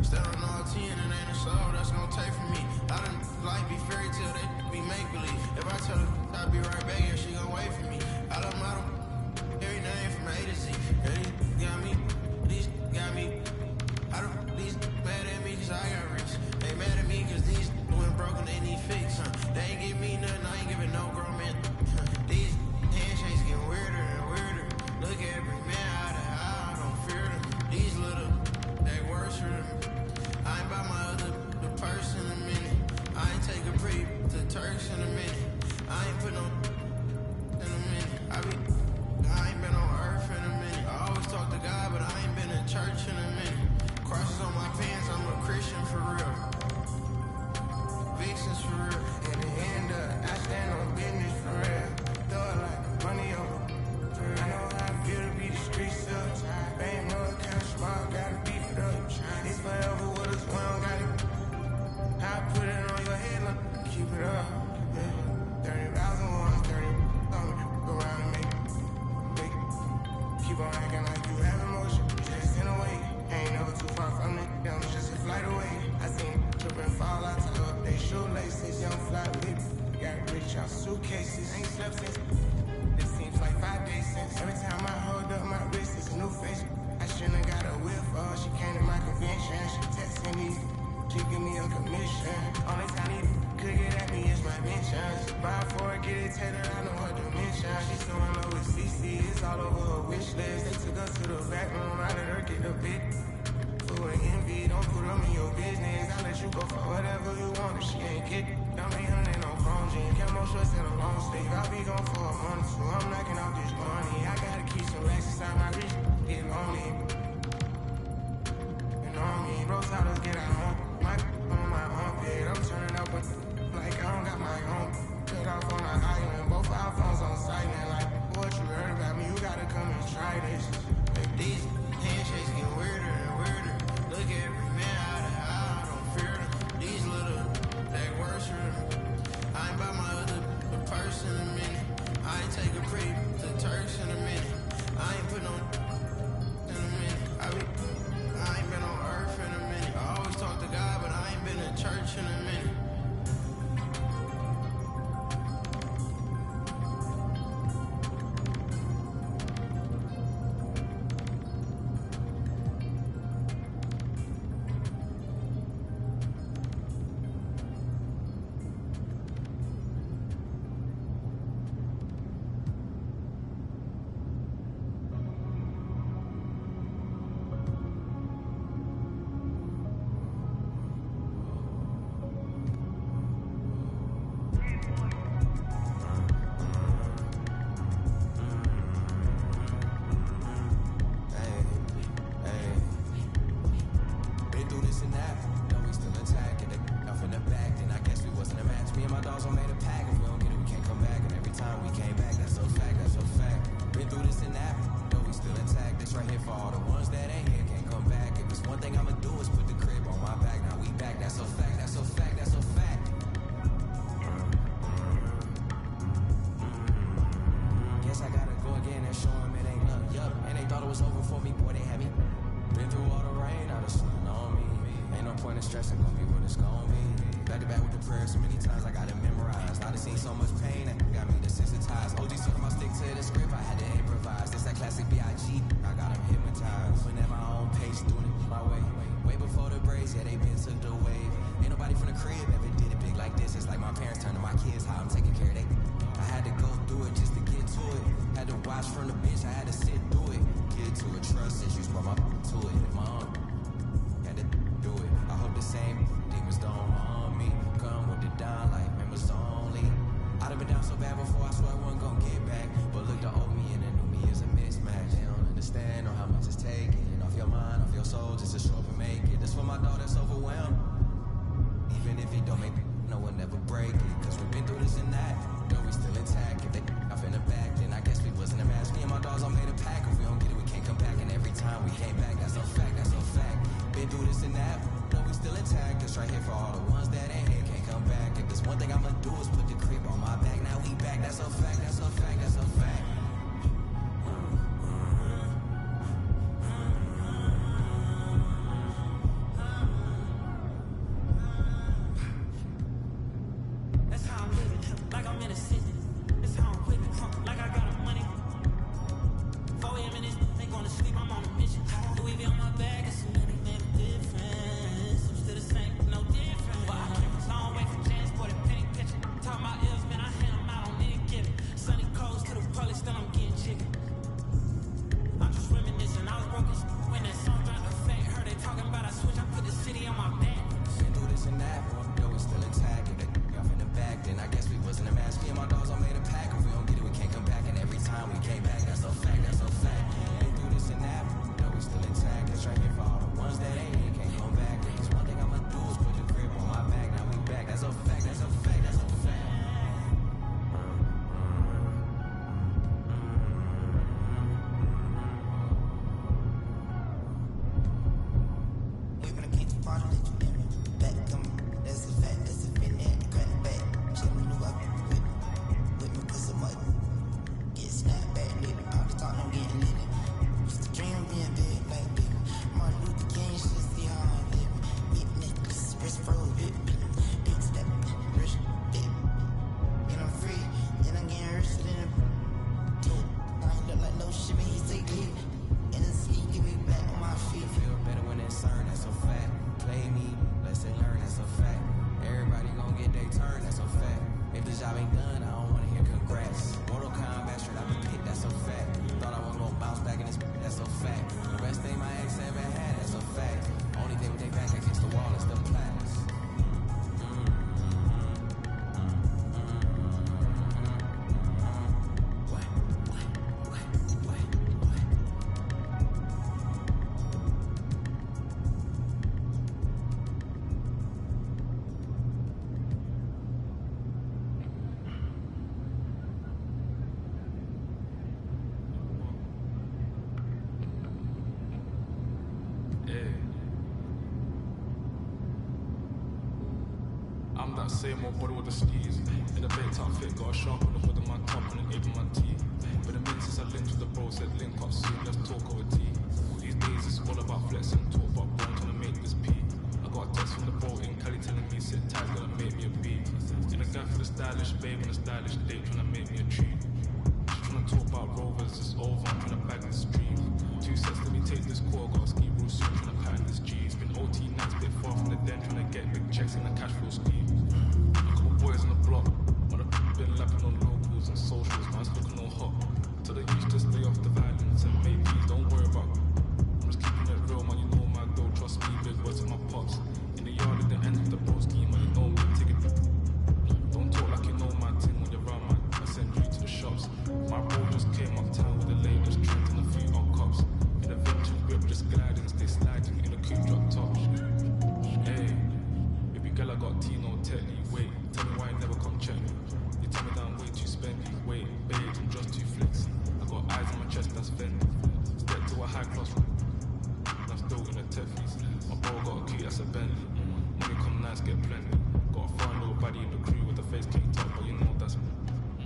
Speaker 1: Still on all 10 and ain't a soul that's gonna take from me. I done life be fairy tale, they be make believe. If I tell her I'll be right back, yeah, she gon' wait for me. I love model every name from A to Z. Yeah, these got me, these got me. I don't these mad at me cause I got rich. They mad at me cause these went broken, they need fix. They ain't give me nothing, I ain't giving no grown man. These handshakes getting weirder and weirder. Look at every man eye to eye, I don't fear them. These little, they worse for them. I ain't by my other the purse in a minute. I ain't take a pre to Turks in a minute. I ain't put no in a minute. I ain't been on earth in a minute. I always talk to God, but I ain't been in church in a minute. Crosses on my pants, I'm a Christian for real. Vixens for real.
Speaker 2: In the end up, I stand on business for real. Throw it like money over. I know how I feel to be the streets up. Ain't no kind of smart, gotta beef it up. It's forever with us, we don't got it. I put it on your head, look, keep it up. 30,000 ones, 30 go around and make it. Keep on acting like you have emotion, just in a way. Ain't never too far from it, I'm just a flight away. I seen trip and fall out to up they shoelaces. Young fly with got rich out suitcases. Ain't slept since. It seems like 5 days since. Every time I hold up my wrist, it's a new face. I shouldn't got a whip for her. She came to my convention. She texting me. She give me a commission. Only time he could get at me is my mentions. Buy for it, get it tailored, I know her dimension. She's so in love with CC, it's all over her wish list. They took us to the back room, I let her get a bit. Fool and envy, don't put them in your business. I let you go for whatever you want if she ain't get. Don't be hunting no chrome jeans, camo shorts and a long sleeve. I'll be gone for a month or two, I'm knocking out this money. I gotta keep some racks inside my wrist, get lonely. You know me, bros how to get out home. My on my armpit, I'm turning up with like I don't got my own. Cut off on an island, both our phones on silent. Like what you heard about me, you gotta come and try this.
Speaker 1: These handshakes get weirder and weirder. Look at every man eye to eye, I don't fear them. These little, they worse for them. I ain't by my other the purse in a minute. I ain't take a pre to Turks in a minute. I ain't put no in a minute. I ain't been on earth in a minute. I always talk to God, but I ain't been in church in a minute.
Speaker 5: Hey. I'm that same old body with the skis. In the baked outfit, got a sharp on the hood of my top and an ape in my teeth. But the minute since I linked with the bro, said link up soon, let's talk over tea. These days it's all about flex and talk about bro, trying to make this P. I got a text from the bro in Cali telling me, sit tight, gonna make me a B. In a guy for the stylish babe and a stylish date, trying to make me a treat. She trying to talk about rovers, it's over, I'm trying to bag this dream. 2 sets, let me take this call, got a ski rule soon, trying to pattern this G's. Been OT nights, bit far from the den, trying to get big checks in the cash flow scheme. A couple boys on the block, but I've been lapping on locals and socials, man's looking all hot. So they used to stay off the violence and maybe don't worry about. I'm just keeping it real, man, you know my dough, trust me, big words to my pops. In the yard at the end of the bro scheme, man, you know me, take it. Don't talk like you know my team when you're around, man, I send you to the shops. My bro just came uptown with the latest trends and a few odd cops. In a vintage whip, just gliding, stay sliding in a coupe drop top. Hey, baby girl, I got Tino Telly, wait, tell me why you never come check me. You tell me that I'm way too spendy, wait, babes, I'm just too flexy. I got eyes on my chest, that's Fendi. Step to a high class room, I'm still in a Teffies. My bro got a key, that's a Bentley. Money come nice, get plenty. Got a fine little body in the crew with a face caked up, but you know that's me.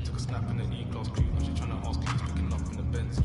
Speaker 5: Took a snap in the E-class crew, now she tryna ask who's picking up in the Benz.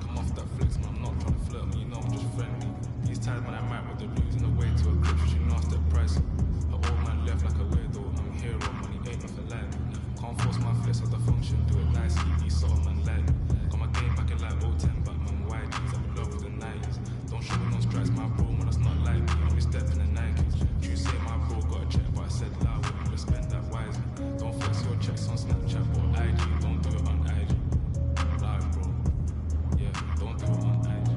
Speaker 5: Come off that flex, man, I'm not trying to flirt, man, you know I'm just friendly. These times, man, I might with the losing the way to a grip, she know I step price. Her old man left like a weirdo, I'm a hero, money ain't nothing like me. Can't force my flex at the function, do it nicely, these sort of man like me. Got my game back in like 010, but man, YGs, I'm in love with the 90s. Don't show me no stripes, my bro, man, that's not like me, I'm stepping in the Nikes. You say my bro got a check, but I said loud, I'm gonna spend that wisely. Don't flex your checks on Snapchat or IG, don't do it on IG. Live, bro. Yeah, don't do it on IG.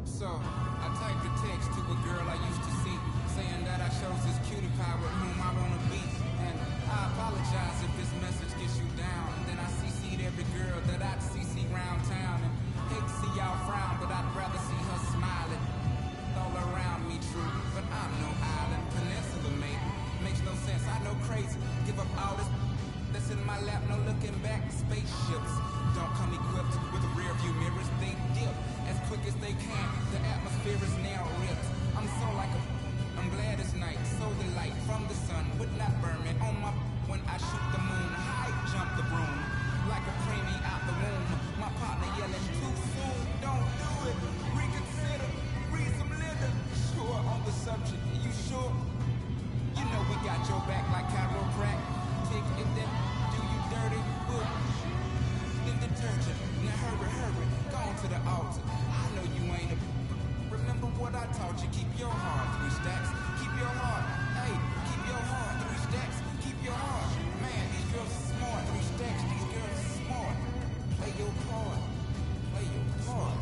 Speaker 13: So, I typed a text to a girl I used to see, saying that I chose this cutie pie with whom I wanna be. And I apologize if this message gets you down. And then I CC'd every girl that I'd CC round town. And hate to see y'all frown, but I'd rather see her smiling. All around me true, but I'm no island peninsula, mate. Makes no sense, I know crazy. Give up all this that's in my lap, no looking back. Spaceships don't come equipped with rear view mirrors, they dip as quick as they can. The atmosphere is now ripped. I'm so like a, I'm glad it's night. So the light from the sun would not burn me on my, when I shoot the moon. High jump the broom, like a preemie out the womb. My partner yelling too soon, don't do it. Reconsider, read some litter. Sure on the subject, you sure? You know we got your back like chiropractic. Take it then do you dirty, book. Then detergent, now hurry, go on to the altar. I know you ain't a, remember what I taught you. Keep your heart, 3 stacks. Keep your heart, hey, keep your heart, 3 stacks. Keep your heart, man, these girls are smart. 3 stacks, these girls are smart. Play your part, play your part.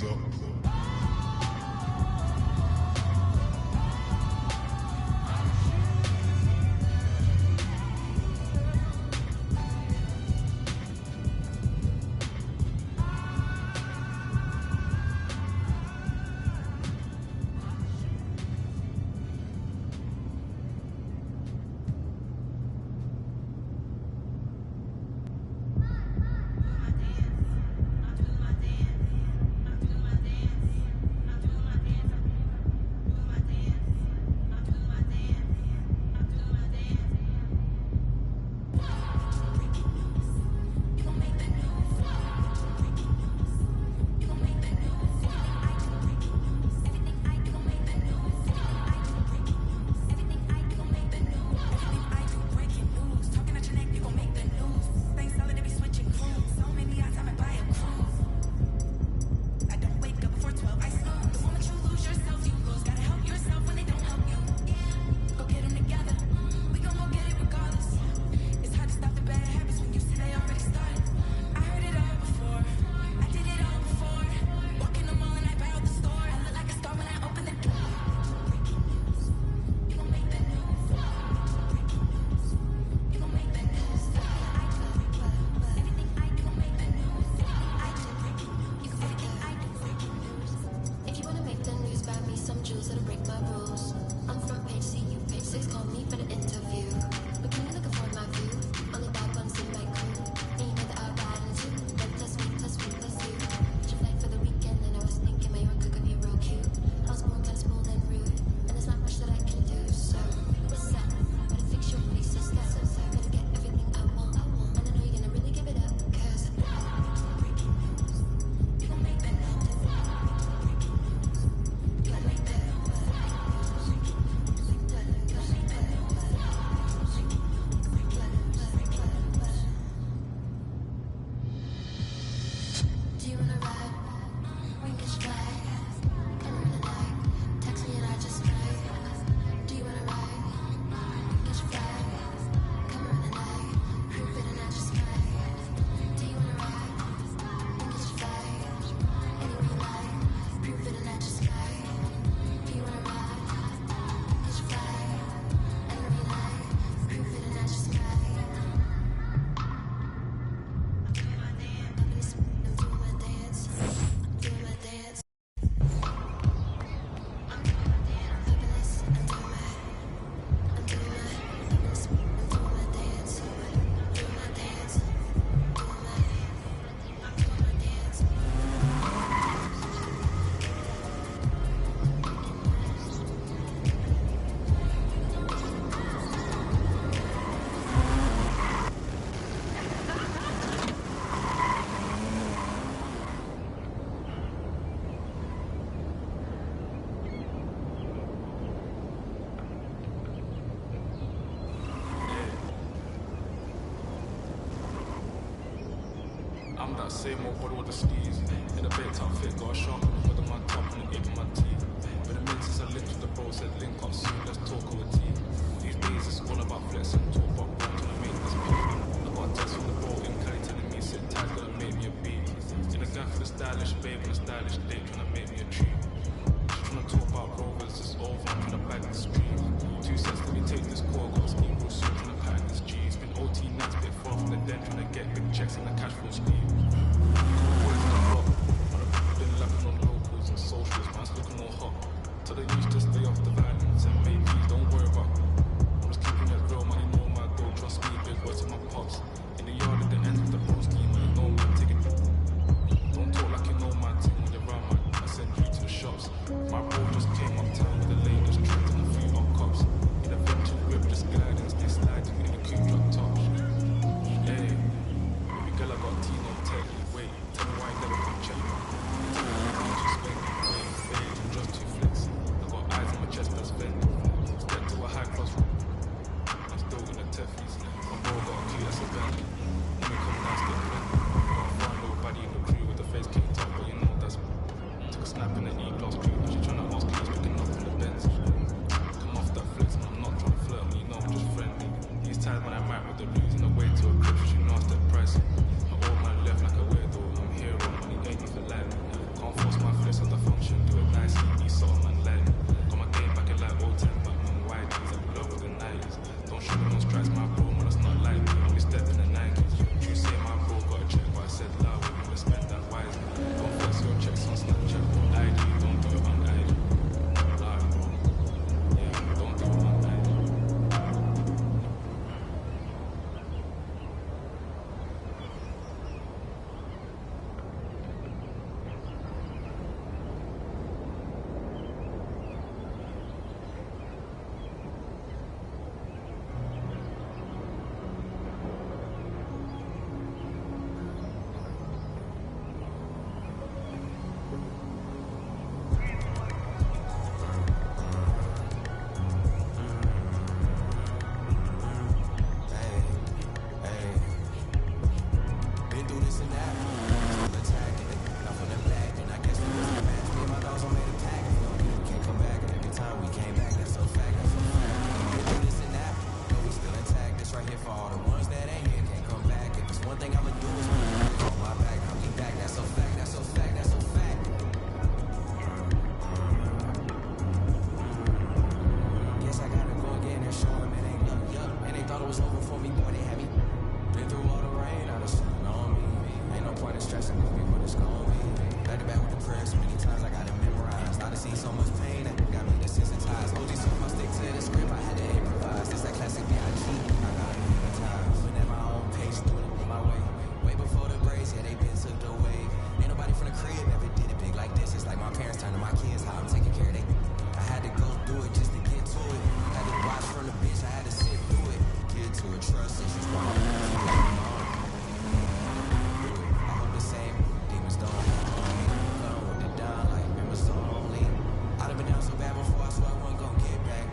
Speaker 14: up.
Speaker 5: I'm that same old body with the steez. In a bit top fit, got a sharp on the hood of my top and an ape in my teeth. But the minute since I linked with the bro, said link up soon, let's talk over tea. These days it's all about flex and talk about what I'm trying to make this beat. I got a text from the bro in Cali telling me sit tight, gonna make me a beat. In a guy for the stylish babe on a stylish date, trying to make me a treat. Trying to talk about rovers, it's over, I'm trying to bag the street. 2 cents, let me take this call, got a speed real soon, trying to pack this G's. Been OT nights, bit far from the den, trying to get big checks and the cash flow scheme. Been lapping on locals and socials, man's looking all hot. Tell the youth to stay off the violence and maybe don't worry about. I'm just keeping it real, man, you know my goal, trust me, big words to my pops. In the yard at the end of the bro scheme, you know me, take it. Don't talk like you know my team when you're around, man. I send you to the shops. My bro just came uptown with the latest tripped and a few up cops. In a venture whip, just gliding, stay sliding in the coupe drop top. Hey, baby girl, I got T, no 10.
Speaker 17: thought it was over for me, boy, they had me. Been through all the rain, now the sun on me. Ain't no point in stressing, cause we what it's gon' be. Back to back with the prayers, so many times I got it memorized. Now to see so much pain, that got me desensitized. OG so if I stick to the script, I had to improvise. This that classic B.I.G. I gotta hypnotize. Moving at my own pace, doing it my way. Way before the braids, yeah, they been took the wave. Ain't nobody from the crib ever did it big like this. It's like my parents turning my kids, how I'm taking care of they. I had to go through it just to get to it. Had to watch from the bench, I had to sit through it. Get to it, trust issues, I hope the same demons don't harm me. Gone with the down like members only. I'd have been down so bad before, I swear I wasn't gonna get back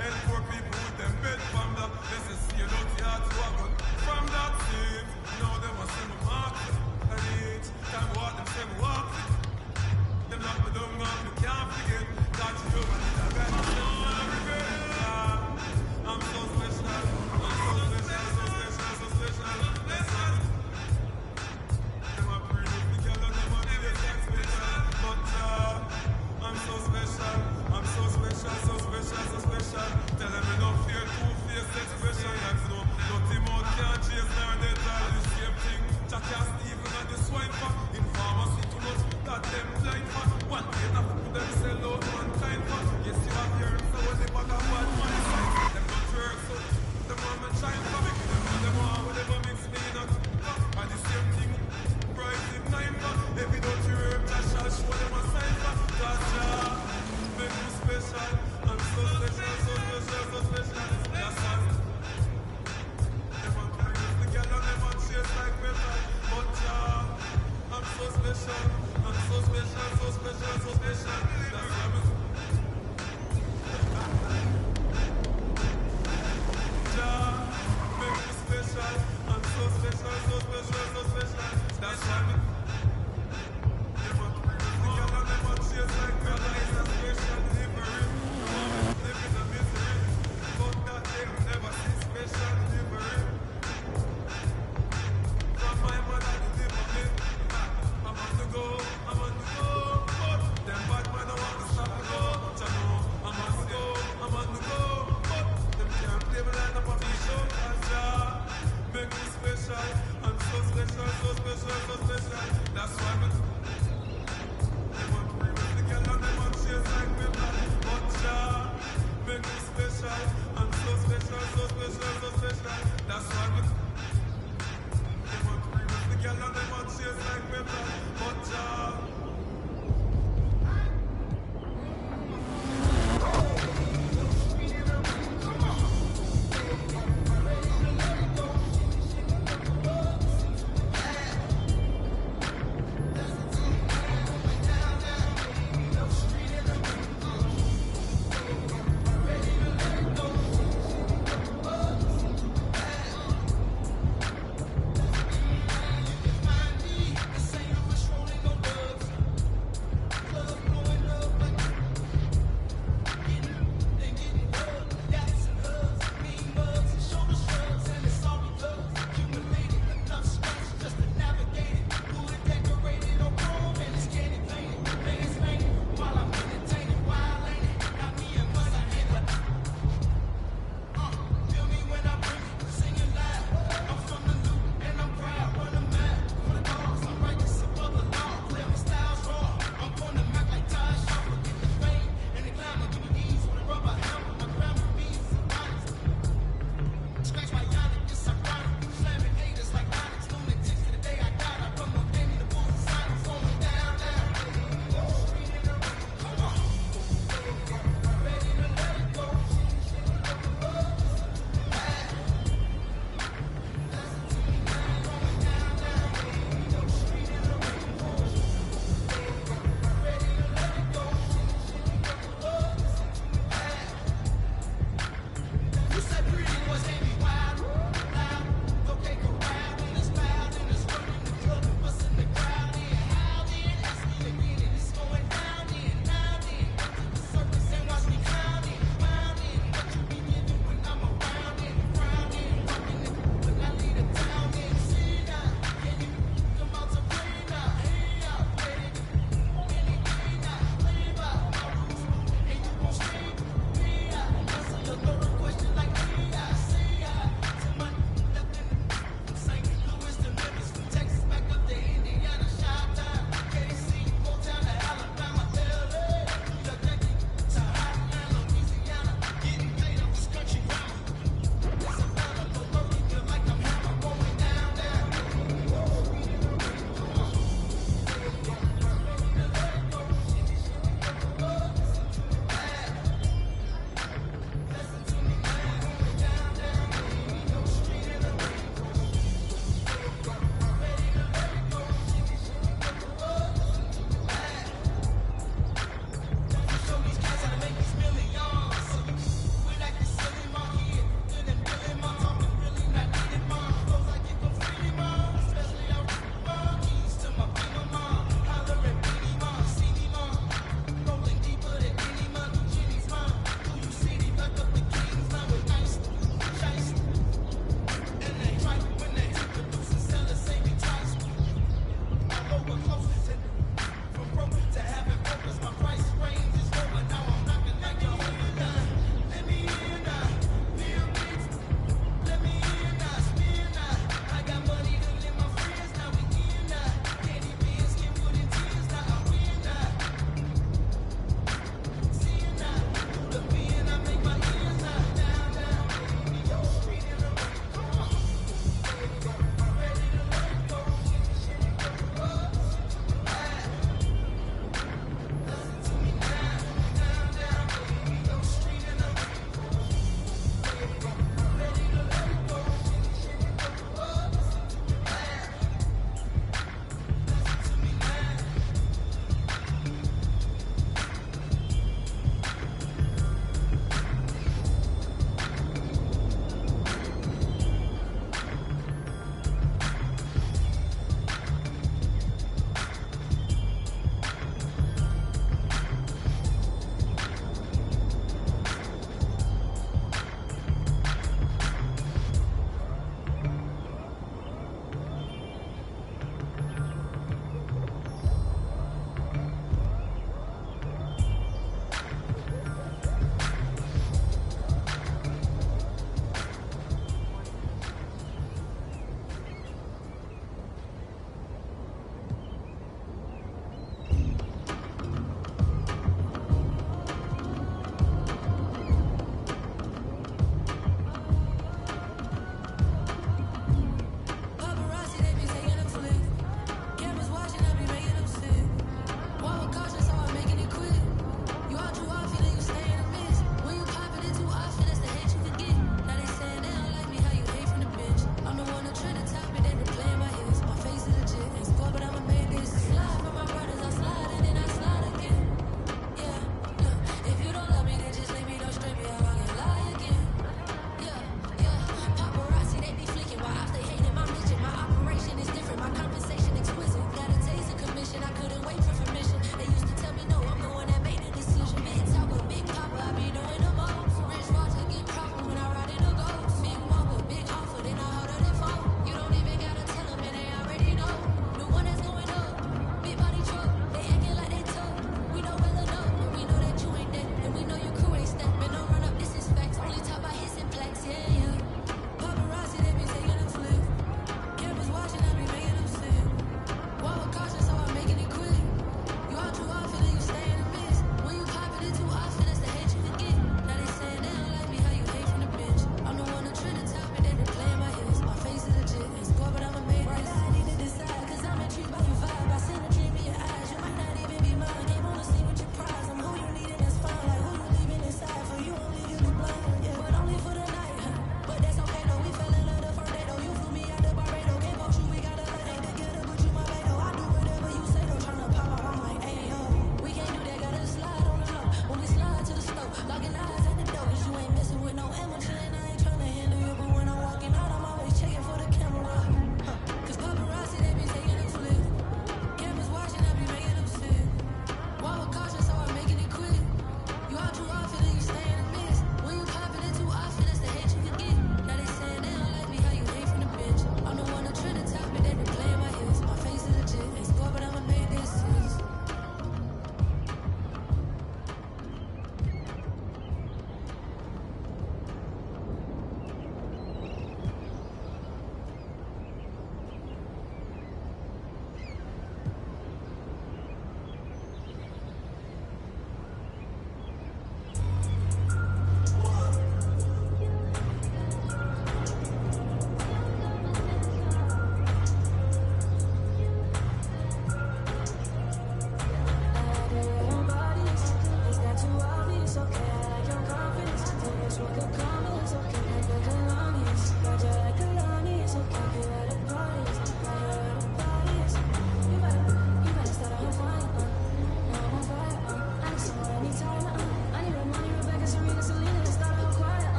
Speaker 12: Help poor people with them bed from the. This is see you dirty heart to a gun.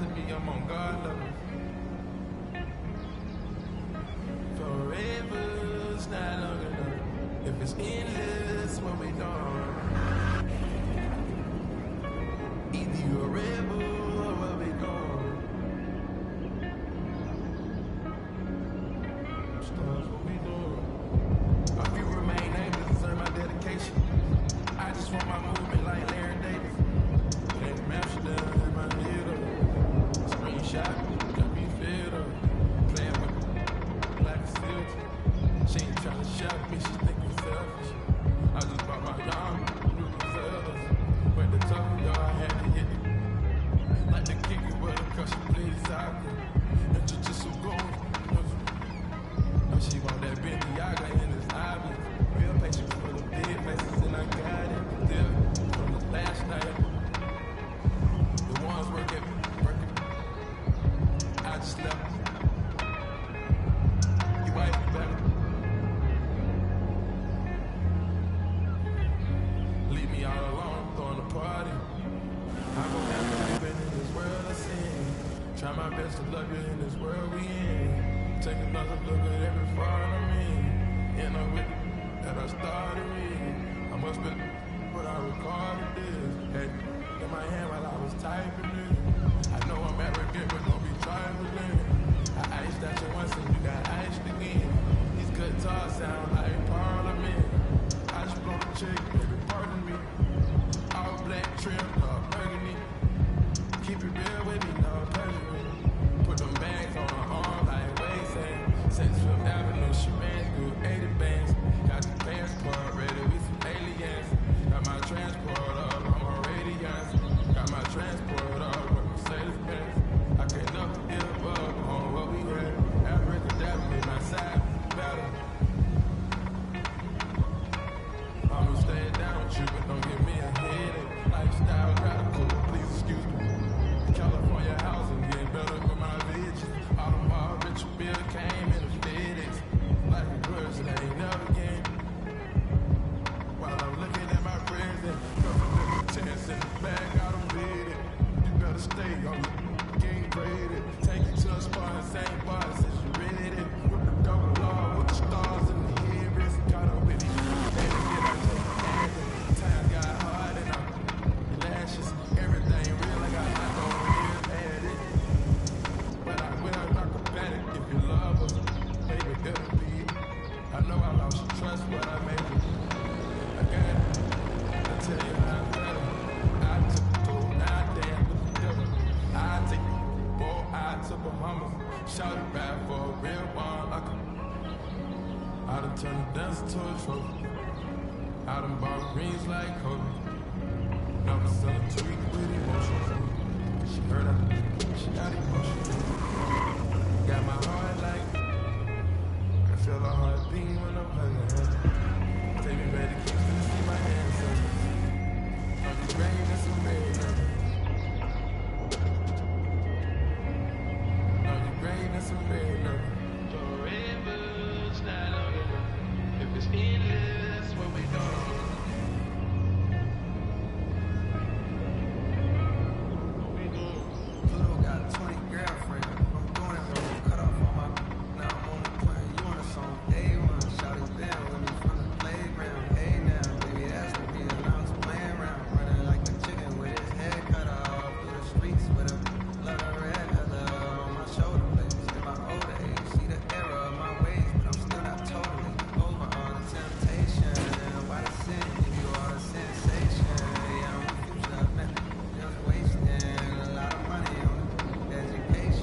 Speaker 17: to me, I'm on God level. Forever's not long enough. If it's endless, what we doing? Either you a rebel or what we doing? Stars, what we doing? A few remain nameless, deserve my dedication. I just want my movement like Larry Davis. Let him Amsterdam in my head up. Screenshot, got me fed up. Playing with black silk. She ain't tryna shout me, she think I'm selfish. I just bought my yarn, new fellas. When the top of y'all I had to hit it. Like the kick it with a crush, she played soccer. And just so gold. Oh, she want that Bentley, I got in this island. Real patient for the big faces, and I got it. Still, from the last night. The ones working. I just left. You white better. Leave me all alone, throwing a party. I go down been in this world I sin. Try my best to love you in this world we in. Take another look at every fraud I'm in. End up with it that I started with. I must be what I recorded this. Had in my hand while I was typing it. I know I'm arrogant, but don't be trifling. I iced at you once and you got iced again. These guitars sound like Parliament. I just blow the check, baby, pardon me. All black trim, no burgundy. Keep it real with me, no perjury. Put them bags on her arm like Waysand. Central Avenue, she ran through 80 bands. Got the passport ready with some aliens. Got my transport up, I'm on radiance. Got my transport up with Mercedes-Benz. I can't never give up on what we had. Abracadabra made my side better. I'ma stay down with you, but don't give me a headache. Lifestyle radical, please excuse me. California housing getting better with my bitches. Audemars Rich Bill came in the FedEx. Like a person that ain't never came. While I'm looking at my present, couple chance in the bag, I don't need it. You better stay on the game graded. Take you to a spot, same bar since you ready. With the double law, with the stars in the ears. Caught up with these times got hard and I'm lashes. Everything real, I got hot on here, had it. But I will not acrobatic if you love us. Baby, it'll be. I know I lost your trust, but I made it. I got it. I tell you how I felt it. I took a toll, now I dance with the devil. I take it, boy, I took Bahamas. Shout it back for a real one. I done turned the dance to a trophy. I done bought rings like Kobe. Never sell a tweet with emotions. She heard I she got emotions. Got my heart like I feel a heart beating when I'm hugging her. Take me back to Kingston to see my hands up. I'll be rain and some rain up. I'll be rain and some rain up. Forever's not long enough. If it's endless, what we doing?
Speaker 2: Pluto got 20 girlfriends. I'm doing it when cut off on my. Now I'm on the plan. You on a song? A1, shout it down with me from the playground. Hey now, baby, that's the deal. Now it's playing around, running like the chicken with his head cut off through the streets with a lot of red leather on my shoulder blades. In my older age, see the error of my ways, but I'm still not totally over all the temptation. Why the sin give you all the sensation? Yeah, I'm the future, man. Just wasting a lot of money on education.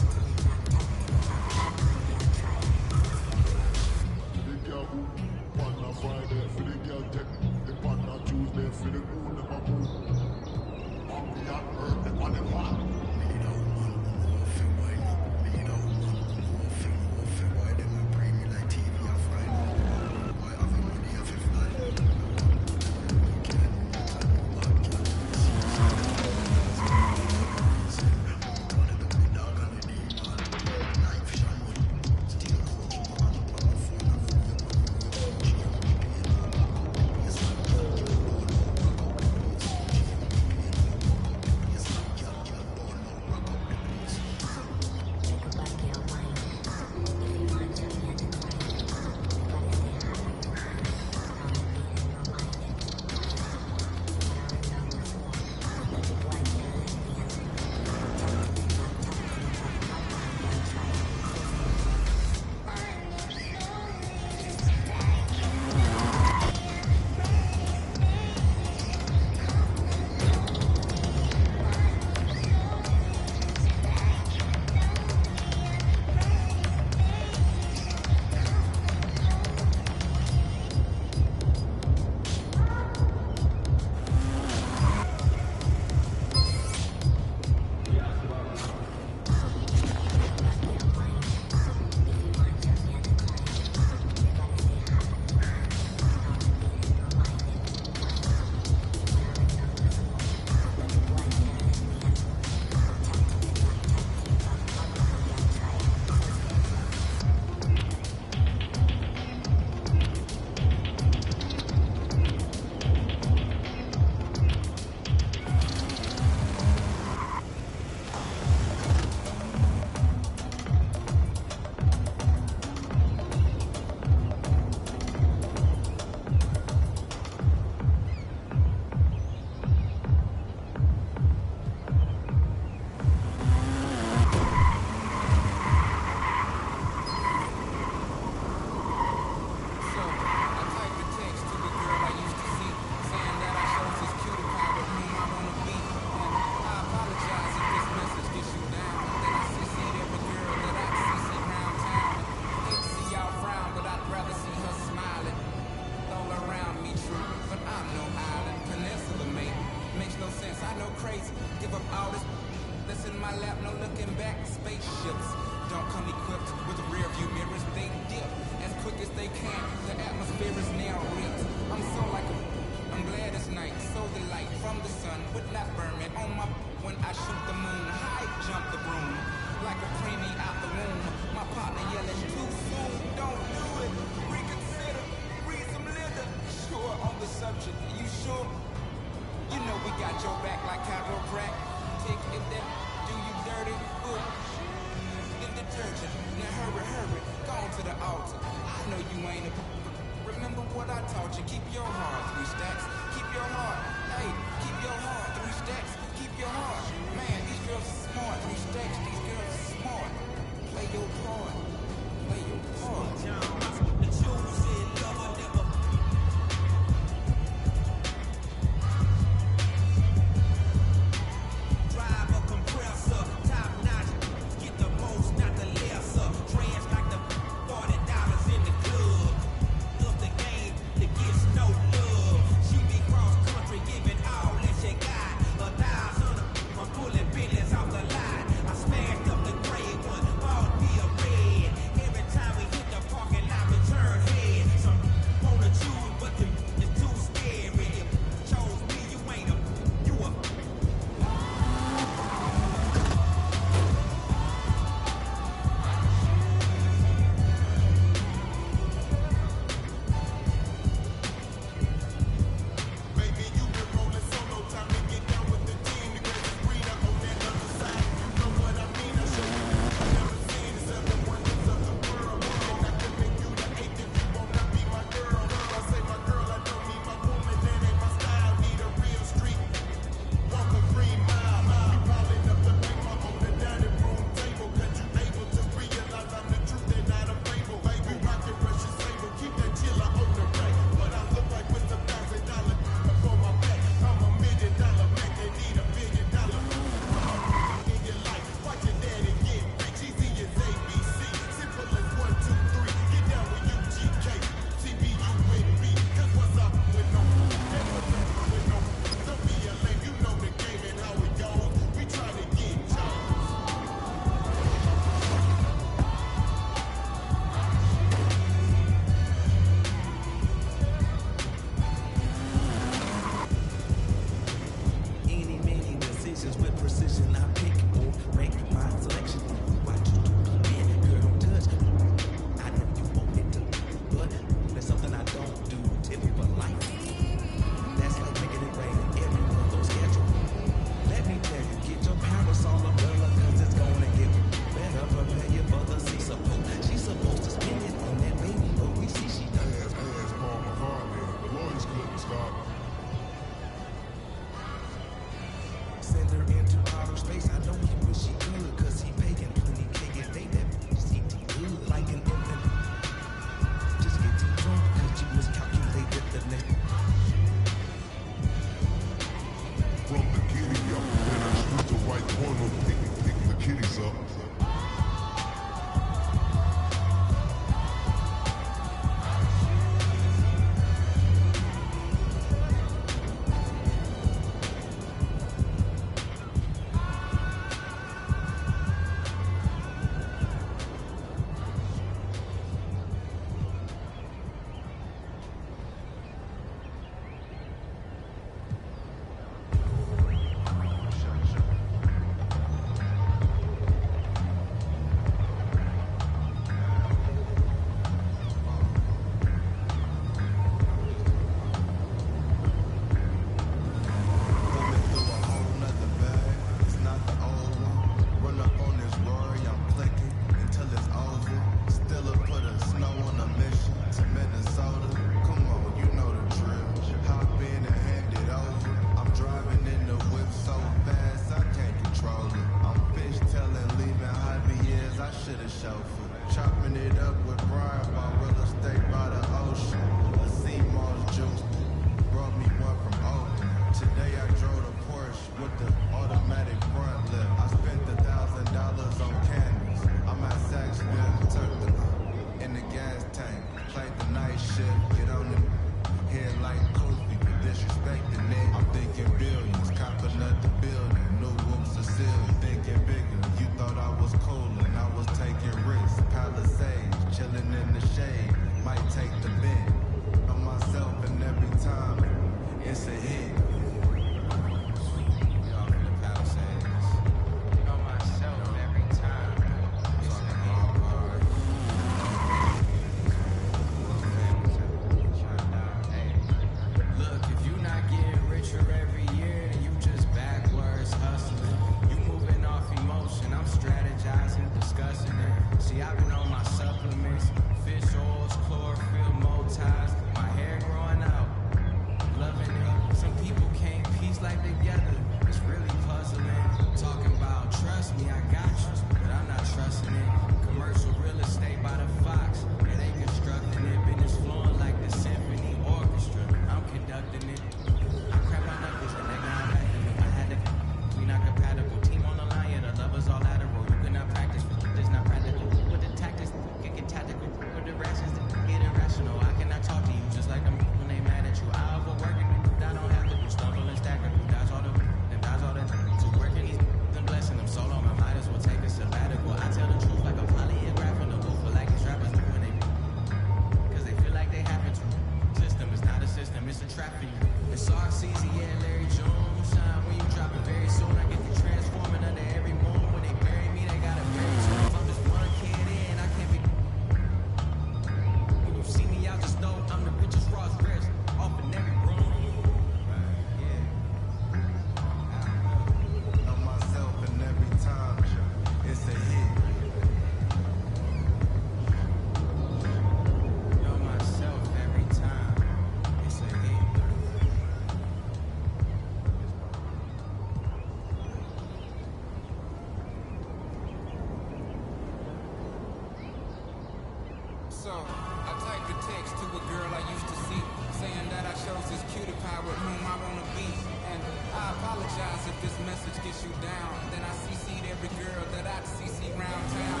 Speaker 13: So I typed a text to a girl I used to see, saying that I chose this cutie pie with whom I wanna be. And I apologize if this message gets you down. Then I CC'd every girl that I'd CC round town.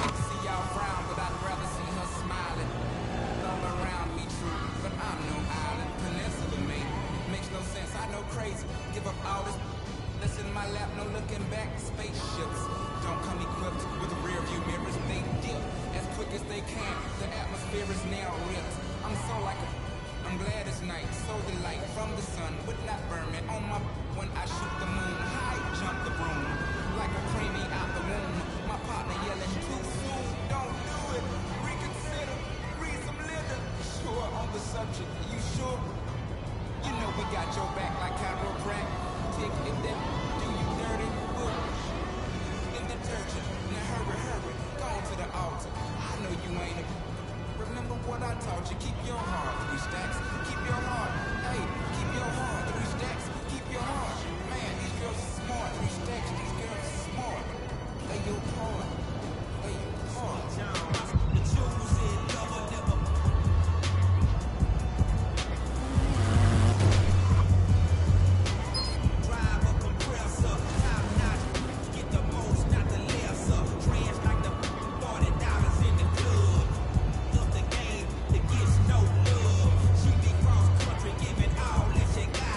Speaker 13: Hate to see y'all frown, but I'd rather see her smiling. All around me true, but I'm no island. Peninsula mate, makes no sense, I know crazy. Give up all this, that's in my lap, no looking back. Spaceships don't come equipped with rear view mirrors. They dip as quick as they can. The atmosphere is now ripped. I'm so like a, I'm glad it's night. So the light from the sun would not burn me on my, when I shoot the moon. High jump the broom like a preemie out the womb. My partner yelling too soon, don't do it. Reconsider, read some litter. Sure on the subject, you sure? You know we got your back like chiropractic. Tick it that do you dirty. Boom. In detergent, now hurry, go on to the altar. I know you ain't a. Remember what I taught you. Keep your heart, 3 stacks. Keep your heart. Hey, keep your heart, 3 stacks. Keep your heart. Man, these girls are smart. 3 stacks, these girls are smart. Play your part. Play your part. The chosen lover never. Drive a compressor, top notch. Get the most, not the lesser. Trash like the $40 in the club. Up the game, it gets no love. She be cross country, giving all that she got.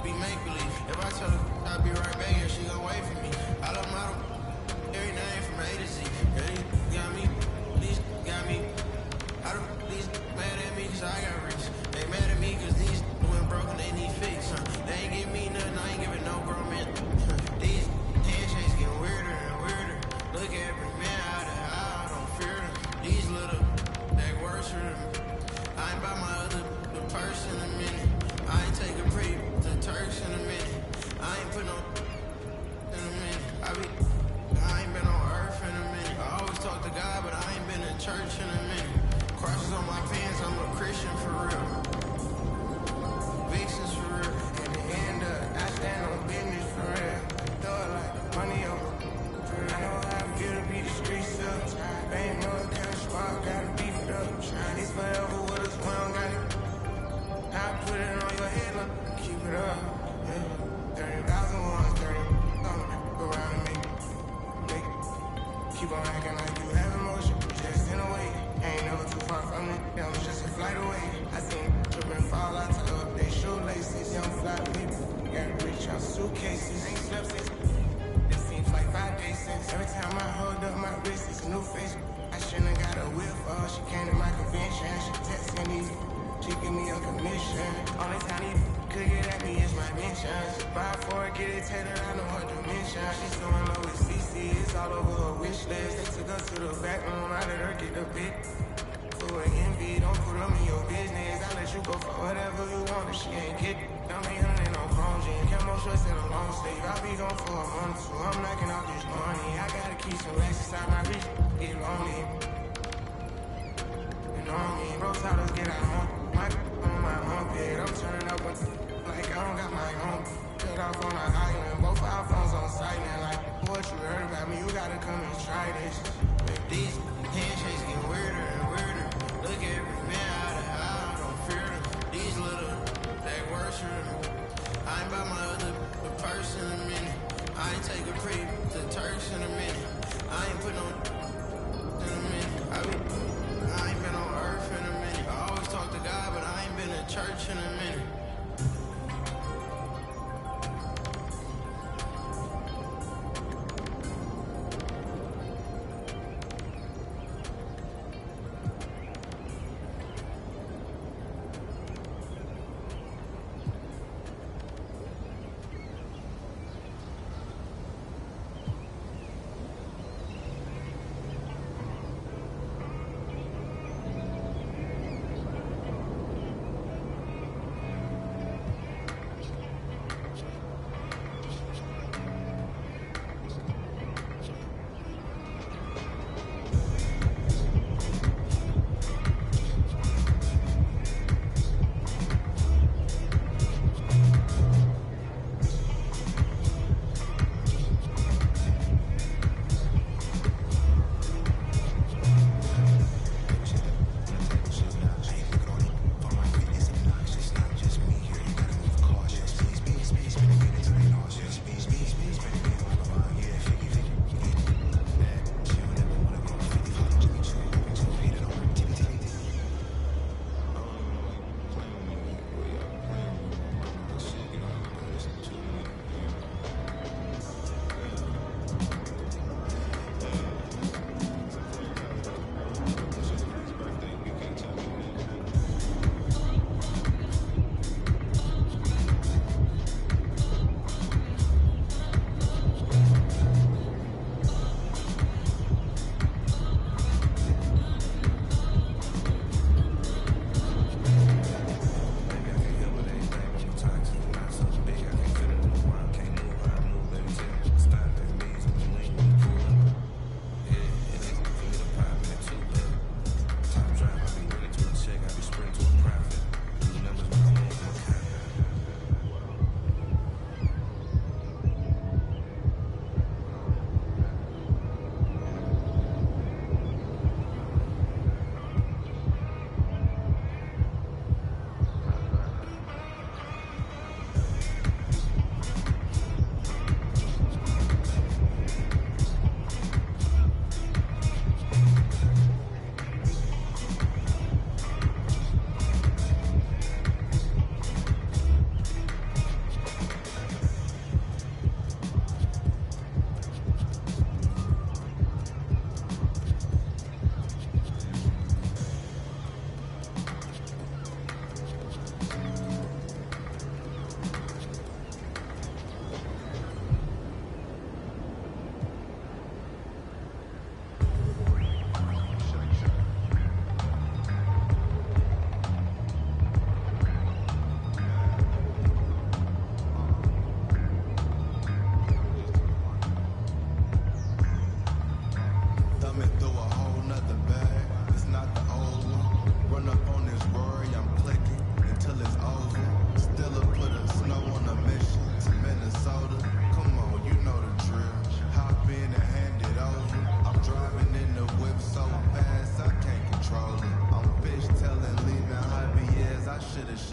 Speaker 2: be make-believe. If I tell her I'll be right back, yeah, she gon' wait for me. I love model, every name from A to Z. Yeah, these got me, these got me. I don't, these mad at me cause I got rich. They mad at me cause these went broken, they need fix. They ain't give me nothing, I ain't giving no grown man. These handshakes getting weirder and weirder. Look at every man out of I don't fear them. These little, they worse for them. I ain't by my other the purse in a minute. I ain't take a pre to Turks in a minute. I ain't put no in a minute. I ain't been on earth in a minute. I always talk to God, but I ain't been in church in a minute. Crosses on my pants, I'm a Christian for real. Vixens for real. In the end, I stand on business for real. Throw it like money over. I know how I feel to be the street stuff. Ain't no kind of spot, gotta beef it up. It's forever with us, we don't got it. I put it on your head, look, keep it up. Yeah. 30,000 go around and make keep on acting like you have emotion, just in a way. Ain't never too far from it, that was just a flight away. I seen children fall out to up their shoelaces. Young fly people, got rich on suitcases. Ain't slept since, it seems like 5 days since. Every time I hold up my wrist, it's a new face. I shouldn't have got a whip for her, she came to my convention. She texting these, she give me a commission. Only time he could get at me is my mentions. Buy for it, get it tailored, I know her dimension. She's so in love with CC, it's all over her wish list. They took her to the back room, I let her get the bit. For an envy, don't put them in your business. I let you go for whatever you want if she ain't get it. Don't be hunting no chrome jean, camo shorts and a long sleeve. I'll be gone for a month or two, I'm knocking off this money. I gotta keep some racks inside my wrist, get lonely. You know what I mean? Bro, tell us get out on my armpit. I'm turning up like I don't got my own. Cut off on an island, both our phones on silent. Like, what you heard about me, you gotta come and try this. These handshakes get weirder and weirder. Look at every man out of I don't fear them. These little, they worse for them. I ain't by my other the purse in a minute. I ain't take a pre to Turks in a minute. I ain't put no in a minute. I ain't been on earth in a minute. I always talk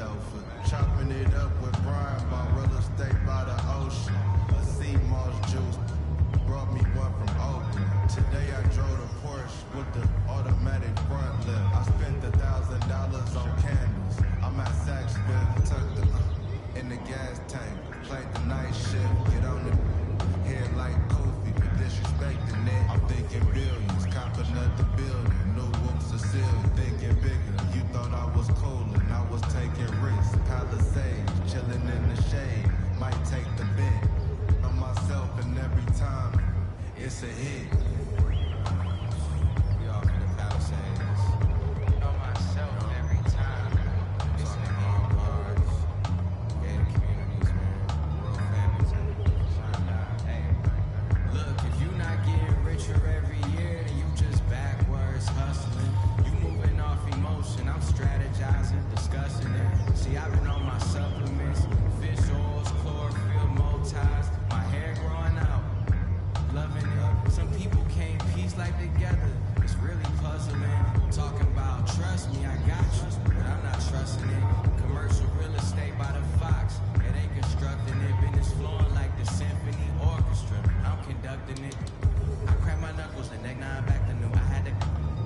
Speaker 2: loafer. Chopping it up with Brian, bought real estate by the ocean. A sea moss juice brought me one from Oakland. Today I drove the Porsche with the automatic front lift. I spent $1,000 on candles. I'm at Saxville, tucked in the gas tank. Played the night shift, get on the head like Kofi for disrespecting it. I'm thinking billions, copping up the building. New whoops of seal, thinking bigger. You thought I was cool and I was taking risks. Palisades, chilling in the shade. Might take the bit on myself, and every time it's a hit. We off in the Palisades. On myself every time it's a hit. Gated communities, man. Rural families, hey. Look, if you not getting richer every year, then you just backwards hustling. You moving off emotion, I'm strategizing, discussing it. See, I've been on my supplements, fish oils, chlorophyll, multis, my hair growing out, loving it. Some people can't piece life together, it's really puzzling. Talking about trust me, I got you, but I'm not trusting it. Commercial real estate by the Fox, it ain't constructing it. Business flowing like the symphony orchestra, I'm conducting it. I crack my knuckles, the neck nine back to new. I had to,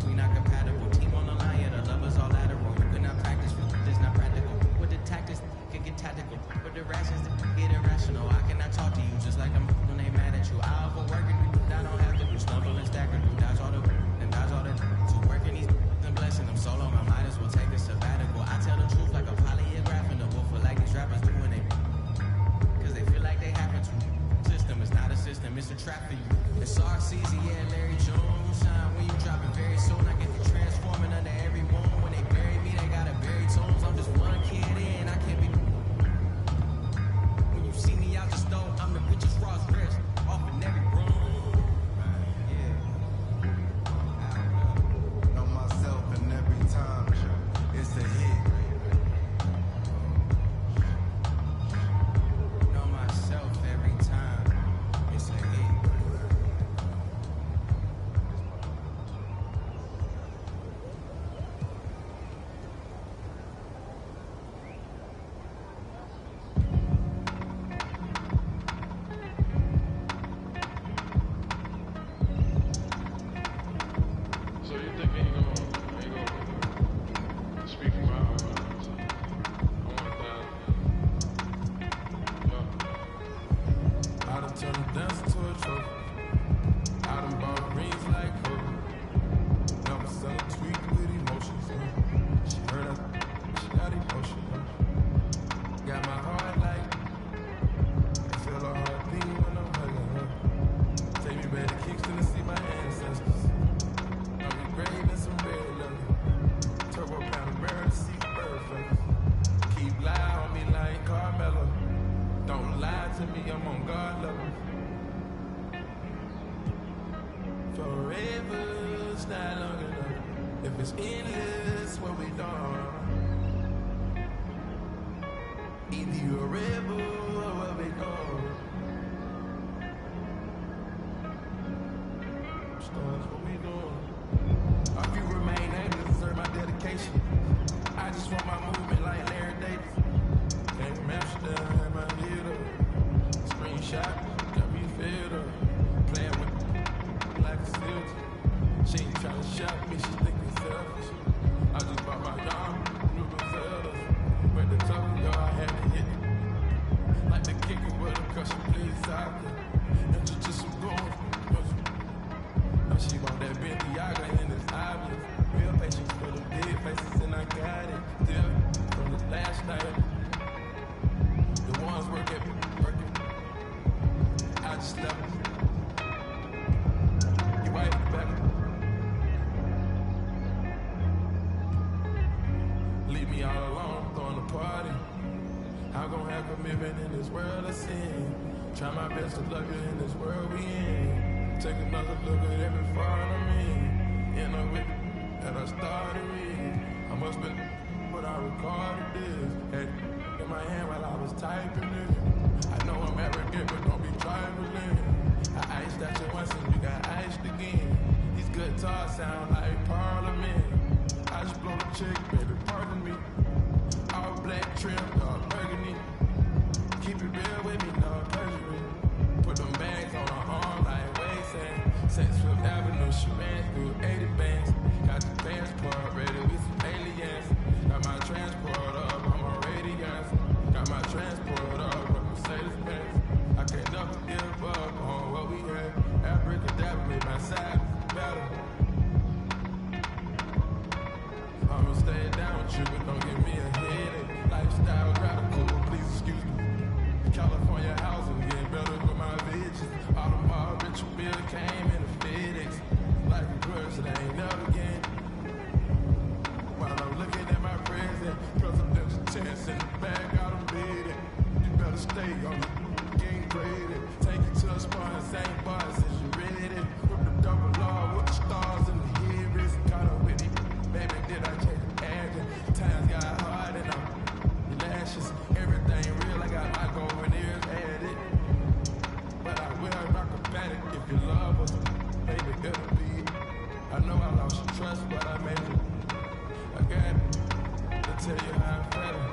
Speaker 2: we not compatible. Team on the line, yeah, the lovers all lateral. You could not practice, this not practical. With the tactics, can get tactical. With the rations, get irrational. I cannot talk to you just like I'm when they mad at you. I overwork it, I don't have to do stumble and stacker. Do dodge all the, and dodge all the. To working these and blessing them solo. I might as well take a sabbatical. I tell the truth like a polygraph in the wolf, like these rappers do when they. Cause they feel like they happen to. System is not a system, it's a trap for you. It's Sarceasy, yeah, Larry Jones. Shine when you drop it very soon. I get to transforming under every moon. When they bury me, they gotta bury tones. I'm just one kid in, I can't be. When you see me out the stove, I'm the richest Ross Rich. Off in every room. Yeah. Know myself and every time it's a hit. Know myself every time it's a hit.
Speaker 5: So you think ain't gonna speak for my I want that.
Speaker 2: I done turned a dance to a trophy. I done bought rings like Kobe. Got myself tweaked with emotions. She heard us, she got emotion. Got my heart like, I feel her heart beating when I'm hugging her. Take me back to Kingston to see my ancestors. I'm engraving some red leather. Turbo Panamera to see bird feathers. Keep lying on me like Carmelo. Don't lie to me, I'm on God level. Forever's not long enough. If it's endless, what we done? Either you a rebel or what we gone? Stars, what we doing? A few remain nameless, deserve my dedication. I just want my movement like Larry Davis. Came from Amsterdam, had my head up. Screenshot, got me fed up. Playing with like a silver. She ain't tryna shop me, she think it's selfish. I just bought my dog, new Griseldas. When the top of y'all, I had to hit it. Like the kicker with a cushion, please soccer. And just some gold. Now she want that Balenciaga and it's obvious. Real patience for the big faces and I got it. Still, from the last night. The ones working. I just left. You wife better. Leave me all alone, throwing a party. How gon' have commitment in this world of sin? Try my best to love you in this world we in. Take another look at every fall I'm in. End up with that I started with. I must been, but I recorded this. Had in my hand while I was typing it. I know I'm arrogant, but don't be trifling. I iced at you once and you got iced again. These guitars sound like Parliament. I just blow the chick, baby, pardon me. All black I'm forever.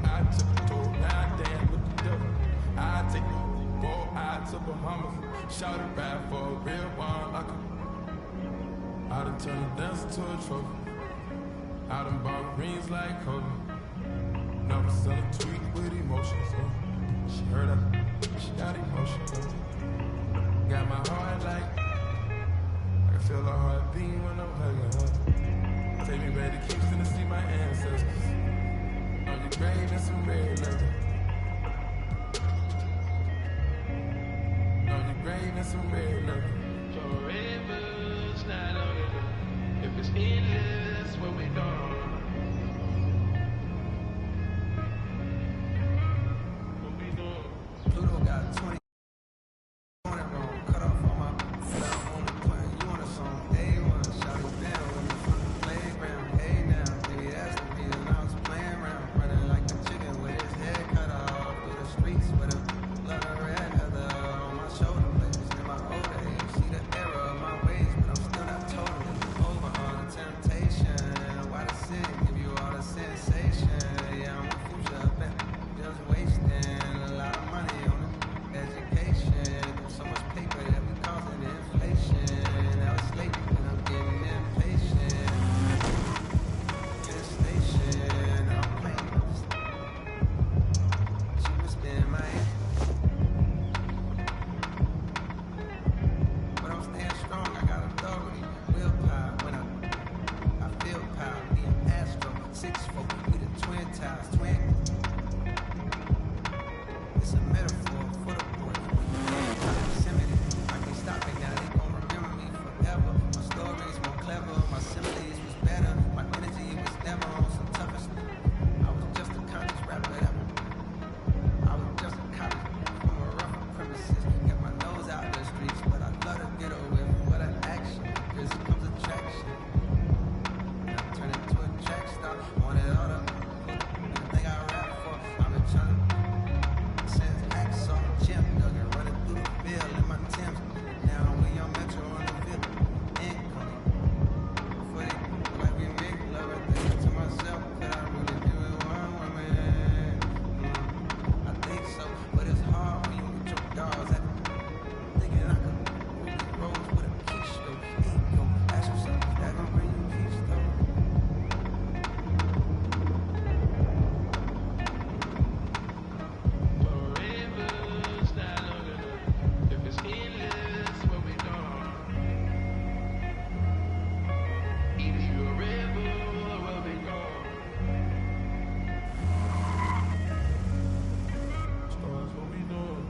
Speaker 2: I took the tour, now I dance with the devil. I take the boy out to Bahamas. Shout it back for a real one like I done turned a dancer to a trophy. I done bought rings like Kobe. Never sell a tweet with emotion, so she heard that, she got emotion, so got my heart like I can feel her heart beating when I'm hugging her. Take me back to Houston to see my ancestors. On your grave and some red leather. On your grave and some red leather. Forever's not long enough. If it's endless, what we done.
Speaker 17: Pluto got 20 on it wrong. Cut off all my foot on the plan. You on a song, day one. Shot it down with me from the playground. Hey now, maybe that's the reason I was playing around. Running like a chicken with his head cut off. Through the streets with a lot of red leather on my shoulder blades. In my older age, see the error of my ways, but I'm still not totally over all the temptation. Why the city give you all the sensation? Yeah, I'm a future up and just wasting a lot of money on it. Education, so much paper that we causing inflation. Now it's late and I'm getting impatient. Get a station, I'm playing. She was in my hand. But I'm staying strong, I got authority, willpower. When I feel power, me and Astro, 6'4", we the twin towers, twin. It's a metaphor for the boy. Proximity. I can't stop it now. They gon' remember me forever. My stories more clever. My similes was better. My energy was never on some toughest. I was just a conscious rapper. I was just a copy from a rough premises. Got my nose out the streets, but I love to get away from what I action. This comes attraction. Turn it to a track star. Want it all up. Everything I rap for. I've been trying to. Since Axe on Jim Duggan, running through the field in my Timbs. Now we on Metro on the field. Incoming. For they like we make love, I think to myself, could I really do it one woman? I think so, but it's hard when you with your dogs at thinking I could really rose with a keystroke. Ego, ask yourself, is that gonna bring you peace though? Forever's not long enough. If it's endless, what we done. Either you a rebel or what we gone. Stars, what we doing?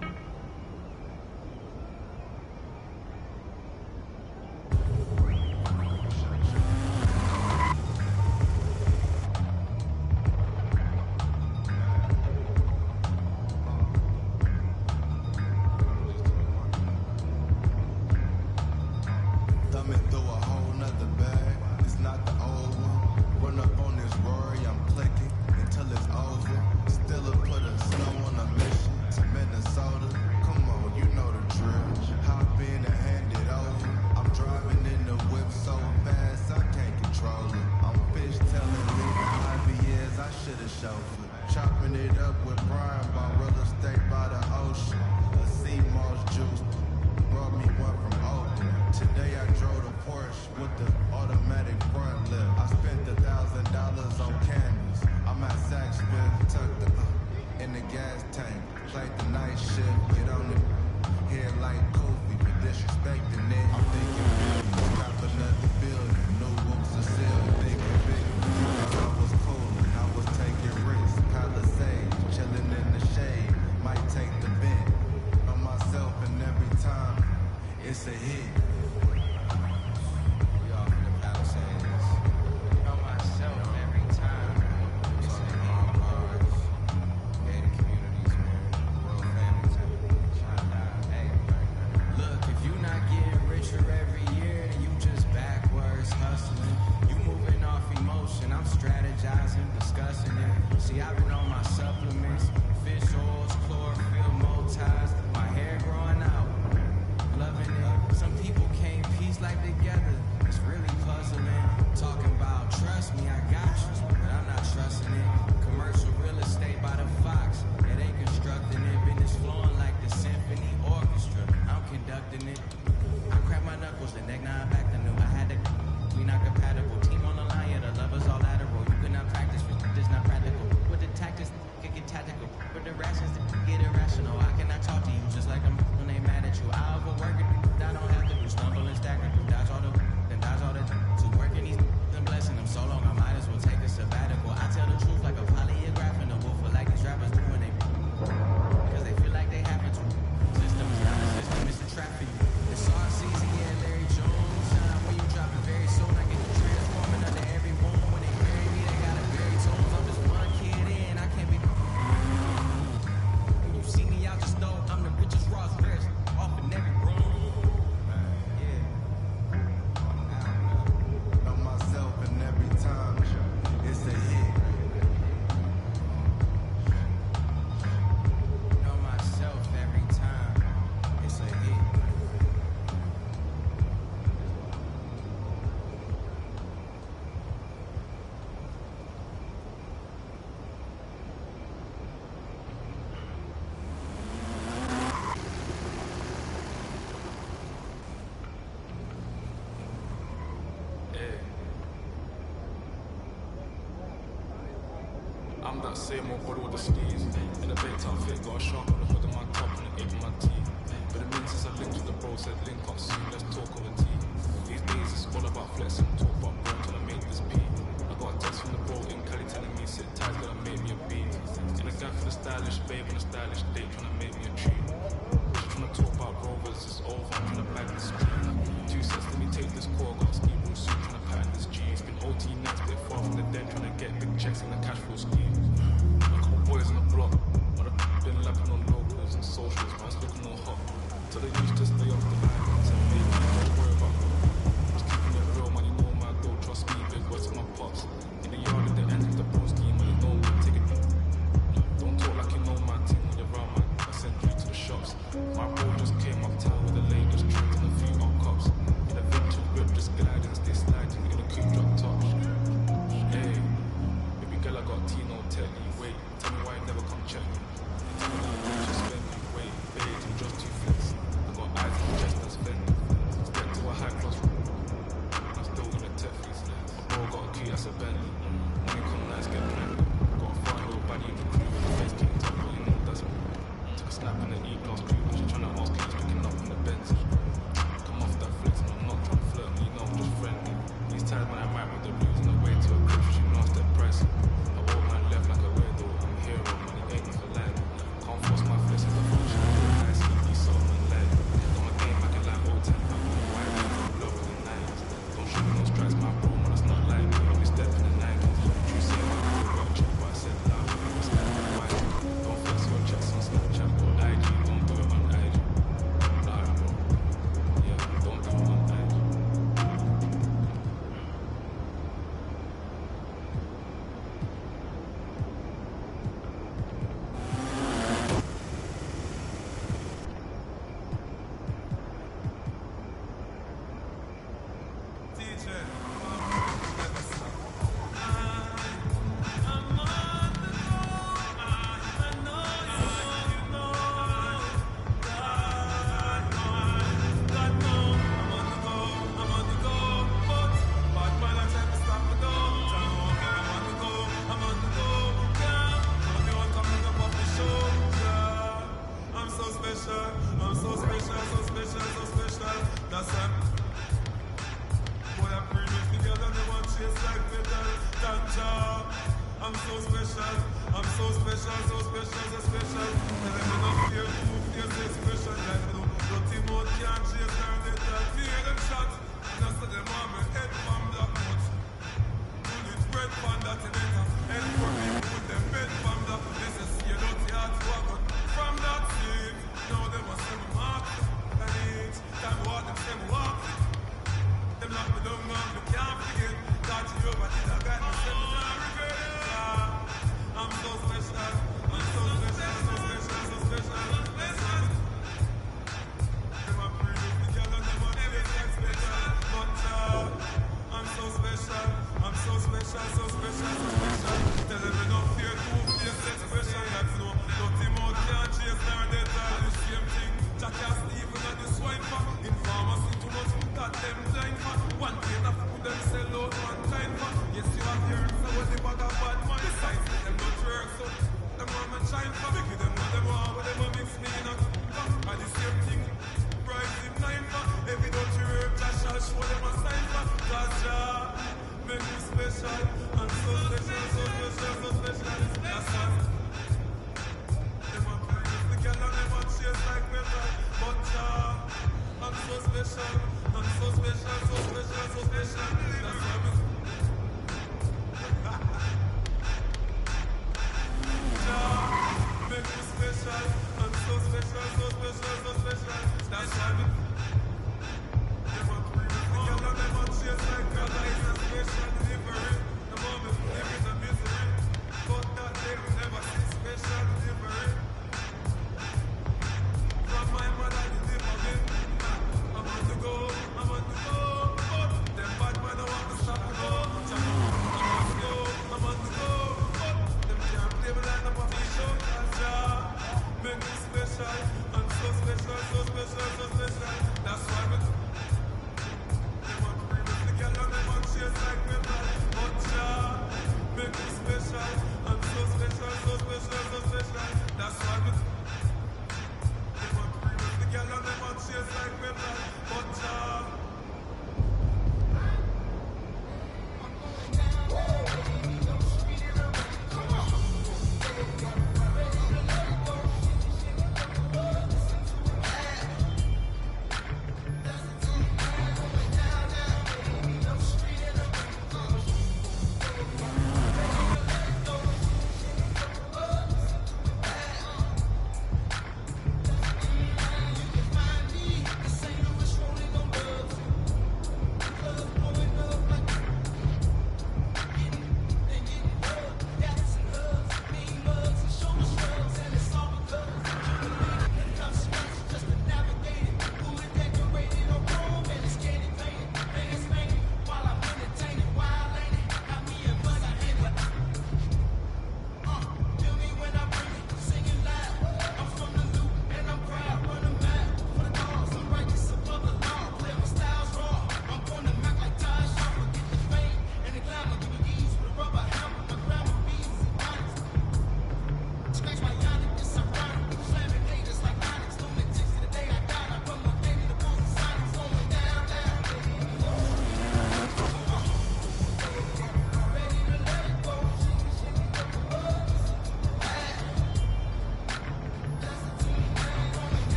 Speaker 1: Thumbing through a whole nother bag. It's not the old one. Run up on this Rory, I'm clicking until it's over. Still put a snow on a mission to Minnesota. Come on, you know the drill. Hop in and hand it over. I'm driving in the whip so fast I can't control it. I'm fishtailing, leaving IBS, I should've chauffeured. Chopping it up with Brian, bought real estate by the ocean. A sea moss juice. Brought me one from Oakland. Today I drove the Porsche with the automatic front lift. I spent $1,000 on candles. I'm at Saxville, tucked in the gas tank. Played the night shift, get on the head like Kofi for disrespecting it. I'm thinking scrap another building, new books are sealed, thinking big. I was cool and I was taking risks. Palisade, chilling in the shade, might take the bent on myself, and every time it's a hit. We off in the Palisades. On myself every time it's a hit. Gated communities, man. World family time. Hey, look, if you not getting richer every year, then you just backwards hustling. You moving off emotion. I'm strategizing, discussing it. See, I've been on my supplements, fish oils, chlorophyll, multis. My hair growing out. Loving it. Some people can't piece life together. It's really puzzling. Talking about trust me, I got you, but I'm not trusting it.
Speaker 5: same old body with the steez. In a baked outfit, got a sharp on the hood of my top and an ape in my teeth. But the mince since I linked with the bro, said link up soon, let's talk over tea. These days it's all about flexing, talk about bro till I make this P. I got a text from the bro in Cali telling me sit tight, gotta make me a beat. In a gang for the stylish babe on a stylish date, trying to make me a treat. Just trying to talk about rovers, it's over, I'm trying to bag this street. 2 cents, let me take this call, got a ski room suit, trying to pattern this G. It's been OT nights, bit far from the den, trying to get big checks in the cash flow scheme. A couple boys on the block, but I've been lapping on locals and socials, man's looking all hot. So they used to stay off the islands and make me don't worry about them. Just keeping it real, man, you know my goal, trust me, big words to my pops. In the yard at the end of the bro scheme, when you know me, take it. Don't talk like you know my team when you're around, man, I send you to the shops. My bro just came uptown with the latest tricks and a few on cops. In a vintage whip, just gliding, stay sliding in a coupe drop top. Hey, baby girl, I got Tino telly. Wait, tell me why you never come check me. Tell me that you just spend me. Wait, babe, I'm just too flex. I got eyes on the chest that's fending. Step to a high class room. I'm still in the tech fees. My bro got a key, that's a Bentley. Money come nice, get plenty. Got a front row body in the crew with the face kicked up, but you know that's me. Took a snap in the E-Class crew, but she tryna ask me, he's picking up in the Benz. Come off that flex, and I'm not trying to flirt, you know I'm just friendly. These times when I might with the blues on the way to a crib, she lost that price. The old man left like a weirdo, I'm a hero, money ain't me for life. Can't force my flex as a function, I see these sort of life. On my game, I can like old time, I'm going white, I'm low in the 90s. Don't shoot me no strikes, my bro, man, it's not like me, I'll be stepping in the 90s. You say I'm a good check, but I said loud, I'm standing white. Don't flex your checks on Snapchat or IG, don't do it on IG. Nah, bro, yeah, don't do it on IG.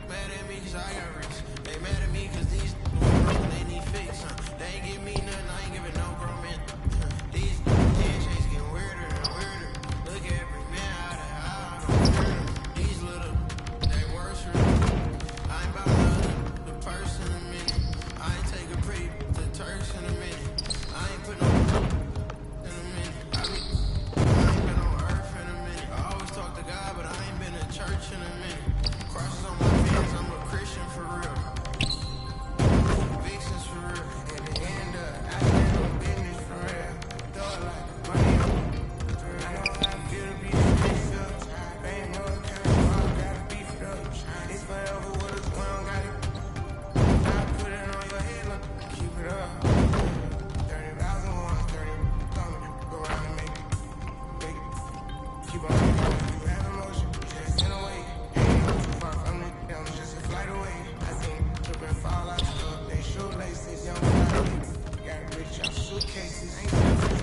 Speaker 2: Mad at me cause I got rich. They mad at me cause these broken, they need fix. They ain't give me nothing, I ain't giving no grown man. These handshakes getting weirder and weirder. Look at every man out of eye, I don't hear them. These little, they worse for me. I ain't about the purse in a minute. I ain't take a pre to Turks in a minute. I ain't put no in a minute. I ain't been on earth in a minute. I always talk to God, but I ain't been to church in a minute. Crosses on my fans, I'm a Christian for real. Vixens for real. At the end of, I stand on business for real. Throw it like money on. I know how I feel to be the face up. Ain't no kind of I gotta beef it up. It's forever with us, we don't got it. I put it on your head, look, keep it up. 30,000 ones, 30, coming, go around and make it. Keep on going, you have emotion, just in a way. Ain't no too far from it, I'm just a flight away. I seen tripping fall out stuff, they shoelaces, young fly. Got rich off suitcases, ain't nothing.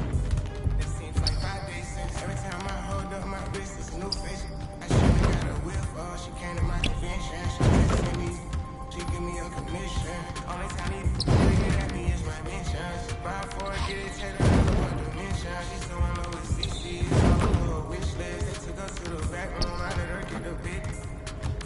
Speaker 2: It seems like 5 days since. Every time I hold up my wrist, it's a new face. I should've got a whip for her, she came to my convention. She texted me, she give me a commission. Only time he looking at me is my mentions. Buy for it, get it, take it out of her dimension. She's so in love with CC, it's all over her wish list. They took her to the back room, I let her get the bit.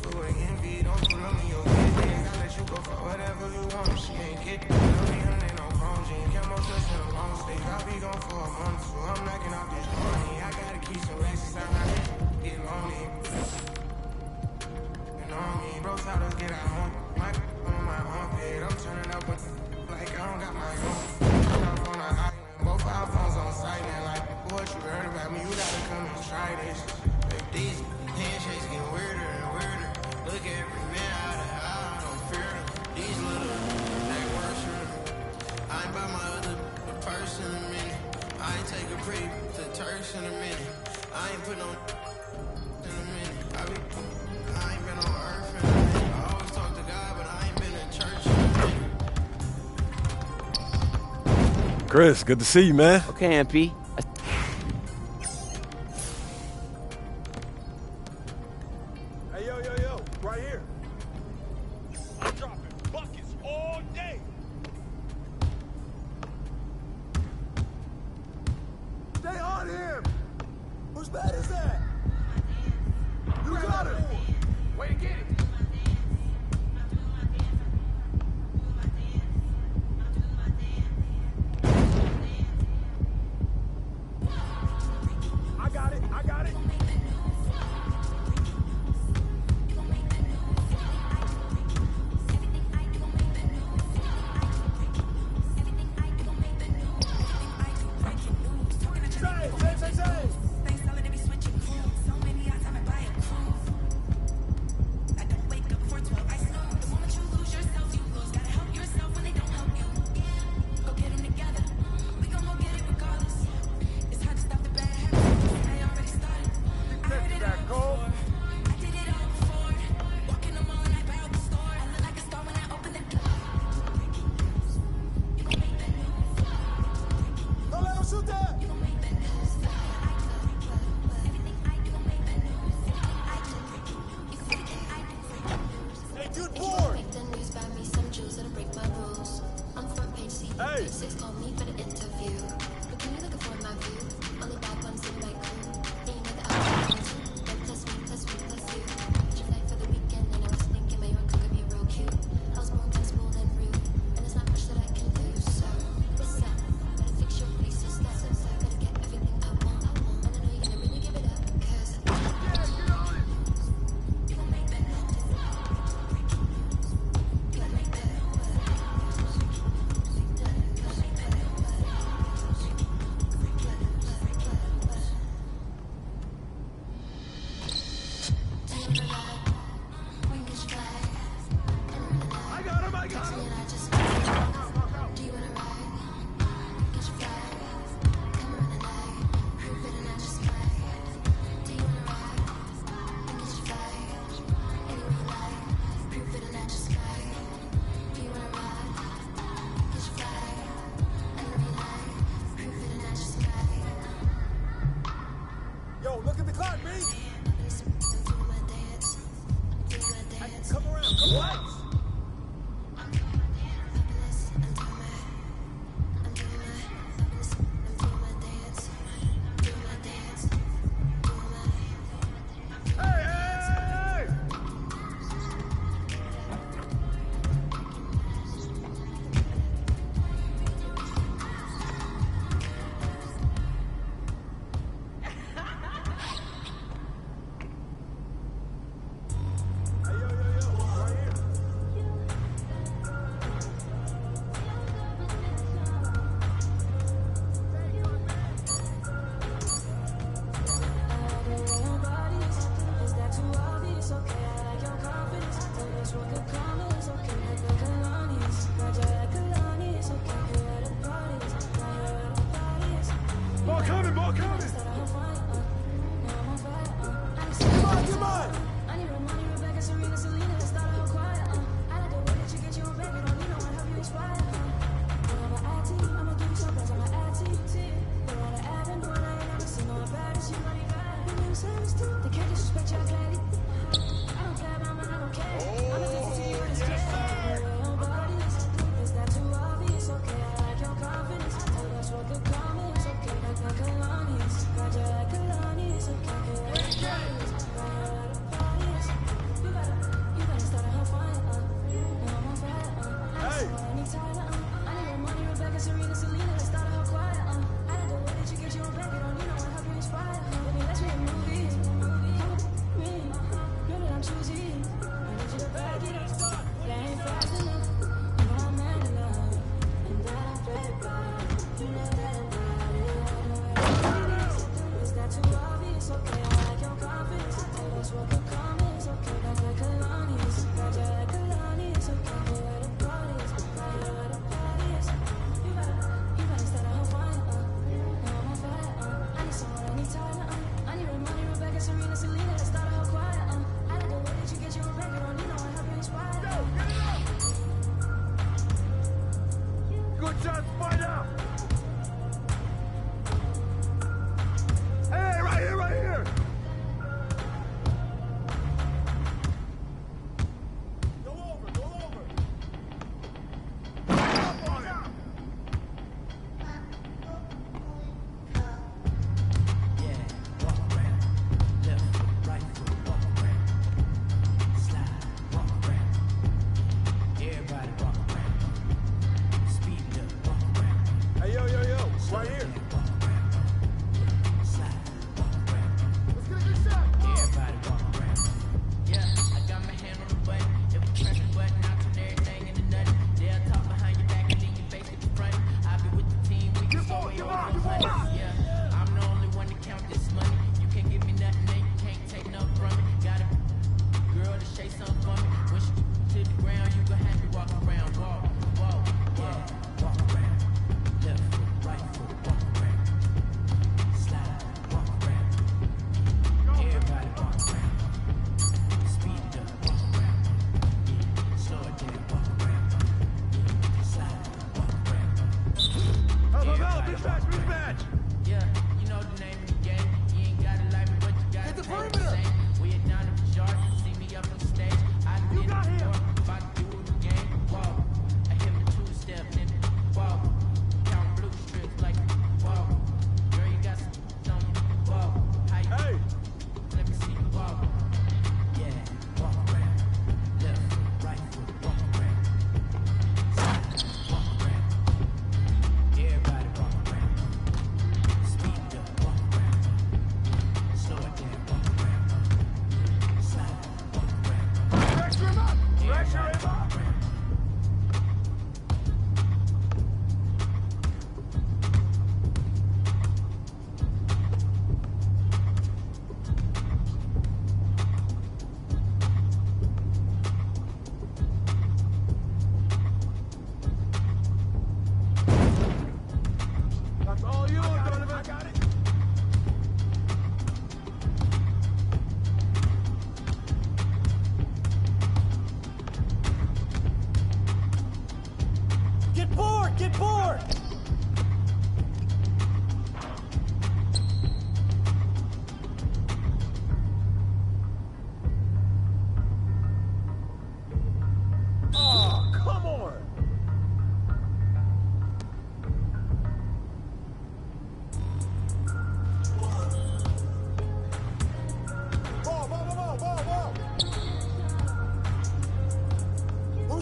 Speaker 2: Full of envy, don't put them in your business. I let you go for whatever you want, she ain't get it. Don't be hunting no chrome jeans, camo touch in the wrong state. I'll be gone for a month, so I'm knocking off this money. I gotta keep some racks, I'm not get lonely. You know me, bro, how to get out home. My on my armpit, I'm turning up with like I don't got my own. Turn off on the island, both our phones on silent. Like what you heard about me, you gotta come and try this. These handshakes get weirder and weirder. Look at every man out of eye, I don't fear them. These little, they worse for them. I ain't buy my other purse in a minute. I ain't take a pre to Turks in a minute. I ain't put no in a minute. I ain't been on earth in a minute. I always talk to God, but I ain't been to church in a minute.
Speaker 9: Chris, good to see you, man.
Speaker 18: Okay, MP.
Speaker 12: Hey, yo, right here. I'm dropping buckets all day. Stay on him. Whose bat is that? You got it. Way to get it. I got it. Say. Don't let him shoot that. Hey, good board. Hey. Call me for the interview. But can you look for my view? Only bad ones in my crew. And you know that I'm plus me, plus you. Your flight for the weekend, and I was thinking my own could be real cute. I was more sensible than rude, and there's not much that I can do. So what's up? Better fix your pretty sister. Gotta get everything I want, and I know you're gonna really give it up. 'Cause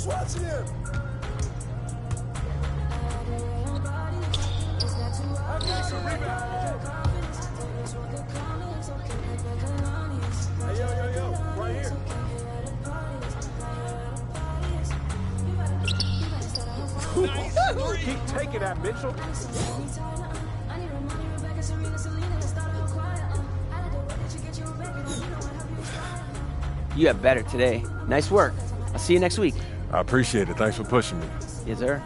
Speaker 2: Who's watching him? I got him. Hey, yo, right here.
Speaker 6: Keep taking that, Mitchell.
Speaker 9: You have better today. Nice work. I'll see you next week.
Speaker 6: I appreciate it. Thanks for pushing me.
Speaker 9: Yes, sir.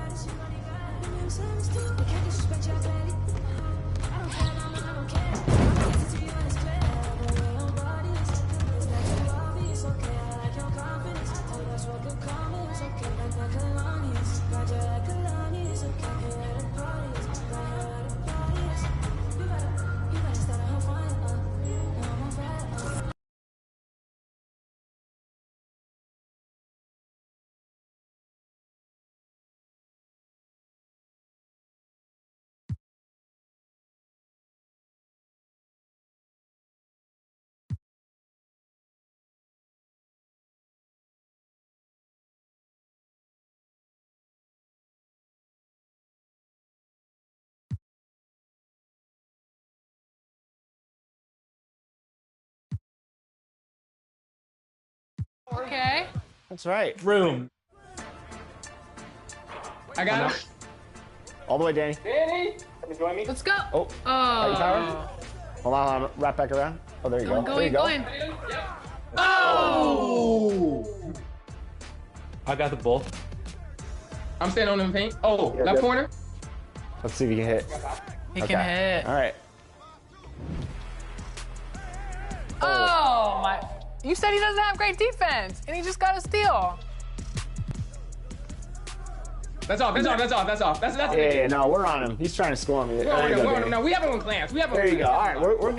Speaker 21: Okay.
Speaker 4: That's right.
Speaker 16: Room.
Speaker 3: I got him.
Speaker 4: All the way, Danny.
Speaker 3: Danny, join me.
Speaker 21: Let's go.
Speaker 4: Oh. Are you powered? Hold on, wrap back around. Oh, there you go. There you go.
Speaker 21: Oh!
Speaker 16: I got the bull.
Speaker 3: I'm standing on him paint. Oh, left corner.
Speaker 4: Let's see if you can hit.
Speaker 21: He can hit.
Speaker 4: All right.
Speaker 21: Oh my! You said he doesn't have great defense, and he just got a steal.
Speaker 3: That's off. That's
Speaker 4: Yeah, no, we're on him. He's trying to score me.
Speaker 3: We're on him. No, we have him on glance.
Speaker 4: There you go. All right, we're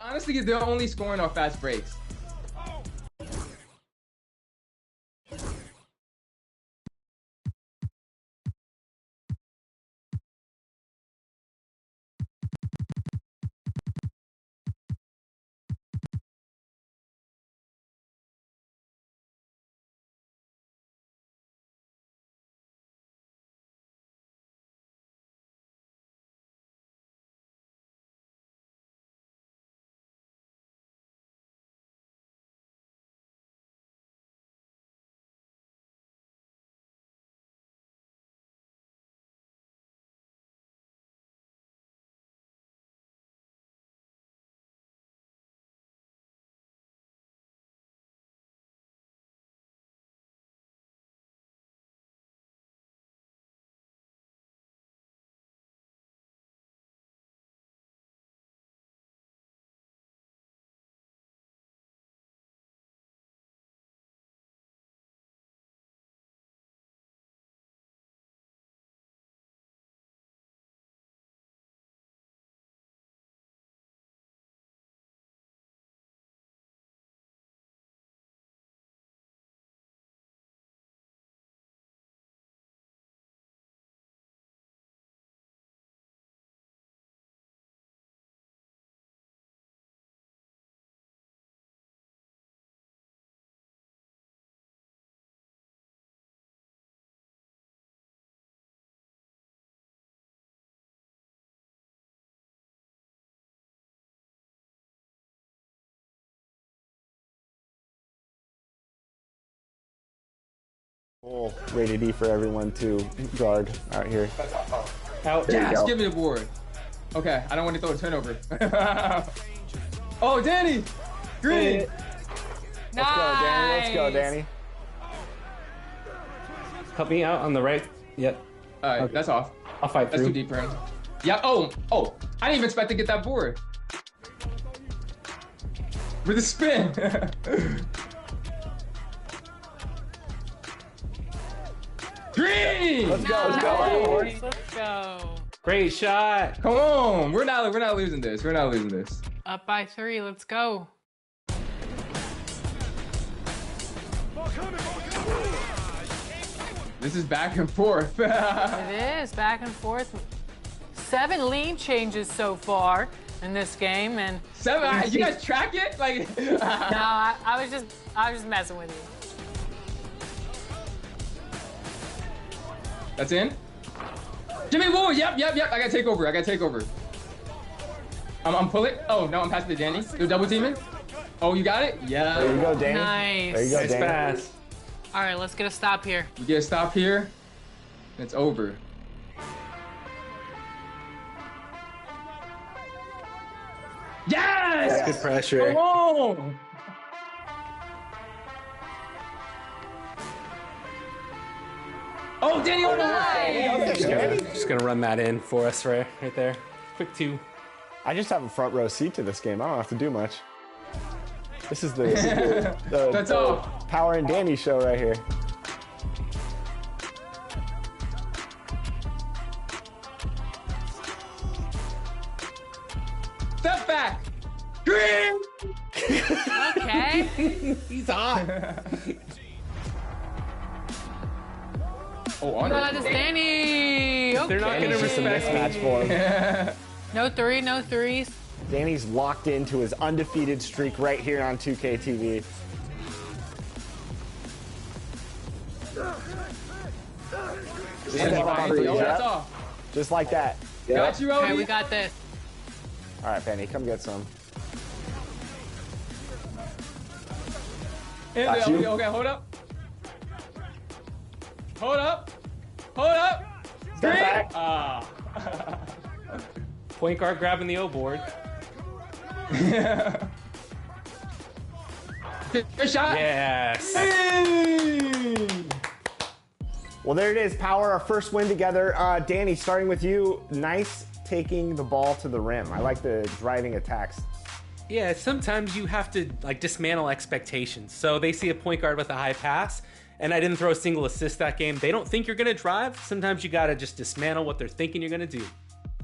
Speaker 3: Honestly, they're only scoring off fast breaks.
Speaker 4: Full rated E for everyone to guard out here.
Speaker 3: Out. Yes, give me the board. Okay, I don't want to throw a turnover. Oh, Danny! Green!
Speaker 4: Let's go, Danny. Let's go, Danny.
Speaker 16: Help me out on the right. Yep.
Speaker 3: Alright, okay. That's off.
Speaker 16: I'll fight
Speaker 3: That's
Speaker 16: through.
Speaker 3: Too deep for him. Yeah, oh! I didn't even expect to get that board. With a spin! Green!
Speaker 4: Let's go,
Speaker 10: Let's go.
Speaker 16: Great shot.
Speaker 3: Come on, we're not losing this. We're not losing this.
Speaker 10: Up by 3. Let's go.
Speaker 3: This is back and forth.
Speaker 10: It is back and forth. 7 lead changes so far in this game, and
Speaker 3: 7. You guys track it? Like
Speaker 10: no, I was just messing with you.
Speaker 3: That's in. Jimmy Woo. Yep. I gotta take over. I'm pulling. Oh no, I'm passing to Danny. You're double teaming. Oh, you got it. Yeah.
Speaker 4: There you go, Danny.
Speaker 10: Nice.
Speaker 4: There you go,
Speaker 16: It's
Speaker 4: Danny.
Speaker 16: fast.
Speaker 10: All right, let's get a stop here.
Speaker 3: We get a stop here. It's over. Yes.
Speaker 16: Good pressure.
Speaker 3: Come on. Oh, Danny on the line!
Speaker 16: Just gonna run that in for us right there. Quick 2.
Speaker 4: I just have a front row seat to this game. I don't have to do much. This is the Power and Danny show right here.
Speaker 3: Step back! Green!
Speaker 10: Okay.
Speaker 16: He's hot.
Speaker 3: Oh, on
Speaker 10: That is Danny. Okay.
Speaker 16: They're not gonna respect
Speaker 4: Match for him.
Speaker 10: No 3, no 3s.
Speaker 4: Danny's locked into his undefeated streak right here on 2K TV. Just like that.
Speaker 3: Got you,
Speaker 10: Okay,
Speaker 3: Odie.
Speaker 10: we got this.
Speaker 4: All right, Penny, come get some.
Speaker 3: In
Speaker 4: Got
Speaker 3: there,
Speaker 4: you.
Speaker 3: okay, hold up. Hold up. Green!
Speaker 4: back.
Speaker 16: Point guard grabbing the O board.
Speaker 3: Good shot.
Speaker 16: Yes.
Speaker 4: Well, there it is, Power, our first win together. Danny, starting with you, nice taking the ball to the rim. I like the driving attacks.
Speaker 16: Yeah, sometimes you have to like dismantle expectations. So they see a point guard with a high pass, and I didn't throw a single assist that game. They don't think you're gonna drive. Sometimes you gotta just dismantle what they're thinking you're gonna do.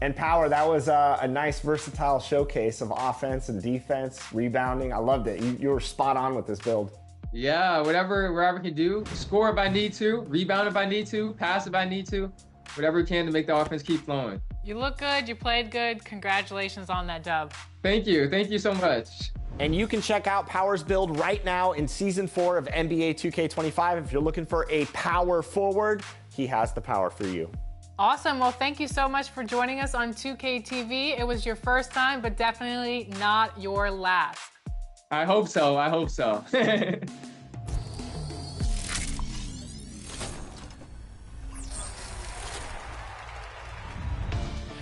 Speaker 4: And Power, that was a nice versatile showcase of offense and defense, rebounding. I loved it. You were spot on with this build.
Speaker 3: Yeah, whatever I can do. Score if I need to, rebound if I need to, pass if I need to. Whatever we can to make the offense keep flowing.
Speaker 10: You look good. You played good. Congratulations on that dub.
Speaker 3: Thank you. Thank you so much.
Speaker 4: And you can check out Power's build right now in Season 4 of NBA 2K25. If you're looking for a power forward, he has the power for you.
Speaker 10: Awesome. Well, thank you so much for joining us on 2K TV. It was your first time, but definitely not your last.
Speaker 3: I hope so. I hope so.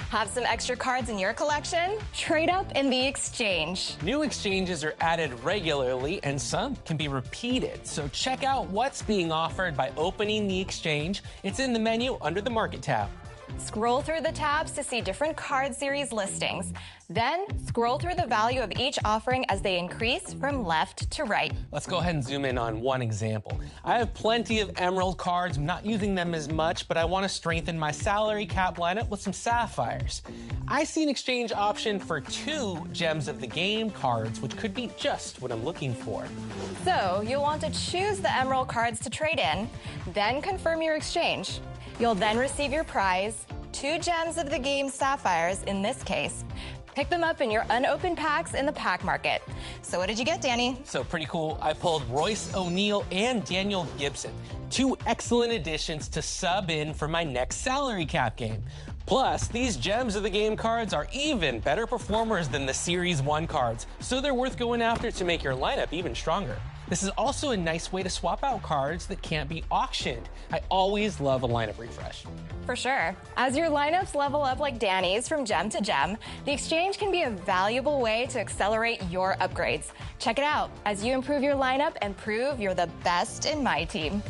Speaker 18: Have some extra cards in your collection? Trade up in the exchange.
Speaker 19: New exchanges are added regularly and some can be repeated. So check out what's being offered by opening the exchange. It's in the menu under the Market tab.
Speaker 18: Scroll through the tabs to see different card series listings. Then scroll through the value of each offering as they increase from left to right.
Speaker 19: Let's go ahead and zoom in on one example. I have plenty of Emerald cards. I'm not using them as much, but I want to strengthen my salary cap lineup with some Sapphires. I see an exchange option for 2 Gems of the Game cards, which could be just what I'm looking for.
Speaker 18: So you'll want to choose the Emerald cards to trade in, then confirm your exchange. You'll then receive your prize, 2 Gems of the Game Sapphires in this case. Pick them up in your unopened packs in the pack market. So what did you get, Danny?
Speaker 19: So pretty cool. I pulled Royce O'Neal and Daniel Gibson, 2 excellent additions to sub in for my next salary cap game. Plus, these Gems of the Game cards are even better performers than the Series 1 cards, so they're worth going after to make your lineup even stronger. This is also a nice way to swap out cards that can't be auctioned. I always love a lineup refresh.
Speaker 18: For sure. As your lineups level up like Danny's from gem to gem, the exchange can be a valuable way to accelerate your upgrades. Check it out as you improve your lineup and prove you're the best in my team.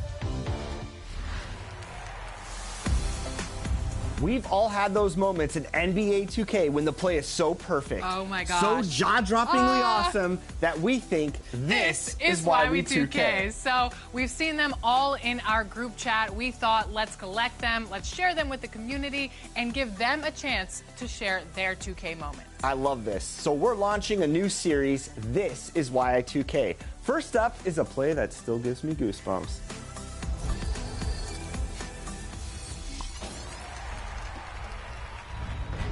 Speaker 4: We've all had those moments in NBA 2K when the play is so perfect,
Speaker 10: Oh my gosh.
Speaker 4: so jaw-droppingly awesome that we think this is why we 2K.
Speaker 10: So we've seen them all in our group chat. We thought, let's collect them, let's share them with the community, and give them a chance to share their 2K moment.
Speaker 4: I love this. So we're launching a new series, This is Why I 2K. First up is a play that still gives me goosebumps.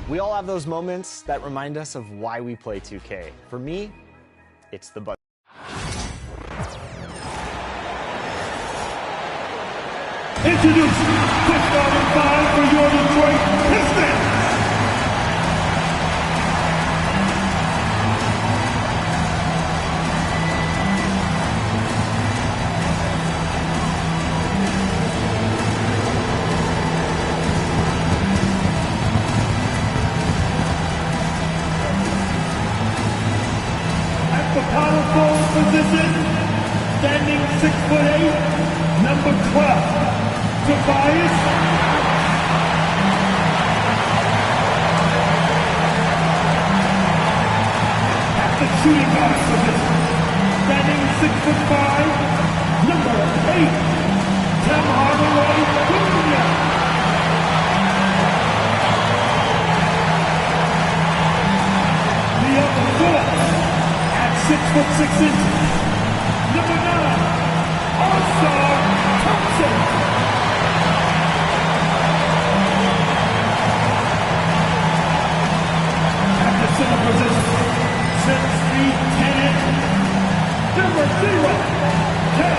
Speaker 4: We all have those moments that remind us of why we play 2K. For me, it's the buzzer.
Speaker 15: Introduce touchdown 5 for your Detroit Pistons. The power forward position, standing 6'8", number 12, Tobias. At the shooting guard position, standing 6'5", number 8, Tim Hardaway Jr. The other four. 6'6", number 9, All-Star Thompson. At the center position, 6 feet 10 inches, number 0, Ted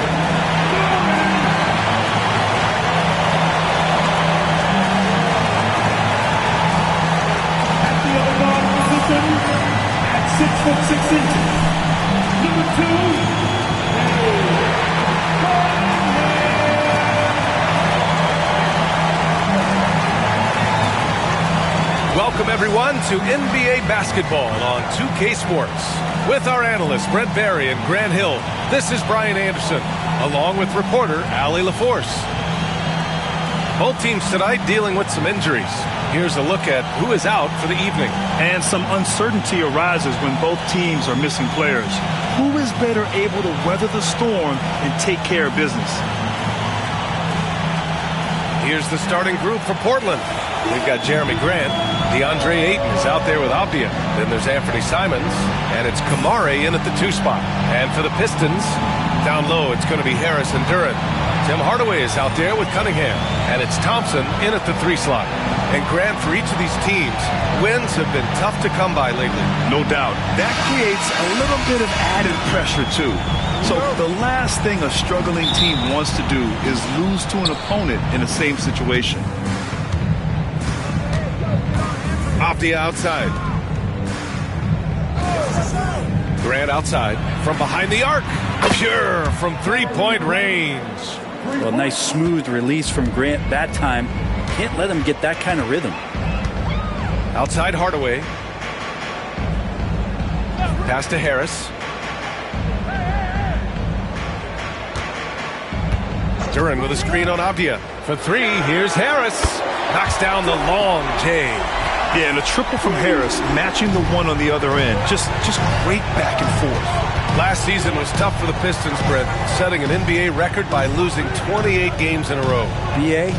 Speaker 15: Norman. At the other guard position, at 6'6" number 2,
Speaker 6: Welcome, everyone, to NBA basketball on 2K Sports. With our analysts, Brent Barry and Grant Hill, this is Brian Anderson, along with reporter Allie LaForce. Both teams tonight dealing with some injuries. Here's a look at who is out for the evening.
Speaker 22: And some uncertainty arises when both teams are missing players. Who is better able to weather the storm and take care of business?
Speaker 6: Here's the starting group for Portland. We've got Jeremy Grant. DeAndre Ayton is out there with Avdia. Then there's Anthony Simons. And it's Kamari in at the 2 spot. And for the Pistons, down low, it's going to be Harris and Duran. Tim Hardaway is out there with Cunningham. And it's Thompson in at the 3 slot. And Grant, for each of these teams, wins have been tough to come by lately.
Speaker 22: No doubt. That creates a little bit of added pressure, too. So the last thing a struggling team wants to do is lose to an opponent in the same situation.
Speaker 6: Off the outside. Grant outside from behind the arc. Pure from 3-point range.
Speaker 8: Well, nice smooth release from Grant that time. Can't let him get that kind of rhythm.
Speaker 6: Outside Hardaway. Pass to Harris. Duran with a screen on Avdia. For 3, here's Harris. Knocks down the long J.
Speaker 22: Yeah, and a triple from Harris, matching the one on the other end. Just great back and forth.
Speaker 6: Last season was tough for the Pistons, Brett, setting an NBA record by losing 28 games in a row.
Speaker 8: BA,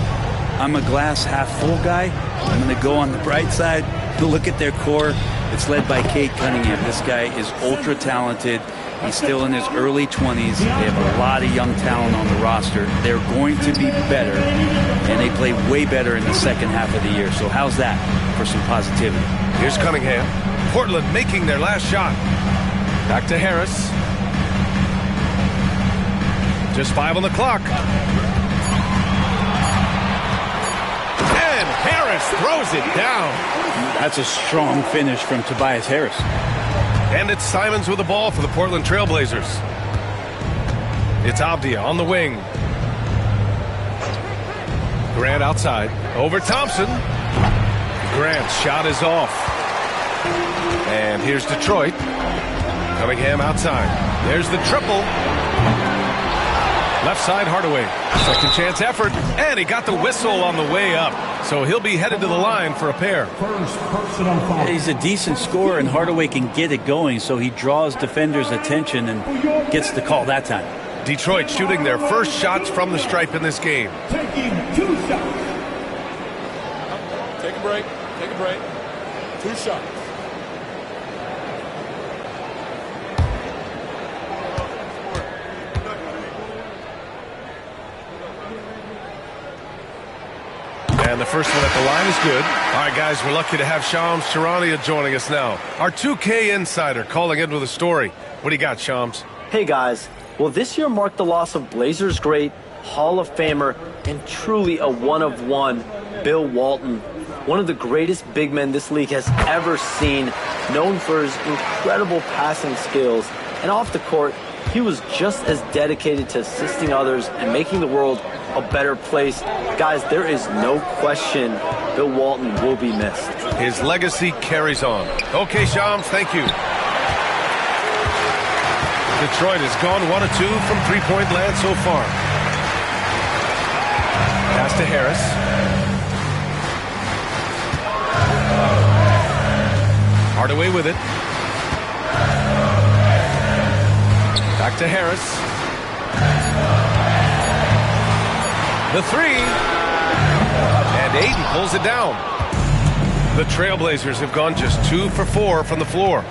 Speaker 8: I'm a glass half full guy. I'm going to go on the bright side. Look at their core. It's led by Cade Cunningham. This guy is ultra talented. He's still in his early 20s. They have a lot of young talent on the roster. They're going to be better, and they play way better in the second half of the year. So how's that for some positivity?
Speaker 6: Here's Cunningham. Portland making their last shot. Back to Harris. Just 5 on the clock. And Harris throws it down.
Speaker 8: That's a strong finish from Tobias Harris.
Speaker 6: And it's Simons with the ball for the Portland Trailblazers. It's Avdia on the wing. Grant outside. Over Thompson. Grant's shot is off. And here's Detroit. Cunningham outside. There's the triple. Left side Hardaway. Second chance effort. And he got the whistle on the way up. So he'll be headed to the line for a pair.
Speaker 8: He's a decent scorer, and Hardaway can get it going, so he draws defenders' attention and gets the call that time.
Speaker 6: Detroit shooting their first shots from the stripe in this game.
Speaker 11: Taking 2 shots. Take a break. Take a break. 2 shots.
Speaker 6: And the first one at the line is good. All right, guys, we're lucky to have Shams Charania joining us now. Our 2K insider calling in with a story. What do you got, Shams?
Speaker 20: Hey, guys. Well, this year marked the loss of Blazers great, Hall of Famer, and truly a one-of-one, Bill Walton. One of the greatest big men this league has ever seen, known for his incredible passing skills. And off the court, he was just as dedicated to assisting others and making the world a better place. Guys, there is no question Bill Walton will be missed.
Speaker 6: His legacy carries on. Okay, Shams, thank you. Detroit has gone 1 of 2 from 3-point land so far. Pass to Harris. Hardaway with it. Back to Harris. The 3. And Ayton pulls it down. The Trailblazers have gone just 2 for 4 from the floor.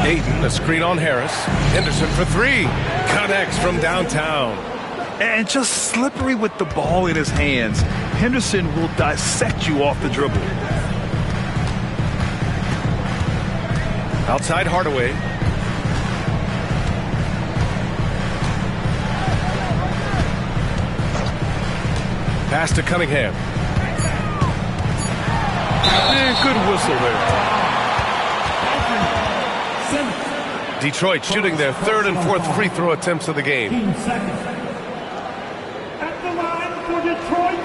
Speaker 6: Ayton, a screen on Harris. Henderson for 3. Connects from downtown.
Speaker 22: And just slippery with the ball in his hands. Henderson will dissect you off the dribble.
Speaker 6: Outside Hardaway. Pass to Cunningham.
Speaker 22: Yeah, good whistle there.
Speaker 6: Detroit shooting their 3rd and 4th free throw attempts of the game.
Speaker 11: At the line for Detroit,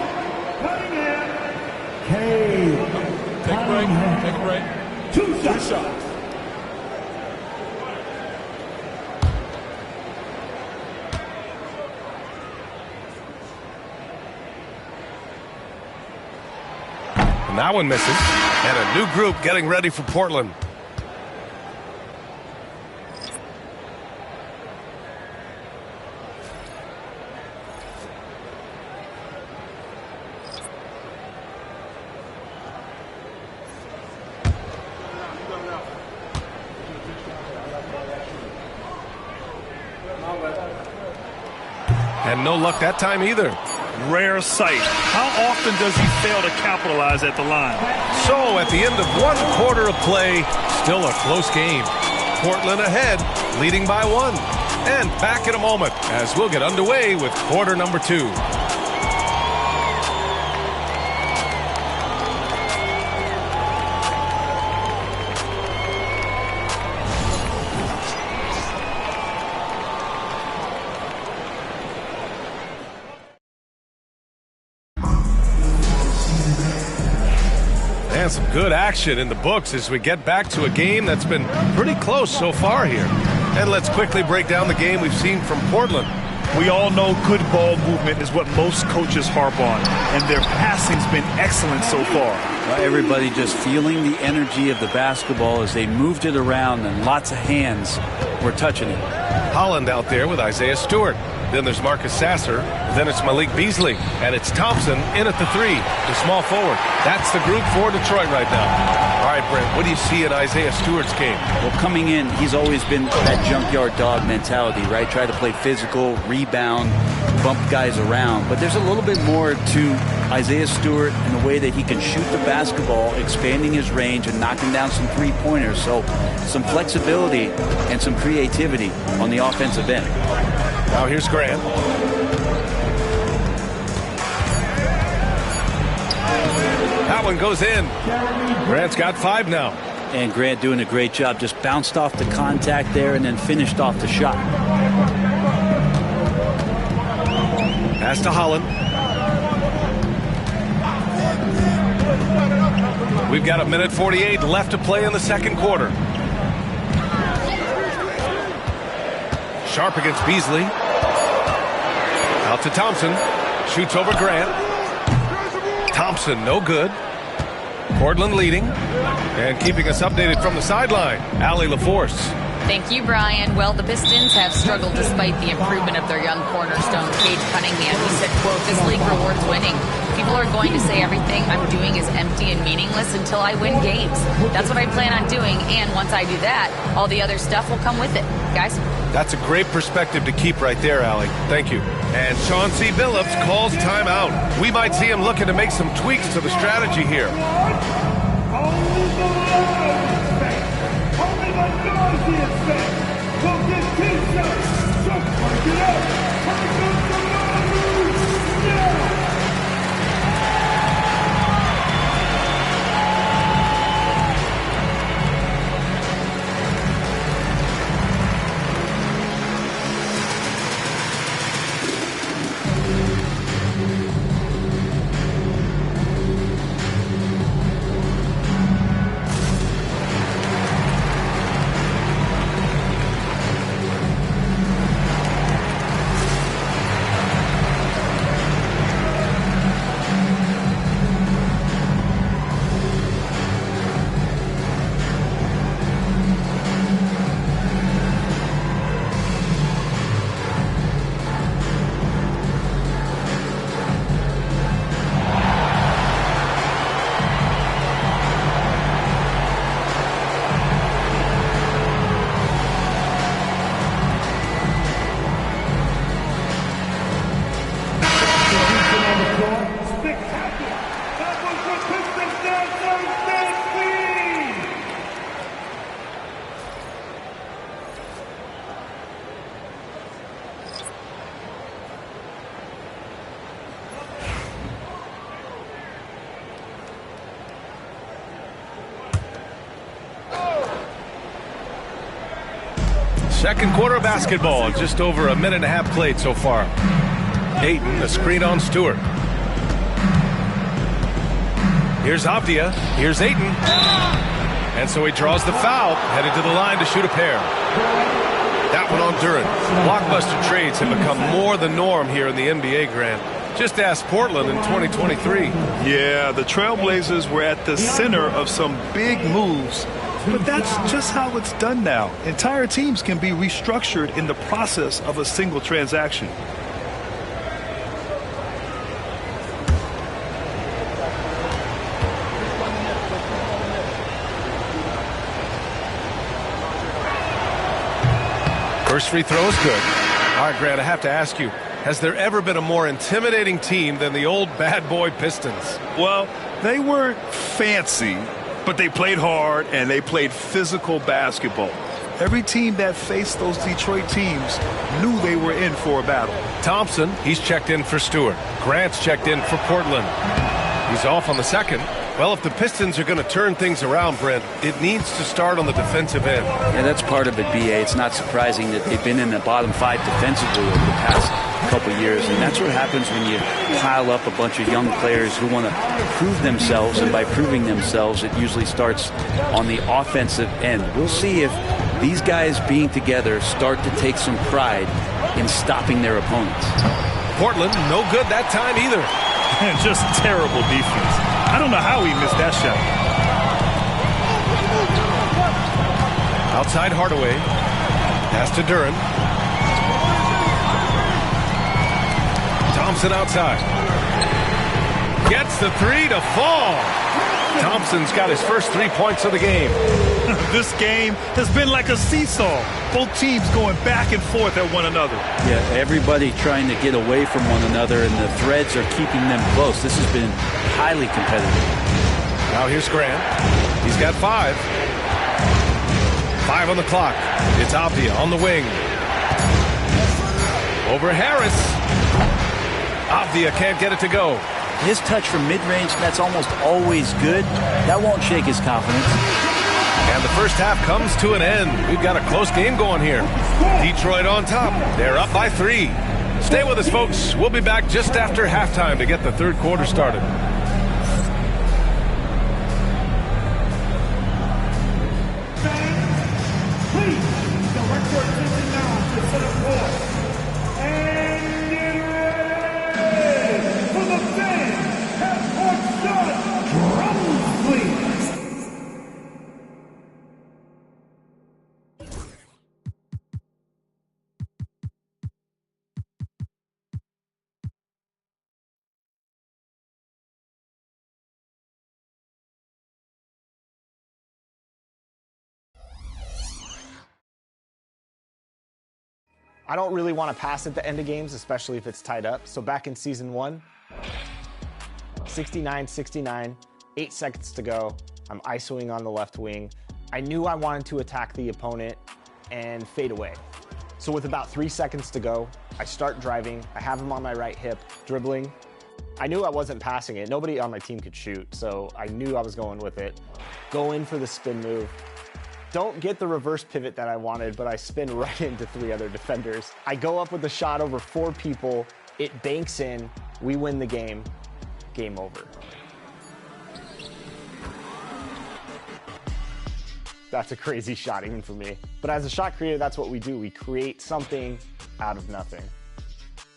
Speaker 11: Cunningham. Take a break. Take a break. 2 shots.
Speaker 6: And that one misses. And a new group getting ready for Portland. And no luck that time either.
Speaker 22: Rare sight. How often does he fail to capitalize at the line?
Speaker 6: So at the end of 1 quarter of play, still a close game. Portland ahead, leading by 1. And back in a moment as we'll get underway with quarter number 2. And some good action in the books as we get back to a game that's been pretty close so far here. And let's quickly break down the game we've seen from Portland.
Speaker 22: We all know good ball movement is what most coaches harp on, and their passing's been excellent so far.
Speaker 8: Well, everybody just feeling the energy of the basketball as they moved it around, and lots of hands were touching it.
Speaker 6: Holland out there with Isaiah Stewart. Then there's Marcus Sasser. Then it's Malik Beasley. And it's Thompson in at the 3, the small forward. That's the group for Detroit right now. All right, Brent, what do you see in Isaiah Stewart's game?
Speaker 8: Well, coming in, he's always been that junkyard dog mentality, right? Try to play physical, rebound, bump guys around. But there's a little bit more to Isaiah Stewart in the way that he can shoot the basketball, expanding his range and knocking down some three-pointers. So some flexibility and some creativity on the offensive end.
Speaker 6: Now here's Grant. That one goes in. Grant's got 5 now.
Speaker 8: And Grant doing a great job. Just bounced off the contact there and then finished off the shot.
Speaker 6: Pass to Holland. We've got 1:48 left to play in the second quarter. Sharp against Beasley. Out to Thompson. Shoots over Grant. Thompson, no good. Portland leading. And keeping us updated from the sideline, Allie LaForce.
Speaker 21: Thank you, Brian. Well, the Pistons have struggled despite the improvement of their young cornerstone, Cade Cunningham. He said, quote, "This league rewards winning. People are going to say everything I'm doing is empty and meaningless until I win games. That's what I plan on doing, and once I do that, all the other stuff will come with it." Guys?
Speaker 6: That's a great perspective to keep right there, Allie. Thank you. And Chauncey Billups calls timeout. We might see him looking to make some tweaks to the strategy here. Second quarter of basketball, just over 1.5 minutes played so far. Ayton, the screen on Stewart. Here's Avdia, here's Ayton. And so he draws the foul, headed to the line to shoot a pair. That one on Duren. Blockbuster trades have become more the norm here in the NBA, Grant. Just ask Portland in 2023.
Speaker 22: Yeah, the Trailblazers were at the center of some big moves. But that's just how it's done now. Entire teams can be restructured in the process of a single transaction.
Speaker 6: First free throw is good. All right, Grant, I have to ask you, has there ever been a more intimidating team than the old bad boy Pistons?
Speaker 22: Well, they weren't fancy, but they played hard and they played physical basketball. Every team that faced those Detroit teams knew they were in for a battle.
Speaker 6: Thompson, he's checked in for Stewart. Grant's checked in for Portland. He's off on the second. Well, if the Pistons are going to turn things around, Brent, it needs to start on the defensive end.
Speaker 8: Yeah, that's part of it, B.A. It's not surprising that they've been in the bottom five defensively over the past couple years, and that's what happens when you pile up a bunch of young players who want to prove themselves, and by proving themselves, it usually starts on the offensive end. We'll see if these guys being together start to take some pride in stopping their opponents.
Speaker 6: Portland, no good that time either.
Speaker 22: Just terrible defense. I don't know how he missed that shot.
Speaker 6: Outside Hardaway. Pass to Duren. Thompson outside. Gets the three to fall. Thompson's got his first 3 points of the game.
Speaker 22: This game has been like a seesaw. Both teams going back and forth at one another.
Speaker 8: Yeah, everybody trying to get away from one another, and the threads are keeping them close. This has been highly competitive.
Speaker 6: Now here's Grant. He's got 5. 5 on the clock. It's Avdia on the wing. Over Harris. Avdia can't get it to go.
Speaker 8: His touch from mid-range, that's almost always good. That won't shake his confidence.
Speaker 6: And the first half comes to an end. We've got a close game going here. Detroit on top. They're up by 3. Stay with us, folks. We'll be back just after halftime to get the third quarter started.
Speaker 11: Please, direct your attention now to center court. And get ready for the fans. Half-court shot. Drums, please.
Speaker 4: I don't really want to pass at the end of games, especially if it's tied up. So back in season 1, 69-69, 8 seconds to go. I'm isoing on the left wing. I knew I wanted to attack the opponent and fade away. So with about 3 seconds to go, I start driving. I have him on my right hip, dribbling. I knew I wasn't passing it. Nobody on my team could shoot, so I knew I was going with it. Go in for the spin move. Don't get the reverse pivot that I wanted, but I spin right into 3 other defenders. I go up with a shot over 4 people. It banks in. We win the game. Game over. That's a crazy shot even for me. But as a shot creator, that's what we do. We create something out of nothing.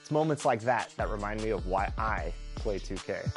Speaker 4: It's moments like that that remind me of why I play 2K.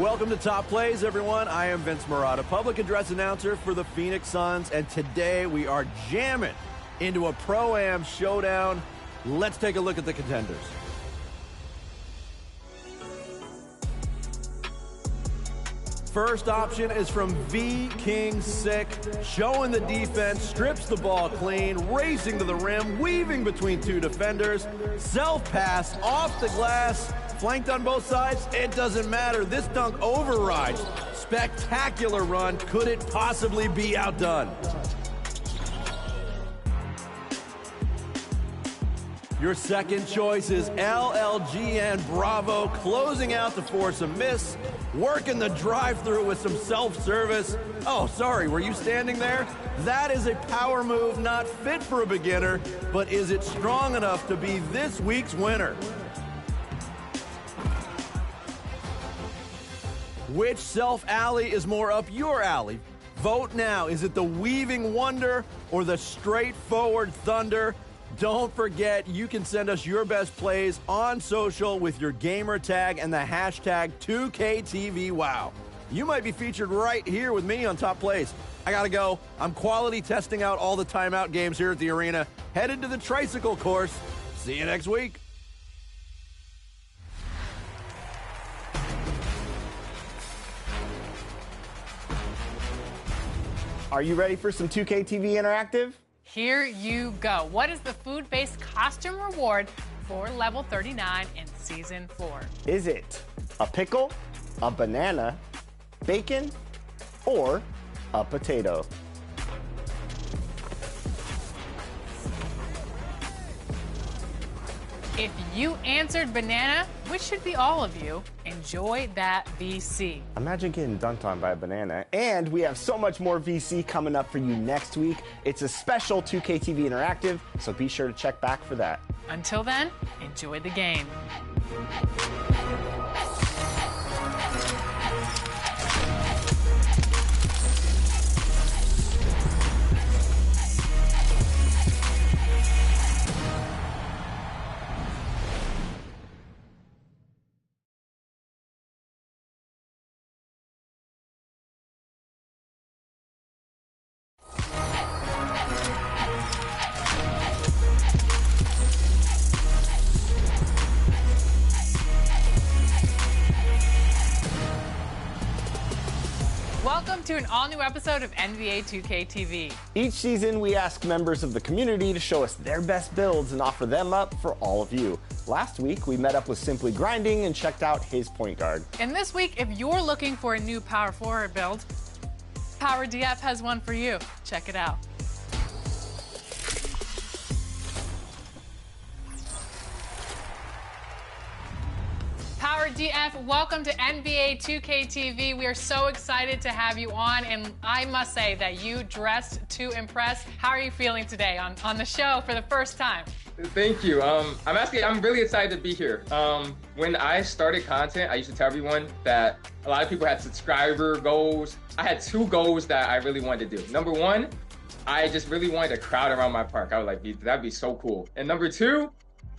Speaker 7: Welcome to Top Plays, everyone. I am Vince Marotta, public address announcer for the Phoenix Suns, and today we are jamming into a Pro-Am showdown. Let's take a look at the contenders. First option is from V King Sick, showing the defense, strips the ball clean, racing to the rim, weaving between two defenders, self-pass off the glass, flanked on both sides. It doesn't matter. This dunk overrides. Spectacular run. Could it possibly be outdone? Your second choice is LLGN Bravo, closing out to force a miss, working the drive-through with some self-service. Oh, sorry, were you standing there? That is a power move not fit for a beginner, but is it strong enough to be this week's winner? Which self-alley is more up your alley? Vote now. Is it the weaving wonder or the straightforward thunder? Don't forget, you can send us your best plays on social with your gamer tag and the hashtag 2KTVWow. You might be featured right here with me on Top Plays. I gotta go. I'm quality testing out all the timeout games here at the arena. Headed to the tricycle course. See you next week.
Speaker 4: Are you ready for some 2KTV Interactive?
Speaker 10: Here you go. What is the food-based costume reward for level 39 in season 4?
Speaker 4: Is it a pickle, a banana, bacon, or a potato?
Speaker 10: If you answered banana, which should be all of you, enjoy that VC.
Speaker 4: Imagine getting dunked on by a banana. And we have so much more VC coming up for you next week. It's a special 2KTV Interactive, so be sure to check back for that.
Speaker 10: Until then, enjoy the game. Welcome to an all-new episode of NBA 2K TV.
Speaker 4: Each season, we ask members of the community to show us their best builds and offer them up for all of you. Last week, we met up with Simply Grinding and checked out his point guard.
Speaker 10: And this week, if you're looking for a new power forward build, Power DF has one for you. Check it out. Power DF, welcome to NBA 2K TV. We are so excited to have you on, and I must say that you dressed to impress. How are you feeling today on the show for the first time?
Speaker 3: Thank you. I'm really excited to be here. When I started content, I used to tell everyone that a lot of people had subscriber goals. I had 2 goals that I really wanted to do. Number 1, I just really wanted to crowd around my park. I was like, that'd be so cool. And number 2,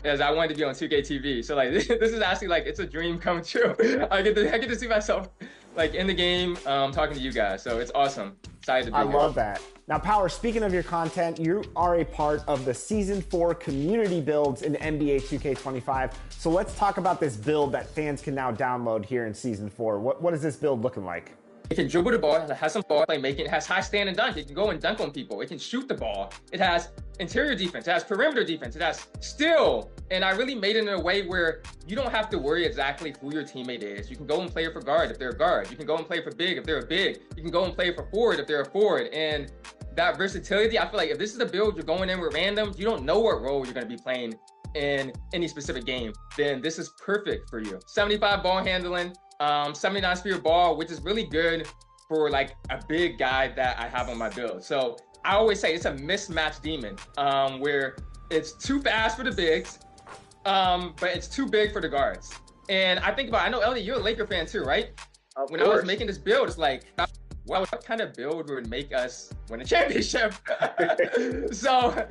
Speaker 3: as I wanted to be on 2K TV. So like this is actually like it's a dream come true. I get to see myself like in the game talking to you guys. So it's awesome. Excited to be here.
Speaker 4: I love that. Now Power, speaking of your content, you are a part of the Season 4 community builds in NBA 2K25. So let's talk about this build that fans can now download here in Season 4. What is this build looking like?
Speaker 3: It can dribble the ball, it has some ball playmaking, it has high stand and dunk, it can go and dunk on people, it can shoot the ball, it has interior defense, it has perimeter defense, it has steal. And I really made it in a way where you don't have to worry exactly who your teammate is. You can go and play for guard if they're a guard. You can go and play for big if they're a big. You can go and play for forward if they're a forward. And that versatility, I feel like if this is a build you're going in with randoms, you don't know what role you're going to be playing in any specific game, then this is perfect for you. 75 ball handling, 79 speed of ball, which is really good for like a big guy that I have on my build. So I always say it's a mismatch demon, where it's too fast for the bigs, but it's too big for the guards. And I think about, I know Ellie, you're a Laker fan too, right? When I was making this build, it's like, what kind of build would make us win a championship? So.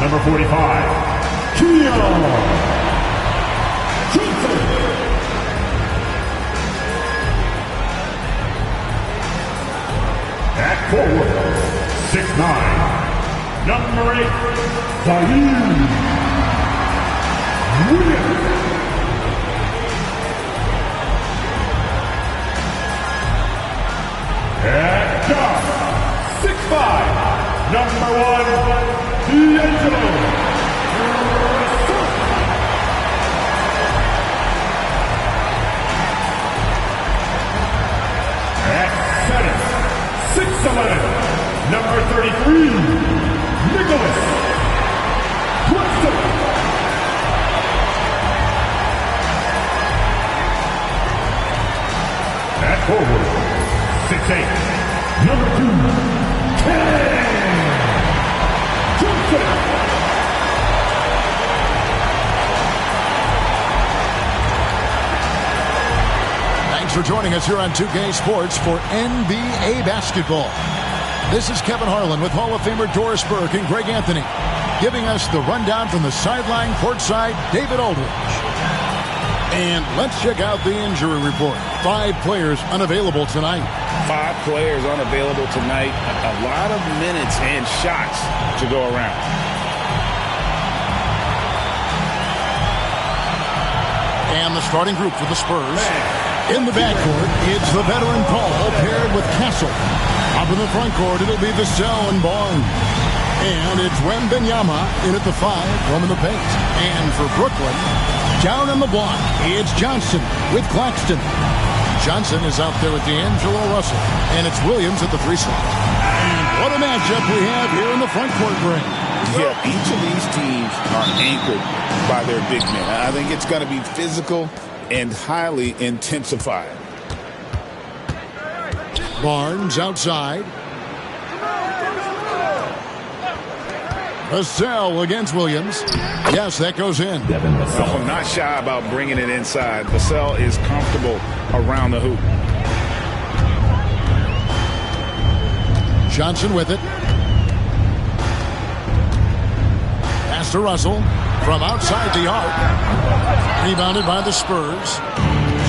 Speaker 15: Number 45, Keon Johnson. At forward, 6'9", number 8, Zaire Williams. At guard, 6'5", number 1, D'Angelo. At center, 6'11", number 33, Nicholas Claxton. At forward, 6'8", number 2, Ken Johnson.
Speaker 13: Thanks for joining us here on 2K Sports for NBA basketball. This is Kevin Harlan with Hall of Famer Doris Burke and Greg Anthony, giving us the rundown from the sideline courtside, David Aldridge. And let's check out the injury report. 5 players unavailable tonight.
Speaker 14: 5 players unavailable tonight. A lot of minutes and shots to go around.
Speaker 13: And the starting group for the Spurs. In the backcourt, it's the veteran Paul paired with Castle. Up in the front court, it'll be Vassell and Barnes. And it's Wembanyama in at the 5, roaming the paint. And for Brooklyn, down on the block, it's Johnson with Claxton. Johnson is out there with D'Angelo Russell. And it's Williams at the 3 slot. And what a matchup we have here in the front court, Greg.
Speaker 14: Yeah, each of these teams are anchored by their big men. I think it's going to be physical and highly intensified.
Speaker 13: Barnes outside. Vassell against Williams. Yes, that goes in.
Speaker 14: Oh, not shy about bringing it inside. Vassell is comfortable around the hoop.
Speaker 13: Johnson with it. Pass to Russell from outside the arc. Rebounded by the Spurs.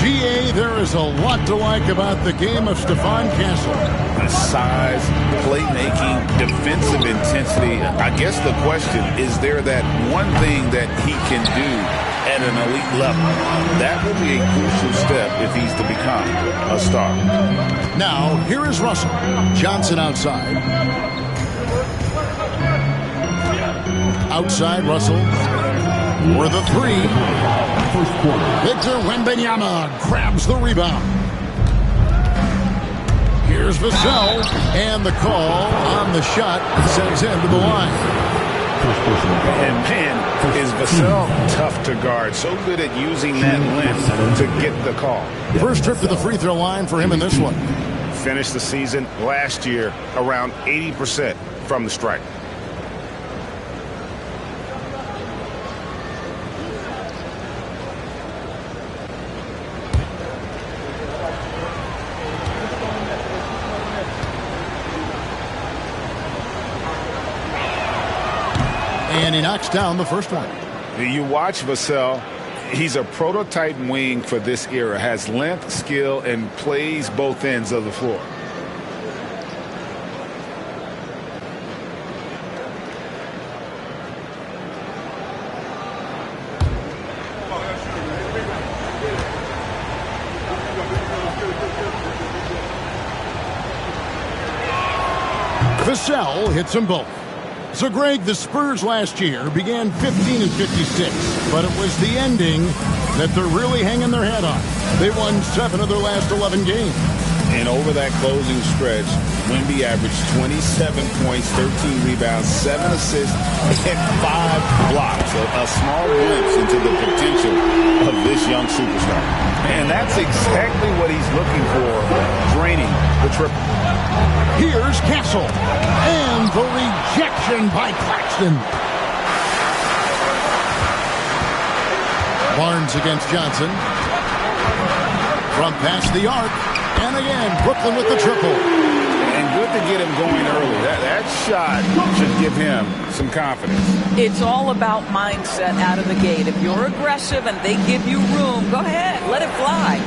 Speaker 13: GA, there is a lot to like about the game of Stephon Castle.
Speaker 14: The size, playmaking, defensive intensity. I guess the question, is there that one thing that he can do at an elite level? That will be a crucial step if he's to become a star.
Speaker 13: Now, here is Russell. Johnson outside. Outside, Russell. For the 3. Victor Wembanyama grabs the rebound. Here's Vassell, and the call on the shot sends him to the line.
Speaker 14: And man, is Vassell tough to guard. So good at using that length to get the call.
Speaker 13: First trip to the free throw line for him in this one.
Speaker 14: Finished the season last year around 80% from the stripe.
Speaker 13: And he knocks down the first one.
Speaker 14: You watch Vassell. He's a prototype wing for this era. Has length, skill, and plays both ends of the floor.
Speaker 13: Vassell hits them both. So, Greg, the Spurs last year began 15 and 56, but it was the ending that they're really hanging their head on. They won 7 of their last 11 games.
Speaker 14: And over that closing stretch, Wemby averaged 27 points, 13 rebounds, 7 assists, and 5 blocks. A small glimpse into the potential of this young superstar. And that's exactly what he's looking for, draining the triple.
Speaker 13: Here's Castle. And the rejection by Claxton. Barnes against Johnson. From past the arc. And again, Brooklyn with the triple.
Speaker 14: And good to get him going early. That shot should give him some confidence.
Speaker 1: It's all about mindset out of the gate. If you're aggressive and they give you room, go ahead, let it fly.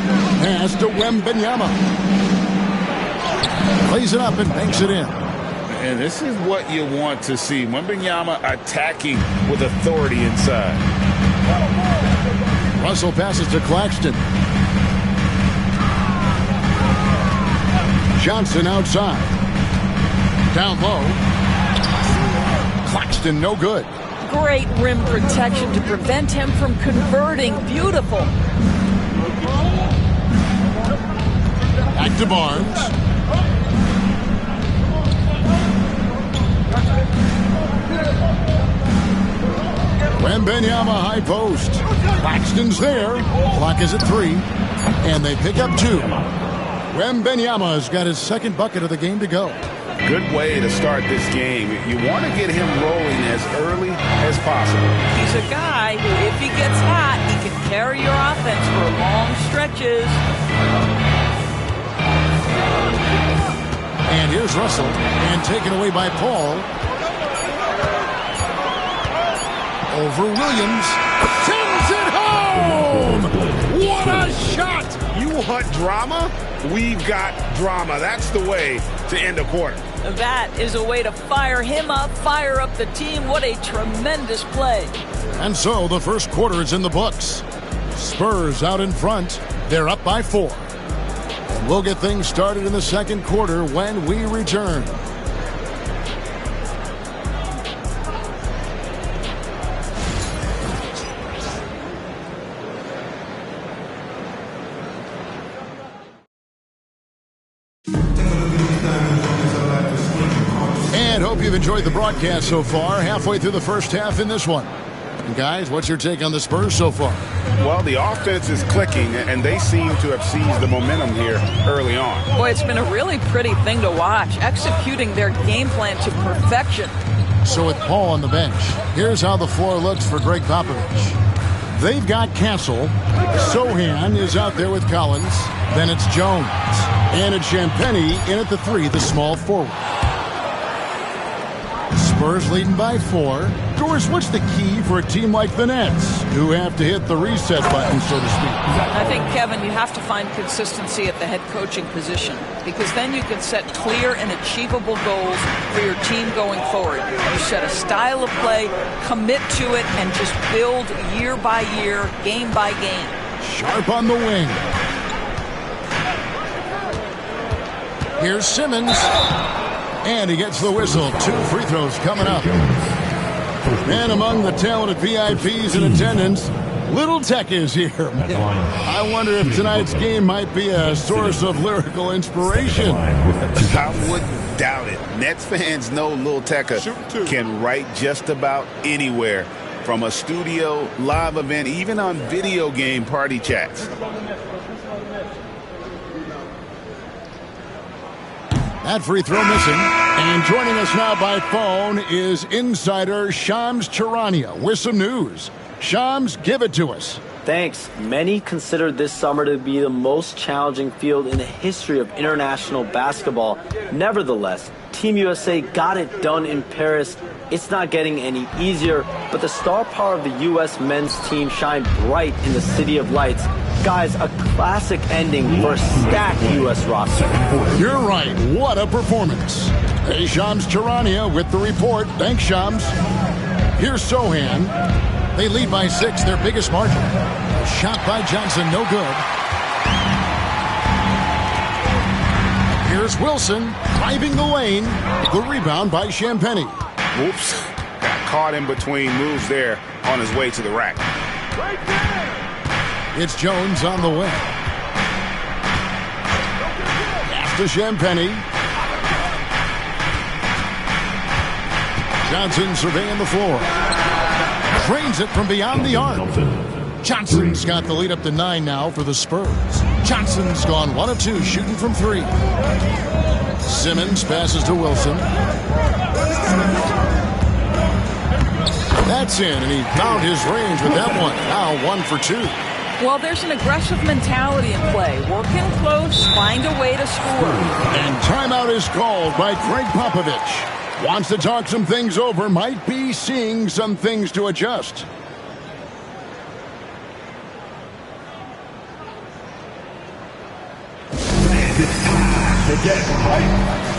Speaker 13: Pass to Wembanyama. Plays it up and banks it in.
Speaker 14: And this is what you want to see. Wembanyama attacking with authority inside.
Speaker 13: Russell passes to Claxton. Johnson outside. Down low. Claxton no good.
Speaker 1: Great rim protection to prevent him from converting. Beautiful.
Speaker 13: Back to Barnes. Wembanyama high post. Claxton's there. Clock is at 3. And they pick up 2. Wembanyama has got his second bucket of the game to go.
Speaker 14: Good way to start this game. You want to get him rolling as early as possible.
Speaker 1: He's a guy who, if he gets hot, he can carry your offense for long stretches.
Speaker 13: And here's Russell. And taken away by Paul. Over Williams. Sends it home! What a shot!
Speaker 14: You want drama? We've got drama. That's the way to end a quarter.
Speaker 1: That is a way to fire him up, fire up the team. What a tremendous play.
Speaker 13: And so the first quarter is in the books. Spurs out in front. They're up by 4. And we'll get things started in the second quarter when we return. Hope you've enjoyed the broadcast so far. Halfway through the first half in this one. And guys, what's your take on the Spurs so far?
Speaker 14: Well, the offense is clicking, and they seem to have seized the momentum here early on.
Speaker 1: Boy, it's been a really pretty thing to watch, executing their game plan to perfection.
Speaker 13: So with Paul on the bench, here's how the floor looks for Greg Popovich. They've got Castle. Sohan is out there with Collins. Then it's Jones. And it's Champagnie in at the 3, the small forward. Spurs leading by 4. Doris, what's the key for a team like the Nets, who have to hit the reset button, so to speak?
Speaker 1: I think, Kevin, you have to find consistency at the head coaching position, because then you can set clear and achievable goals for your team going forward. You set a style of play, commit to it, and just build year by year, game by game.
Speaker 13: Sharp on the wing. Here's Simmons. And he gets the whistle. 2 free throws coming up. And among the talented VIPs in attendance, Little Tech is here. I wonder if tonight's game might be a source of lyrical inspiration.
Speaker 14: I wouldn't doubt it. Nets fans know Little Tech can write just about anywhere, from a studio, live event, even on video game party chats.
Speaker 13: That free throw missing. And joining us now by phone is insider Shams Charania with some news. Shams, give it to us.
Speaker 20: Thanks. Many consider this summer to be the most challenging field in the history of international basketball. Nevertheless, Team USA got it done in Paris. It's not getting any easier, but the star power of the U.S. men's team shined bright in the City of Lights. Guys, a classic ending for a stacked U.S. roster.
Speaker 13: You're right. What a performance. Hey, Shams Charania with the report. Thanks, Shams. Here's Sohan. They lead by 6, their biggest margin. A shot by Johnson, no good. Here's Wilson driving the lane. The rebound by Champagnie.
Speaker 14: Oops. Got caught in between moves there on his way to the rack.
Speaker 13: It's Jones on the wing. Pass to Champagnie. Johnson surveying the floor. Drains it from beyond the arc. Johnson's got the lead up to 9 now for the Spurs. Johnson's gone 1 of 2, shooting from 3. Simmons passes to Wilson. That's in, and he found his range with that one. Now 1 for 2.
Speaker 1: Well, there's an aggressive mentality in play. Work in close, find a way to score.
Speaker 13: And timeout is called by Greg Popovich. Wants to talk some things over, might be seeing some things to adjust.
Speaker 11: It's time to get hyped.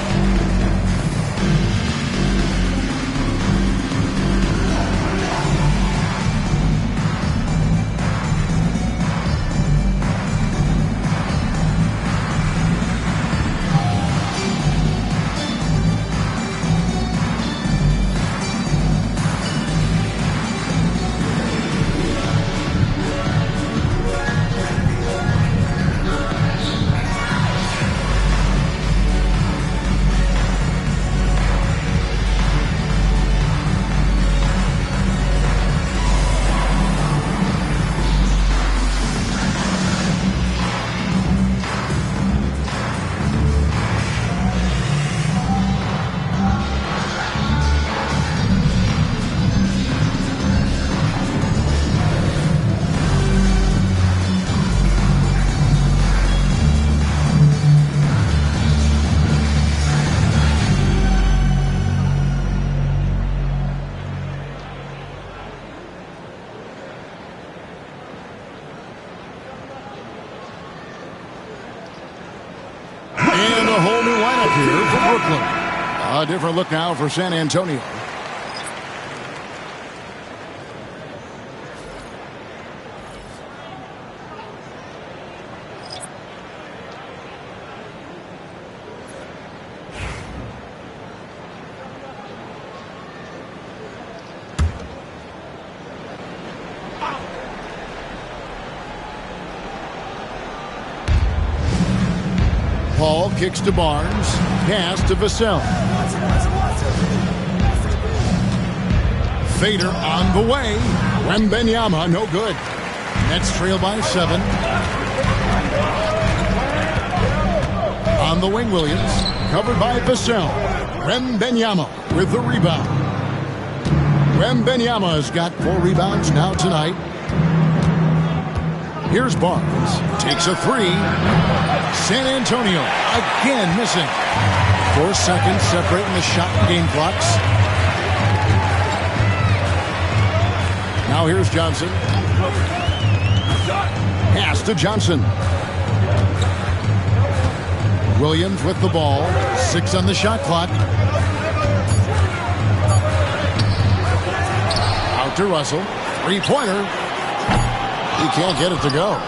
Speaker 13: And a whole new lineup here for Brooklyn. A different look now for San Antonio. Paul kicks to Barnes. Pass to Vassell. Fader on the way. Wembanyama, no good. Nets trail by 7. On the wing, Williams. Covered by Vassell. Wembanyama with the rebound. Wembanyama has got 4 rebounds now tonight. Here's Barnes. Takes a 3. San Antonio again missing. 4 seconds separating the shot and game clocks. Now here's Johnson. Pass to Johnson. Williams with the ball. 6 on the shot clock. Out to Russell. 3-pointer. He can't get it to go.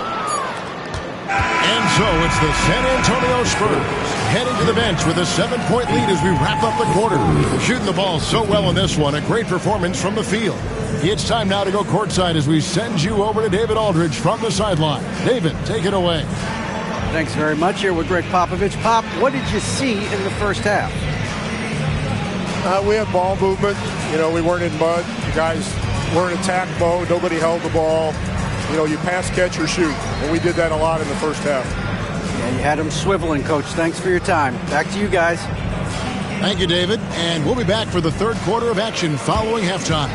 Speaker 13: And so it's the San Antonio Spurs heading to the bench with a 7-point lead as we wrap up the quarter. Shooting the ball so well in this one. A great performance from the field. It's time now to go courtside as we send you over to David Aldridge from the sideline. David, take it away.
Speaker 5: Thanks very much. Here with Greg Popovich. Pop, what did you see in the first half?
Speaker 17: We had ball movement. You know, we weren't in mud. You guys weren't attack mode. Nobody held the ball. You know, you pass, catch, or shoot. And we did that a lot in the first half.
Speaker 5: Yeah, you had them swiveling, Coach. Thanks for your time. Back to you guys.
Speaker 13: Thank you, David. And we'll be back for the third quarter of action following halftime.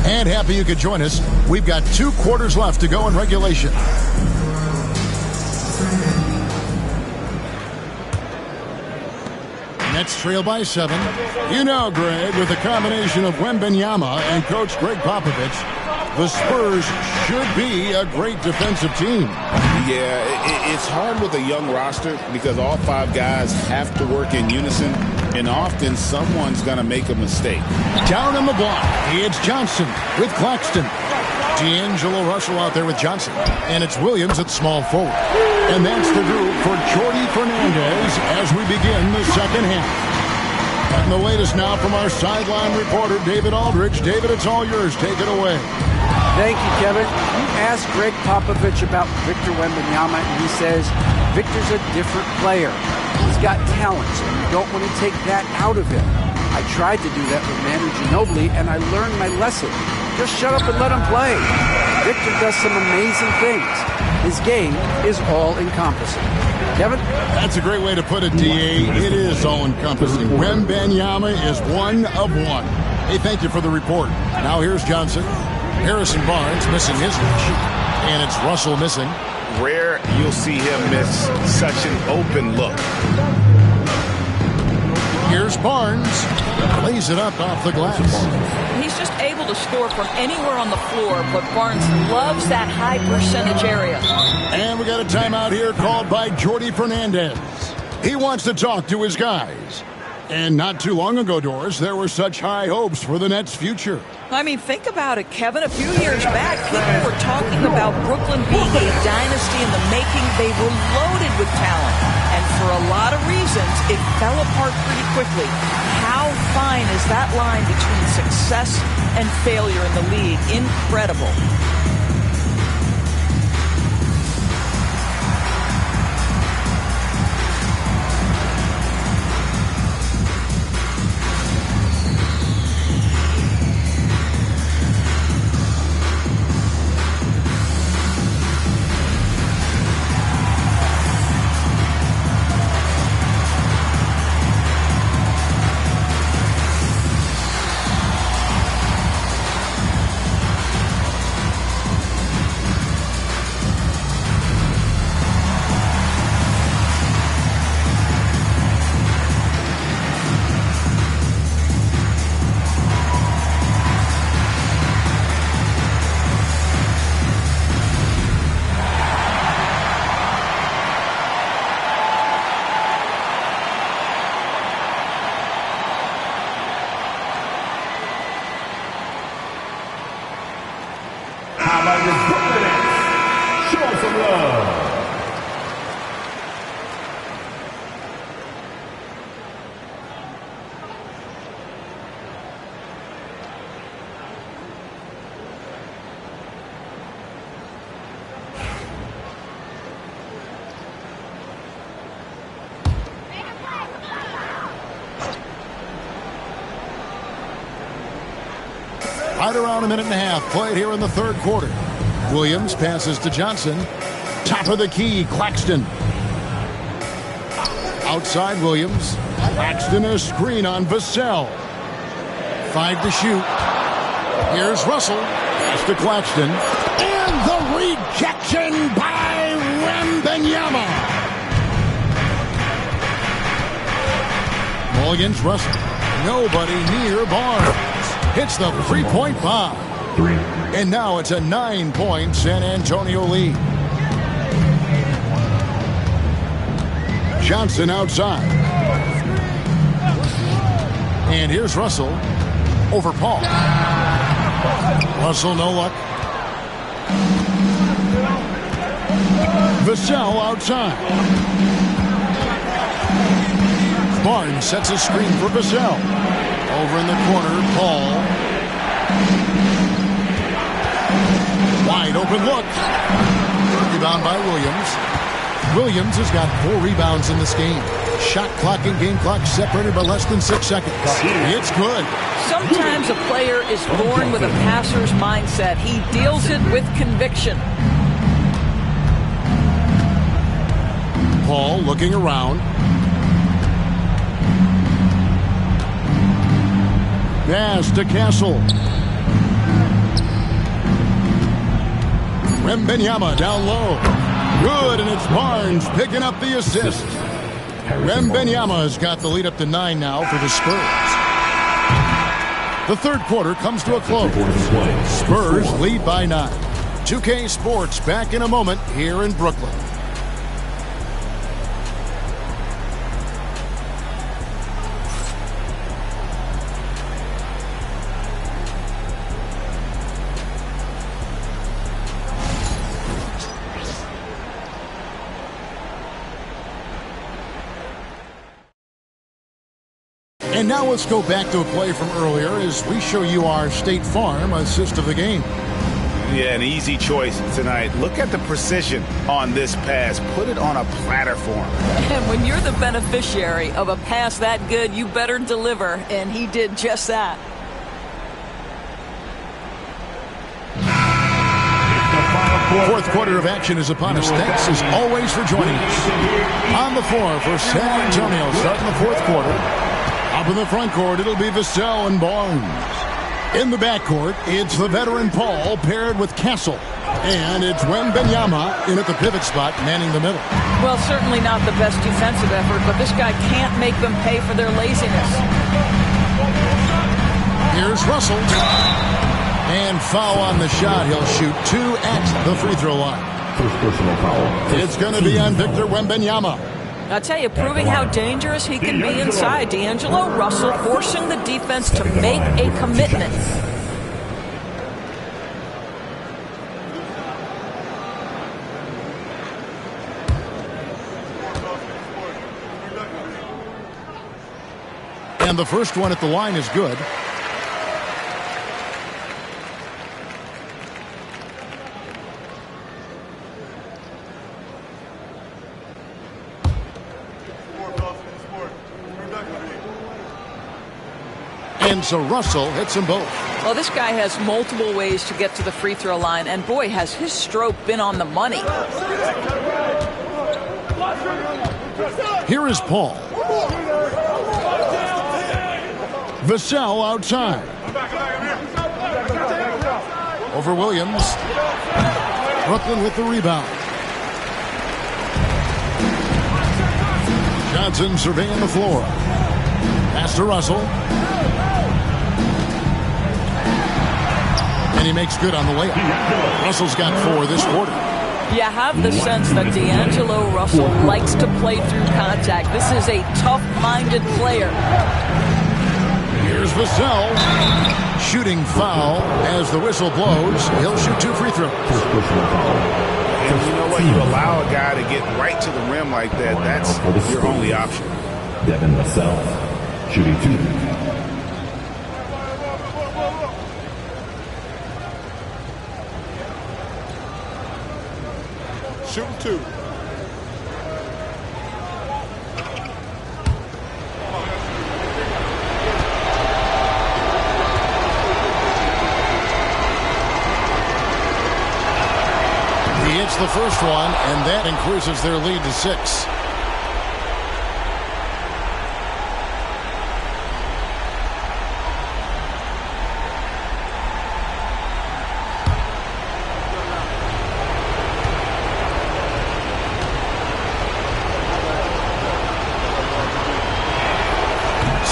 Speaker 13: And happy you could join us. We've got 2 quarters left to go in regulation. Nets trail by 7. You know, Greg, with a combination of Wembanyama and Coach Greg Popovich, The Spurs should be a great defensive team.
Speaker 14: Yeah, it's hard with a young roster because all 5 guys have to work in unison, and often someone's going to make a mistake.
Speaker 13: Down on the block, it's Johnson with Claxton. D'Angelo Russell out there with Johnson. And it's Williams at small forward. And that's the group for Jordi Fernandez as we begin the second half. And the latest now from our sideline reporter, David Aldridge. David, it's all yours. Take it away.
Speaker 5: Thank you, Kevin. You asked Greg Popovich about Victor Wembanyama, and he says Victor's a different player. He's got talent, so you don't want to take that out of him. I tried to do that with Manu Ginobili, and I learned my lesson. Just shut up and let him play. Victor does some amazing things. His game is all-encompassing. Kevin?
Speaker 13: That's a great way to put it, D.A. It is all-encompassing. Wembanyama is one of one. Hey, thank you for the report. Now here's Johnson. Harrison Barnes missing his rush. And it's Russell missing.
Speaker 14: Rare you'll see him miss such an open look.
Speaker 13: Here's Barnes. Lays it up off the glass.
Speaker 1: He's just able to score from anywhere on the floor, but Barnes loves that high percentage area.
Speaker 13: And we got a timeout here called by Jordi Fernandez. He wants to talk to his guys. And not too long ago, Doris, there were such high hopes for the Nets' future.
Speaker 1: I mean, think about it, Kevin. A few years back, people were talking about Brooklyn being a dynasty in the making. They were loaded with talent. And for a lot of reasons, it fell apart pretty quickly. How fine is that line between success and failure in the league? Incredible.
Speaker 13: Right around a minute and a half played here in the third quarter. Williams passes to Johnson. Top of the key, Claxton. Outside Williams. Claxton a screen on Vassell. 5 to shoot. Here's Russell. Pass to Claxton. And the rejection by Wembanyama. Ball against Russell. Nobody near Barnes. Hits the three-point bomb. And now it's a 9-point San Antonio lead. Johnson outside. And here's Russell over Paul. Russell, no luck. Vassell outside. Barnes sets a screen for Vassell. Over in the corner, Paul. Wide open look. Rebound by Williams. Williams has got 4 rebounds in this game. Shot clock and game clock separated by less than 6 seconds. It's good.
Speaker 1: Sometimes a player is born with a passer's mindset. He deals it with conviction.
Speaker 13: Paul looking around. Pass to Castle. Wembanyama down low. Good, and it's Barnes picking up the assist. Wembanyama's got the lead up to 9 now for the Spurs. The third quarter comes to a close. Spurs lead by 9. 2K Sports back in a moment here in Brooklyn. And now let's go back to a play from earlier as we show you our State Farm assist of the game.
Speaker 14: Yeah, an easy choice tonight. Look at the precision on this pass. Put it on a platter for him.
Speaker 1: And when you're the beneficiary of a pass that good, you better deliver, and he did just that.
Speaker 13: Fourth quarter of action is upon us. Thanks as always for joining us. On the floor for San Antonio, starting the fourth quarter. Up in the front court, it'll be Vassell and Barnes. In the backcourt, it's the veteran Paul paired with Castle. And it's Wembanyama in at the pivot spot, manning the middle.
Speaker 1: Well, certainly not the best defensive effort, but this guy can't make them pay for their laziness.
Speaker 13: Here's Russell. And foul on the shot. He'll shoot 2 at the free throw line.
Speaker 15: First personal foul.
Speaker 13: It's going to be on Victor Wembanyama.
Speaker 1: I tell you, proving how dangerous he can be inside. D'Angelo Russell forcing the defense to make a commitment.
Speaker 13: And the first one at the line is good. And so Russell hits them both.
Speaker 1: Well, this guy has multiple ways to get to the free throw line, and boy, has his stroke been on the money.
Speaker 13: Here is Paul. Vassell outside. Over Williams. Brooklyn with the rebound. Johnson surveying the floor. Pass to Russell. And he makes good on the layup. Russell's got 4 this quarter.
Speaker 1: You have the sense that D'Angelo Russell likes to play through contact. This is a tough-minded player.
Speaker 13: Here's Vassell. Shooting foul as the whistle blows. He'll shoot 2 free throws.
Speaker 14: And you know what? You allow a guy to get right to the rim like that. That's your only option.
Speaker 15: Devin Vassell shooting 2.
Speaker 17: Shooting 2.
Speaker 13: He hits the first one, and that increases their lead to 6.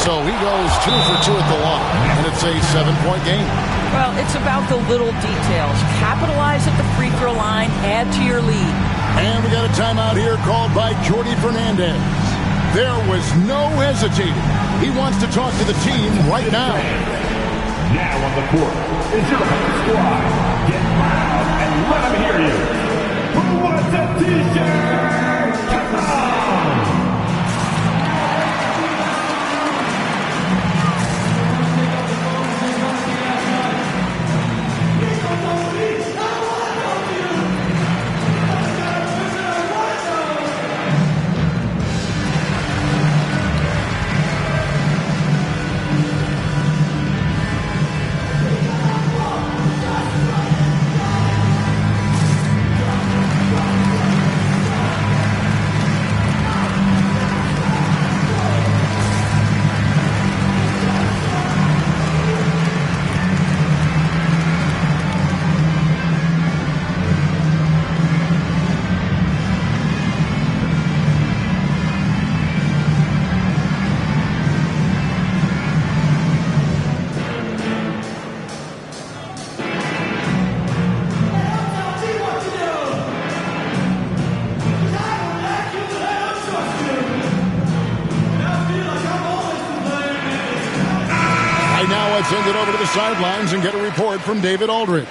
Speaker 13: So he goes 2 for 2 at the line, and it's a 7-point game.
Speaker 1: Well, it's about the little details. Capitalize at the free throw line, add to your lead.
Speaker 13: And we got a timeout here called by Jordi Fernandez. There was no hesitating. He wants to talk to the team right now.
Speaker 15: Now on the court is your home squad. Get loud and let them hear you. Who wants a t-shirt? Come on!
Speaker 13: Right now, let's send it over to the sidelines and get a report from David Aldridge.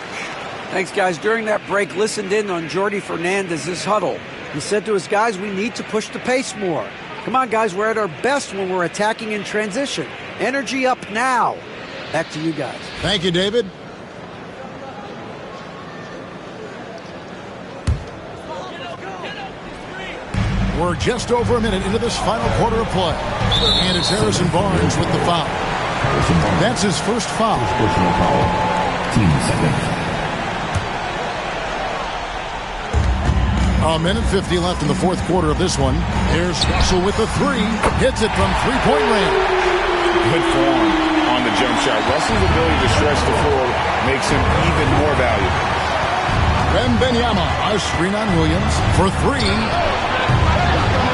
Speaker 5: Thanks, guys. During that break, listened in on Jordi Fernandez's huddle. He said to his guys, we need to push the pace more. Come on, guys, we're at our best when we're attacking in transition. Energy up now. Back to you guys.
Speaker 13: Thank you, David. We're just over a minute into this final quarter of play. And it's Harrison Barnes with the foul. That's his first foul.
Speaker 15: Personal foul. Team second.
Speaker 13: A minute 50 left in the fourth quarter of this one. Here's Russell with the three. Hits it from three-point range.
Speaker 14: Good form on the jump shot. Russell's ability to stretch the floor makes him even more valuable.
Speaker 13: Wembanyama, a screen on Williams for three.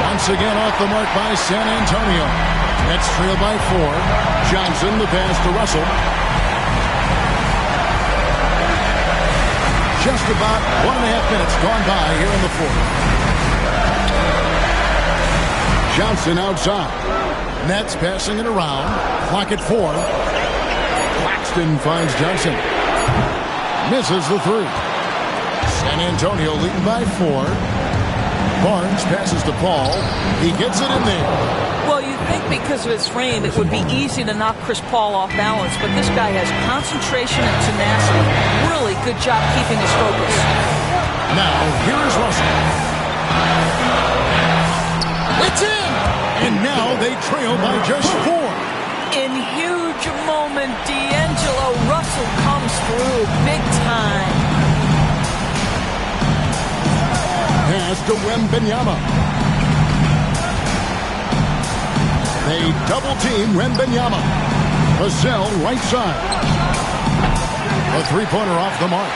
Speaker 13: Once again off the mark by San Antonio. Nets trail by 4. Johnson, the pass to Russell. Just about 1.5 minutes gone by here in the fourth. Johnson outside. Nets passing it around. Clock at 4. Claxton finds Johnson. Misses the three. San Antonio leading by 4. Barnes passes to Paul. He gets it in there.
Speaker 1: Well, you think because of his frame, it would be easy to knock Chris Paul off balance, but this guy has concentration and tenacity. Really good job keeping his focus.
Speaker 13: Now, here is Russell. It's in! And now they trail by just 4.
Speaker 1: In huge moment, D'Angelo Russell comes through big time.
Speaker 13: Pass to Wembanyama. They double-team Wembanyama. Vassell right side. A three-pointer off the mark.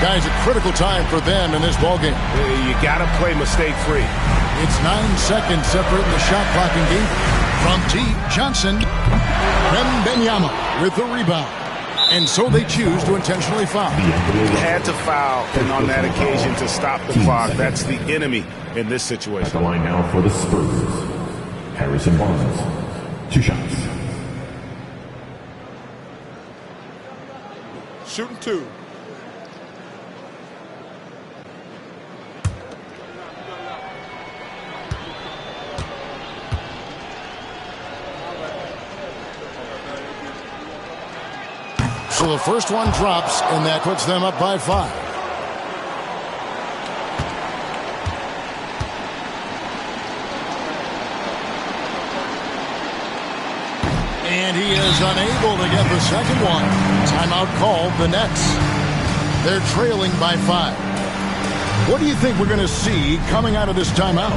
Speaker 13: Guys, a critical time for them in this ballgame.
Speaker 6: You got to play mistake-free.
Speaker 13: It's 9 seconds separating the shot clock and game. From deep, Johnson. Wembanyama with the rebound. And so they choose to intentionally foul.
Speaker 14: He had to foul, and on that occasion to stop the clock. That's the enemy in this situation.
Speaker 15: At the line now for the Spurs. Harrison Barnes. 2 shots.
Speaker 17: Shooting 2.
Speaker 13: So the first one drops, and that puts them up by 5. And he is unable to get the second one. Timeout called the Nets. They're trailing by 5. What do you think we're going to see coming out of this timeout?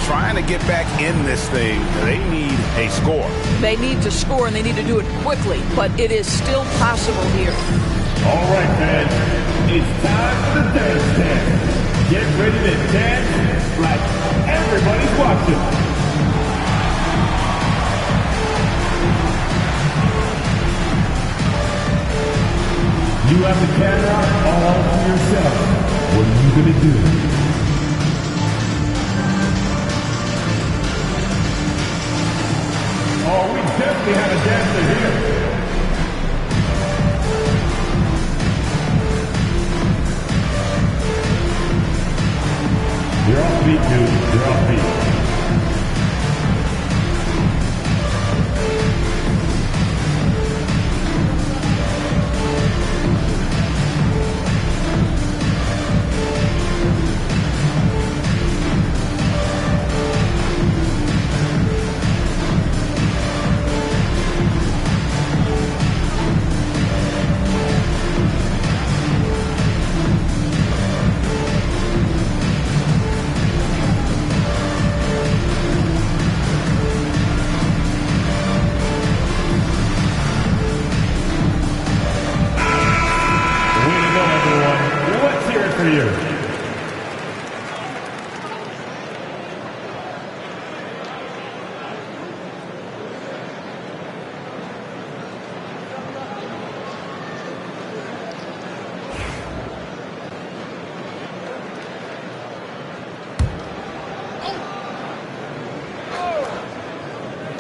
Speaker 14: Trying to get back in this thing, they need a score.
Speaker 1: They need to score, and they need to do it quickly, but it is still possible here.
Speaker 15: All right, fans. It's time for the dance dance. Get ready to dance like everybody's watching. You have the camera all to yourself. What are you going to do? Oh, we definitely have a dancer here. You're off beat, dude. You're off beat.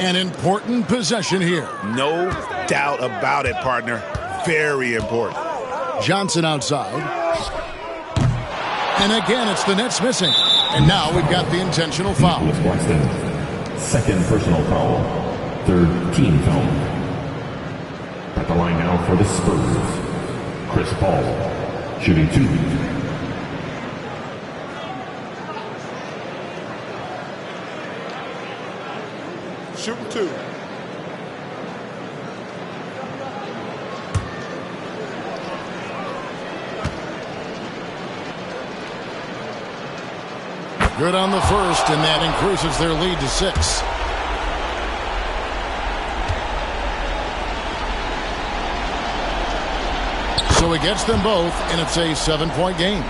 Speaker 13: An important possession here.
Speaker 14: No doubt about it, partner. Very important.
Speaker 13: Johnson outside. And again, it's the Nets missing. And now we've got the intentional foul.
Speaker 15: Second personal foul. Third team foul. At the line now for the Spurs. Chris Paul, shooting 2.
Speaker 17: Shooting 2.
Speaker 13: Good on the first, and that increases their lead to 6. So he gets them both, and it's a 7-point game.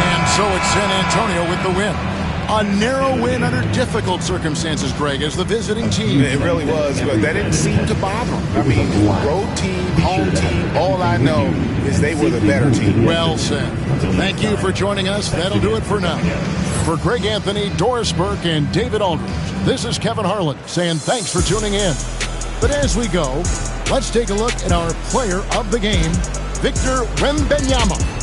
Speaker 13: And so it's San Antonio with the win. A narrow win under difficult circumstances, Greg, as the visiting team.
Speaker 14: It really was, but that didn't seem to bother them. I mean, road team, home team, all I know is they were the better team.
Speaker 13: Well said. Thank you for joining us. That'll do it for now. For Greg Anthony, Doris Burke, and David Aldridge, this is Kevin Harlan saying thanks for tuning in. But as we go, let's take a look at our player of the game, Victor Wembanyama.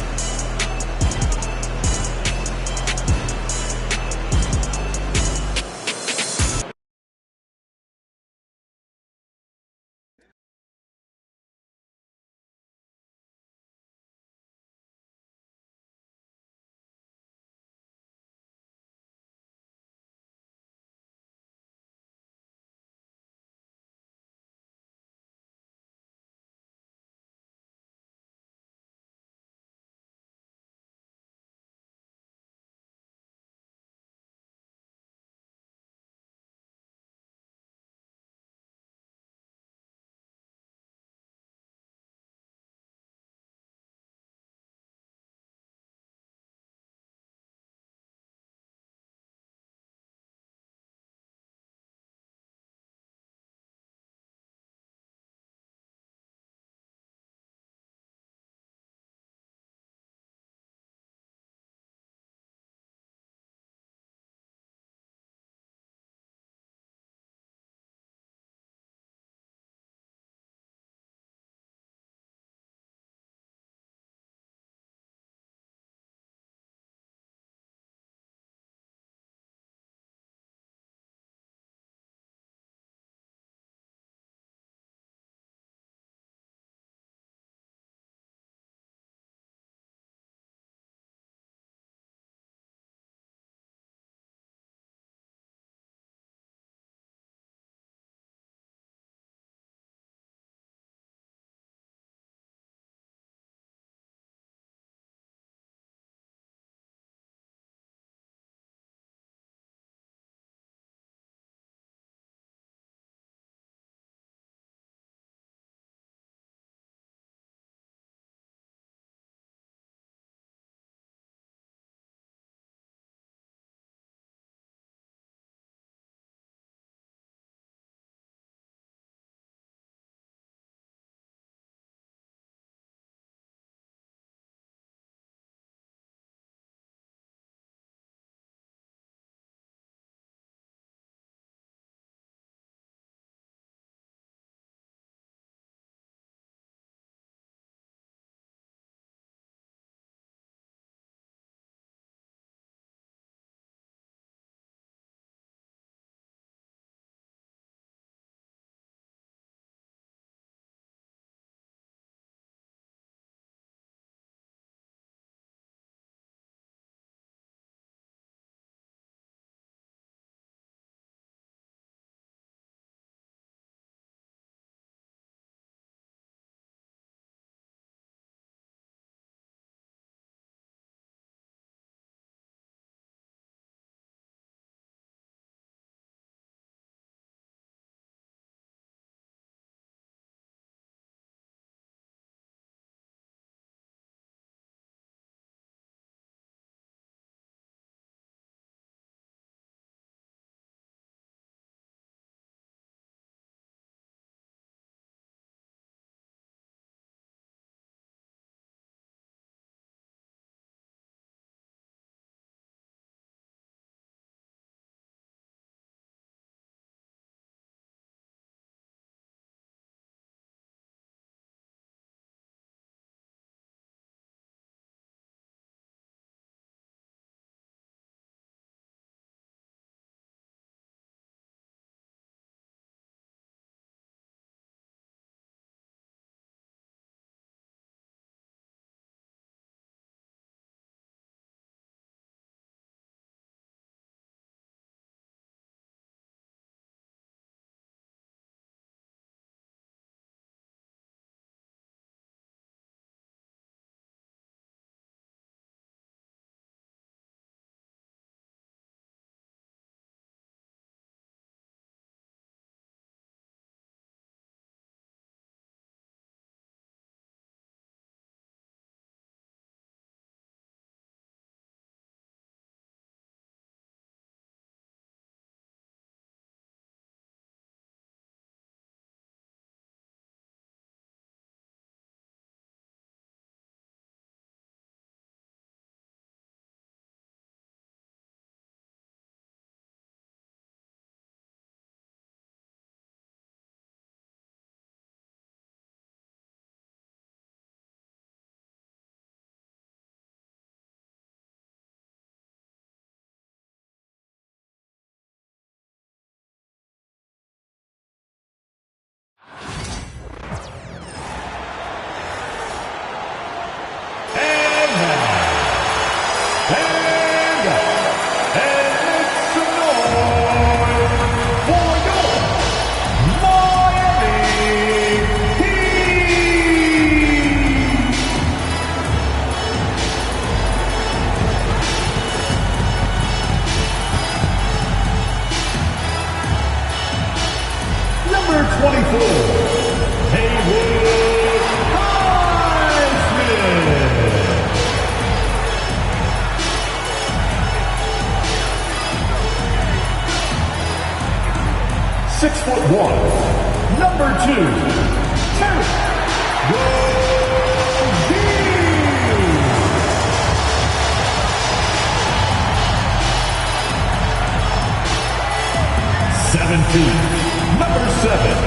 Speaker 15: Number 7,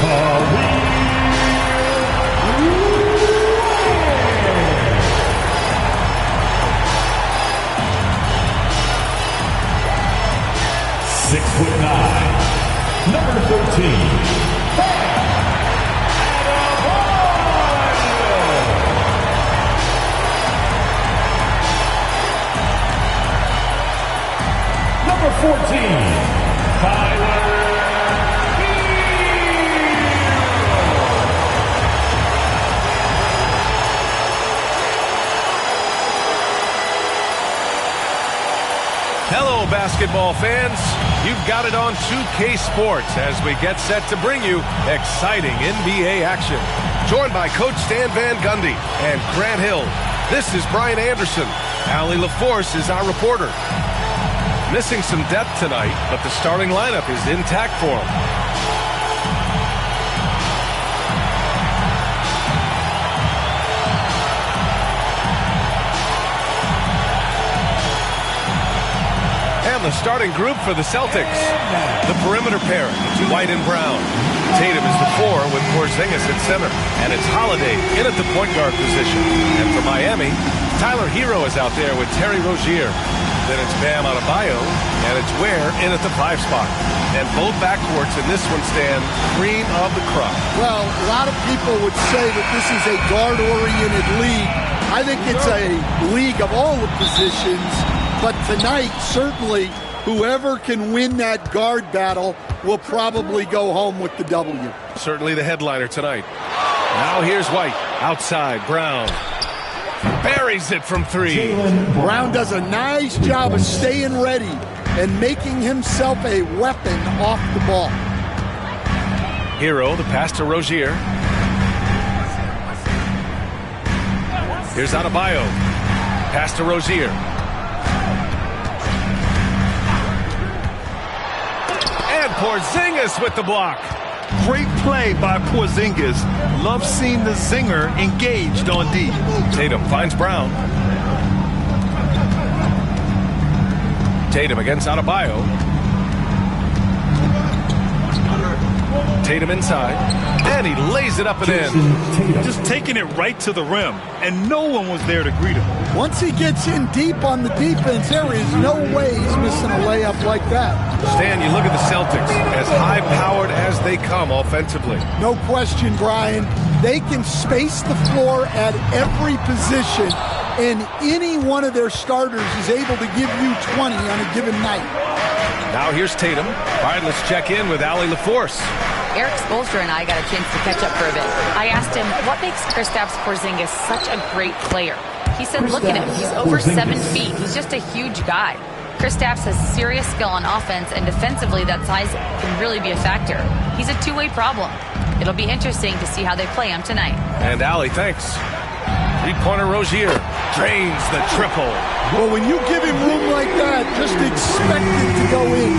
Speaker 15: Khalil. 6'9", number 13. Number 14.
Speaker 6: Hello, basketball fans. You've got it on 2K Sports as we get set to bring you exciting NBA action. Joined by Coach Stan Van Gundy and Grant Hill. This is Brian Anderson. Allie LaForce is our reporter. Missing some depth tonight, but the starting lineup is intact for him. And the starting group for the Celtics. The perimeter pair, White and Brown. Tatum is the 4 with Porzingis at center. And it's Holiday in at the point guard position. And for Miami, Tyler Hero is out there with Terry Rozier. Then it's Bam Adebayo, and it's Ware in at the 5 spot. And both backcourts in this one stand cream of the crop.
Speaker 2: Well, a lot of people would say that this is a guard-oriented league. I think it's a league of all the positions, but tonight, certainly, whoever can win that guard battle will probably go home with the W.
Speaker 6: Certainly the headliner tonight. Now here's White. Outside, Brown. Buries it from 3.
Speaker 2: Brown does a nice job of staying ready and making himself a weapon off the ball.
Speaker 6: Hero, the pass to Rozier. Here's Adebayo. Pass to Rozier. And Porzingis with the block.
Speaker 22: Great play by Porzingis. Love seeing the zinger engaged on D.
Speaker 6: Tatum finds Brown. Tatum against Adebayo. Tatum inside. And he lays it up and in.
Speaker 22: Just taking it right to the rim. And no one was there to greet him.
Speaker 2: Once he gets in deep on the defense, there is no way he's missing a layup like that.
Speaker 6: Stan, you look at the Celtics, as high-powered as they come offensively.
Speaker 2: No question, Brian. They can space the floor at every position, and any one of their starters is able to give you 20 on a given night.
Speaker 6: Now here's Tatum. All right, let's check in with Allie LaForce.
Speaker 21: Eric Spoelstra and I got a chance to catch up for a bit. I asked him, what makes Kristaps Porzingis such a great player? He said, look at him. He's over 7 feet. He's just a huge guy. Kristaps has serious skill on offense, and defensively, that size can really be a factor. He's a two-way problem. It'll be interesting to see how they play him tonight.
Speaker 6: And Allie, thanks. Three-pointer Rozier drains the triple.
Speaker 2: Well, when you give him room like that, just expect it to go in.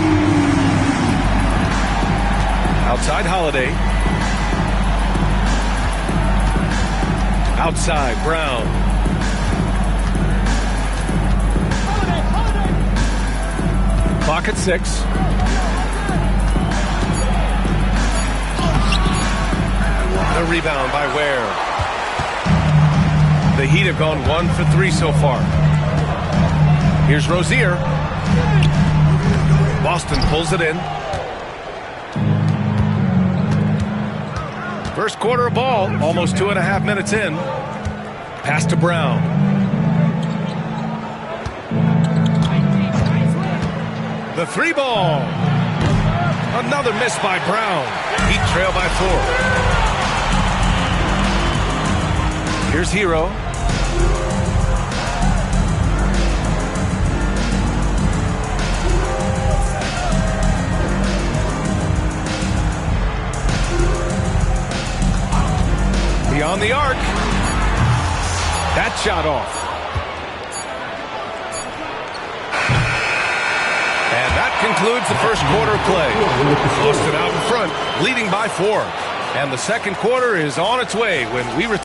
Speaker 6: Outside Holiday. Outside Brown. Clock at 6. The rebound by Ware. The Heat have gone 1 for 3 so far. Here's Rozier. Boston pulls it in. First quarter of ball, almost 2.5 minutes in. Pass to Brown. The 3 ball. Another miss by Brown. Heat trail by 4. Here's Hero. Beyond the arc. That shot off. And that concludes the first quarter play. Boston out in front, leading by 4. And the second quarter is on its way when we return.